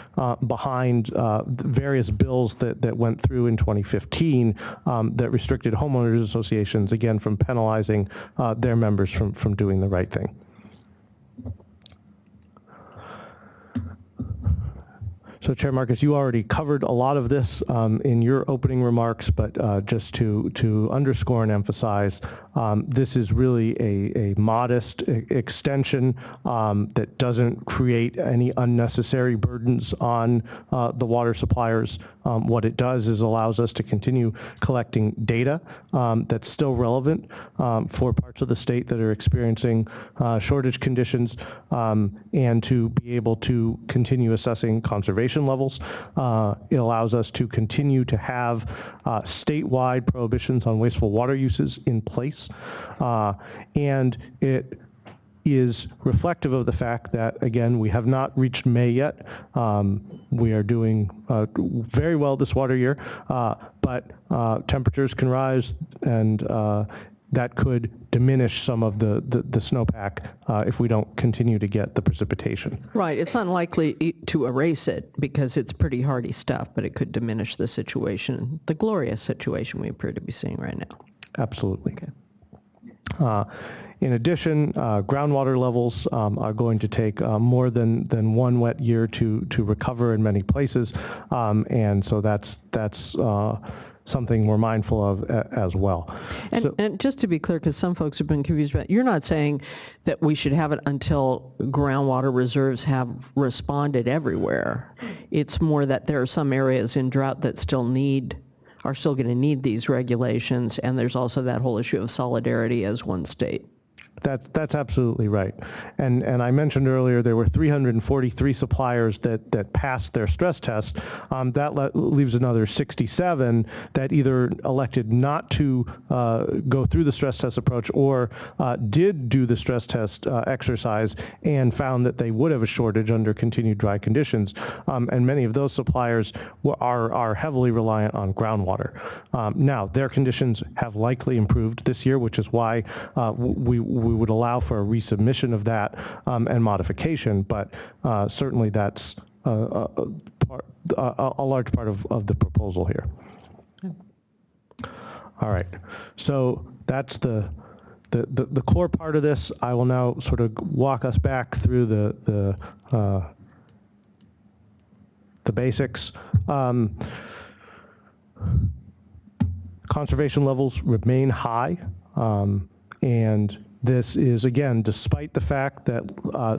behind various bills that went through in 2015 that restricted homeowners associations, again, from penalizing their members from doing the right thing. So Chair Marcus, you already covered a lot of this in your opening remarks, but just to underscore and emphasize, this is really a modest extension that doesn't create any unnecessary burdens on the water suppliers. What it does is allows us to continue collecting data that's still relevant for parts of the state that are experiencing shortage conditions, and to be able to continue assessing conservation levels. It allows us to continue to have statewide prohibitions on wasteful water uses in place, and it is reflective of the fact that, again, we have not reached May yet. We are doing very well this water year, but temperatures can rise, and that could diminish some of the snowpack if we don't continue to get the precipitation. Right. It's unlikely to erase it because it's pretty hardy stuff, but it could diminish the situation, the glorious situation we appear to be seeing right now. Absolutely. Okay. In addition, groundwater levels are going to take more than one wet year to recover in many places, and so that's something we're mindful of as well. And just to be clear, because some folks have been confused about, you're not saying that we should have it until groundwater reserves have responded everywhere. It's more that there are some areas in drought that are still going to need these regulations, and there's also that whole issue of solidarity as one state. That's absolutely right. And I mentioned earlier there were 343 suppliers that passed their stress test. That leaves another 67 that either elected not to go through the stress test approach or did do the stress test exercise and found that they would have a shortage under continued dry conditions. And many of those suppliers are heavily reliant on groundwater. Now, their conditions have likely improved this year, which is why we would allow for a resubmission of that and modification, but certainly that's a large part of the proposal here. All right, so that's the core part of this. I will now sort of walk us back through the basics. Conservation levels remain high, and this is, again, despite the fact that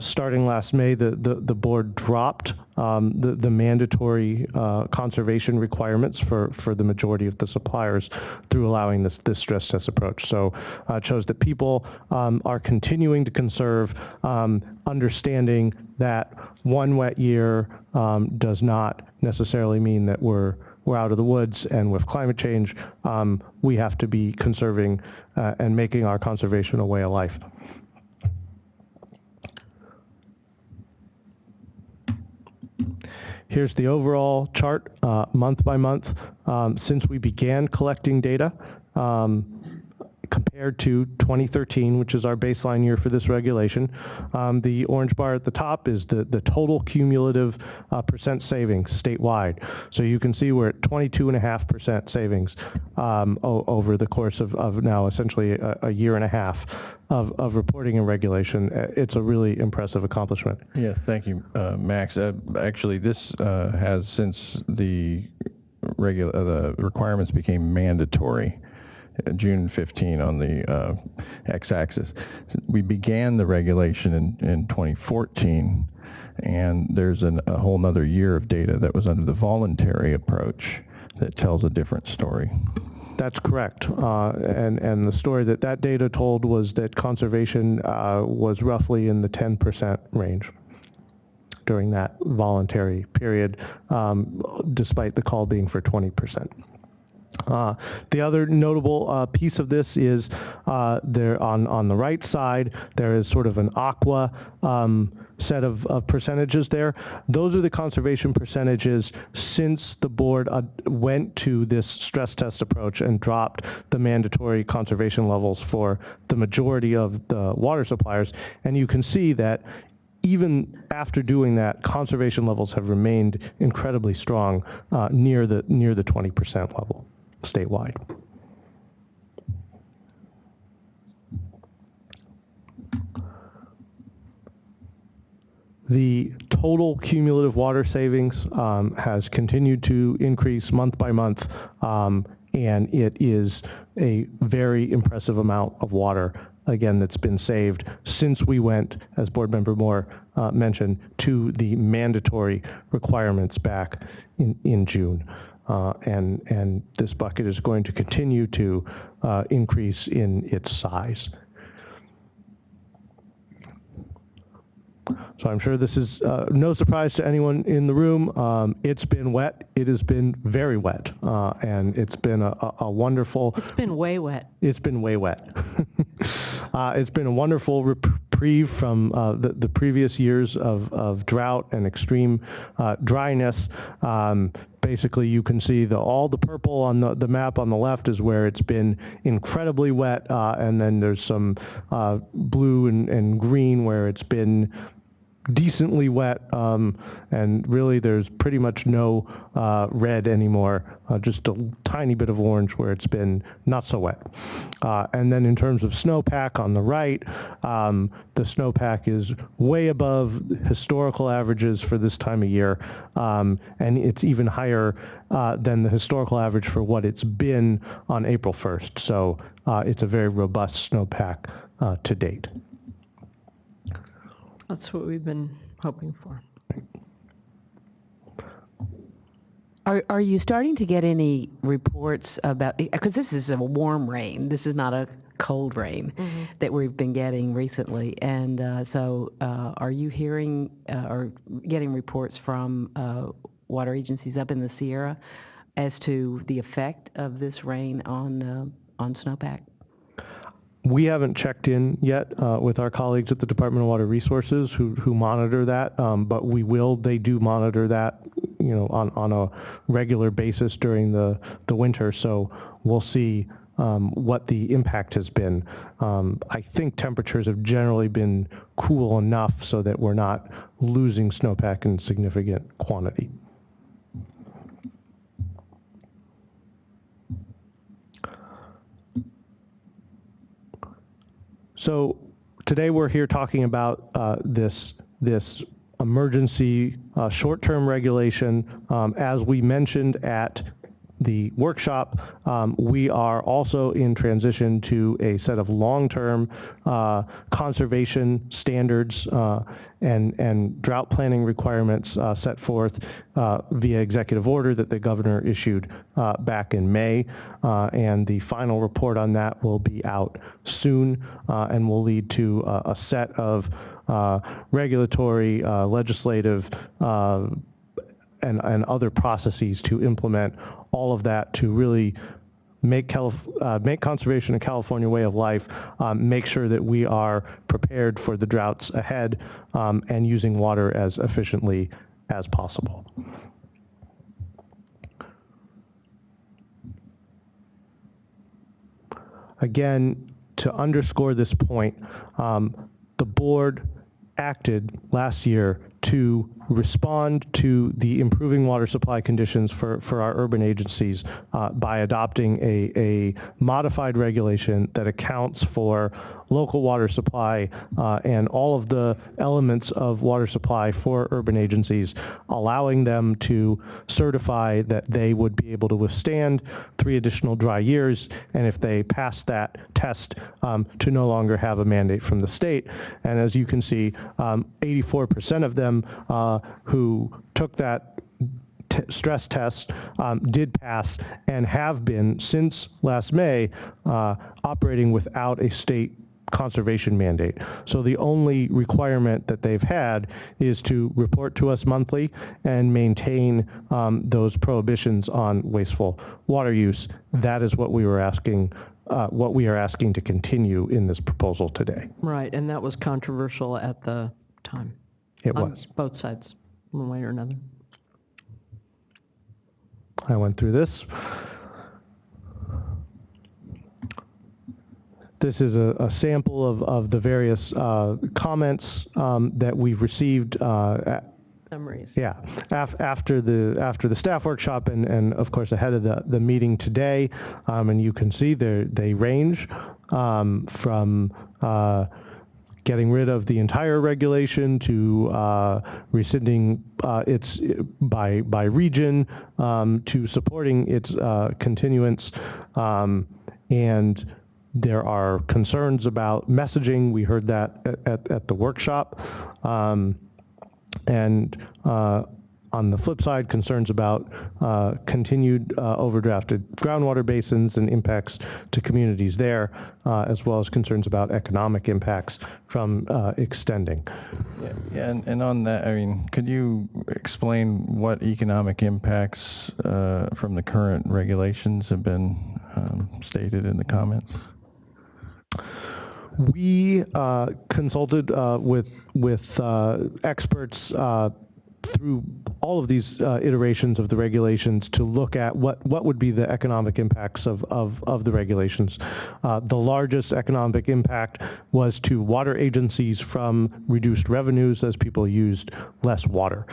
starting last May, the board dropped the mandatory conservation requirements for the majority of the suppliers through allowing this stress test approach. So it shows that people are continuing to conserve, understanding that one wet year does not necessarily mean that we're out of the woods, and with climate change, we have to be conserving and making our conservation a way of life. Here's the overall chart, month by month, since we began collecting data. Compared to 2013, which is our baseline year for this regulation. The orange bar at the top is the total cumulative percent savings statewide. So you can see we're at 22.5% savings over the course of now essentially a year and a half of reporting and regulation. It's a really impressive accomplishment. Yes, thank you, Max. Actually, this has, since the requirements became mandatory, June 15 on the x-axis. We began the regulation in 2014, and there's a whole nother year of data that was under the voluntary approach that tells a different story. That's correct. And the story that data told was that conservation was roughly in the 10% range during that voluntary period, despite the call being for 20%. The other notable piece of this is there on the right side, there is sort of an aqua set of percentages there. Those are the conservation percentages since the board went to this stress test approach and dropped the mandatory conservation levels for the majority of the water suppliers. And you can see that even after doing that, conservation levels have remained incredibly strong near the 20% level statewide. The total cumulative water savings has continued to increase month by month, and it is a very impressive amount of water, again, that's been saved since we went, as Board Member Moore mentioned, to the mandatory requirements back in June. And this bucket is going to continue to increase in its size. So I'm sure this is no surprise to anyone in the room. It's been wet. It has been very wet, and it's been a wonderful... It's been way wet. It's been way wet. It's been a wonderful reprieve from the previous years of drought and extreme dryness. Basically, you can see all the purple on the map on the left is where it's been incredibly wet, and then there's some blue and green where it's been decently wet, and really there's pretty much no red anymore, just a tiny bit of orange where it's been not so wet. And then in terms of snowpack on the right, the snowpack is way above historical averages for this time of year, and it's even higher than the historical average for what it's been on April 1st. So it's a very robust snowpack to date. That's what we've been hoping for. Are you starting to get any reports about, because this is a warm rain, this is not a cold rain that we've been getting recently, and so are you hearing or getting reports from water agencies up in the Sierra as to the effect of this rain on snowpack? We haven't checked in yet with our colleagues at the Department of Water Resources who monitor that, but we will. They do monitor that, on a regular basis during the winter. So we'll see what the impact has been. I think temperatures have generally been cool enough so that we're not losing snowpack in significant quantity. So today we're here talking about this emergency short-term regulation. As we mentioned at the workshop, we are also in transition to a set of long-term conservation standards and drought planning requirements set forth via executive order that the governor issued back in May, and the final report on that will be out soon and will lead to a set of regulatory, legislative, and other processes to implement all of that to really make conservation a California way of life, make sure that we are prepared for the droughts ahead, and using water as efficiently as possible. Again, to underscore this point, the board acted last year to respond to the improving water supply conditions for our urban agencies by adopting a modified regulation that accounts for local water supply and all of the elements of water supply for urban agencies, allowing them to certify that they would be able to withstand 3 additional dry years, and if they pass that test, to no longer have a mandate from the state. And as you can see, 84% of them who took that stress test did pass and have been since last May operating without a state conservation mandate. So the only requirement that they've had is to report to us monthly and maintain those prohibitions on wasteful water use. That is what we were asking, what we are asking to continue in this proposal today. Right, and that was controversial at the time. It on was. both sides, one way or another. I went through this. This is a sample of the various comments that we've received. Summaries. Yeah, after the staff workshop and of course ahead of the meeting today, and you can see they range from getting rid of the entire regulation to rescinding its by region, to supporting its continuance, and there are concerns about messaging. We heard that at the workshop. And on the flip side, concerns about continued overdrafted groundwater basins and impacts to communities there, as well as concerns about economic impacts from extending. Yeah, and on that, I mean, could you explain what economic impacts from the current regulations have been stated in the comments? We consulted with experts through all of these iterations of the regulations to look at what would be the economic impacts of the regulations. The largest economic impact was to water agencies from reduced revenues as people used less water.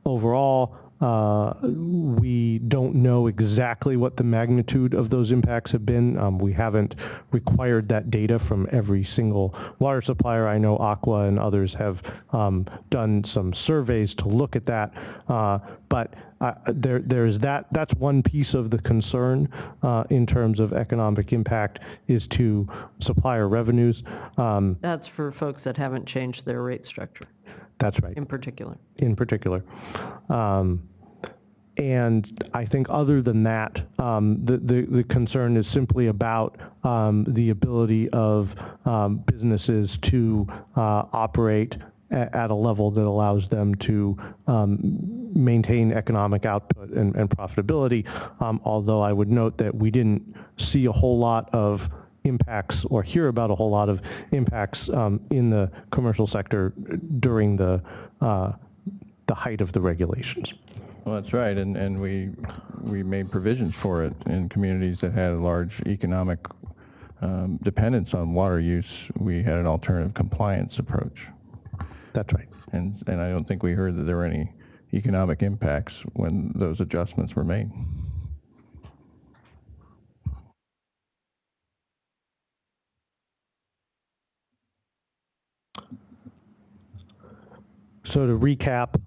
Overall, we don't know exactly what the magnitude of those impacts have been. We haven't required that data from every single water supplier. I know Aqua and others have done some surveys to look at that, but there's that's one piece of the concern in terms of economic impact is to supplier revenues. That's for folks that haven't changed their rate structure. That's right. In particular. In particular. And I think other than that, the concern is simply about the ability of businesses to operate at a level that allows them to maintain economic output and profitability, although I would note that we didn't see a whole lot of impacts or hear about a whole lot of impacts in the commercial sector during the height of the regulations. Well, that's right, and we made provisions for it in communities that had a large economic dependence on water use. We had an alternative compliance approach. That's right. And I don't think we heard that there were any economic impacts when those adjustments were made. So to recap,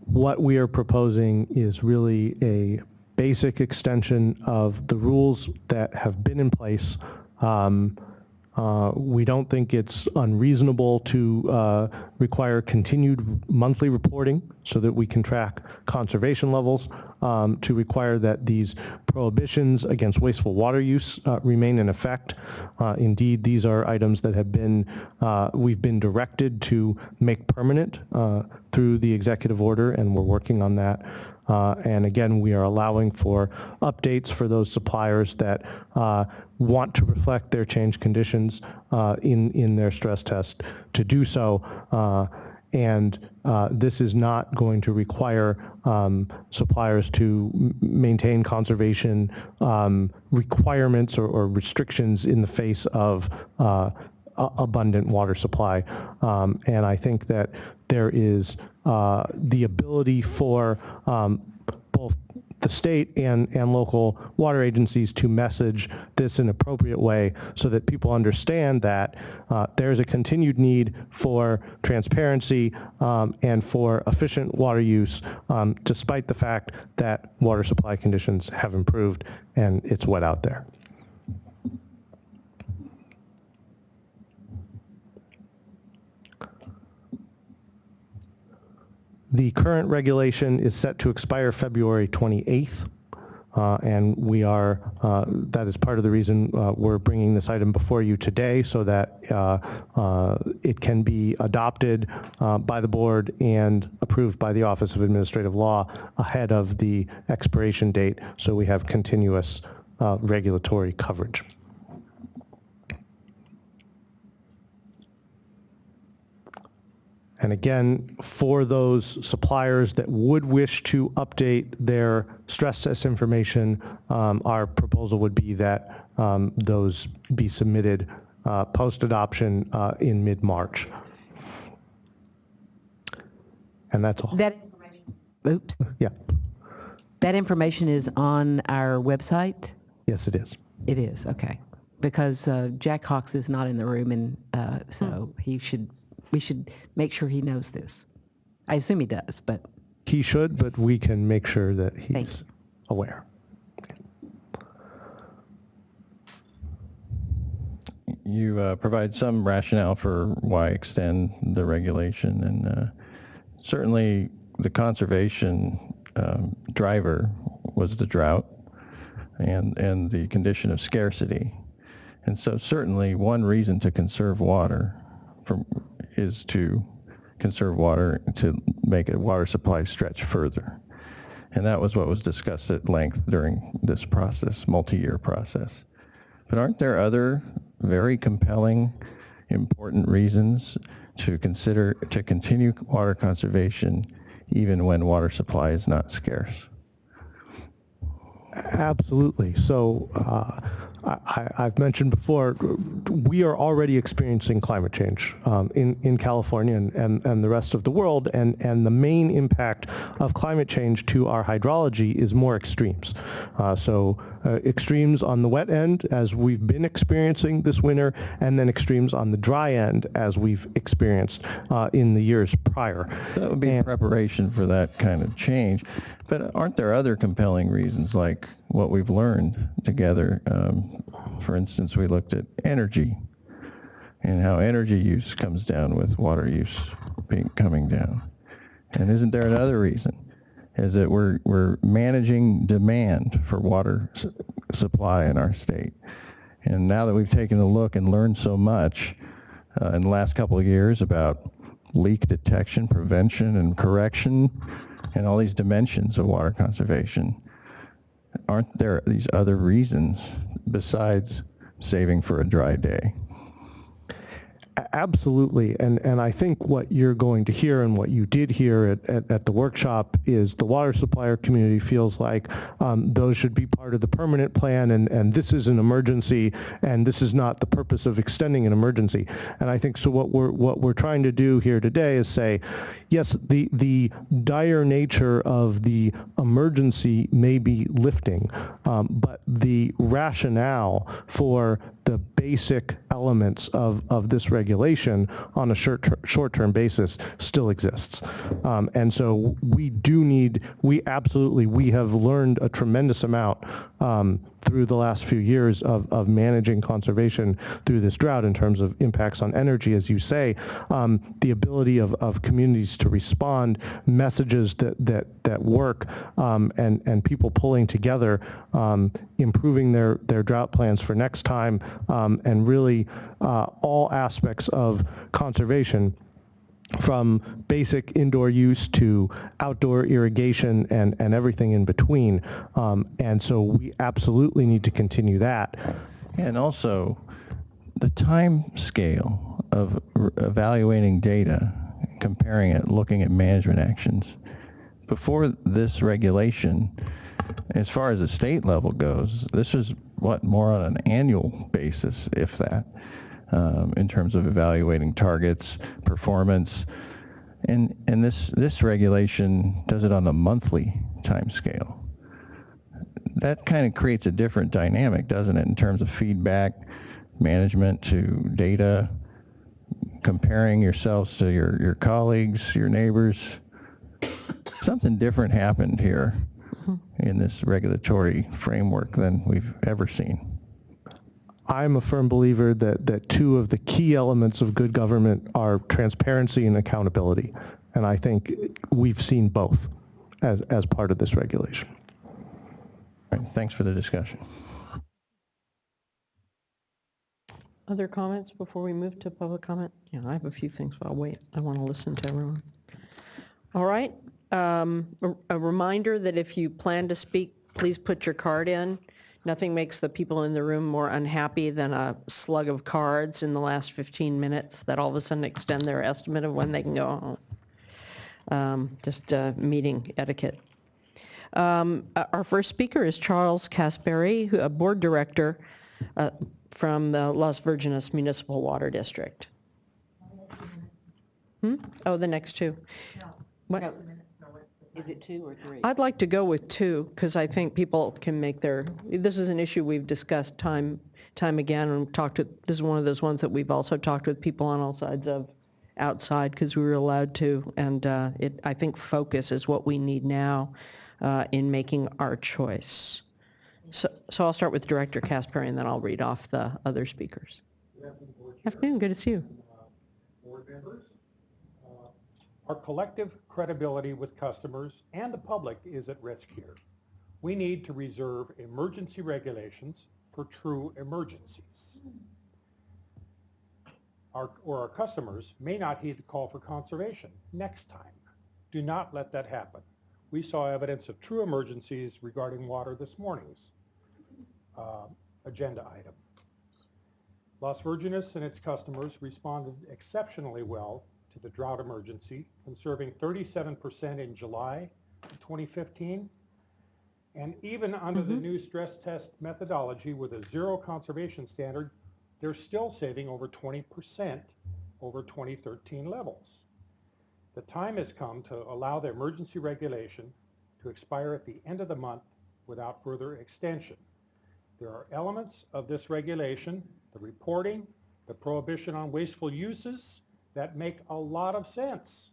what we are proposing is really a basic extension of the rules that have been in place. We don't think it's unreasonable to require continued monthly reporting so that we can track conservation levels, to require that these prohibitions against wasteful water use remain in effect. Indeed, these are items that have been, we've been directed to make permanent through the executive order, and we're working on that. And again, we are allowing for updates for those suppliers that want to reflect their changed conditions in their stress test to do so. And this is not going to require suppliers to maintain conservation requirements or restrictions in the face of abundant water supply. And I think that there is the ability for both the state and local water agencies to message this in an appropriate way so that people understand that there's a continued need for transparency and for efficient water use, despite the fact that water supply conditions have improved and it's wet out there. The current regulation is set to expire February 28th. and we are, that is part of the reason we're bringing this item before you today, so that it can be adopted by the board and approved by the Office of Administrative Law ahead of the expiration date, so we have continuous regulatory coverage. And again, for those suppliers that would wish to update their stress test information, our proposal would be that those be submitted post-adoption in mid-March. And that's all. That oops. Yeah. That information is on our website? Yes, it is. It is, okay. Because Jack Hawks is not in the room, and so we should make sure he knows this. I assume he does, but... He should, but we can make sure that he's aware. You provide some rationale for why extend the regulation, and certainly the conservation driver was the drought and the condition of scarcity. And so certainly one reason to conserve water is to conserve water to make a water supply stretch further. And that was what was discussed at length during this process, multi-year process. But aren't there other very compelling, important reasons to continue water conservation even when water supply is not scarce? Absolutely. So I've mentioned before, we are already experiencing climate change in California and the rest of the world, and the main impact of climate change to our hydrology is more extremes. Extremes on the wet end, as we've been experiencing this winter, and then extremes on the dry end, as we've experienced in the years prior. That would be preparation for that kind of change. But aren't there other compelling reasons, like what we've learned together? For instance, we looked at energy and how energy use comes down with water use coming down. And isn't there another reason? Is that we're managing demand for water supply in our state. And now that we've taken a look and learned so much in the last couple of years about leak detection, prevention, and correction, and all these dimensions of water conservation, aren't there these other reasons besides saving for a dry day? Absolutely, and I think what you're going to hear and what you did hear at the workshop is the water supplier community feels like those should be part of the permanent plan, and this is an emergency, and this is not the purpose of extending an emergency. And I think so what we're trying to do here today is say, yes, the dire nature of the emergency may be lifting, but the rationale for the basic elements of this regulation on a short-term basis still exists. And so we have learned a tremendous amount through the last few years of managing conservation through this drought in terms of impacts on energy, as you say, the ability of communities to respond, messages that work, and people pulling together, improving their drought plans for next time, and really all aspects of conservation, from basic indoor use to outdoor irrigation and everything in between. And so we absolutely need to continue that. And also, the time scale of evaluating data, comparing it, looking at management actions. Before this regulation, as far as the state level goes, this is more on an annual basis, if that. In terms of evaluating targets, performance, and this regulation does it on a monthly time scale. That kind of creates a different dynamic, doesn't it, in terms of feedback, management to data, comparing yourselves to your colleagues, your neighbors. Something different happened here in this regulatory framework than we've ever seen. I'm a firm believer that two of the key elements of good government are transparency and accountability. And I think we've seen both as part of this regulation. All right, thanks for the discussion. Other comments before we move to public comment? Yeah, I have a few things, but I'll wait. I want to listen to everyone. All right. A reminder that if you plan to speak, please put your card in. Nothing makes the people in the room more unhappy than a slug of cards in the last 15 minutes that all of a sudden extend their estimate of when they can go home. Just meeting etiquette. Our first speaker is Charles Caspary, a board director from the Las Virgenes Municipal Water District. Oh, the next two. What? Is it 2 or 3? I'd like to go with 2 because I think people can make their, this is an issue we've discussed time again and this is one of those ones that we've also talked with people on all sides of outside because we were allowed to, and I think focus is what we need now in making our choice. So I'll start with Director Caspary and then I'll read off the other speakers. Afternoon, good to see you. Board members. Our collective credibility with customers and the public is at risk here. We need to reserve emergency regulations for true emergencies. Our customers may not heed the call for conservation next time. Do not let that happen. We saw evidence of true emergencies regarding water this morning's agenda item. Las Virgenes and its customers responded exceptionally well to the drought emergency, conserving 37% in July of 2015. And even under the new stress test methodology with a zero conservation standard, they're still saving over 20% over 2013 levels. The time has come to allow the emergency regulation to expire at the end of the month without further extension. There are elements of this regulation, the reporting, the prohibition on wasteful uses, that make a lot of sense.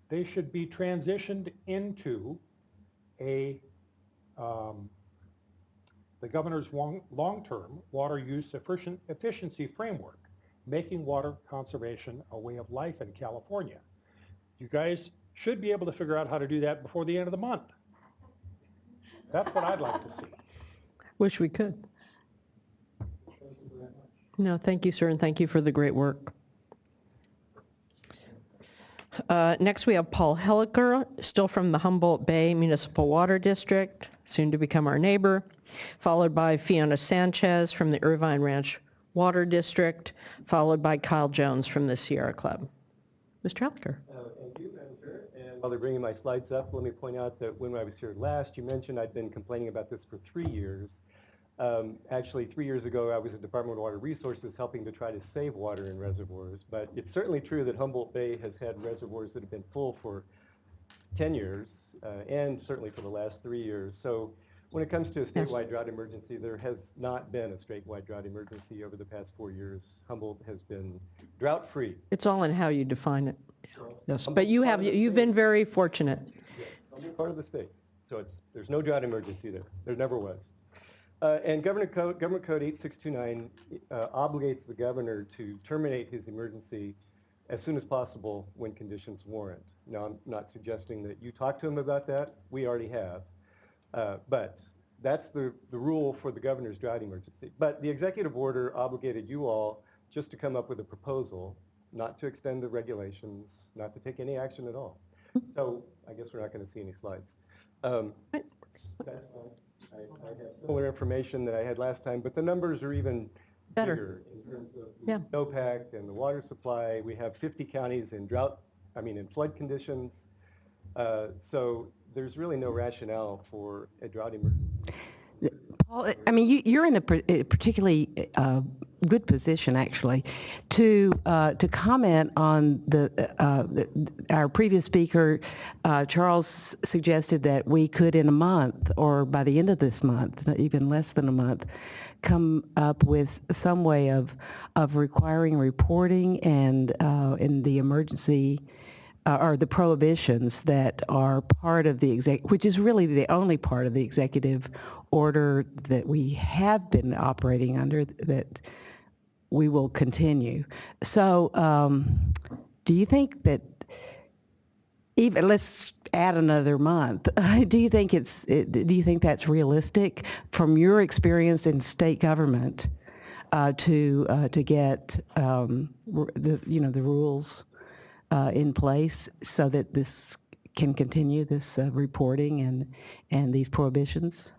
They should be transitioned into the governor's long-term water use efficiency framework, making water conservation a way of life in California. You guys should be able to figure out how to do that before the end of the month. That's what I'd like to see. Wish we could. No, thank you, sir, and thank you for the great work. Next, we have Paul Helliker, still from the Humboldt Bay Municipal Water District, soon to become our neighbor, followed by Fiona Sanchez from the Irvine Ranch Water District, followed by Kyle Jones from the Sierra Club. Mr. Helliker. Thank you, Madam Chair. And while they're bringing my slides up, let me point out that when I was here last, you mentioned I'd been complaining about this for 3 years. Actually, 3 years ago, I was at Department of Water Resources helping to try to save water in reservoirs. But it's certainly true that Humboldt Bay has had reservoirs that have been full for 10 years and certainly for the last 3 years. So when it comes to a statewide drought emergency, there has not been a statewide drought emergency over the past 4 years. Humboldt has been drought-free. It's all in how you define it. Yes, but you've been very fortunate. Yes, Humboldt part of the state. So there's no drought emergency there. There never was. And Government Code 8629 obligates the governor to terminate his emergency as soon as possible when conditions warrant. Now, I'm not suggesting that you talk to him about that. We already have. But that's the rule for the governor's drought emergency. But the executive order obligated you all just to come up with a proposal, not to extend the regulations, not to take any action at all. So I guess we're not going to see any slides. That's fine. I have similar information that I had last time, but the numbers are even bigger in terms of snowpack and the water supply. We have 50 counties in in flood conditions. So there's really no rationale for a drought emergency. Paul, I mean, you're in a particularly good position, actually, to comment on our previous speaker. Charles suggested that we could, in a month, or by the end of this month, not even less than a month, come up with some way of requiring reporting and in the emergency. Or the prohibitions that are part of the which is really the only part of the executive order that we have been operating under that we will continue. So do you think that even, let's add another month. Do you think do you think that's realistic from your experience in state government to get the rules in place so that this can continue, this reporting and these prohibitions?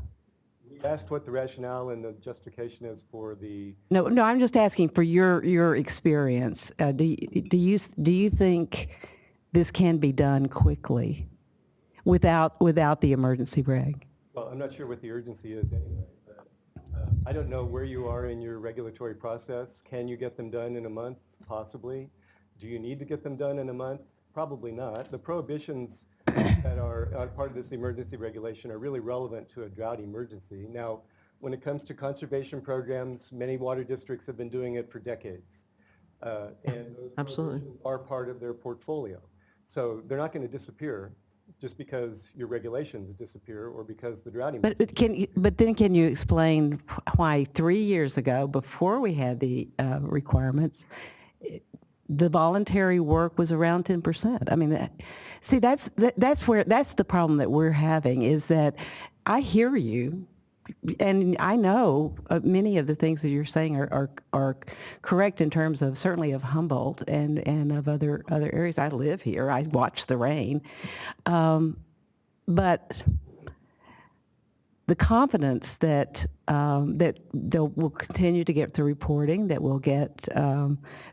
We asked what the rationale and the justification is for the. No, I'm just asking for your experience. Do you think this can be done quickly without the emergency reg? Well, I'm not sure what the urgency is anyway, but I don't know where you are in your regulatory process. Can you get them done in a month? Possibly. Do you need to get them done in a month? Probably not. The prohibitions that are part of this emergency regulation are really relevant to a drought emergency. Now, when it comes to conservation programs, many water districts have been doing it for decades. And those prohibitions are part of their portfolio. So they're not going to disappear just because your regulations disappear or because the drought emergency. But then can you explain why 3 years ago, before we had the requirements, the voluntary work was around 10%? I mean, that's the problem that we're having, is that I hear you, and I know many of the things that you're saying are correct in terms of, certainly of Humboldt and of other areas. I live here. I watch the rain. But the confidence that we'll continue to get the reporting, that we'll get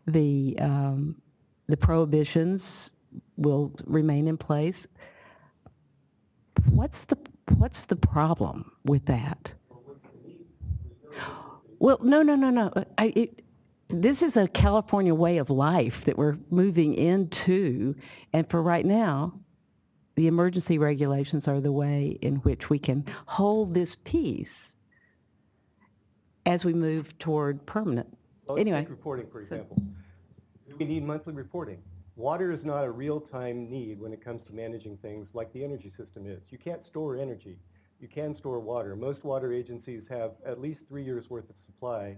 the prohibitions will remain in place. What's the problem with that? Well, no. This is a California way of life that we're moving into, and for right now, the emergency regulations are the way in which we can hold this peace as we move toward permanent. Well, let's take reporting, for example. We need monthly reporting. Water is not a real-time need when it comes to managing things like the energy system is. You can't store energy. You can store water. Most water agencies have at least 3 years worth of supply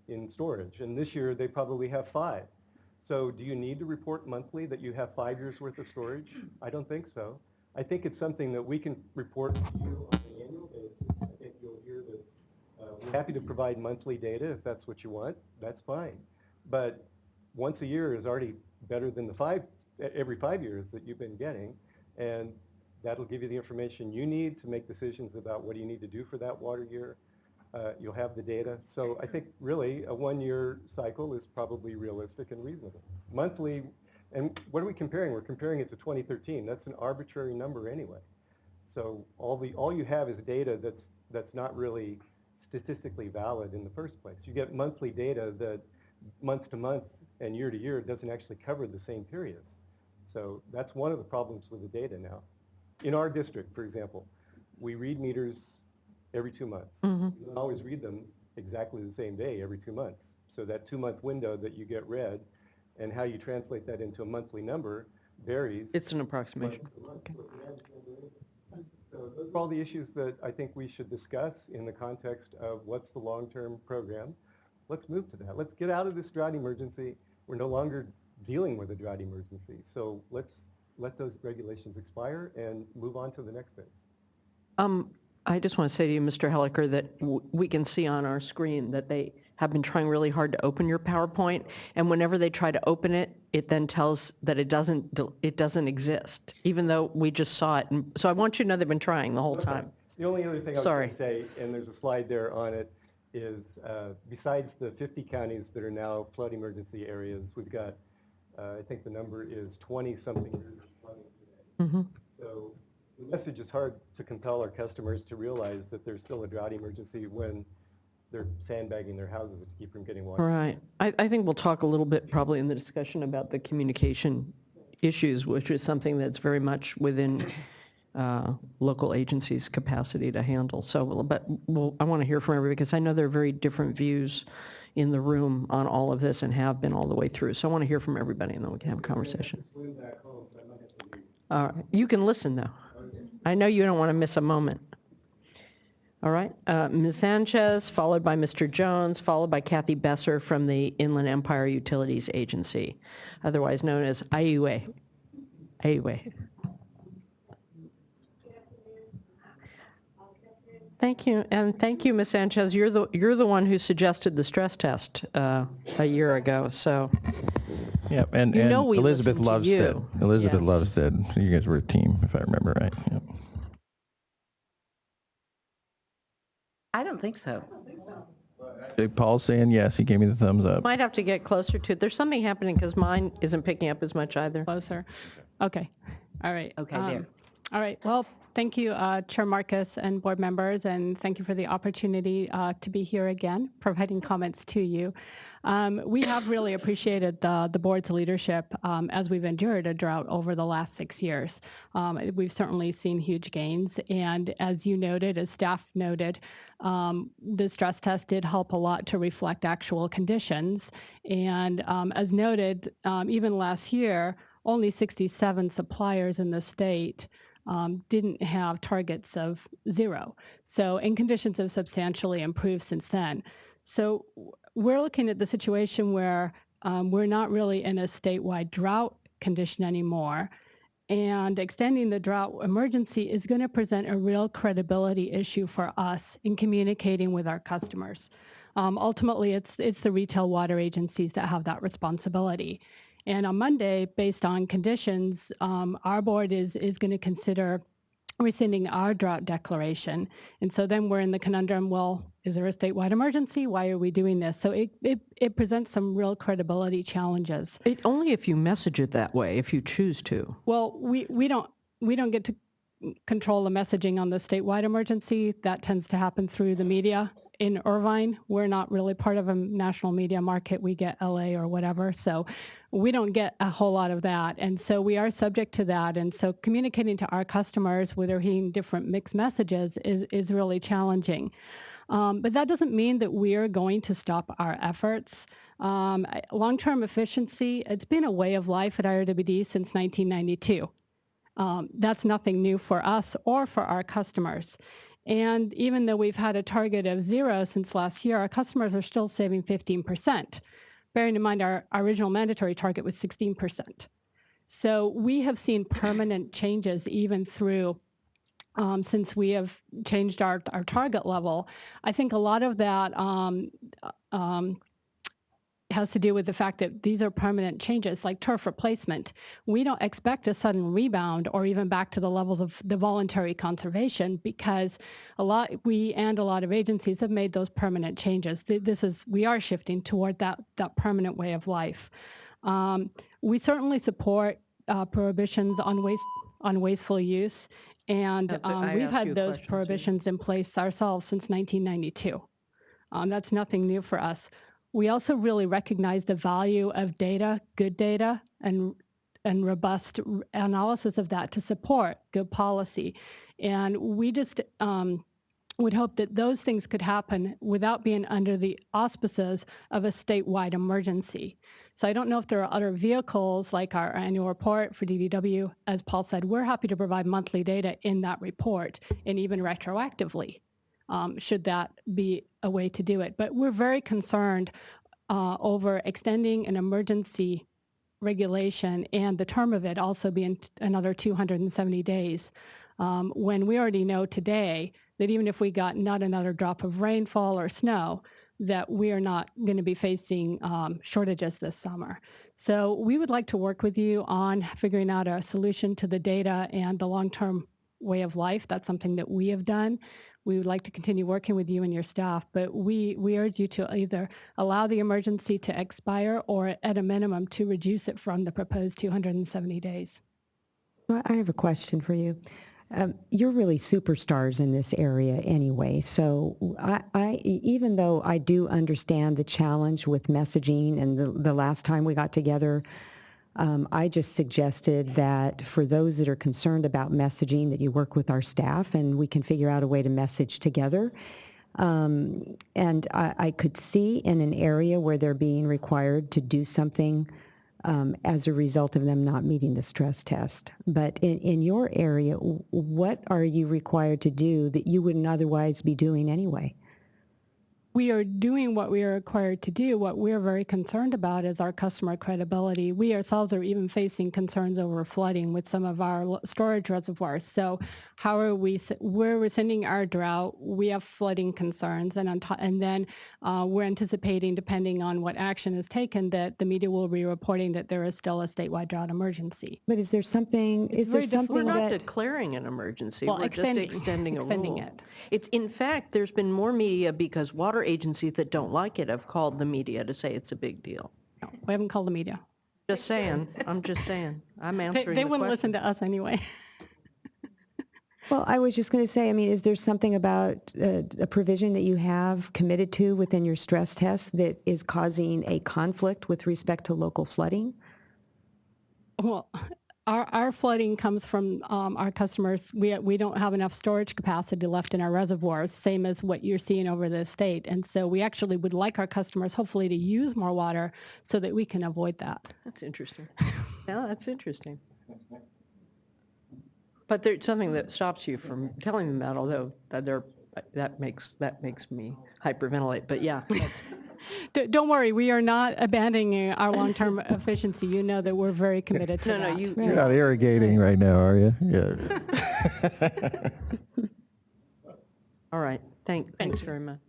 in storage, and this year they probably have 5. So do you need to report monthly that you have 5 years worth of storage? I don't think so. I think it's something that we can report to you on an annual basis. I think you'll hear that we're happy to provide monthly data if that's what you want. That's fine. But once a year is already better than the every 5 years that you've been getting, and that'll give you the information you need to make decisions about what do you need to do for that water year. You'll have the data. So I think really a 1-year cycle is probably realistic and reasonable. Monthly, and what are we comparing? We're comparing it to 2013. That's an arbitrary number anyway. So all you have is data that's not really statistically valid in the first place. You get monthly data that month to month and year to year doesn't actually cover the same period. So that's one of the problems with the data now. In our district, for example, we read meters every 2 months. You don't always read them exactly the same day every 2 months. So that 2-month window that you get read and how you translate that into a monthly number varies. It's an approximation. Okay. So those are all the issues that I think we should discuss in the context of what's the long-term program. Let's move to that. Let's get out of this drought emergency. We're no longer dealing with a drought emergency. So let's let those regulations expire and move on to the next phase. I just want to say to you, Mr. Helliker, that we can see on our screen that they have been trying really hard to open your PowerPoint, and whenever they try to open it, it then tells that it doesn't exist, even though we just saw it. And so I want you to know they've been trying the whole time. The only other thing I was going to say, and there's a slide there on it, is besides the 50 counties that are now flood emergency areas, we've got, I think the number is 20-something years of flooding today. So the message is hard to compel our customers to realize that there's still a drought emergency when they're sandbagging their houses to keep from getting water. Right. I think we'll talk a little bit probably in the discussion about the communication issues, which is something that's very much within local agencies' capacity to handle. So, but I want to hear from everybody because I know there are very different views in the room on all of this and have been all the way through. So I want to hear from everybody and then we can have a conversation. All right. You can listen though. I know you don't want to miss a moment. All right. Ms. Sanchez, followed by Mr. Jones, followed by Kathy Besser from the Inland Empire Utilities Agency, otherwise known as IUA. IUA. Thank you, and thank you, Ms. Sanchez. You're the one who suggested the stress test a year ago, so. Yeah, and You know we Elizabeth listen to you. Lovestead. Elizabeth Yes. Lovestead. You guys were a team, if I remember right. Yep. I don't think so. Big Paul's saying yes. He gave me the thumbs up. Might have to get closer to it. There's something happening because mine isn't picking up as much either. Closer. Okay. All right. Okay, there. All right. Well, thank you, Chair Marcus and board members, and thank you for the opportunity to be here again, providing comments to you. We have really appreciated the board's leadership as we've endured a drought over the last 6 years. We've certainly seen huge gains, and as you noted, as staff noted, the stress test did help a lot to reflect actual conditions. And as noted, even last year, only 67 suppliers in the state didn't have targets of 0. And conditions have substantially improved since then. So we're looking at the situation where we're not really in a statewide drought condition anymore. And extending the drought emergency is going to present a real credibility issue for us in communicating with our customers. Ultimately, it's the retail water agencies that have that responsibility. And on Monday, based on conditions, our board is going to consider rescinding our drought declaration. And so then we're in the conundrum, well, is there a statewide emergency? Why are we doing this? So it presents some real credibility challenges. Only if you message it that way, if you choose to. Well, we don't get to control the messaging on the statewide emergency. That tends to happen through the media. In Irvine, we're not really part of a national media market. We get LA or whatever. So we don't get a whole lot of that. And so we are subject to that. And so communicating to our customers where they're hearing different mixed messages is really challenging. But that doesn't mean that we are going to stop our efforts. Long-term efficiency, it's been a way of life at IRWD since 1992. That's nothing new for us or for our customers. And even though we've had a target of 0 since last year, our customers are still saving 15%. Bearing in mind our original mandatory target was 16%. So we have seen permanent changes even through since we have changed our target level. I think a lot of that has to do with the fact that these are permanent changes like turf replacement. We don't expect a sudden rebound or even back to the levels of the voluntary conservation because we and a lot of agencies have made those permanent changes. We are shifting toward that permanent way of life. We certainly support prohibitions on wasteful use, and we've had those prohibitions in place ourselves since 1992. That's nothing new for us. We also really recognize the value of data, good data, and robust analysis of that to support good policy. And we just would hope that those things could happen without being under the auspices of a statewide emergency. So I don't know if there are other vehicles like our annual report for DDW. As Paul said, we're happy to provide monthly data in that report and even retroactively. Should that be a way to do it. But we're very concerned over extending an emergency regulation and the term of it also being another 270 days when we already know today that even if we got not another drop of rainfall or snow, that we are not going to be facing shortages this summer. So we would like to work with you on figuring out a solution to the data and the long-term way of life. That's something that we have done. We would like to continue working with you and your staff, but we urge you to either allow the emergency to expire or at a minimum to reduce it from the proposed 270 days. Well, I have a question for you. You're really superstars in this area anyway, so I even though I do understand the challenge with messaging, and the last time we got together, I just suggested that for those that are concerned about messaging, that you work with our staff and we can figure out a way to message together. And I could see in an area where they're being required to do something as a result of them not meeting the stress test. But in your area, what are you required to do that you wouldn't otherwise be doing anyway? we are doing what we are required to do. What we're very concerned about is our customer credibility. We ourselves are even facing concerns over flooding with some of our storage reservoirs. So how are we, where we're sending our drought, we have flooding concerns. And then we're anticipating, depending on what action is taken, that the media will be reporting that there is still a statewide drought emergency. But is there something, is there something We're not that, declaring an emergency. Well, we're extending- just extending a extending rule. it. It's, in fact, there's been more media because water agencies that don't like it have called the media to say it's a big deal. No, we haven't called the media. Just saying. I'm just saying. I'm answering They the wouldn't question. listen to us anyway. well, I was just going to say, I mean, is there something about a provision that you have committed to within your stress test that is causing a conflict with respect to local flooding? Well, our flooding comes from our customers. We don't have enough storage capacity left in our reservoirs, same as what you're seeing over the state. And so we actually would like our customers hopefully to use more water so that we can avoid that. That's interesting. Yeah, that's interesting. But there's something that stops you from telling them that, although that makes me hyperventilate. But yeah, Don't worry, we are not abandoning our long-term efficiency. You know that we're very committed to that. You're not irrigating right now, are you? Yeah. all right. Thanks very much.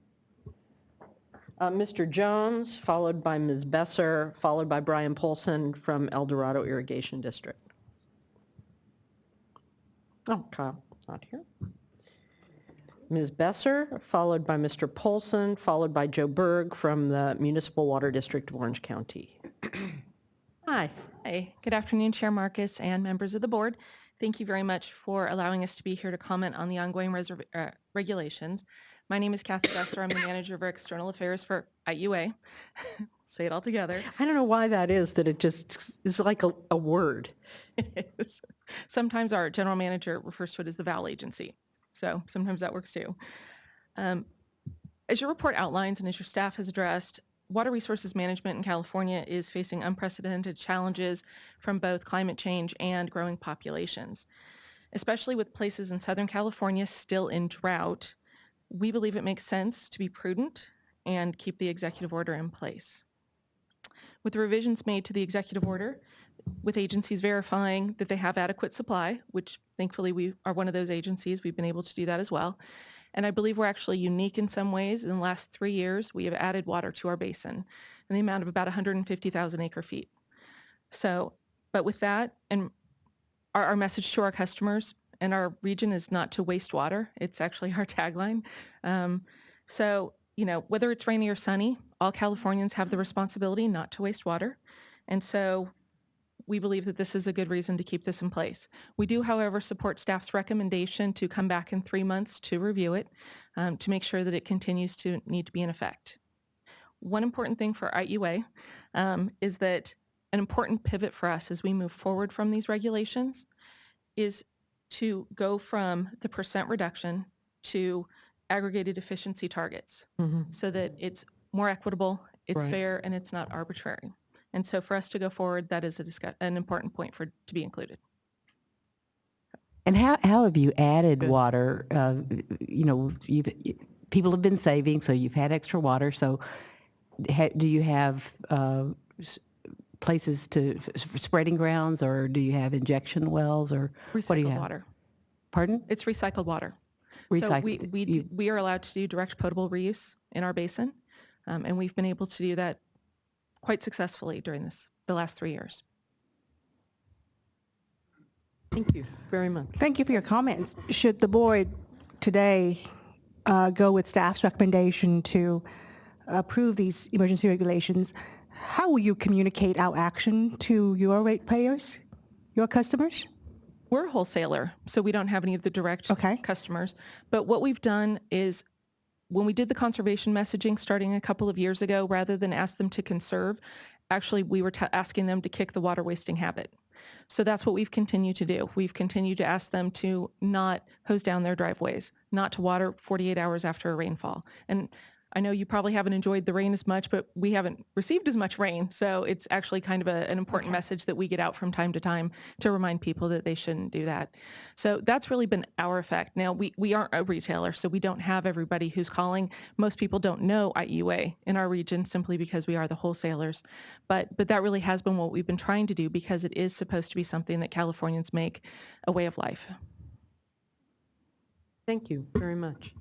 Mr. Jones, followed by Ms. Besser, followed by Brian Polson from El Dorado Irrigation District. Oh, Kyle, not here. Ms. Besser, followed by Mr. Polson, followed by Joe Berg from the Municipal Water District of Orange County. Hi. Hi. Good afternoon, Chair Marcus and members of the board. Thank you very much for allowing us to be here to comment on the ongoing regulations. My name is Kathy Besser. I'm the manager of external affairs for IUA. Say it all together. I don't know why that is, that it just is like a word. It is. Sometimes our general manager refers to it as the VAL agency. So sometimes that works too. As your report outlines and as your staff has addressed, water resources management in California is facing unprecedented challenges from both climate change and growing populations. Especially with places in Southern California still in drought, we believe it makes sense to be prudent and keep the executive order in place. With the revisions made to the executive order, with agencies verifying that they have adequate supply, which thankfully we are one of those agencies, we've been able to do that as well. And I believe we're actually unique in some ways. In the last 3 years, we have added water to our basin in the amount of about 150,000 acre feet. So, but with that, and our message to our customers and our region is not to waste water. It's actually our tagline. So, you know, whether it's rainy or sunny, all Californians have the responsibility not to waste water. And so we believe that this is a good reason to keep this in place. We do, however, support staff's recommendation to come back in 3 months to review it to make sure that it continues to need to be in effect. One important thing for IUA is that an important pivot for us as we move forward from these regulations is to go from the percent reduction to aggregated efficiency targets so that it's more equitable, it's Right. fair, and it's not arbitrary. And so for us to go forward, that is an important point to be included. And how have you added water? You know, people have been saving, so you've had extra water. So do you have places for spreading grounds, or do you have injection wells, or what do you Recycled have? water. Pardon? It's recycled water. So Recycled. we are allowed to do direct potable reuse in our basin, and we've been able to do that quite successfully during the last 3 years. Thank you very much. Thank you for your comments. Should the board today go with staff's recommendation to approve these emergency regulations, how will you communicate our action to your ratepayers, your customers? We're a wholesaler, so we don't have any of the direct customers. But what we've done is when we did the conservation messaging starting a couple of years ago, rather than ask them to conserve, actually we were asking them to kick the water wasting habit. So that's what we've continued to do. We've continued to ask them to not hose down their driveways, not to water 48 hours after a rainfall. And I know you probably haven't enjoyed the rain as much, but we haven't received as much rain. So it's actually kind of an important message that we get out from time to time to remind people that they shouldn't do that. So that's really been our effect. Now, we aren't a retailer, so we don't have everybody who's calling. Most people don't know IUA in our region simply because we are the wholesalers. But that really has been what we've been trying to do because it is supposed to be something that Californians make a way of life. Thank you very much.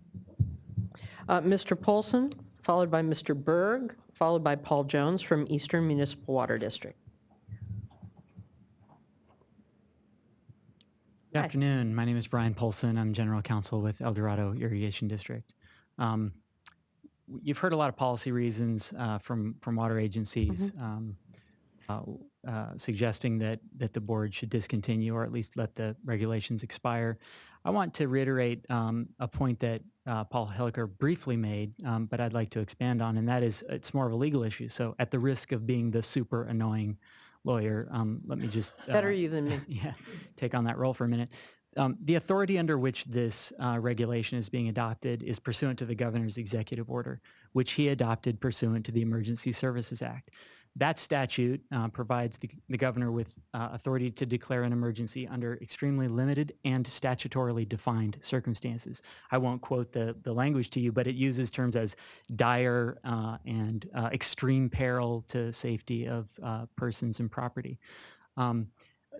Mr. Polson, followed by Mr. Berg, followed by Paul Jones from Eastern Municipal Water District. Good afternoon. My name is Brian Polson. I'm General Counsel with El Dorado Irrigation District. You've heard a lot of policy reasons from water agencies suggesting that the board should discontinue or at least let the regulations expire. I want to reiterate a point that Paul Helliker briefly made, but I'd like to expand on, and that is it's more of a legal issue. So at the risk of being the super annoying lawyer, let me just Better you than me. yeah, take on that role for a minute. The authority under which this regulation is being adopted is pursuant to the governor's executive order, which he adopted pursuant to the Emergency Services Act. That statute provides the governor with authority to declare an emergency under extremely limited and statutorily defined circumstances. I won't quote the language to you, but it uses terms as dire and extreme peril to safety of persons and property.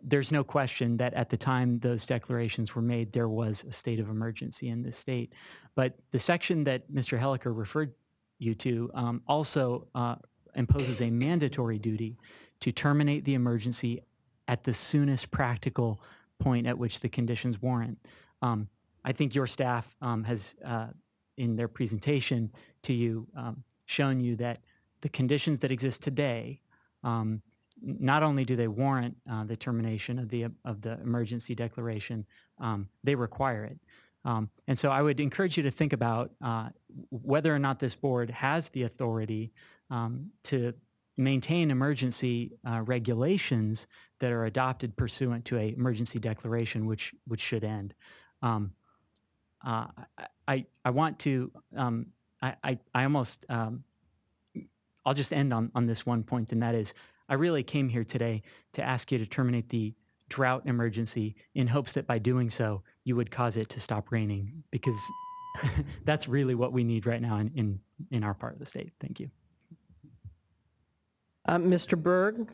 There's no question that at the time those declarations were made, there was a state of emergency in this state. But the section that Mr. Helliker referred you to also imposes a mandatory duty to terminate the emergency at the soonest practical point at which the conditions warrant. I think your staff has, in their presentation to you, shown you that the conditions that exist today, not only do they warrant the termination of the emergency declaration, they require it. And so I would encourage you to think about whether or not this board has the authority to maintain emergency regulations that are adopted pursuant to an emergency declaration, which should end. I want to, I almost, I'll just end on this one point, and that is, I really came here today to ask you to terminate the drought emergency in hopes that by doing so, you would cause it to stop raining, because that's really what we need right now in our part of the state. Thank you. Mr. Berg,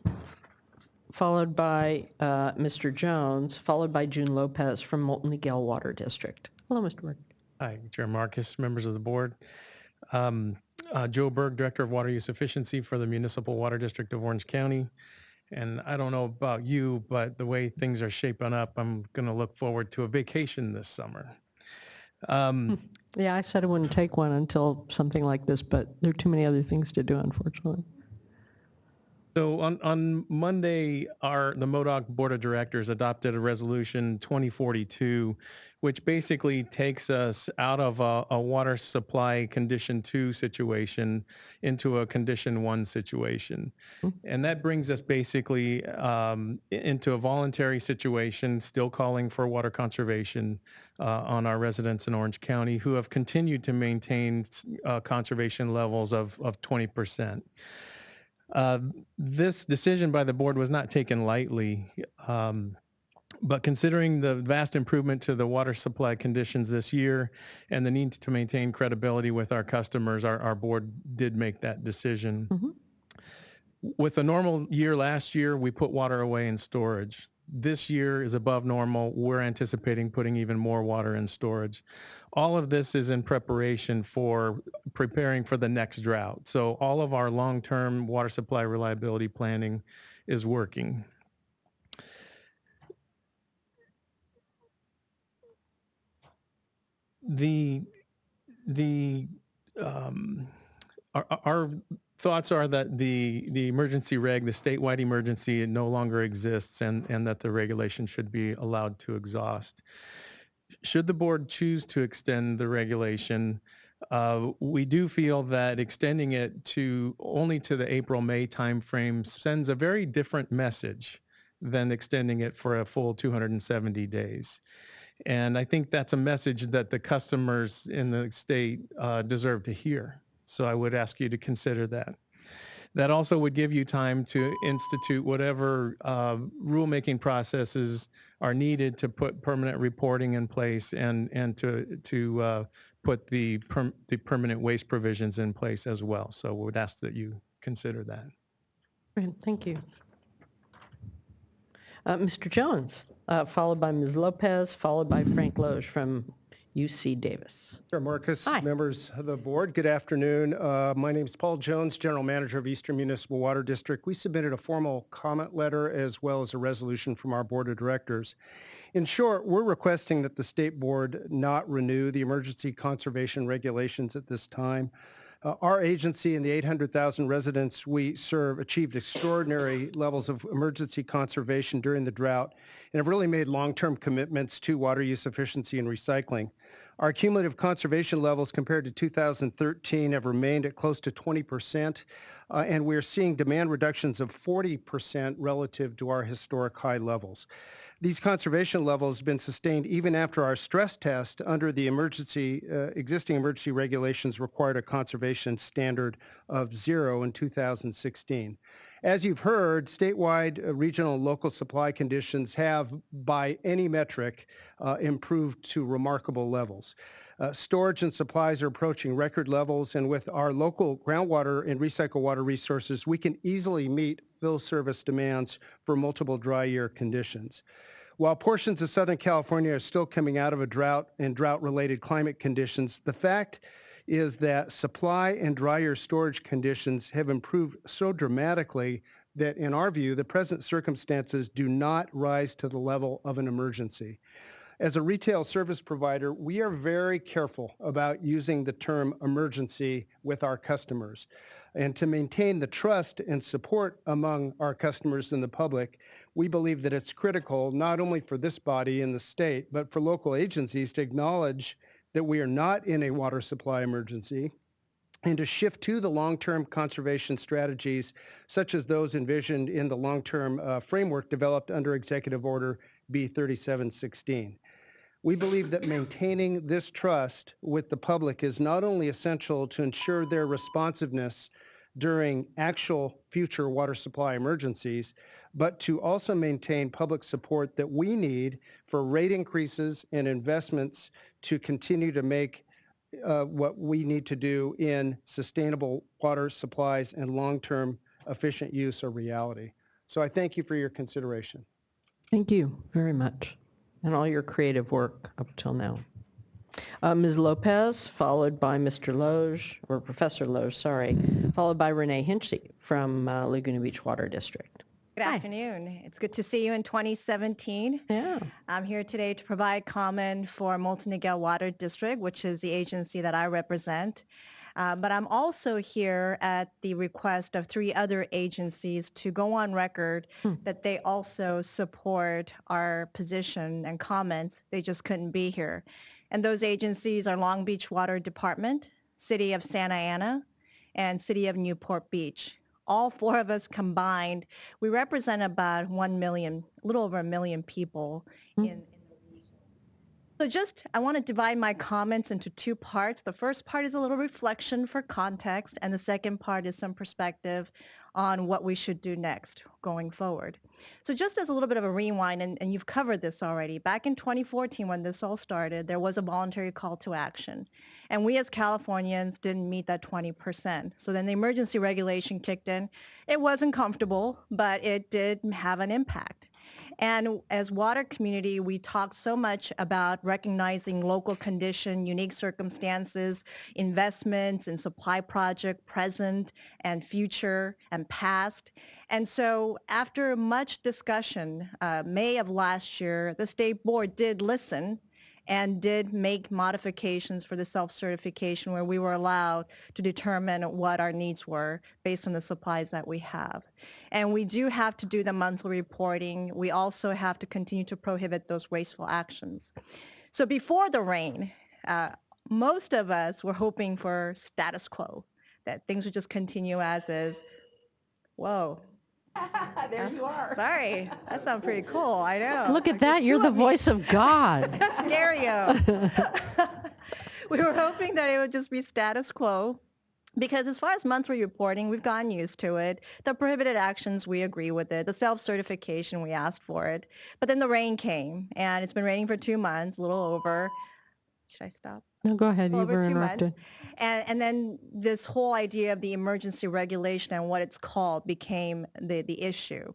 followed by Mr. Jones, followed by June Lopez from Molten Miguel Water District. Hello, Mr. Berg. Hi, Chair Marcus, members of the board. Joe Berg, Director of Water Use Efficiency for the Municipal Water District of Orange County. And I don't know about you, but the way things are shaping up, I'm going to look forward to a vacation this summer. Yeah, I said I wouldn't take one until something like this, but there are too many other things to do, unfortunately. So on Monday, the MODOC Board of Directors adopted a resolution 2042, which basically takes us out of a water supply condition 2 situation into a condition 1 situation. And that brings us basically into a voluntary situation, still calling for water conservation on our residents in Orange County who have continued to maintain conservation levels of 20%. This decision by the board was not taken lightly, but considering the vast improvement to the water supply conditions this year and the need to maintain credibility with our customers, our board did make that decision. With a normal year last year, we put water away in storage. This year is above normal. We're anticipating putting even more water in storage. All of this is in preparation for preparing for the next drought. So all of our long-term water supply reliability planning is working. Our thoughts are that the emergency reg, the statewide emergency, no longer exists, and that the regulation should be allowed to exhaust. Should the board choose to extend the regulation, we do feel that extending it only to the April-May timeframe sends a very different message than extending it for a full 270 days. And I think that's a message that the customers in the state deserve to hear. So I would ask you to consider that. That also would give you time to institute whatever rulemaking processes are needed to put permanent reporting in place and to put the permanent waste provisions in place as well. So we would ask that you consider that. Great, thank you. Mr. Jones, followed by Ms. Lopez, followed by Frank Loge from UC Davis. Chair Marcus, Hi. members of the board, good afternoon. My name is Paul Jones, General Manager of Eastern Municipal Water District. We submitted a formal comment letter as well as a resolution from our board of directors. In short, we're requesting that the state board not renew the emergency conservation regulations at this time. Our agency and the 800,000 residents we serve achieved extraordinary levels of emergency conservation during the drought and have really made long-term commitments to water use efficiency and recycling. Our cumulative conservation levels compared to 2013 have remained at close to 20%, and we're seeing demand reductions of 40% relative to our historic high levels. These conservation levels have been sustained even after our stress test under the existing emergency regulations required a conservation standard of 0 in 2016. As you've heard, statewide, regional, and local supply conditions have, by any metric, improved to remarkable levels. Storage and supplies are approaching record levels, and with our local groundwater and recycled water resources, we can easily meet fill service demands for multiple dry year conditions. While portions of Southern California are still coming out of a drought and drought-related climate conditions, the fact is that supply and drier storage conditions have improved so dramatically that, in our view, the present circumstances do not rise to the level of an emergency. As a retail service provider, we are very careful about using the term emergency with our customers. And to maintain the trust and support among our customers and the public, we believe that it's critical not only for this body and the state, but for local agencies to acknowledge that we are not in a water supply emergency and to shift to the long-term conservation strategies such as those envisioned in the long-term framework developed under Executive Order B3716. We believe that maintaining this trust with the public is not only essential to ensure their responsiveness during actual future water supply emergencies, but to also maintain public support that we need for rate increases and investments to continue to make what we need to do in sustainable water supplies and long-term efficient use a reality. So I thank you for your consideration. Thank you very much, and all your creative work up till now. Ms. Lopez, followed by Mr. Loge, or Professor Loge, sorry, followed by Renee Hinchley from Laguna Beach Water District. Good afternoon. It's good to see you in 2017. Yeah. I'm here today to provide comment for Multi-Niguel Water District, which is the agency that I represent. But I'm also here at the request of 3 other agencies to go on record that they also support our position and comments. They just couldn't be here. And those agencies are Long Beach Water Department, City of Santa Ana, and City of Newport Beach. All 4 of us combined, we represent about 1 million, a little over 1 million people in the region. So I want to divide my comments into 2 parts. The first part is a little reflection for context, and the second part is some perspective on what we should do next going forward. So just as a little bit of a rewind, and you've covered this already, back in 2014 when this all started, there was a voluntary call to action. And we as Californians didn't meet that 20%. So then the emergency regulation kicked in. It wasn't comfortable, but it did have an impact. And as water community, we talked so much about recognizing local condition, unique circumstances, investments in supply project, present and future and past. And so after much discussion, May of last year, the state board did listen and did make modifications for the self-certification where we were allowed to determine what our needs were based on the supplies that we have. And we do have to do the monthly reporting. We also have to continue to prohibit those wasteful actions. So before the rain, most of us were hoping for status quo, that things would just continue as is. Whoa. There you are. Sorry. That sounds pretty cool. I know. Look at that. You're the voice of God. Stereo. We were hoping that it would just be status quo. Because as far as monthly reporting, we've gotten used to it. The prohibited actions, we agree with it. The self-certification, we asked for it. But then the rain came, and it's been raining for 2 months, a little over. Should I stop? No, go ahead. You Over were 2 months. interrupted. And then this whole idea of the emergency regulation and what it's called became the issue.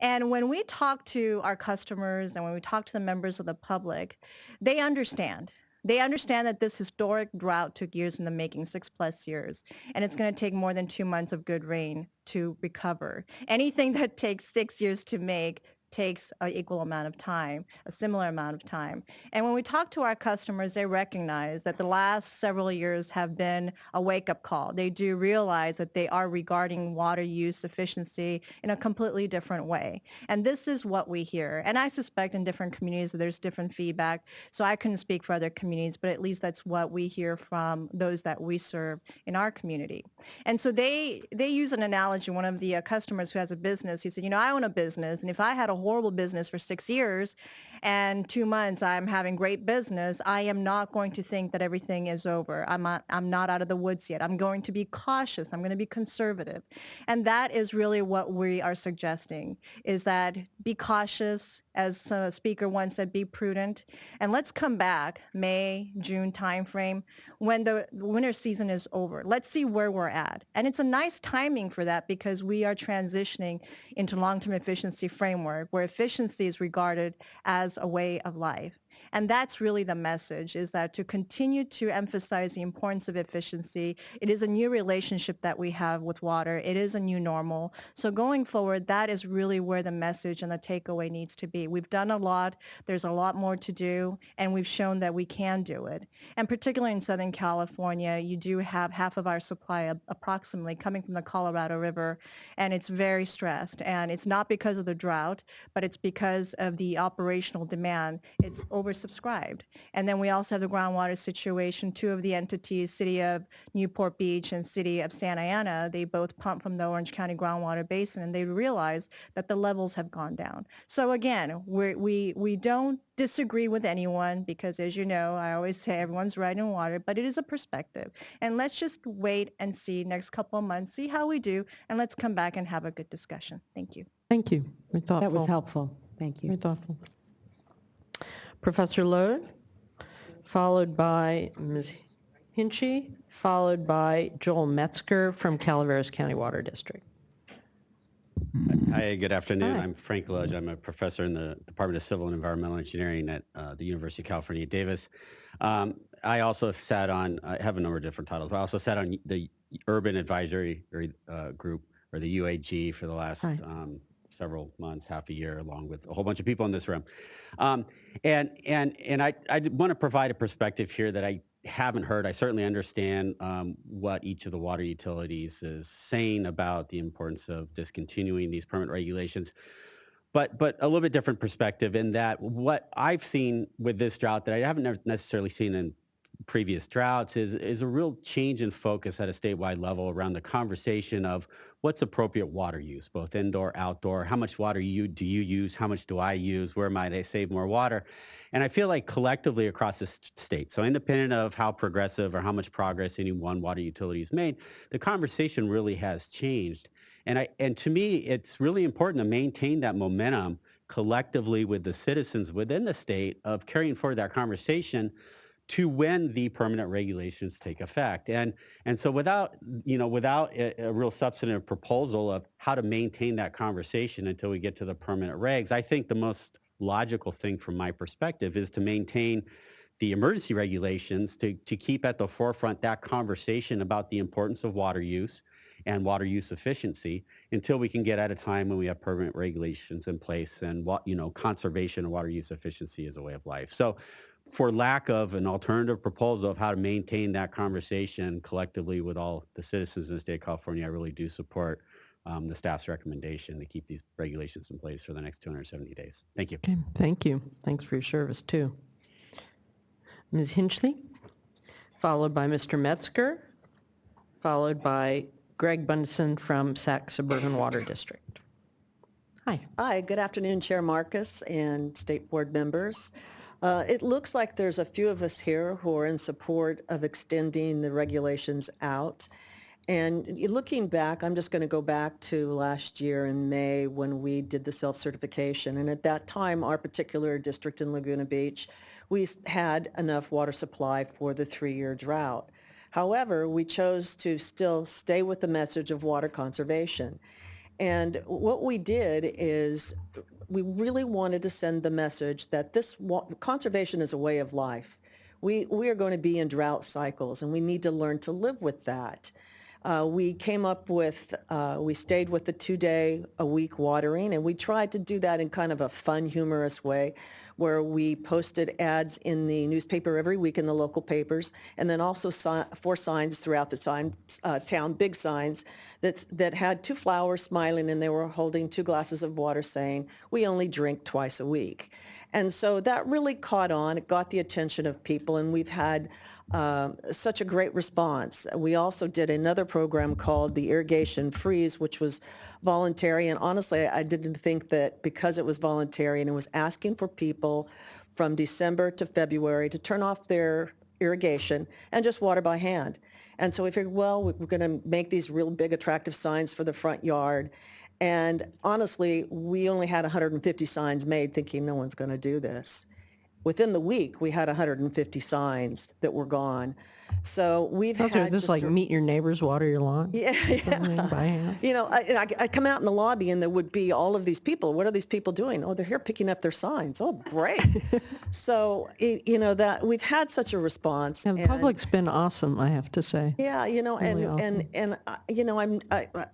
And when we talk to our customers and when we talk to the members of the public, they understand. They understand that this historic drought took years in the making, 6+ years, and it's going to take more than 2 months of good rain to recover. Anything that takes 6 years to make takes an equal amount of time, a similar amount of time. And when we talk to our customers, they recognize that the last several years have been a wake-up call. They do realize that they are regarding water use efficiency in a completely different way. And this is what we hear. And I suspect in different communities that there's different feedback, so I couldn't speak for other communities, but at least that's what we hear from those that we serve in our community. And so they use an analogy. One of the customers who has a business, he said, I own a business, and if I had a horrible business for 6 years and 2 months I'm having great business, I am not going to think that everything is over. I'm not out of the woods yet. I'm going to be cautious. I'm going to be conservative. And that is really what we are suggesting, is that be cautious. As a speaker once said, be prudent. And let's come back May, June timeframe when the winter season is over. Let's see where we're at. And it's a nice timing for that because we are transitioning into long-term efficiency framework where efficiency is regarded as a way of life. And that's really the message, is that to continue to emphasize the importance of efficiency. It is a new relationship that we have with water. It is a new normal. So going forward, that is really where the message and the takeaway needs to be. We've done a lot. There's a lot more to do, and we've shown that we can do it. And particularly in Southern California, you do have half of our supply approximately coming from the Colorado River, and it's very stressed. And it's not because of the drought, but it's because of the operational demand. It's oversubscribed. And then we also have the groundwater situation. Two of the entities, City of Newport Beach and City of Santa Ana, they both pump from the Orange County groundwater basin, and they realize that the levels have gone down. So again, we don't disagree with anyone because, as you know, I always say everyone's right in water, but it is a perspective. And let's just wait and see next couple of months, see how we do, and let's come back and have a good discussion. Thank you. Thank you. Very thoughtful. That was helpful. Thank you. Very thoughtful. Professor Lode, followed by Ms. Hinchy, followed by Joel Metzger from Calaveras County Water District. Hi, good afternoon. Hi. I'm Frank Lodge. I'm a professor in the Department of Civil and Environmental Engineering at the University of California, Davis. I also have sat on, I have a number of different titles, but I also sat on the Urban Advisory Group, or the UAG, for the last several months, half a year, along with a whole bunch of people in this room. And I want to provide a perspective here that I haven't heard. I certainly understand what each of the water utilities is saying about the importance of discontinuing these permit regulations, but a little bit different perspective in that what I've seen with this drought that I haven't necessarily seen in previous droughts is a real change in focus at a statewide level around the conversation of what's appropriate water use, both indoor, outdoor, how much water do you use, how much do I use, where might I save more water? And I feel like collectively across the state, so independent of how progressive or how much progress any one water utility has made, the conversation really has changed. And to me, it's really important to maintain that momentum collectively with the citizens within the state of carrying forward that conversation to when the permanent regulations take effect. And so without a real substantive proposal of how to maintain that conversation until we get to the permanent regs, I think the most logical thing from my perspective is to maintain the emergency regulations to keep at the forefront that conversation about the importance of water use and water use efficiency until we can get at a time when we have permanent regulations in place and conservation and water use efficiency is a way of life. So for lack of an alternative proposal of how to maintain that conversation collectively with all the citizens in the state of California, I really do support the staff's recommendation to keep these regulations in place for the next 270 days. Thank you. Okay, thank you. Thanks for your service, too. Ms. Hinchley, followed by Mr. Metzger, followed by Greg Bunson from Sac Suburban Water District. Hi. Hi, good afternoon, Chair Marcus and State Board members. It looks like there's a few of us here who are in support of extending the regulations out. And looking back, I'm just going to go back to last year in May when we did the self-certification. And at that time, our particular district in Laguna Beach, we had enough water supply for the 3-year drought. However, we chose to still stay with the message of water conservation. And what we did is we really wanted to send the message that conservation is a way of life. We are going to be in drought cycles, and we need to learn to live with that. We came up with, we stayed with the 2-day-a-week watering, and we tried to do that in kind of a fun, humorous way, where we posted ads in the newspaper every week in the local papers, and then also 4 signs throughout the town, big signs, that had 2 flowers smiling, and they were holding 2 glasses of water saying, "We only drink twice a week." And so that really caught on. It got the attention of people, and we've had such a great response. We also did another program called the Irrigation Freeze, which was voluntary. And honestly, I didn't think that because it was voluntary and it was asking for people from December to February to turn off their irrigation and just water by hand. And so we figured, well, we're going to make these real big attractive signs for the front yard. And honestly, we only had 150 signs made, thinking no one's going to do this. Within the week, we had 150 signs that were gone. So we've Those had are just like meet your neighbors, water your lawn. Yeah. By hand. You know, I come out in the lobby and there would be all of these people. What are these people doing? Oh, they're here picking up their signs. Oh, great. So, you know, that we've had such a response. And the public's been awesome, I have to say. Yeah, you know, Really and you know,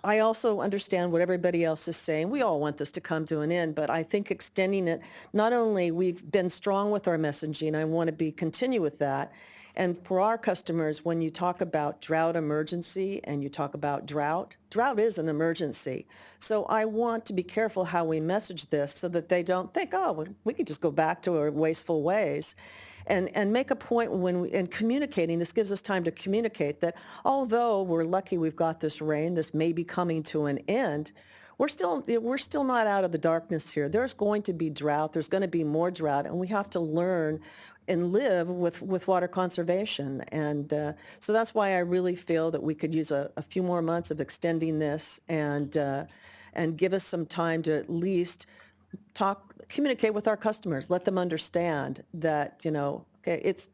I also understand what everybody else is saying. We all want this to come to an end, but I think extending it, not only we've been strong with our messaging, I want to continue with that. And for our customers, when you talk about drought emergency and you talk about drought is an emergency. So I want to be careful how we message this so that they don't think, oh, well, we could just go back to our wasteful ways. And make a point in communicating, this gives us time to communicate that although we're lucky we've got this rain, this may be coming to an end, we're still not out of the darkness here. There's going to be drought. There's going to be more drought, and we have to learn and live with water conservation. And so that's why I really feel that we could use a few more months of extending this and give us some time to at least communicate with our customers, let them understand that, you know, okay, it's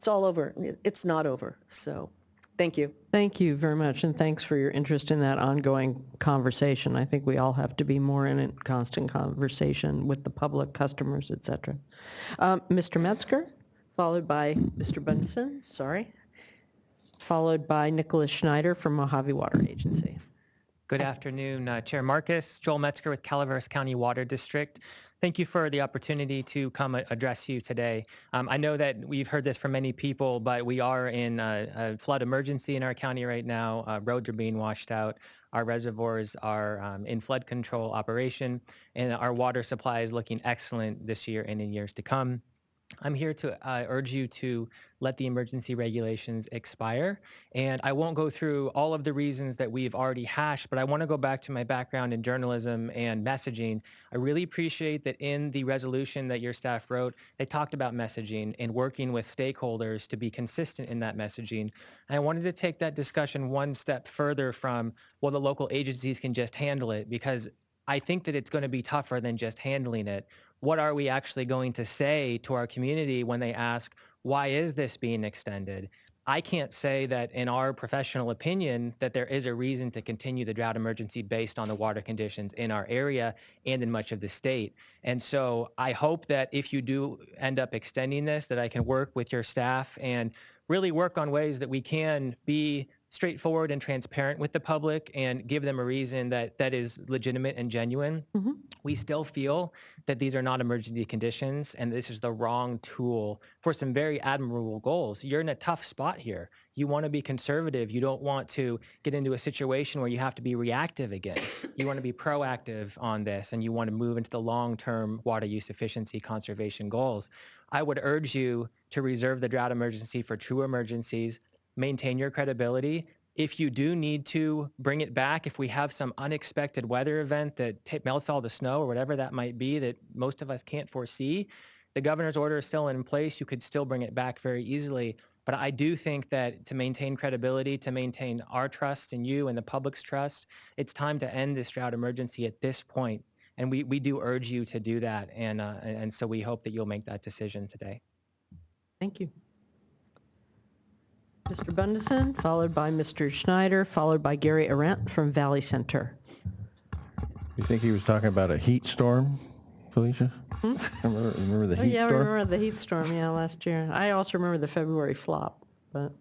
all over. It's not over. So thank you. Thank you very much, and thanks for your interest in that ongoing conversation. I think we all have to be more in a constant conversation with the public, customers, et cetera. Mr. Metzger, followed by Mr. Bunson, followed by Nicholas Schneider from Mojave Water Agency. Good afternoon, Chair Marcus. Joel Metzger with Calaveras County Water District. Thank you for the opportunity to come address you today. I know that we've heard this from many people, but we are in a flood emergency in our county right now. Roads are being washed out. Our reservoirs are in flood control operation, and our water supply is looking excellent this year and in years to come. I'm here to urge you to let the emergency regulations expire. And I won't go through all of the reasons that we've already hashed, but I want to go back to my background in journalism and messaging. I really appreciate that in the resolution that your staff wrote, they talked about messaging and working with stakeholders to be consistent in that messaging. And I wanted to take that discussion one step further from, well, the local agencies can just handle it, because I think that it's going to be tougher than just handling it. What are we actually going to say to our community when they ask, why is this being extended? I can't say that in our professional opinion that there is a reason to continue the drought emergency based on the water conditions in our area and in much of the state. And so I hope that if you do end up extending this, that I can work with your staff and really work on ways that we can be straightforward and transparent with the public and give them a reason that is legitimate and genuine. Mm-hmm. We still feel that these are not emergency conditions and this is the wrong tool for some very admirable goals. You're in a tough spot here. You want to be conservative. You don't want to get into a situation where you have to be reactive again. You want to be proactive on this, and you want to move into the long-term water use efficiency conservation goals. I would urge you to reserve the drought emergency for true emergencies, maintain your credibility. If you do need to bring it back, if we have some unexpected weather event that melts all the snow or whatever that might be that most of us can't foresee, the governor's order is still in place. You could still bring it back very easily. But I do think that to maintain credibility, to maintain our trust in you and the public's trust, it's time to end this drought emergency at this point. And we do urge you to do that. And so we hope that you'll make that decision today. Thank you. Mr. Bundesen, followed by Mr. Schneider, followed by Gary Arendt from Valley Center. You think he was talking about a heat storm, Felicia? Remember the heat Yeah, I storm? remember the heat storm, yeah, last year. I also remember the February flop, but.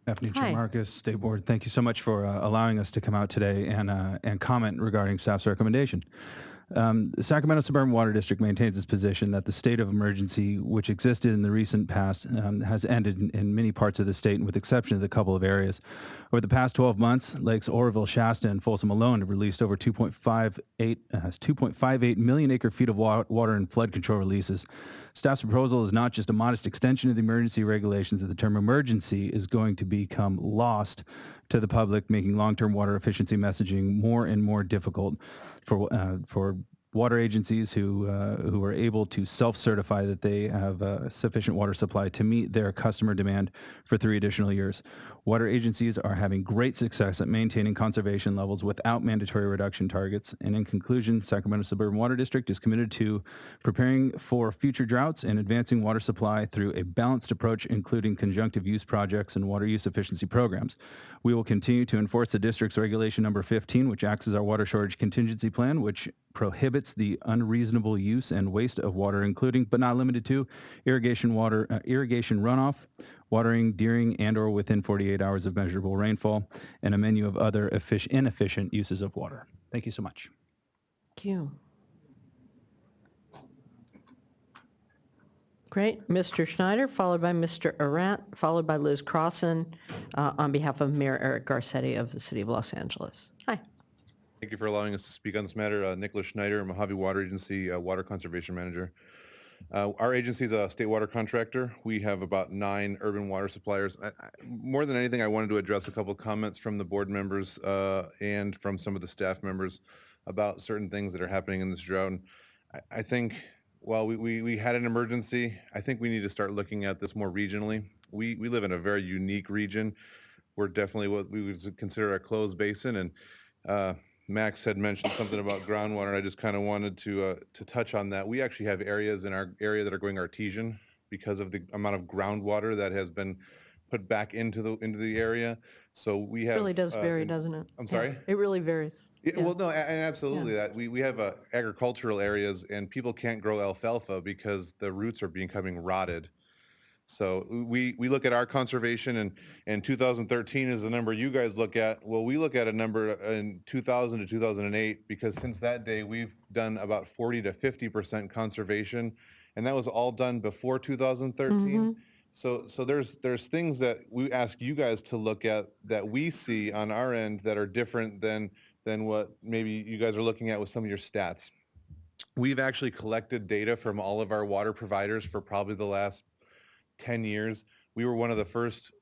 Afternoon, Hi. Chair Marcus, State Board. Thank you so much for allowing us to come out today and comment regarding staff's recommendation. The Sacramento Suburban Water District maintains its position that the state of emergency, which existed in the recent past, has ended in many parts of the state, and with exception of a couple of areas. Over the past 12 months, Lakes Oroville, Shasta, and Folsom alone have released over 2.58 million acre-feet of water and flood control releases. Staff's proposal is not just a modest extension of the emergency regulations, that the term emergency is going to become lost to the public, making long-term water efficiency messaging more and more difficult for water agencies who are able to self-certify that they have sufficient water supply to meet their customer demand for 3 additional years. Water agencies are having great success at maintaining conservation levels without mandatory reduction targets. And in conclusion, Sacramento Suburban Water District is committed to preparing for future droughts and advancing water supply through a balanced approach, including conjunctive use projects and water use efficiency programs. We will continue to enforce the district's regulation number 15, which acts as our water shortage contingency plan, which prohibits the unreasonable use and waste of water, including but not limited to irrigation runoff, watering during and or within 48 hours of measurable rainfall, and a menu of other inefficient uses of water. Thank you so much. Thank you. Great. Mr. Schneider, followed by Mr. Arendt, followed by Liz Crossan, on behalf of Mayor Eric Garcetti of the City of Los Angeles. Hi. Thank you for allowing us to speak on this matter. Nicholas Schneider, Mojave Water Agency Water Conservation Manager. Our agency is a state water contractor. We have about 9 urban water suppliers. More than anything, I wanted to address a couple of comments from the board members and from some of the staff members about certain things that are happening in this drought. And I think while we had an emergency, I think we need to start looking at this more regionally. We live in a very unique region. We're definitely what we would consider a closed basin, and Max had mentioned something about groundwater, and I just kind of wanted to touch on that. We actually have areas in our area that are going artesian because of the amount of groundwater that has been put back into the area. So we have. It really does vary, doesn't it? I'm sorry? It really varies. Yeah. Well, no, and absolutely that. We have agricultural areas, and people can't grow alfalfa because the roots are becoming rotted. So we look at our conservation, and 2013 is the number you guys look at. Well, we look at a number in 2000 to 2008, because since that day, we've done about 40 to 50% conservation, and that was all done before 2013. Mm-hmm. So there's things that we ask you guys to look at that we see on our end that are different than what maybe you guys are looking at with some of your stats. We've actually collected data from all of our water providers for probably the last 10 years. We were one of the first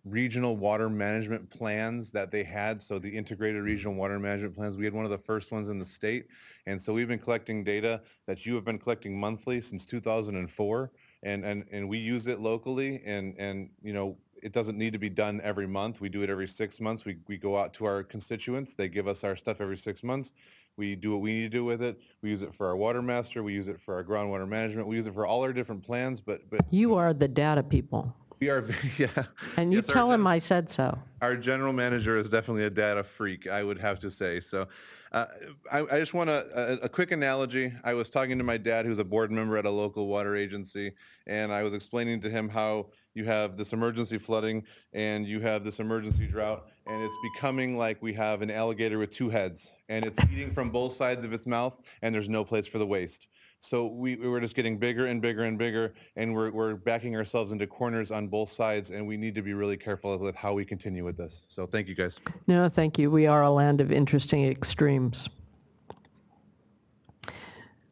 regional water management plans that they had. So the integrated regional water management plans, we had one of the first ones in the state. And so we've been collecting data that you have been collecting monthly since 2004. And we use it locally, and you know, it doesn't need to be done every month. We do it every 6 months. We go out to our constituents. They give us our stuff every 6 months. We do what we need to do with it. We use it for our water master. We use it for our groundwater management. We use it for all our different plans, but You are the data people. We are, yeah. And you tell him I said so. Our general manager is definitely a data freak, I would have to say. So I just want a quick analogy. I was talking to my dad, who's a board member at a local water agency, and I was explaining to him how you have this emergency flooding and you have this emergency drought, and it's becoming like we have an alligator with 2 heads, and it's eating from both sides of its mouth, and there's no place for the waste. So we were just getting bigger and bigger and bigger, and we're backing ourselves into corners on both sides, and we need to be really careful with how we continue with this. So thank you, guys. No, thank you. We are a land of interesting extremes.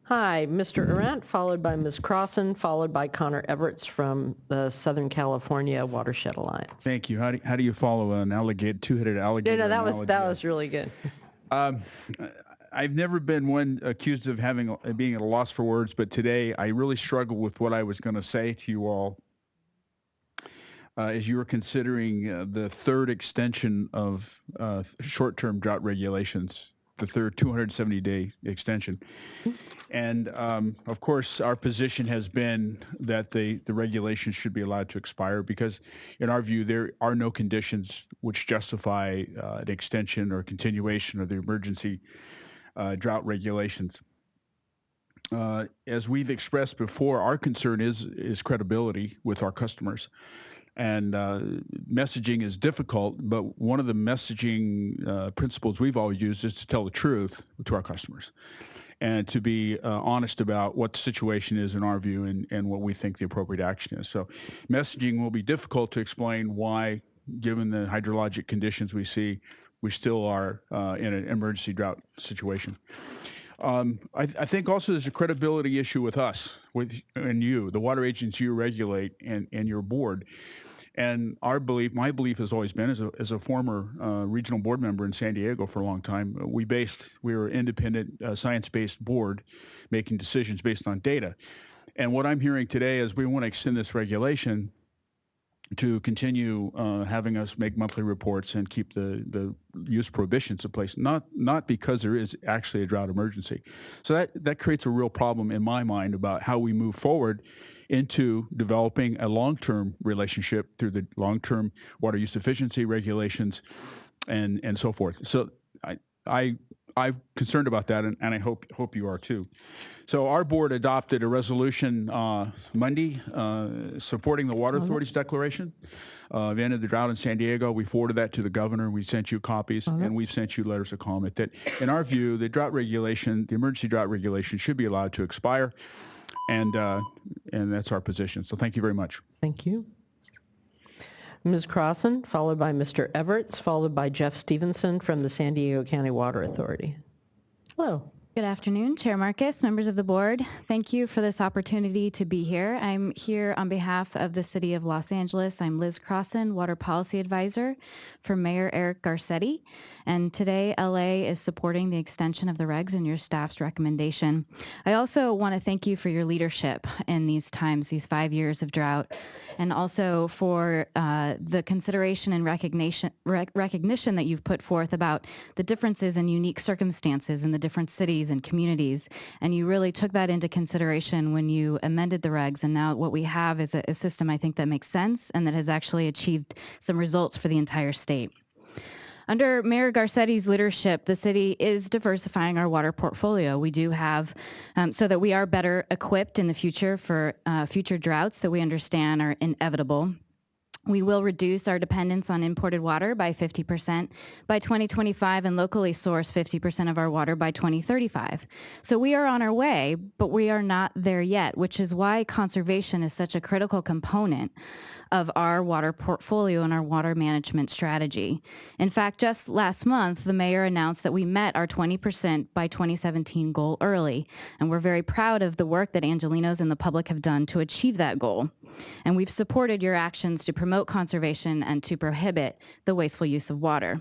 Hi, Mr. Arendt, followed by Ms. Crossan, followed by Connor Everts from the Southern California Watershed Alliance. Thank you. How do you follow an alligator, 2-headed alligator? No, that was really good. I've never been one accused of being at a loss for words, but today I really struggled with what I was going to say to you all as you were considering the third extension of short-term drought regulations, the third 270-day extension. And of course, our position has been that the regulations should be allowed to expire because, in our view, there are no conditions which justify an extension or continuation of the emergency drought regulations. As we've expressed before, our concern is credibility with our customers. And messaging is difficult, but one of the messaging principles we've always used is to tell the truth to our customers and to be honest about what the situation is in our view and what we think the appropriate action is. So messaging will be difficult to explain why, given the hydrologic conditions we see, we still are in an emergency drought situation. I think also there's a credibility issue with us, and you, the water agency you regulate, and your board. And my belief has always been, as a former regional board member in San Diego for a long time, we were an independent, science-based board making decisions based on data. And what I'm hearing today is we want to extend this regulation to continue having us make monthly reports and keep the use prohibitions in place, not because there is actually a drought emergency. So that creates a real problem in my mind about how we move forward into developing a long-term relationship through the long-term water use efficiency regulations and so forth. So I'm concerned about that, and I hope you are too. So our board adopted a resolution Monday supporting the Water Authority's declaration of the end of the drought in San Diego. We forwarded that to the governor. We sent you copies, and we've sent you letters of comment that, in our view, the emergency drought regulation should be allowed to expire, and that's our position. So thank you very much. Thank you. Ms. Crossan, followed by Mr. Everett, followed by Jeff Stevenson from the San Diego County Water Authority. Hello. Good afternoon, Chair Marcus, members of the board. Thank you for this opportunity to be here. I'm here on behalf of the City of Los Angeles. I'm Liz Crossan, Water Policy Advisor for Mayor Eric Garcetti. And today, LA is supporting the extension of the regs and your staff's recommendation. I also want to thank you for your leadership in these times, these 5 years of drought, and also for the consideration and recognition that you've put forth about the differences and unique circumstances in the different cities and communities. And you really took that into consideration when you amended the regs. And now what we have is a system, I think, that makes sense and that has actually achieved some results for the entire state. Under Mayor Garcetti's leadership, the city is diversifying our water portfolio. We do have, so that we are better equipped in the future for future droughts that we understand are inevitable. We will reduce our dependence on imported water by 50% by 2025 and locally source 50% of our water by 2035. So we are on our way, but we are not there yet, which is why conservation is such a critical component of our water portfolio and our water management strategy. In fact, just last month, the mayor announced that we met our 20% by 2017 goal early, and we're very proud of the work that Angelenos and the public have done to achieve that goal. And we've supported your actions to promote conservation and to prohibit the wasteful use of water.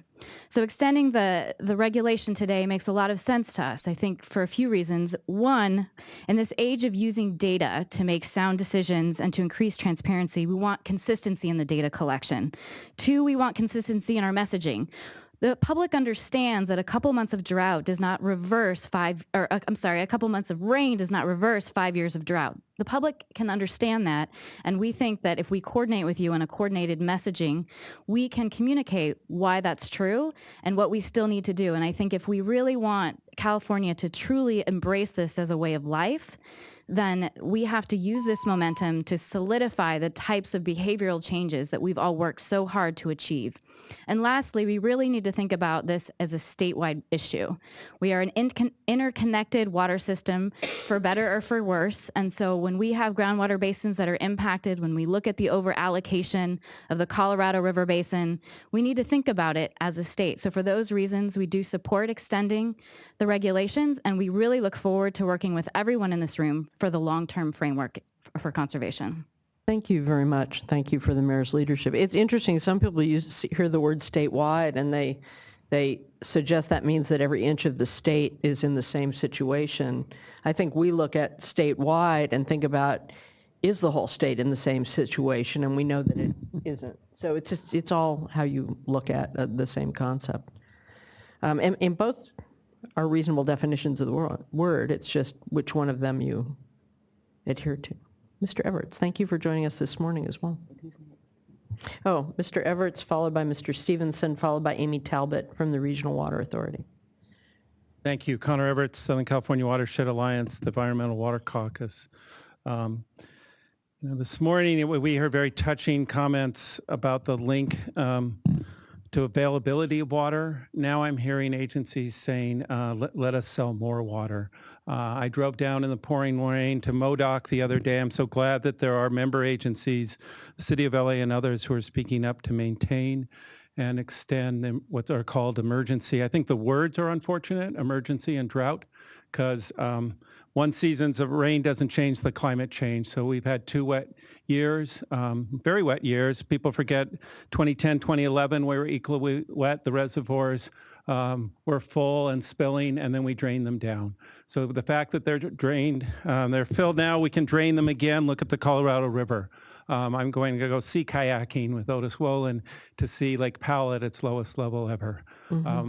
So extending the regulation today makes a lot of sense to us, I think, for a few reasons. One, in this age of using data to make sound decisions and to increase transparency, we want consistency in the data collection. Two, we want consistency in our messaging. The public understands that a couple months of drought does not reverse a couple months of rain does not reverse 5 years of drought. The public can understand that, and we think that if we coordinate with you in a coordinated messaging, we can communicate why that's true and what we still need to do. And I think if we really want California to truly embrace this as a way of life, then we have to use this momentum to solidify the types of behavioral changes that we've all worked so hard to achieve. And lastly, we really need to think about this as a statewide issue. We are an interconnected water system, for better or for worse. And so when we have groundwater basins that are impacted, when we look at the over-allocation of the Colorado River Basin, we need to think about it as a state. So for those reasons, we do support extending the regulations, and we really look forward to working with everyone in this room for the long-term framework for conservation. Thank you very much. Thank you for the mayor's leadership. It's interesting. Some people hear the word statewide and they They suggest that means that every inch of the state is in the same situation. I think we look at statewide and think about, is the whole state in the same situation? And we know that it isn't. So it's all how you look at the same concept. And both are reasonable definitions of the word. It's just which one of them you adhere to. Mr. Everts, thank you for joining us this morning as well. Oh, Mr. Everts, followed by Mr. Stevenson, followed by Amy Talbot from the Regional Water Authority. Thank you. Connor Everett, Southern California Watershed Alliance, the Environmental Water Caucus. This morning we heard very touching comments about the link to availability of water. Now I'm hearing agencies saying, let us sell more water. I drove down in the pouring rain to MODOC the other day. I'm so glad that there are member agencies, the City of LA and others, who are speaking up to maintain and extend what are called emergency. I think the words are unfortunate, emergency and drought, because one season's of rain doesn't change the climate change. So we've had 2 wet years, very wet years. People forget 2010, 2011, we were equally wet. The reservoirs were full and spilling, and then we drained them down. So the fact that they're drained, they're filled now, we can drain them again. Look at the Colorado River. I'm going to go sea kayaking with Otis Wolin to see Lake Powell at its lowest level ever.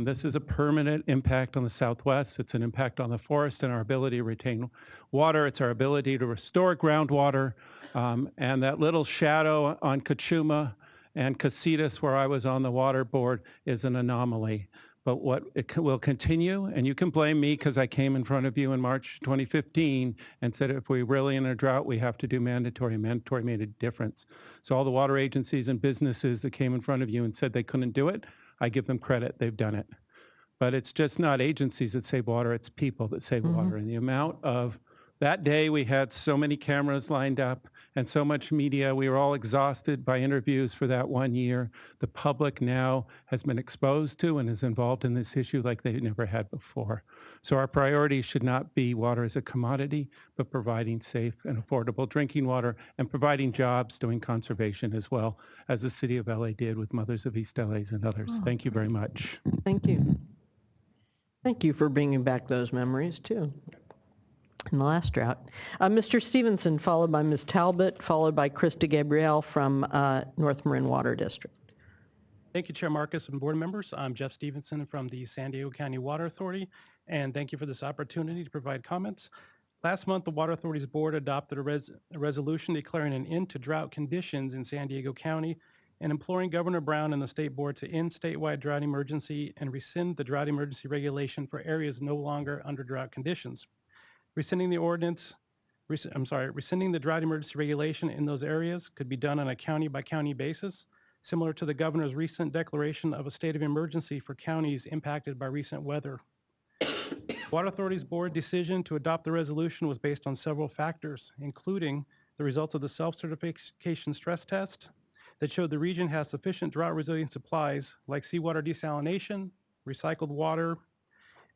This is a permanent impact on the Southwest. It's an impact on the forest and our ability to retain water. It's our ability to restore groundwater. And that little shadow on Kachuma and Casitas, where I was on the water board, is an anomaly. But what it will continue, and you can blame me because I came in front of you in March 2015 and said if we're really in a drought, we have to do mandatory. Mandatory made a difference. So all the water agencies and businesses that came in front of you and said they couldn't do it, I give them credit. They've done it. But it's just not agencies that save water, it's people that save water. And the amount of, that day we had so many cameras lined up and so much media. We were all exhausted by interviews for that 1 year. The public now has been exposed to and is involved in this issue like they never had before. So our priority should not be water as a commodity, but providing safe and affordable drinking water and providing jobs doing conservation as well, as the City of LA did with Mothers of East LA's and others. Thank you very much. Thank you. Thank you for bringing back those memories too. In the last drought. Mr. Stevenson, followed by Ms. Talbot, followed by Krista Gabrielle from North Marin Water District. Thank you, Chair Marcus and board members. I'm Jeff Stevenson from the San Diego County Water Authority, and thank you for this opportunity to provide comments. Last month, the Water Authority's board adopted a resolution declaring an end to drought conditions in San Diego County and imploring Governor Brown and the state board to end statewide drought emergency and rescind the drought emergency regulation for areas no longer under drought conditions. Rescinding the drought emergency regulation in those areas could be done on a county-by-county basis, similar to the governor's recent declaration of a state of emergency for counties impacted by recent weather. Water Authority's board decision to adopt the resolution was based on several factors, including the results of the self-certification stress test that showed the region has sufficient drought-resilient supplies like seawater desalination, recycled water,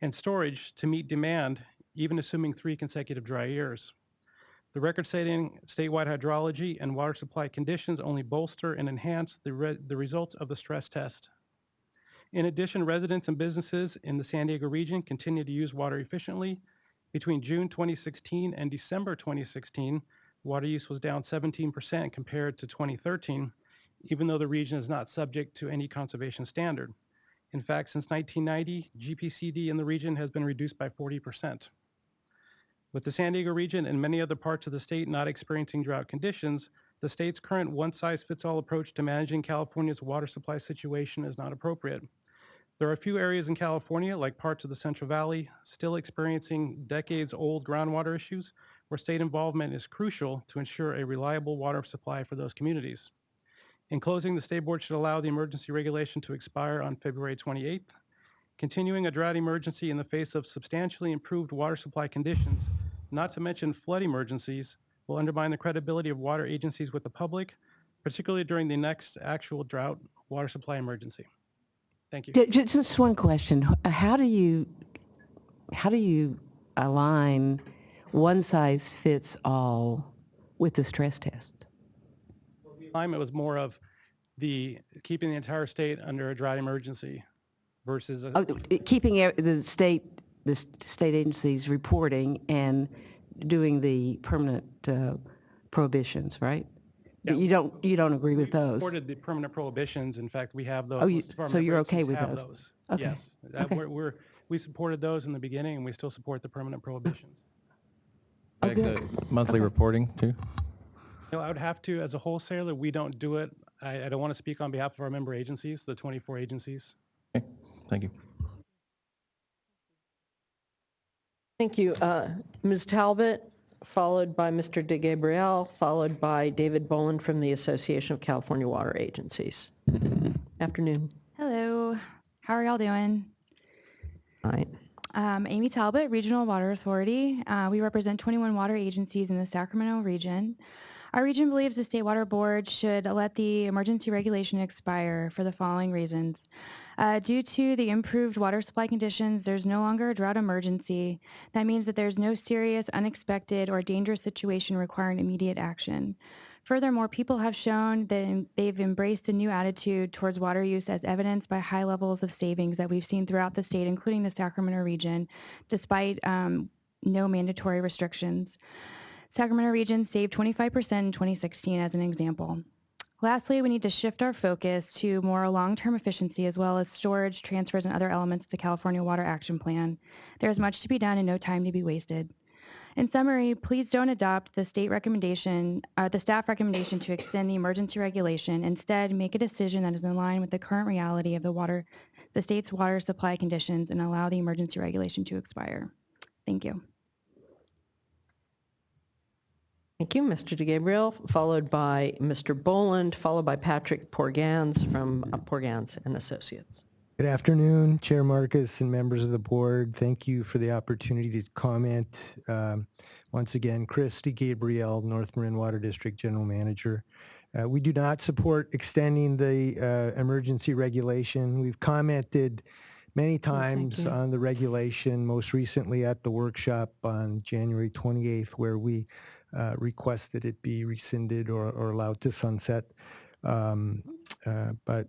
and storage to meet demand, even assuming 3 consecutive dry years. The record-setting statewide hydrology and water supply conditions only bolster and enhance the results of the stress test. In addition, residents and businesses in the San Diego region continue to use water efficiently. Between June 2016 and December 2016, water use was down 17% compared to 2013, even though the region is not subject to any conservation standard. In fact, since 1990, GPCD in the region has been reduced by 40%. With the San Diego region and many other parts of the state not experiencing drought conditions, the state's current one-size-fits-all approach to managing California's water supply situation is not appropriate. There are a few areas in California, like parts of the Central Valley, still experiencing decades-old groundwater issues where state involvement is crucial to ensure a reliable water supply for those communities. In closing, the state board should allow the emergency regulation to expire on February 28th. Continuing a drought emergency in the face of substantially improved water supply conditions, not to mention flood emergencies, will undermine the credibility of water agencies with the public, particularly during the next actual drought water supply emergency. Thank you. Just one question. How do you align one size fits all with the stress test? The alignment was more of keeping the entire state under a drought emergency. versus keeping the state agencies reporting and doing the permanent prohibitions, right? Yeah. You don't agree with those? Supported the permanent prohibitions. In fact, we have those. Oh, Most of our so you're member okay agencies with have those? Okay. Yes. Okay. We supported those in the beginning, and we still support the permanent prohibitions. Like the monthly reporting too? I would have to, as a wholesaler, we don't do it. I don't want to speak on behalf of our member agencies, the 24 agencies. Okay, thank you. Thank you. Ms. Talbot, followed by Mr. De Gabriel, followed by David Boland from the Association of California Water Agencies. Afternoon. Hello. How are y'all doing? All right. Amy Talbot, Regional Water Authority. We represent 21 water agencies in the Sacramento region. Our region believes the State Water Board should let the emergency regulation expire for the following reasons. Due to the improved water supply conditions, there's no longer a drought emergency. That means that there's no serious, unexpected, or dangerous situation requiring immediate action. Furthermore, people have shown that they've embraced a new attitude towards water use as evidenced by high levels of savings that we've seen throughout the state, including the Sacramento region, despite no mandatory restrictions. Sacramento region saved 25% in 2016 as an example. Lastly, we need to shift our focus to more long-term efficiency as well as storage, transfers, and other elements of the California Water Action Plan. There is much to be done and no time to be wasted. In summary, please don't adopt the staff recommendation to extend the emergency regulation. Instead, make a decision that is in line with the current reality of the state's water supply conditions and allow the emergency regulation to expire. Thank you. Thank you, Mr. De Gabriel, followed by Mr. Boland, followed by Patrick Porgans from Porgans and Associates. Good afternoon, Chair Marcus and members of the board. Thank you for the opportunity to comment. Once again, Chris De Gabriel, North Marin Water District General Manager. We do not support extending the emergency regulation. We've commented many times on the regulation, most recently at the workshop on January 28th, where we requested it be rescinded or allowed to sunset. But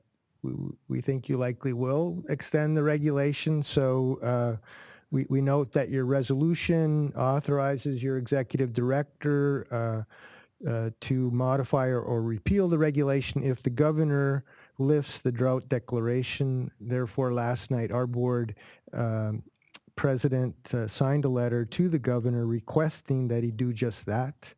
we think you likely will extend the regulation. So we note that your resolution authorizes your executive director to modify or repeal the regulation if the governor lifts the drought declaration. Therefore, last night, our board president signed a letter to the governor requesting that he do just that.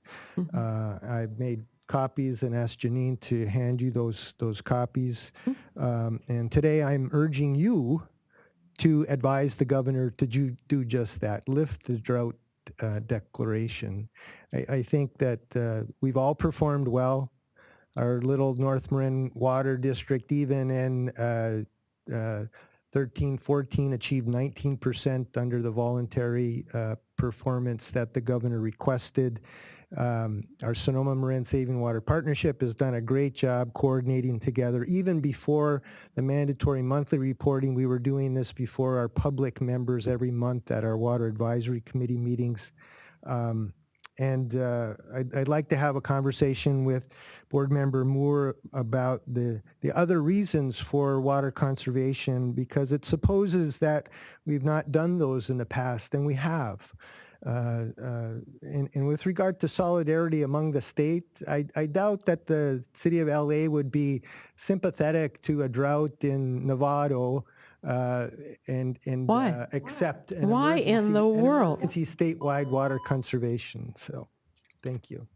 I've made copies and asked Janine to hand you those copies. And today I'm urging you to advise the governor to do just that, lift the drought declaration. I think that we've all performed well. Our little North Marin Water District, even in 13-14, achieved 19% under the voluntary performance that the governor requested. Our Sonoma Marin Saving Water Partnership has done a great job coordinating together. Even before the mandatory monthly reporting, we were doing this before our public members every month at our Water Advisory Committee meetings. I'd like to have a conversation with Board Member Moore about the other reasons for water conservation, because it supposes that we've not done those in the past, and we have. And with regard to solidarity among the state, I doubt that the city of LA would be sympathetic to a drought in Novato and accept an emergency statewide water conservation. So, thank you.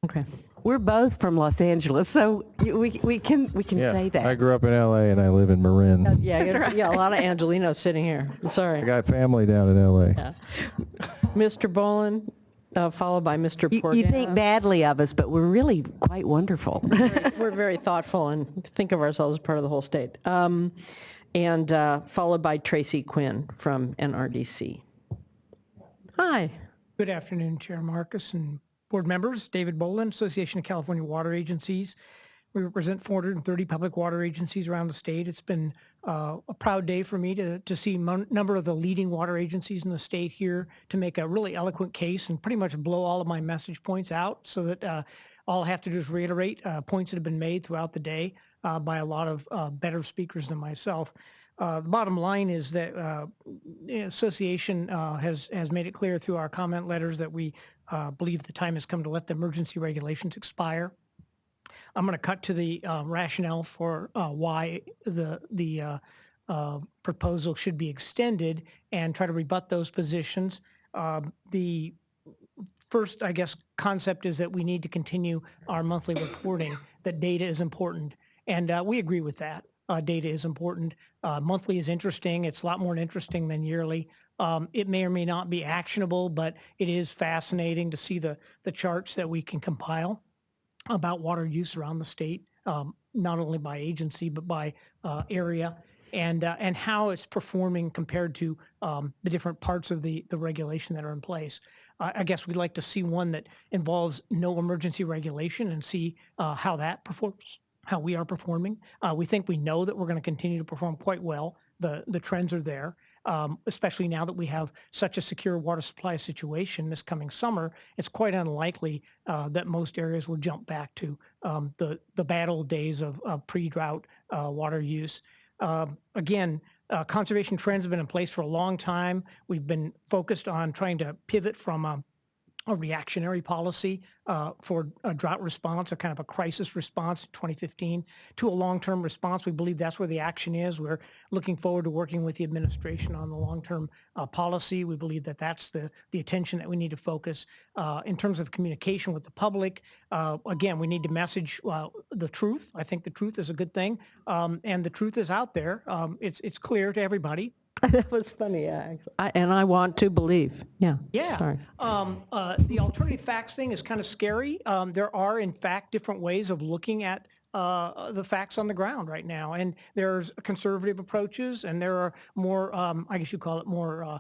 Okay. We're both from Los Angeles, so we can say that. I grew up in LA and I live in Marin. Yeah, a lot of Angelinos sitting here. Sorry. I got family down in LA. Yeah. Mr. Boland, followed by Mr. Porgans. You think badly of us, but we're really quite wonderful. We're very thoughtful and think of ourselves as part of the whole state. And followed by Tracy Quinn from NRDC. Hi. Good afternoon, Chair Marcus and board members. David Boland, Association of California Water Agencies. We represent 430 public water agencies around the state. It's been a proud day for me to see a number of the leading water agencies in the state here to make a really eloquent case and pretty much blow all of my message points out so that all I have to do is reiterate points that have been made throughout the day by a lot of better speakers than myself. The bottom line is that the association has made it clear through our comment letters that we believe the time has come to let the emergency regulations expire. I'm going to cut to the rationale for why the proposal should be extended and try to rebut those positions. The first, I guess, concept is that we need to continue our monthly reporting, that data is important. And we agree with that. Data is important. Monthly is interesting. It's a lot more interesting than yearly. It may or may not be actionable, but it is fascinating to see the charts that we can compile about water use around the state, not only by agency, but by area, and how it's performing compared to the different parts of the regulation that are in place. I guess we'd like to see one that involves no emergency regulation and see how that performs, how we are performing. We think we know that we're going to continue to perform quite well. The trends are there, especially now that we have such a secure water supply situation this coming summer. It's quite unlikely that most areas will jump back to the bad old days of pre-drought water use. Again, conservation trends have been in place for a long time. We've been focused on trying to pivot from a reactionary policy for a drought response, a kind of a crisis response in 2015, to a long-term response. We believe that's where the action is. We're looking forward to working with the administration on the long-term policy. We believe that that's the attention that we need to focus. In terms of communication with the public, again, we need to message the truth. I think the truth is a good thing, and the truth is out there. It's clear to everybody. That was funny, actually. And I want to believe. Yeah. Yeah. Sorry. The alternative facts thing is kind of scary. There are, in fact, different ways of looking at the facts on the ground right now. And there's conservative approaches, and there are more, I guess you call it more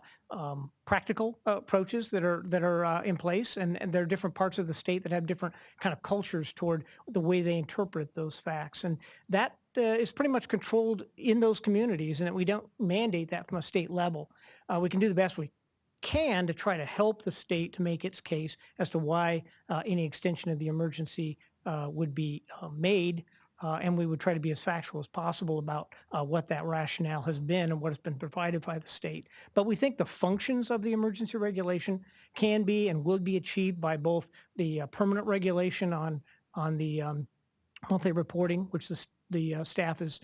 practical approaches that are in place. And there are different parts of the state that have different kind of cultures toward the way they interpret those facts. And that is pretty much controlled in those communities, and that we don't mandate that from a state level. We can do the best we can to try to help the state to make its case as to why any extension of the emergency would be made, and we would try to be as factual as possible about what that rationale has been and what has been provided by the state. But we think the functions of the emergency regulation can be and will be achieved by both the permanent regulation on the monthly reporting, which the staff is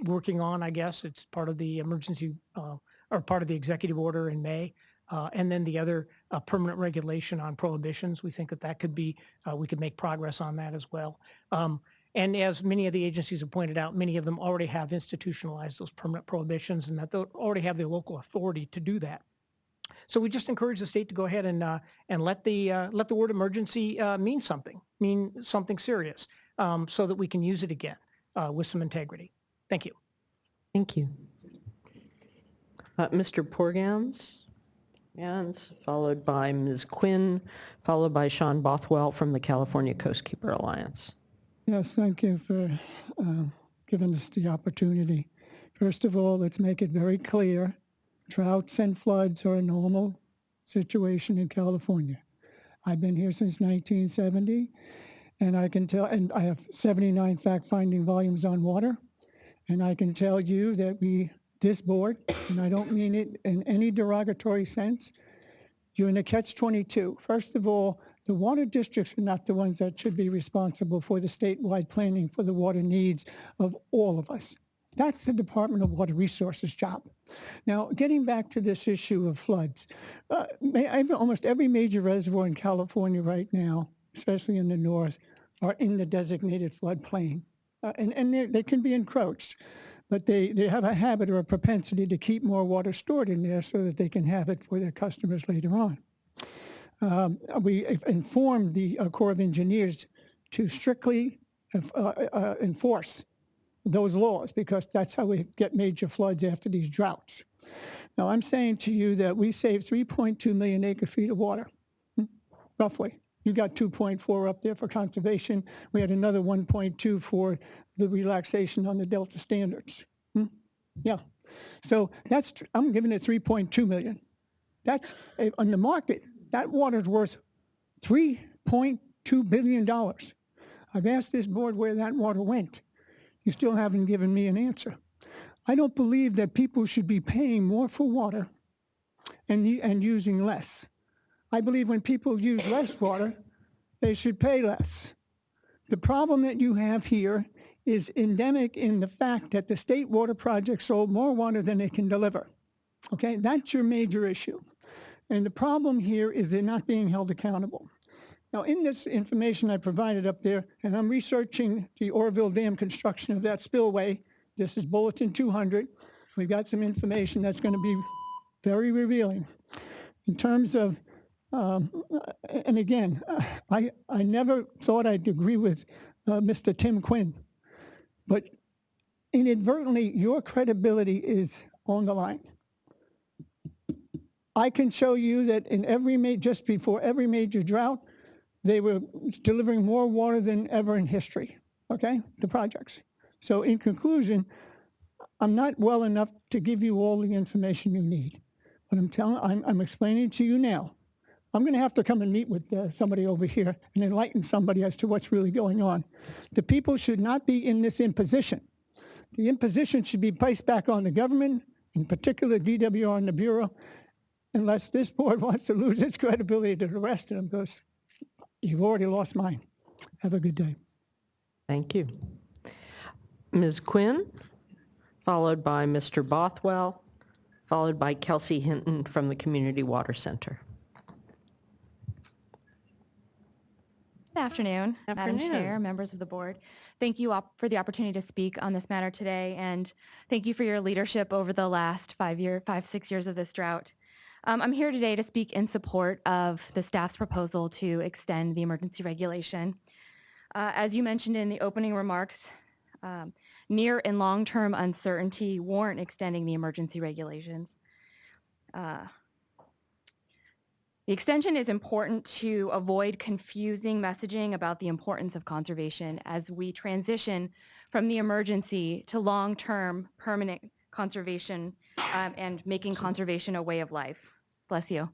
working on, I guess. It's part of the emergency or part of the executive order in May. And then the other permanent regulation on prohibitions. We think that could be, we could make progress on that as well. And as many of the agencies have pointed out, many of them already have institutionalized those permanent prohibitions, and that they already have the local authority to do that. So we just encourage the state to go ahead and let the word emergency mean something serious, so that we can use it again with some integrity. Thank you. Thank you. Mr. Porgans, followed by Ms. Quinn, followed by Sean Bothwell from the California Coastkeeper Alliance. Yes, thank you for giving us the opportunity. First of all, let's make it very clear. Droughts and floods are a normal situation in California. I've been here since 1970, and I can tell, and I have 79 fact-finding volumes on water, and I can tell you that this board, and I don't mean it in any derogatory sense, you're in a catch-22. First of all, the water districts are not the ones that should be responsible for the statewide planning for the water needs of all of us. That's the Department of Water Resources' job. Now, getting back to this issue of floods, almost every major reservoir in California right now, especially in the north, are in the designated floodplain. And they can be encroached, but they have a habit or a propensity to keep more water stored in there so that they can have it for their customers later on. We informed the Corps of Engineers to strictly enforce those laws, because that's how we get major floods after these droughts. Now, I'm saying to you that we saved 3.2 million acre-feet of water, roughly. You got 2.4 up there for conservation. We had another 1.2 for the relaxation on the Delta standards. Yeah. So I'm giving it 3.2 million. That's on the market. That water's worth $3.2 billion. I've asked this board where that water went. You still haven't given me an answer. I don't believe that people should be paying more for water and using less. I believe when people use less water, they should pay less. The problem that you have here is endemic in the fact that the state water project sold more water than it can deliver. Okay, that's your major issue. And the problem here is they're not being held accountable. Now, in this information I provided up there, and I'm researching the Oroville Dam construction of that spillway. This is Bulletin 200. We've got some information that's going to be very revealing in terms of, and again, I never thought I'd agree with Mr. Tim Quinn, but inadvertently, your credibility is on the line. I can show you that in just before every major drought, they were delivering more water than ever in history, okay, the projects. So in conclusion, I'm not well enough to give you all the information you need. But I'm explaining to you now. I'm going to have to come and meet with somebody over here and enlighten somebody as to what's really going on. The people should not be in this imposition. The imposition should be placed back on the government, in particular DWR and the Bureau, unless this board wants to lose its credibility to the rest of them, because you've already lost mine. Have a good day. Thank you. Ms. Quinn, followed by Mr. Bothwell, followed by Kelsey Hinton from the Community Water Center. Good afternoon, Madam Chair, members of the board. Thank you for the opportunity to speak on this matter today, and thank you for your leadership over the last 6 years of this drought. I'm here today to speak in support of the staff's proposal to extend the emergency regulation. As you mentioned in the opening remarks, near and long-term uncertainty warrant extending the emergency regulations. The extension is important to avoid confusing messaging about the importance of conservation as we transition from the emergency to long-term permanent conservation and making conservation a way of life. Bless you.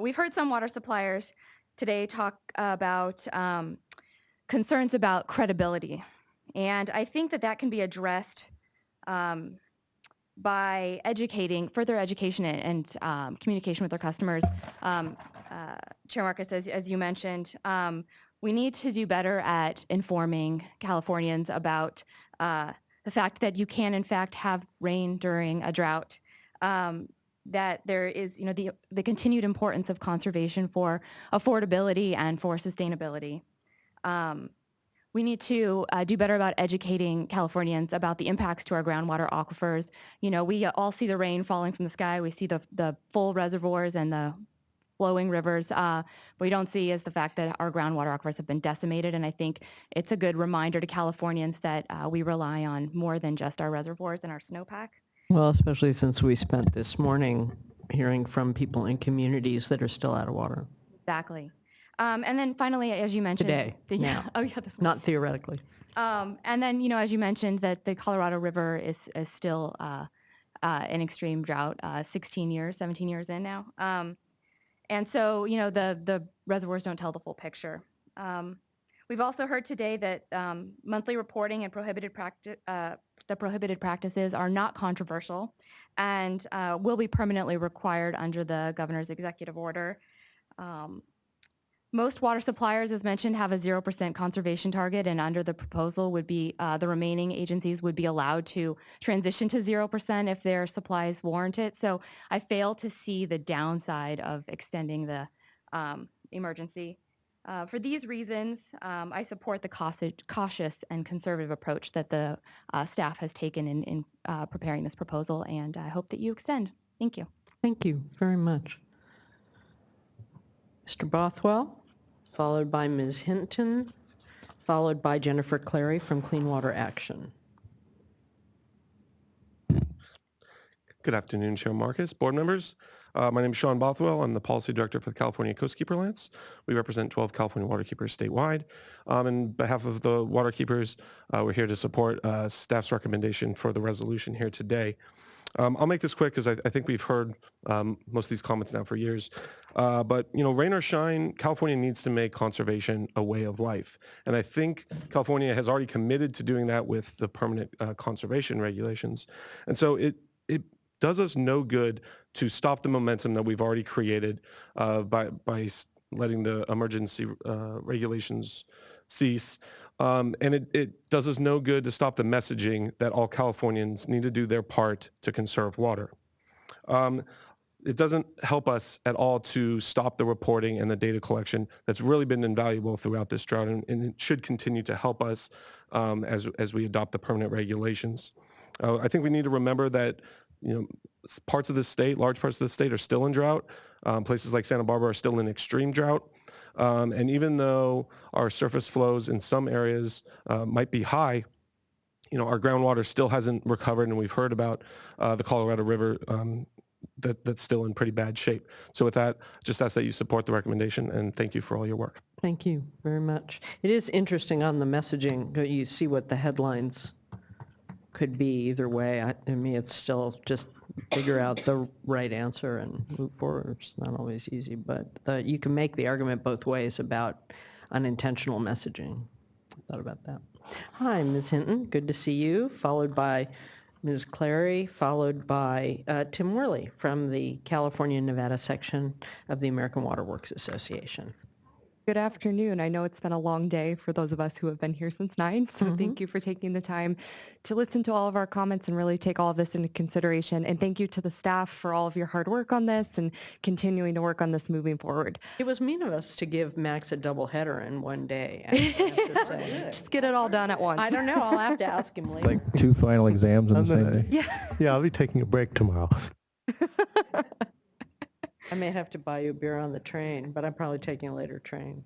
We've heard some water suppliers today talk about concerns about credibility. And I think that can be addressed by further education and communication with our customers. Chair Marcus, as you mentioned, we need to do better at informing Californians about the fact that you can, in fact, have rain during a drought, that there is, the continued importance of conservation for affordability and for sustainability. We need to do better about educating Californians about the impacts to our groundwater aquifers. We all see the rain falling from the sky. We see the full reservoirs and the flowing rivers. What we don't see is the fact that our groundwater aquifers have been decimated, and I think it's a good reminder to Californians that we rely on more than just our reservoirs and our snowpack. Well, especially since we spent this morning hearing from people in communities that are still out of water. Exactly. And then finally, as you mentioned... Today, now. Oh, yeah, this Not theoretically. And then, as you mentioned, that the Colorado River is still in extreme drought, 17 years in now. And so, the reservoirs don't tell the full picture. We've also heard today that monthly reporting and prohibited practices are not controversial and will be permanently required under the governor's executive order. Most water suppliers, as mentioned, have a 0% conservation target, and under the proposal would be the remaining agencies would be allowed to transition to 0% if their supplies warrant it. So I fail to see the downside of extending the emergency. For these reasons, I support the cautious and conservative approach that the staff has taken in preparing this proposal, and I hope that you extend. Thank you. Thank you very much. Mr. Bothwell, followed by Ms. Hinton, followed by Jennifer Clary from Clean Water Action. Good afternoon, Chair Marcus, board members. My name is Sean Bothwell. I'm the Policy Director for the California Coastkeeper Alliance. We represent 12 California waterkeepers statewide. On behalf of the waterkeepers, we're here to support staff's recommendation for the resolution here today. I'll make this quick because I think we've heard most of these comments now for years. But, rain or shine, California needs to make conservation a way of life. And I think California has already committed to doing that with the permanent conservation regulations. And so it does us no good to stop the momentum that we've already created by letting the emergency regulations cease. And it does us no good to stop the messaging that all Californians need to do their part to conserve water. It doesn't help us at all to stop the reporting and the data collection that's really been invaluable throughout this drought, and it should continue to help us as we adopt the permanent regulations. I think we need to remember that parts of the state, large parts of the state, are still in drought. Places like Santa Barbara are still in extreme drought. And even though our surface flows in some areas might be high, our groundwater still hasn't recovered, and we've heard about the Colorado River that's still in pretty bad shape. So with that, just ask that you support the recommendation, and thank you for all your work. Thank you very much. It is interesting on the messaging. You see what the headlines could be either way. I mean, it's still just figure out the right answer and move forward. It's not always easy, but you can make the argument both ways about unintentional messaging. I thought about that. Hi, Ms. Hinton. Good to see you. Followed by Ms. Clary, followed by Tim Worley from the California and Nevada section of the American Water Works Association. Good afternoon. I know it's been a long day for those of us who have been here since 9, so thank you for taking the time to listen to all of our comments and really take all of this into consideration. And thank you to the staff for all of your hard work on this and continuing to work on this moving forward. It was mean of us to give Max a double header in one day, I have to say. Just get it all done at once. I don't know. I'll have to ask him later. Like 2 final exams on the same day. Yeah, I'll be taking a break tomorrow. I may have to buy you a beer on the train, but I'm probably taking a later train.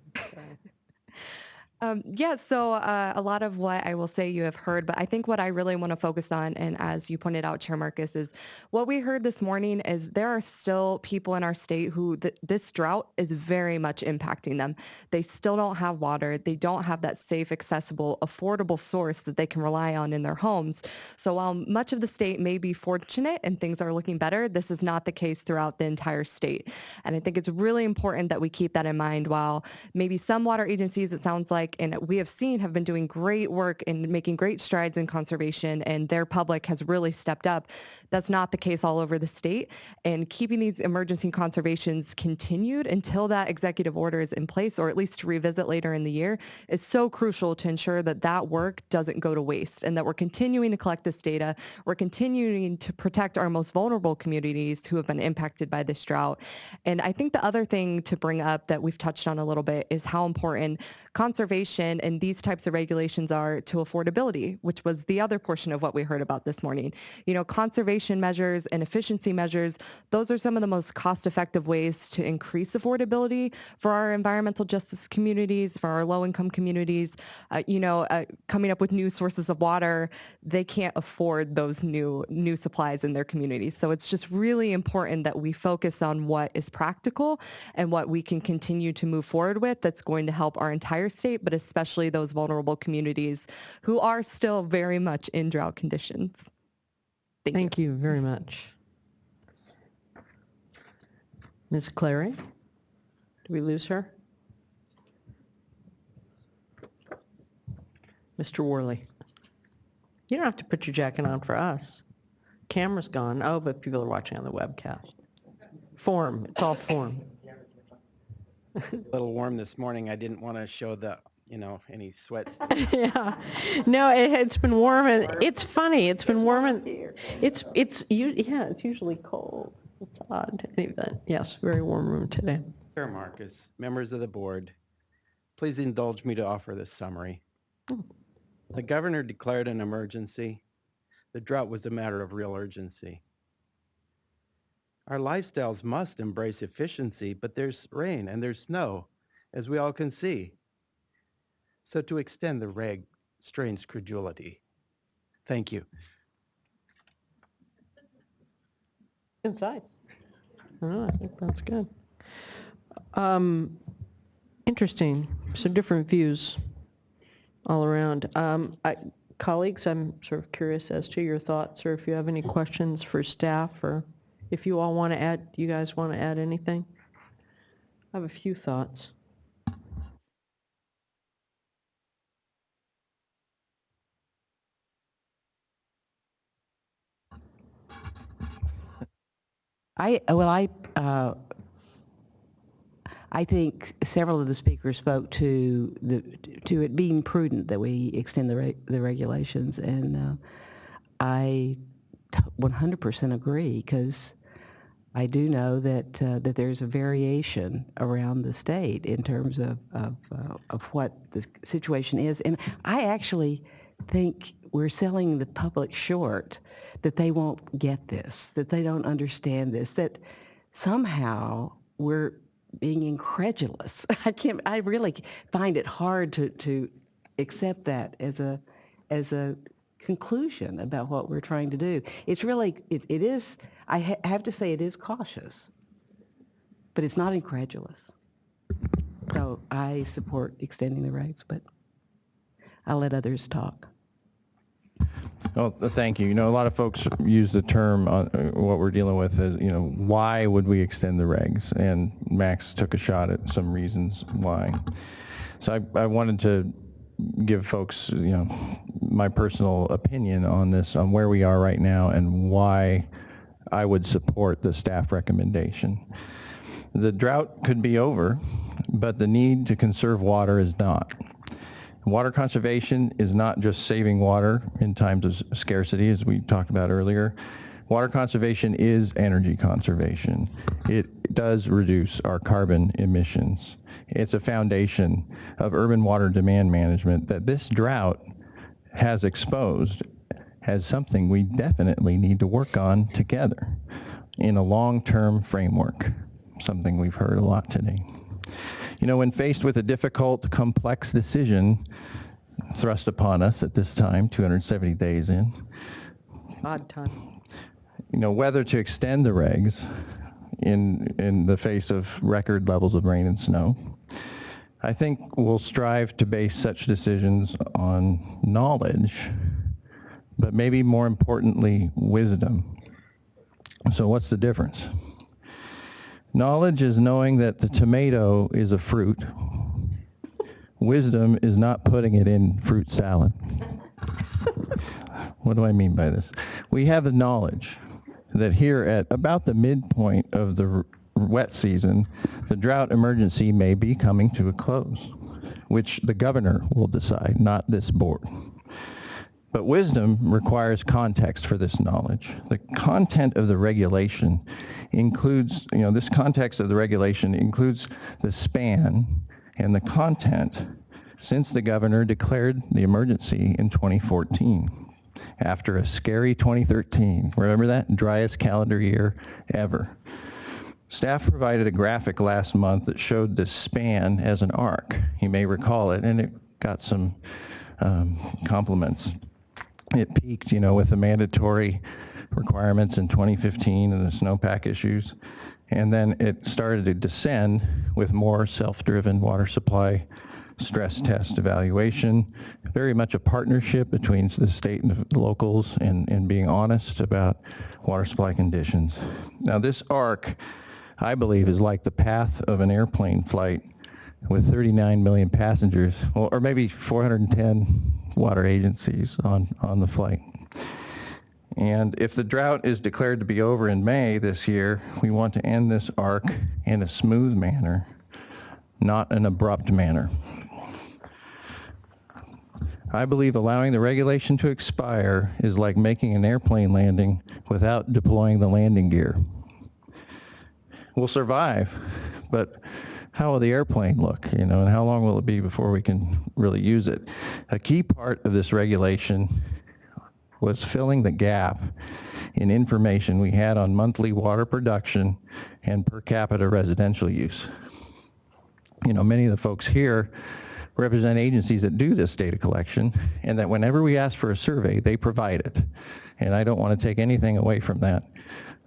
So a lot of what I will say you have heard, but I think what I really want to focus on, and as you pointed out, Chair Marcus, is what we heard this morning is there are still people in our state who this drought is very much impacting them. They still don't have water. They don't have that safe, accessible, affordable source that they can rely on in their homes. So while much of the state may be fortunate and things are looking better, this is not the case throughout the entire state. And I think it's really important that we keep that in mind. While maybe some water agencies, it sounds like, and we have seen, have been doing great work in making great strides in conservation, and their public has really stepped up. That's not the case all over the state. And keeping these emergency conservations continued until that executive order is in place, or at least to revisit later in the year, is so crucial to ensure that that work doesn't go to waste and that we're continuing to collect this data. We're continuing to protect our most vulnerable communities who have been impacted by this drought. And I think the other thing to bring up that we've touched on a little bit is how important conservation and these types of regulations are to affordability, which was the other portion of what we heard about this morning. Conservation measures and efficiency measures, those are some of the most cost-effective ways to increase affordability for our environmental justice communities, for our low-income communities. Coming up with new sources of water, they can't afford those new supplies in their communities. So it's just really important that we focus on what is practical and what we can continue to move forward with that's going to help our entire state, but especially those vulnerable communities who are still very much in drought conditions. Thank you very much. Ms. Clary, did we lose her? Mr. Worley, you don't have to put your jacket on for us. Camera's gone. Oh, but people are watching on the webcast. Form, it's all form. A little warm this morning. I didn't want to show the, any sweat. Yeah. No, it's been warm, and it's funny. It's been warm, and it's usually cold. It's odd. Anyway, yes, very warm room today. Chair Marcus, members of the board, please indulge me to offer this summary. The governor declared an emergency. The drought was a matter of real urgency. Our lifestyles must embrace efficiency, but there's rain and there's snow, as we all can see. So to extend the reg strains credulity. Thank you. Concise. I think that's good. Interesting. So different views all around. Colleagues, I'm sort of curious as to your thoughts, or if you have any questions for staff, or if you all want to add, you guys want to add anything? I have a few thoughts. I think several of the speakers spoke to it being prudent that we extend the regulations, and I 100% agree, because I do know that that there's a variation around the state in terms of what the situation is, and I actually think we're selling the public short, that they won't get this, that they don't understand this, that somehow we're being incredulous. I really find it hard to accept that as a conclusion about what we're trying to do. It's really, it is, I have to say it is cautious, but it's not incredulous. So I support extending the regs, but I'll let others talk. Well, thank you. You know, a lot of folks use the term on what we're dealing with as, you know, why would we extend the regs? And Max took a shot at some reasons why. So I wanted to give folks, you know, my personal opinion on this, on where we are right now and why I would support the staff recommendation. The drought could be over, but the need to conserve water is not. Water conservation is not just saving water in times of scarcity, as we talked about earlier. Water conservation is energy conservation. It does reduce our carbon emissions. It's a foundation of urban water demand management that this drought has exposed as something we definitely need to work on together in a long-term framework, something we've heard a lot today. You know, when faced with a difficult, complex decision thrust upon us at this time, 270 days in, Odd time. you know, whether to extend the regs in the face of record levels of rain and snow, I think we'll strive to base such decisions on knowledge, but maybe more importantly, wisdom. So what's the difference? Knowledge is knowing that the tomato is a fruit. Wisdom is not putting it in fruit salad. What do I mean by this? We have the knowledge that here at about the midpoint of the wet season, the drought emergency may be coming to a close, which the governor will decide, not this board. But wisdom requires context for this knowledge. The content of the regulation includes, you know, this context of the regulation includes the span and the content since the governor declared the emergency in 2014 after a scary 2013. Remember that? Driest calendar year ever. Staff provided a graphic last month that showed the span as an arc. You may recall it, and it got some compliments. It peaked, you know, with the mandatory requirements in 2015 and the snowpack issues, and then it started to descend with more self-driven water supply stress test evaluation, very much a partnership between the state and the locals and being honest about water supply conditions. Now this arc, I believe, is like the path of an airplane flight with 39 million passengers, or maybe 410 water agencies on the flight. And if the drought is declared to be over in May this year, we want to end this arc in a smooth manner, not an abrupt manner. I believe allowing the regulation to expire is like making an airplane landing without deploying the landing gear. We'll survive, but how will the airplane look, you know, and how long will it be before we can really use it? A key part of this regulation was filling the gap in information we had on monthly water production and per capita residential use. You know, many of the folks here represent agencies that do this data collection, and that whenever we ask for a survey, they provide it. And I don't want to take anything away from that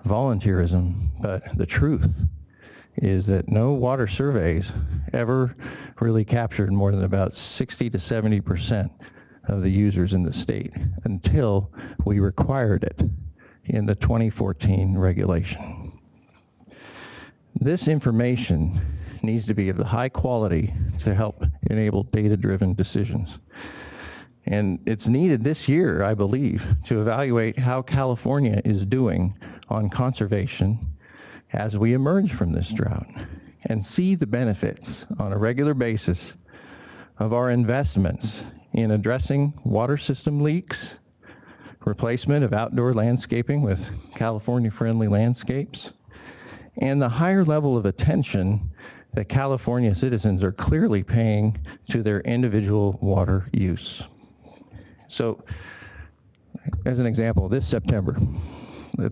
volunteerism, but the truth is that no water surveys ever really captured more than about 60 to 70% of the users in the state until we required it in the 2014 regulation. This information needs to be of the high quality to help enable data-driven decisions. And it's needed this year, I believe, to evaluate how California is doing on conservation as we emerge from this drought and see the benefits on a regular basis of our investments in addressing water system leaks, replacement of outdoor landscaping with California-friendly landscapes, and the higher level of attention that California citizens are clearly paying to their individual water use. So, as an example, this September,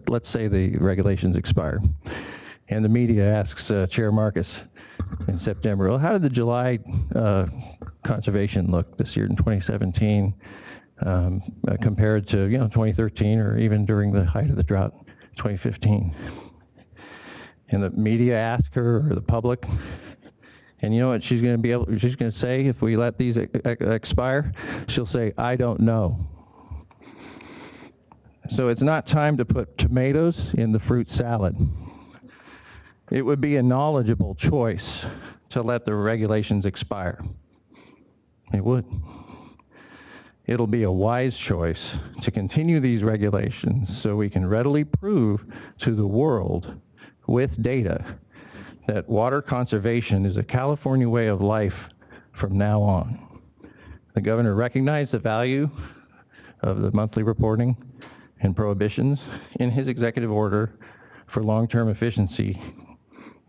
let's say the regulations expire, and the media asks Chair Marcus in September, well, how did the July conservation look this year in 2017 compared to 2013 or even during the height of the drought, 2015? And the media ask her, or the public, and you know what she's going to say if we let these expire? She'll say, I don't know. So it's not time to put tomatoes in the fruit salad. It would be a knowledgeable choice to let the regulations expire. It would. It'll be a wise choice to continue these regulations so we can readily prove to the world with data that water conservation is a California way of life from now on. The governor recognized the value of the monthly reporting and prohibitions in his executive order for long-term efficiency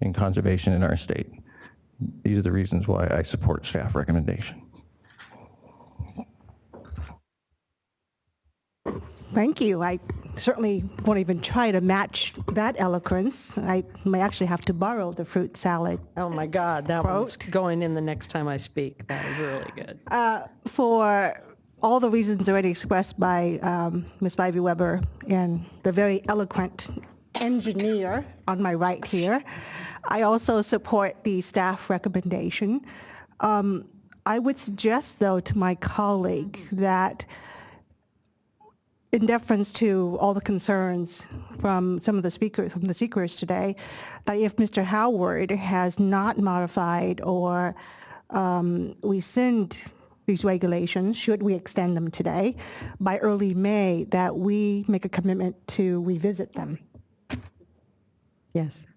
and conservation in our state. These are the reasons why I support staff recommendation. Thank you. I certainly won't even try to match that eloquence. I may actually have to borrow the fruit salad. Oh my God, that one's going in the next time I speak. That was really good. For all the reasons already expressed by Ms. Ivy Weber and the very eloquent engineer on my right here, I also support the staff recommendation. I would suggest, though, to my colleague that in deference to all the concerns from some of the speakers today, that if Mr. Howard has not modified or rescind these regulations, should we extend them today, by early May, that we make a commitment to revisit them. Yes.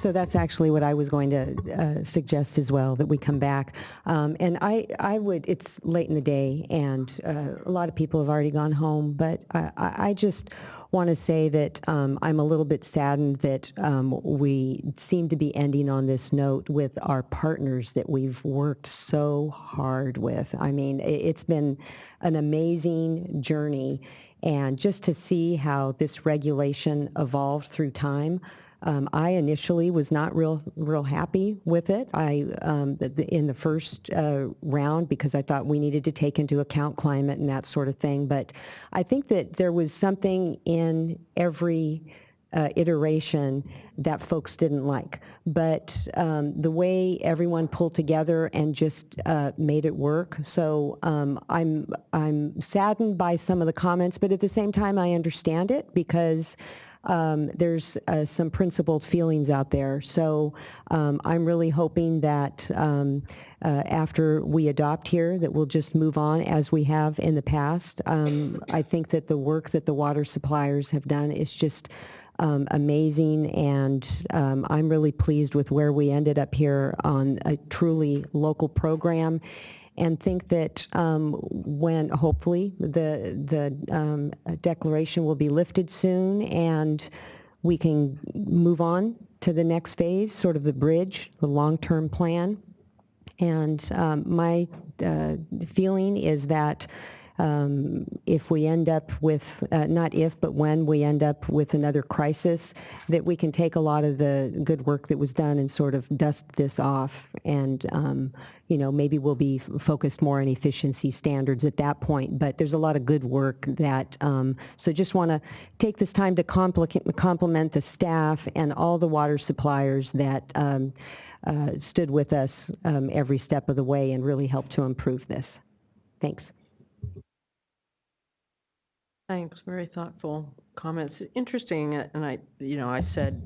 So that's actually what I was going to suggest as well, that we come back. And I would, it's late in the day and a lot of people have already gone home, but I just want to say that I'm a little bit saddened that we seem to be ending on this note with our partners that we've worked so hard with. I mean, it's been an amazing journey, and just to see how this regulation evolved through time. I initially was not real happy with it. In the first round, because I thought we needed to take into account climate and that sort of thing. But I think that there was something in every iteration that folks didn't like. But the way everyone pulled together and just made it work. So I'm saddened by some of the comments, but at the same time I understand it, because there's some principled feelings out there. So I'm really hoping that after we adopt here, that we'll just move on as we have in the past. I think that the work that the water suppliers have done is just amazing, and I'm really pleased with where we ended up here on a truly local program. And think that when hopefully the declaration will be lifted soon and we can move on to the next phase, sort of the bridge, the long-term plan. And my feeling is that if we end up with, not if, but when we end up with another crisis, that we can take a lot of the good work that was done and sort of dust this off, and maybe we'll be focused more on efficiency standards at that point. But there's a lot of good work that, so just want to take this time to compliment the staff and all the water suppliers that stood with us every step of the way and really helped to improve this. Thanks. Thanks, very thoughtful comments. Interesting, and I said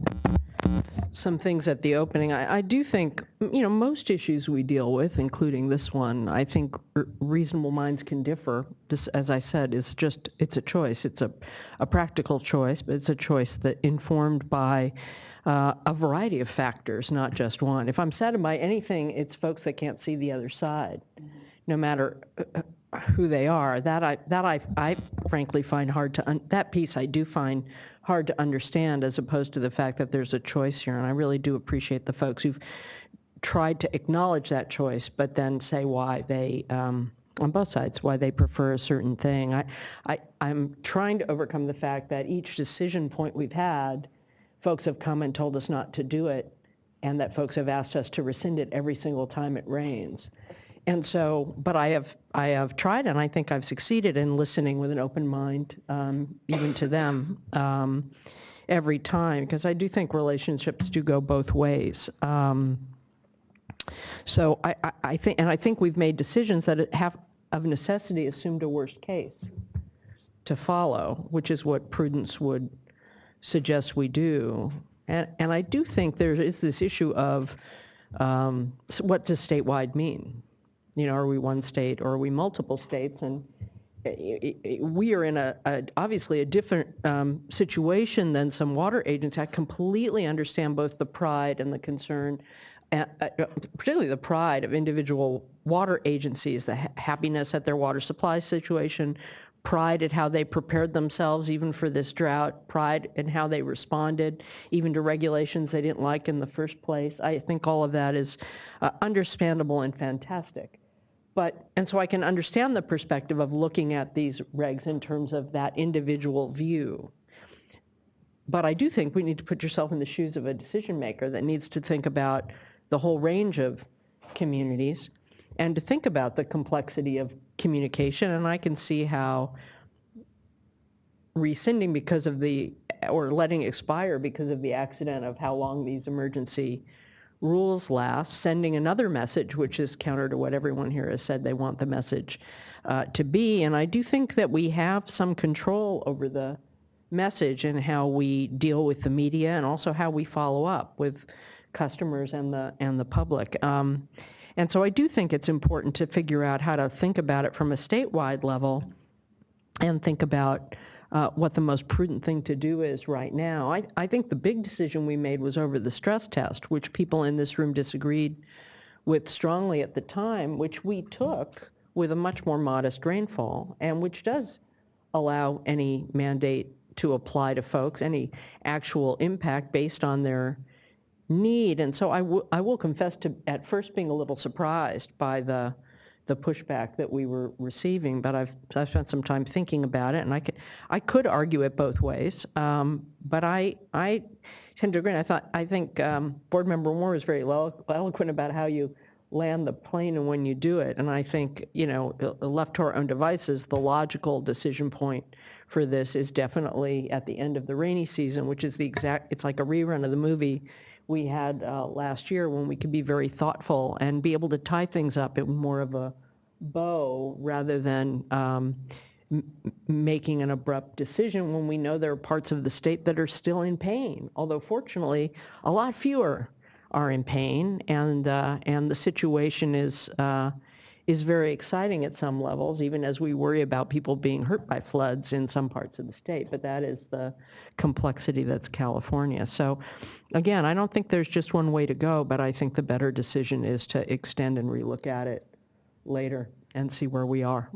some things at the opening. I do think, most issues we deal with, including this one, I think reasonable minds can differ. This, as I said, it's a choice. It's a practical choice, but it's a choice that informed by a variety of factors, not just one. If I'm saddened by anything, it's folks that can't see the other side, no matter who they are. That I frankly find hard to, that piece I do find hard to understand, as opposed to the fact that there's a choice here. And I really do appreciate the folks who've tried to acknowledge that choice, but then say why they, on both sides, why they prefer a certain thing. I'm trying to overcome the fact that each decision point we've had, folks have come and told us not to do it, and that folks have asked us to rescind it every single time it rains. And so, but I have tried, and I think I've succeeded in listening with an open mind, even to them, every time, because I do think relationships do go both ways. So I think we've made decisions that have, of necessity, assumed a worst case to follow, which is what prudence would suggest we do. And I do think there is this issue of what does statewide mean? Are we one state or are we multiple states? And we are in obviously a different situation than some water agencies. I completely understand both the pride and the concern, particularly the pride of individual water agencies, the happiness at their water supply situation, pride at how they prepared themselves even for this drought, pride in how they responded even to regulations they didn't like in the first place. I think all of that is understandable and fantastic. And so I can understand the perspective of looking at these regs in terms of that individual view. But I do think we need to put yourself in the shoes of a decision maker that needs to think about the whole range of communities and to think about the complexity of communication. And I can see how rescinding because of or letting expire because of the accident of how long these emergency rules last, sending another message, which is counter to what everyone here has said they want the message to be. And I do think that we have some control over the message and how we deal with the media and also how we follow up with customers and the public. And so I do think it's important to figure out how to think about it from a statewide level and think about what the most prudent thing to do is right now. I think the big decision we made was over the stress test, which people in this room disagreed with strongly at the time, which we took with a much more modest rainfall, and which does allow any mandate to apply to folks, any actual impact based on their need. And so I will confess to at first being a little surprised by the pushback that we were receiving, but I've spent some time thinking about it, and I could argue it both ways. But I tend to agree. I think Board Member Moore is very eloquent about how you land the plane and when you do it. And I think, left to our own devices, the logical decision point for this is definitely at the end of the rainy season, which is it's like a rerun of the movie we had last year when we could be very thoughtful and be able to tie things up in more of a bow rather than making an abrupt decision when we know there are parts of the state that are still in pain. Although fortunately, a lot fewer are in pain, and the situation is very exciting at some levels, even as we worry about people being hurt by floods in some parts of the state. But that is the complexity that's California. So again, I don't think there's just one way to go, but I think the better decision is to extend and relook at it later and see where we are.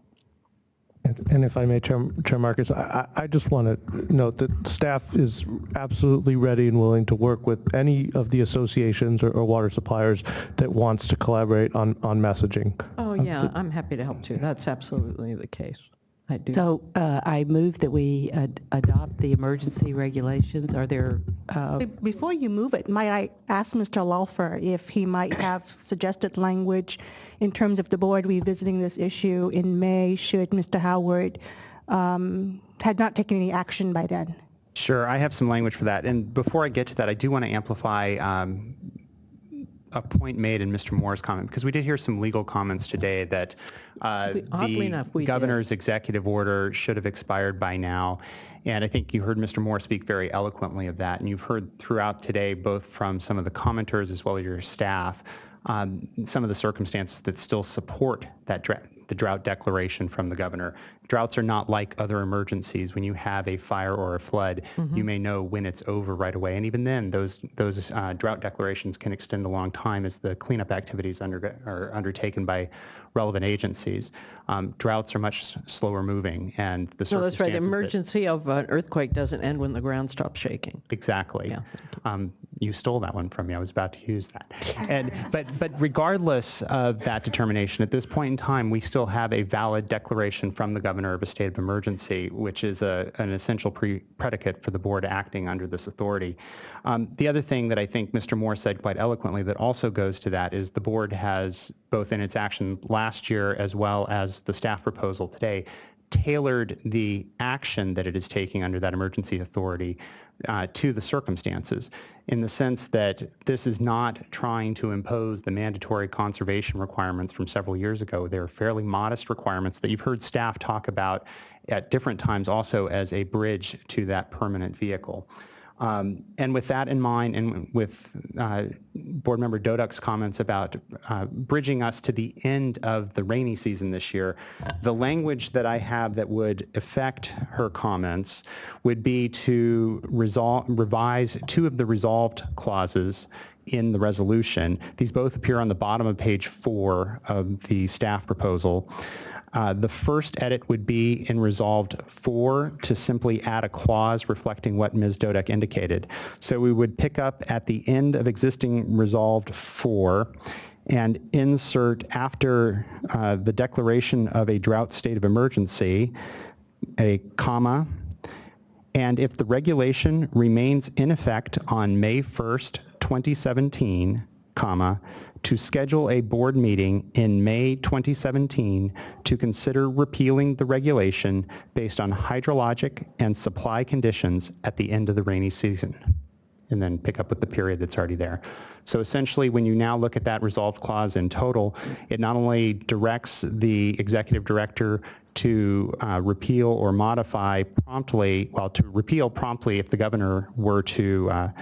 And if I may, Chair Marcus, I just want to note that staff is absolutely ready and willing to work with any of the associations or water suppliers that wants to collaborate on messaging. Oh yeah, I'm happy to help too. That's absolutely the case. I do. So I move that we adopt the emergency regulations. Are there... Before you move it, might I ask Mr. Lawfer if he might have suggested language in terms of the board revisiting this issue in May should Mr. Howard had not taken any action by then? Sure, I have some language for that. And before I get to that, I do want to amplify a point made in Mr. Moore's comment, because we did hear some legal comments today that Oddly enough, we the did. governor's executive order should have expired by now. And I think you heard Mr. Moore speak very eloquently of that. And you've heard throughout today, both from some of the commenters as well as your staff, some of the circumstances that still support that the drought declaration from the governor. Droughts are not like other emergencies. When you have a fire or a flood, you may know when it's over right away. And even then, those drought declarations can extend a long time as the cleanup activities are undertaken by relevant agencies. Droughts are much slower moving, and the No, that's right. The circumstances that- emergency of an earthquake doesn't end when the ground stops shaking. Exactly. You stole that one from me. I was about to use that. But regardless of that determination, at this point in time, we still have a valid declaration from the governor of a state of emergency, which is an essential predicate for the board acting under this authority. The other thing that I think Mr. Moore said quite eloquently that also goes to that is the board has, both in its action last year as well as the staff proposal today, tailored the action that it is taking under that emergency authority to the circumstances, in the sense that this is not trying to impose the mandatory conservation requirements from several years ago. They're fairly modest requirements that you've heard staff talk about at different times also as a bridge to that permanent vehicle. And with that in mind, and with Board Member Doduk's comments about bridging us to the end of the rainy season this year, the language that I have that would affect her comments would be to revise two of the resolved clauses in the resolution. These both appear on the bottom of page 4 of the staff proposal. The first edit would be in Resolved 4 to simply add a clause reflecting what Ms. Doduk indicated. So we would pick up at the end of existing Resolved 4 and insert after the declaration of a drought state of emergency, a comma, and if the regulation remains in effect on May 1st, 2017, comma, to schedule a board meeting in May 2017 to consider repealing the regulation based on hydrologic and supply conditions at the end of the rainy season, and then pick up with the period that's already there. So essentially, when you now look at that resolved clause in total, it not only directs the executive director to repeal or modify promptly, well, to repeal promptly if the governor were to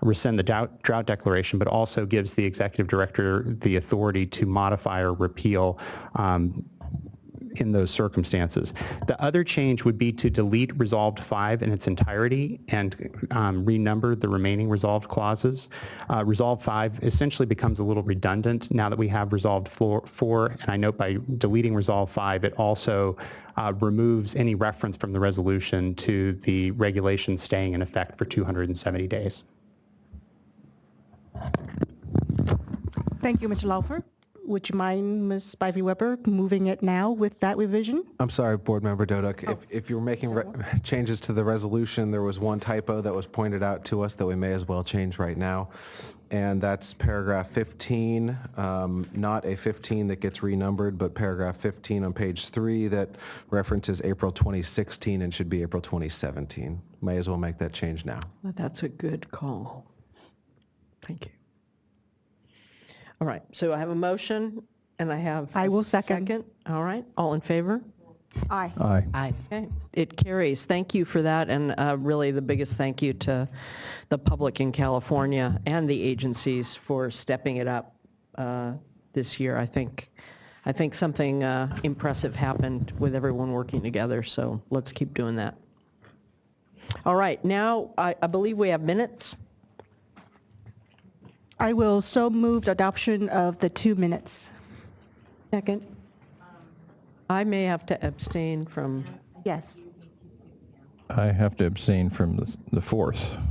rescind the drought declaration, but also gives the executive director the authority to modify or repeal in those circumstances. The other change would be to delete Resolved 5 in its entirety and renumber the remaining resolved clauses. Resolved 5 essentially becomes a little redundant now that we have Resolved 4, and I note by deleting Resolved 5, it also removes any reference from the resolution to the regulation staying in effect for 270 days. Thank you, Mr. Laufer. Would you mind, Ms. Spivey Weber, moving it now with that revision? I'm sorry, Board Member Doduk. If you were making changes to the resolution, there was one typo that was pointed out to us that we may as well change right now. And that's paragraph 15, not a 15 that gets renumbered, but paragraph 15 on page 3 that references April 2016 and should be April 2017. May as well make that change now. That's a good call. Thank you. All right, so I have a motion, and I will second. All right, all in favor? Aye. Aye. Aye. Okay, it carries. Thank you for that, and really the biggest thank you to the public in California and the agencies for stepping it up this year. I think something impressive happened with everyone working together, so let's keep doing that. All right, now I believe we have minutes. I will so move the adoption of the 2 minutes. Second. I may have to abstain from... Yes. I have to abstain from the 4th.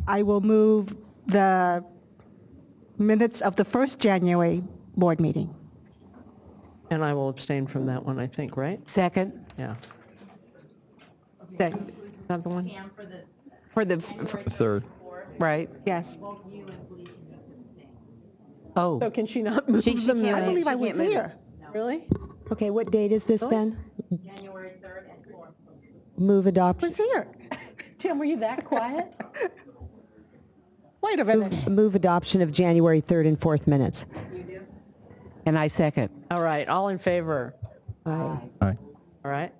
I will move the minutes of the first January board meeting. And I will abstain from that one, I think, right? Second. Yeah. Second. Another one? For the 3rd. right. Yes. Oh. So can she not move She them? can't. I believe I was here. Really? Okay, what date is this then? January 3rd and 4th. Move I adoption. was here. Tim, were you that quiet? Wait a minute. Move adoption of January 3rd and 4th minutes. And I second. All right, all in favor? Aye. Aye. All right.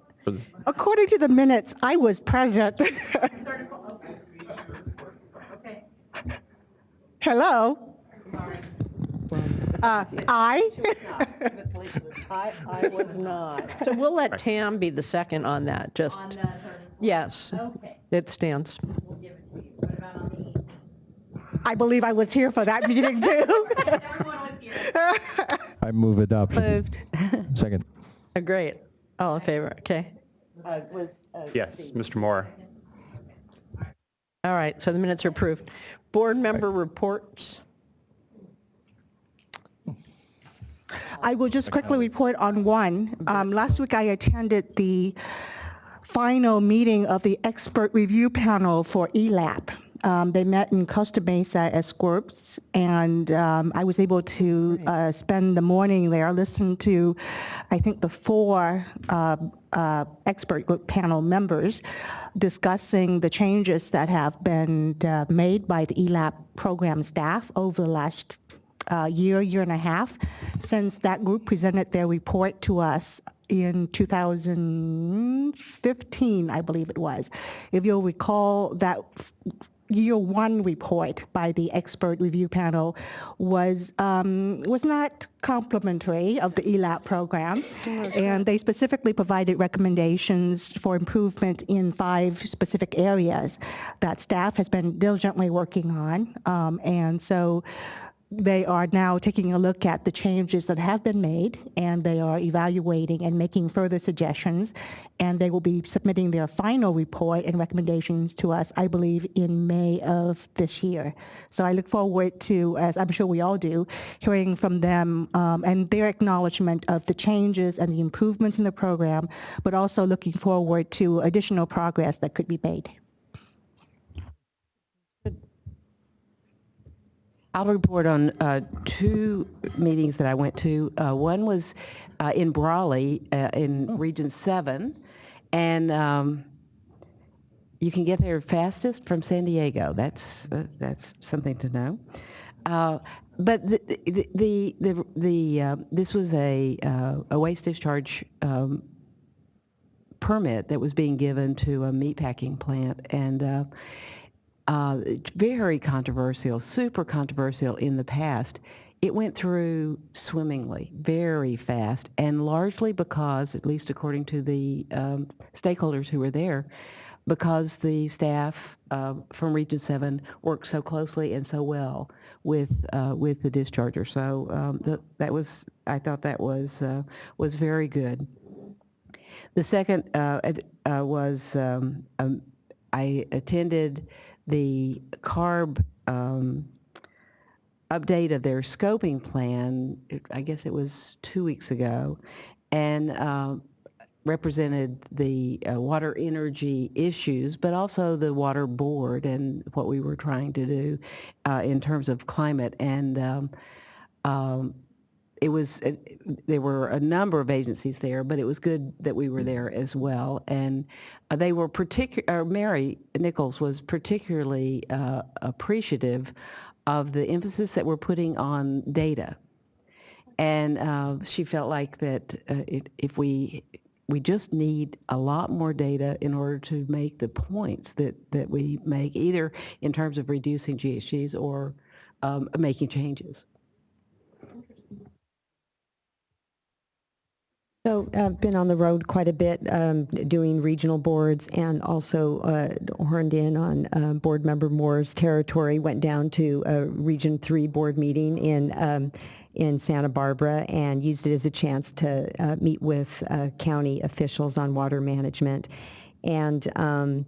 According to the minutes, I was present. Hello? Aye? I was not. So we'll let Tam be the second on that, just. Yes. Okay. It stands. I believe I was here for that meeting too. I move adoption. Moved. Second. Great. All in favor? Okay. Yes, Mr. Moore. All right, so the minutes are approved. Board member reports. I will just quickly report on one. Last week I attended the final meeting of the expert review panel for ELAP. They met in Costa Mesa at SWRCB, and I was able to spend the morning there, listen to, I think, the 4 expert group panel members discussing the changes that have been made by the ELAP program staff over the last year and a half since that group presented their report to us in 2015, I believe it was. If you'll recall, that year 1 report by the expert review panel was not complimentary of the ELAP program, and they specifically provided recommendations for improvement in 5 specific areas that staff has been diligently working on, and so they are now taking a look at the changes that have been made, and they are evaluating and making further suggestions, and they will be submitting their final report and recommendations to us, I believe, in May of this year. So I look forward to, as I'm sure we all do, hearing from them and their acknowledgement of the changes and the improvements in the program, but also looking forward to additional progress that could be made. I'll report on 2 meetings that I went to. One was in Brawley in Region 7, and you can get there fastest from San Diego. That's something to know. But this was a waste discharge permit that was being given to a meatpacking plant, and very controversial, super controversial in the past. It went through swimmingly, very fast, and largely because, at least according to the stakeholders who were there, because the staff from Region 7 worked so closely and so well with the discharger. So that was, I thought that was very good. The second was I attended the CARB update of their scoping plan. I guess it was 2 weeks ago, and represented the water energy issues, but also the water board and what we were trying to do in terms of climate. And there were a number of agencies there, but it was good that we were there as well. And they were Mary Nichols was particularly appreciative of the emphasis that we're putting on data. And she felt like that if we just need a lot more data in order to make the points that we make, either in terms of reducing GHGs or making changes. So I've been on the road quite a bit doing regional boards, and also horned in on board member Moore's territory. Went down to a Region 3 board meeting in Santa Barbara and used it as a chance to meet with county officials on water management. And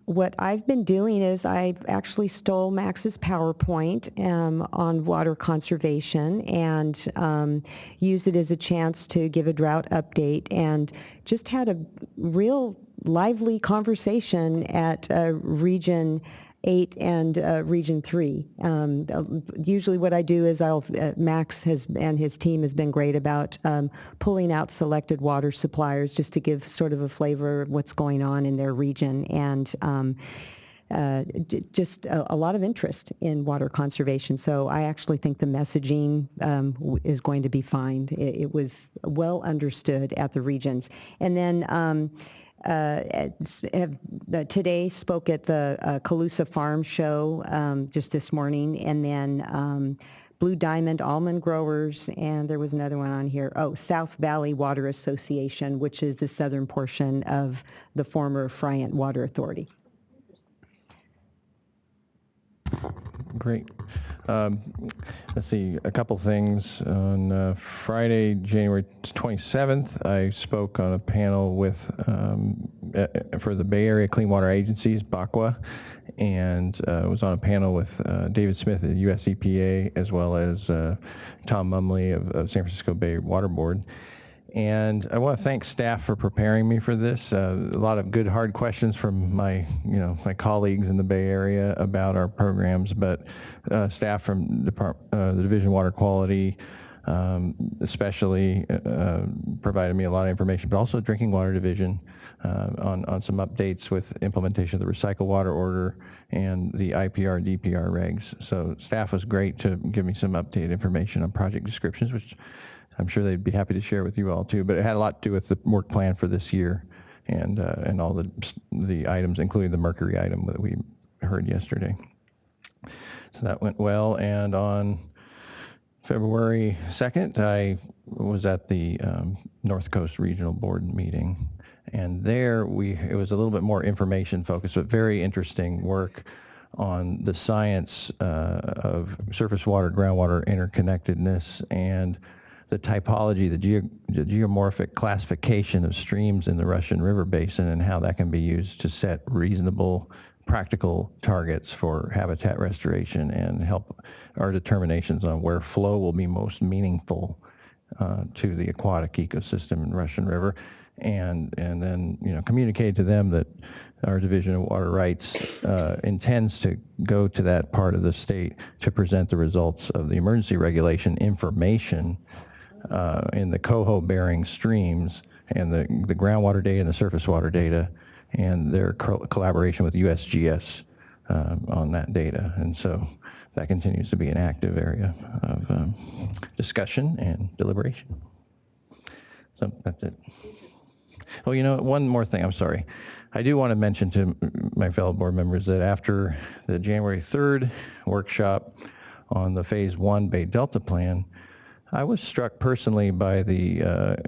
what I've been doing is I've actually stole Max's PowerPoint on water conservation and used it as a chance to give a drought update, and just had a real lively conversation at Region 8 and Region 3. Usually what I do is Max and his team has been great about pulling out selected water suppliers just to give sort of a flavor of what's going on in their region. And just a lot of interest in water conservation. So I actually think the messaging is going to be fine. It was well understood at the regions. And then today spoke at the Calusa Farm Show just this morning, and then Blue Diamond Almond Growers, and there was another one on here. Oh, South Valley Water Association, which is the southern portion of the former Friant Water Authority. Great. Let's see, a couple things. On Friday, January 27th, I spoke on a panel with for the Bay Area Clean Water Agencies, BACWA, and was on a panel with David Smith at US EPA, as well as Tom Mumley of San Francisco Bay Water Board. And I want to thank staff for preparing me for this. A lot of good, hard questions from my colleagues in the Bay Area about our programs, but staff from the Division of Water Quality especially provided me a lot of information, but also Drinking Water Division on some updates with implementation of the Recycle Water Order and the IPR, DPR regs. So staff was great to give me some updated information on project descriptions, which I'm sure they'd be happy to share with you all too, but it had a lot to do with the work plan for this year and all the items, including the mercury item that we heard yesterday. So that went well. And on February 2nd, I was at the North Coast Regional Board meeting, and there it was a little bit more information focused, but very interesting work on the science of surface water, groundwater interconnectedness, and the typology, the geomorphic classification of streams in the Russian River Basin, and how that can be used to set reasonable, practical targets for habitat restoration and help our determinations on where flow will be most meaningful to the aquatic ecosystem in Russian River, and then communicate to them that our Division of Water Rights intends to go to that part of the state to present the results of the emergency regulation information in the coho-bearing streams and the groundwater data and the surface water data, and their collaboration with USGS on that data. And so that continues to be an active area of discussion and deliberation. So that's it. Oh, one more thing, I'm sorry. I do want to mention to my fellow board members that after the January 3rd workshop on the Phase 1 Bay Delta Plan, I was struck personally by the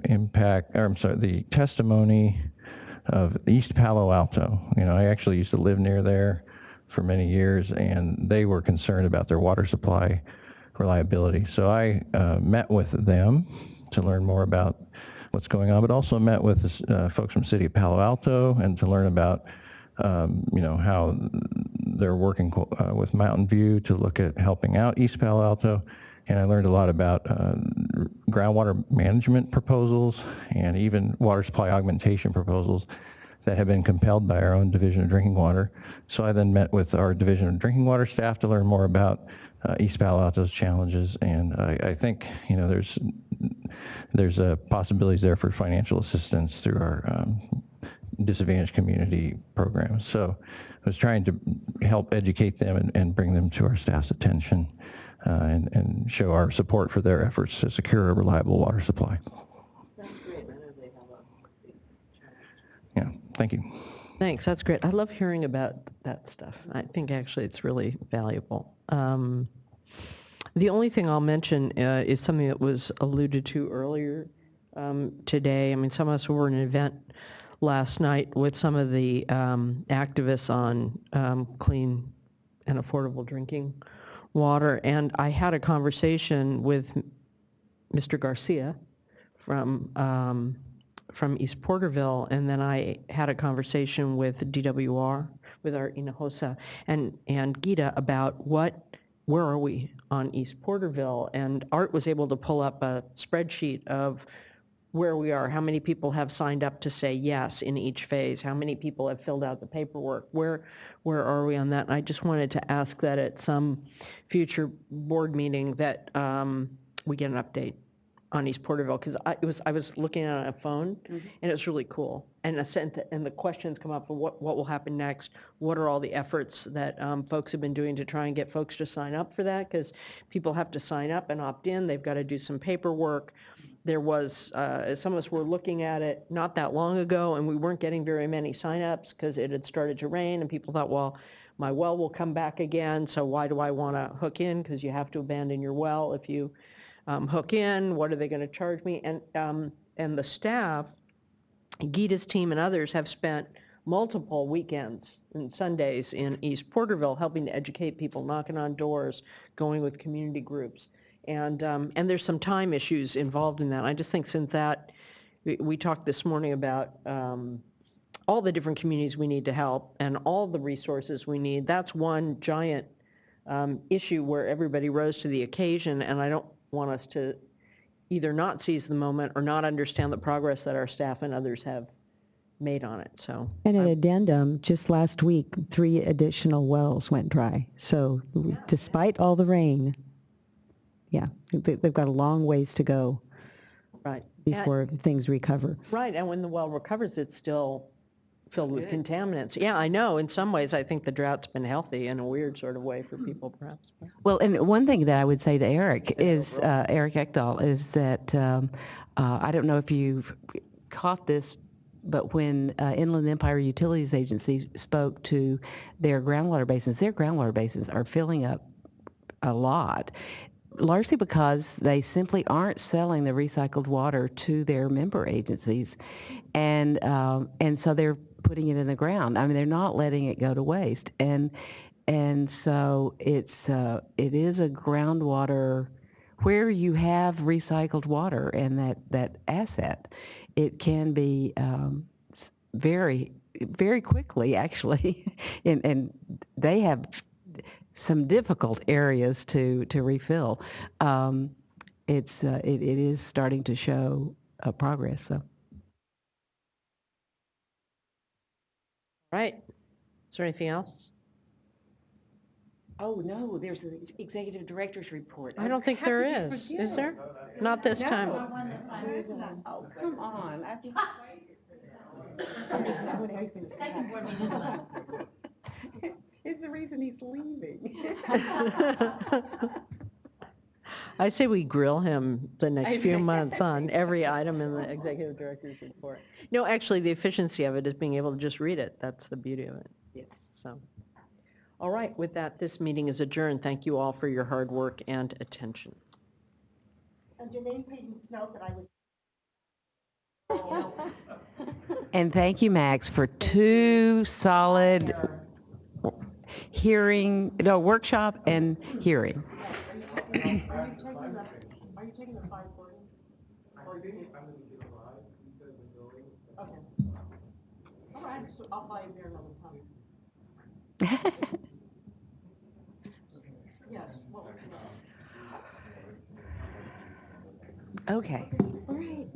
the testimony of East Palo Alto. I actually used to live near there for many years, and they were concerned about their water supply reliability. So I met with them to learn more about what's going on, but also met with folks from the city of Palo Alto and to learn about how they're working with Mountain View to look at helping out East Palo Alto. And I learned a lot about groundwater management proposals and even water supply augmentation proposals that have been compelled by our own Division of Drinking Water. So I then met with our Division of Drinking Water staff to learn more about East Palo Alto's challenges, and I think there's possibilities there for financial assistance through our disadvantaged community programs. So I was trying to help educate them and bring them to our staff's attention. And show our support for their efforts to secure a reliable water supply. That's great. I know they have a Yeah, thank you. Thanks. That's great. I love hearing about that stuff. I think actually it's really valuable. The only thing I'll mention is something that was alluded to earlier today. I mean, some of us were at an event last night with some of the activists on clean and affordable drinking water, and I had a conversation with Mr. Garcia from East Porterville, and then I had a conversation with DWR, with our Hinojosa and Gita about where are we on East Porterville, and Art was able to pull up a spreadsheet of where we are, how many people have signed up to say yes in each phase, how many people have filled out the paperwork, where are we on that? And I just wanted to ask that at some future board meeting that we get an update on East Porterville, because I was looking at it on a phone, and it's really cool. And the questions come up of what will happen next. What are all the efforts that folks have been doing to try and get folks to sign up for that? Because people have to sign up and opt in. They've got to do some paperwork. There was, some of us were looking at it not that long ago, and we weren't getting very many signups because it had started to rain, and people thought, well, my well will come back again, so why do I want to hook in? Because you have to abandon your well if you hook in. What are they going to charge me? And the staff, Gita's team and others, have spent multiple weekends and Sundays in East Porterville helping to educate people, knocking on doors, going with community groups. And there's some time issues involved in that. I just think since that, we talked this morning about all the different communities we need to help and all the resources we need. That's one giant issue where everybody rose to the occasion, and I don't want us to either not seize the moment or not understand the progress that our staff and others have made on it. So, And an addendum, just last week, 3 additional wells went dry. So despite all the rain, they've got a long ways to go right before things recover. Right, and when the well recovers, it's still filled with contaminants. Yeah, I know. In some ways, I think the drought's been healthy in a weird sort of way for people, perhaps. Well, and one thing that I would say to Eric is, Eric Ekdahl, is that I don't know if you've caught this, but when Inland Empire Utilities Agency spoke to their groundwater basins are filling up a lot, largely because they simply aren't selling the recycled water to their member agencies, and so they're putting it in the ground. I mean, they're not letting it go to waste, and so it is a groundwater where you have recycled water and that asset. It can be very, very quickly, actually, and they have some difficult areas to refill. It is starting to show progress. So. Right. Is there anything else? Oh, no, there's the executive director's report. I don't think there is. Is there? Not this time. Oh, come on. It's the reason he's leaving. I say we grill him the next few months on every item in the executive director's report. No, actually, the efficiency of it is being able to just read it. That's the beauty of it. Yes. So, all right, with that, this meeting is adjourned. Thank you all for your hard work and attention. And Jermaine, please note that I was... And thank you, Max, for 2 solid workshop and hearing. Are you taking the 540? Okay. All right, so I'll buy a beer another time. Yes. Okay. All right.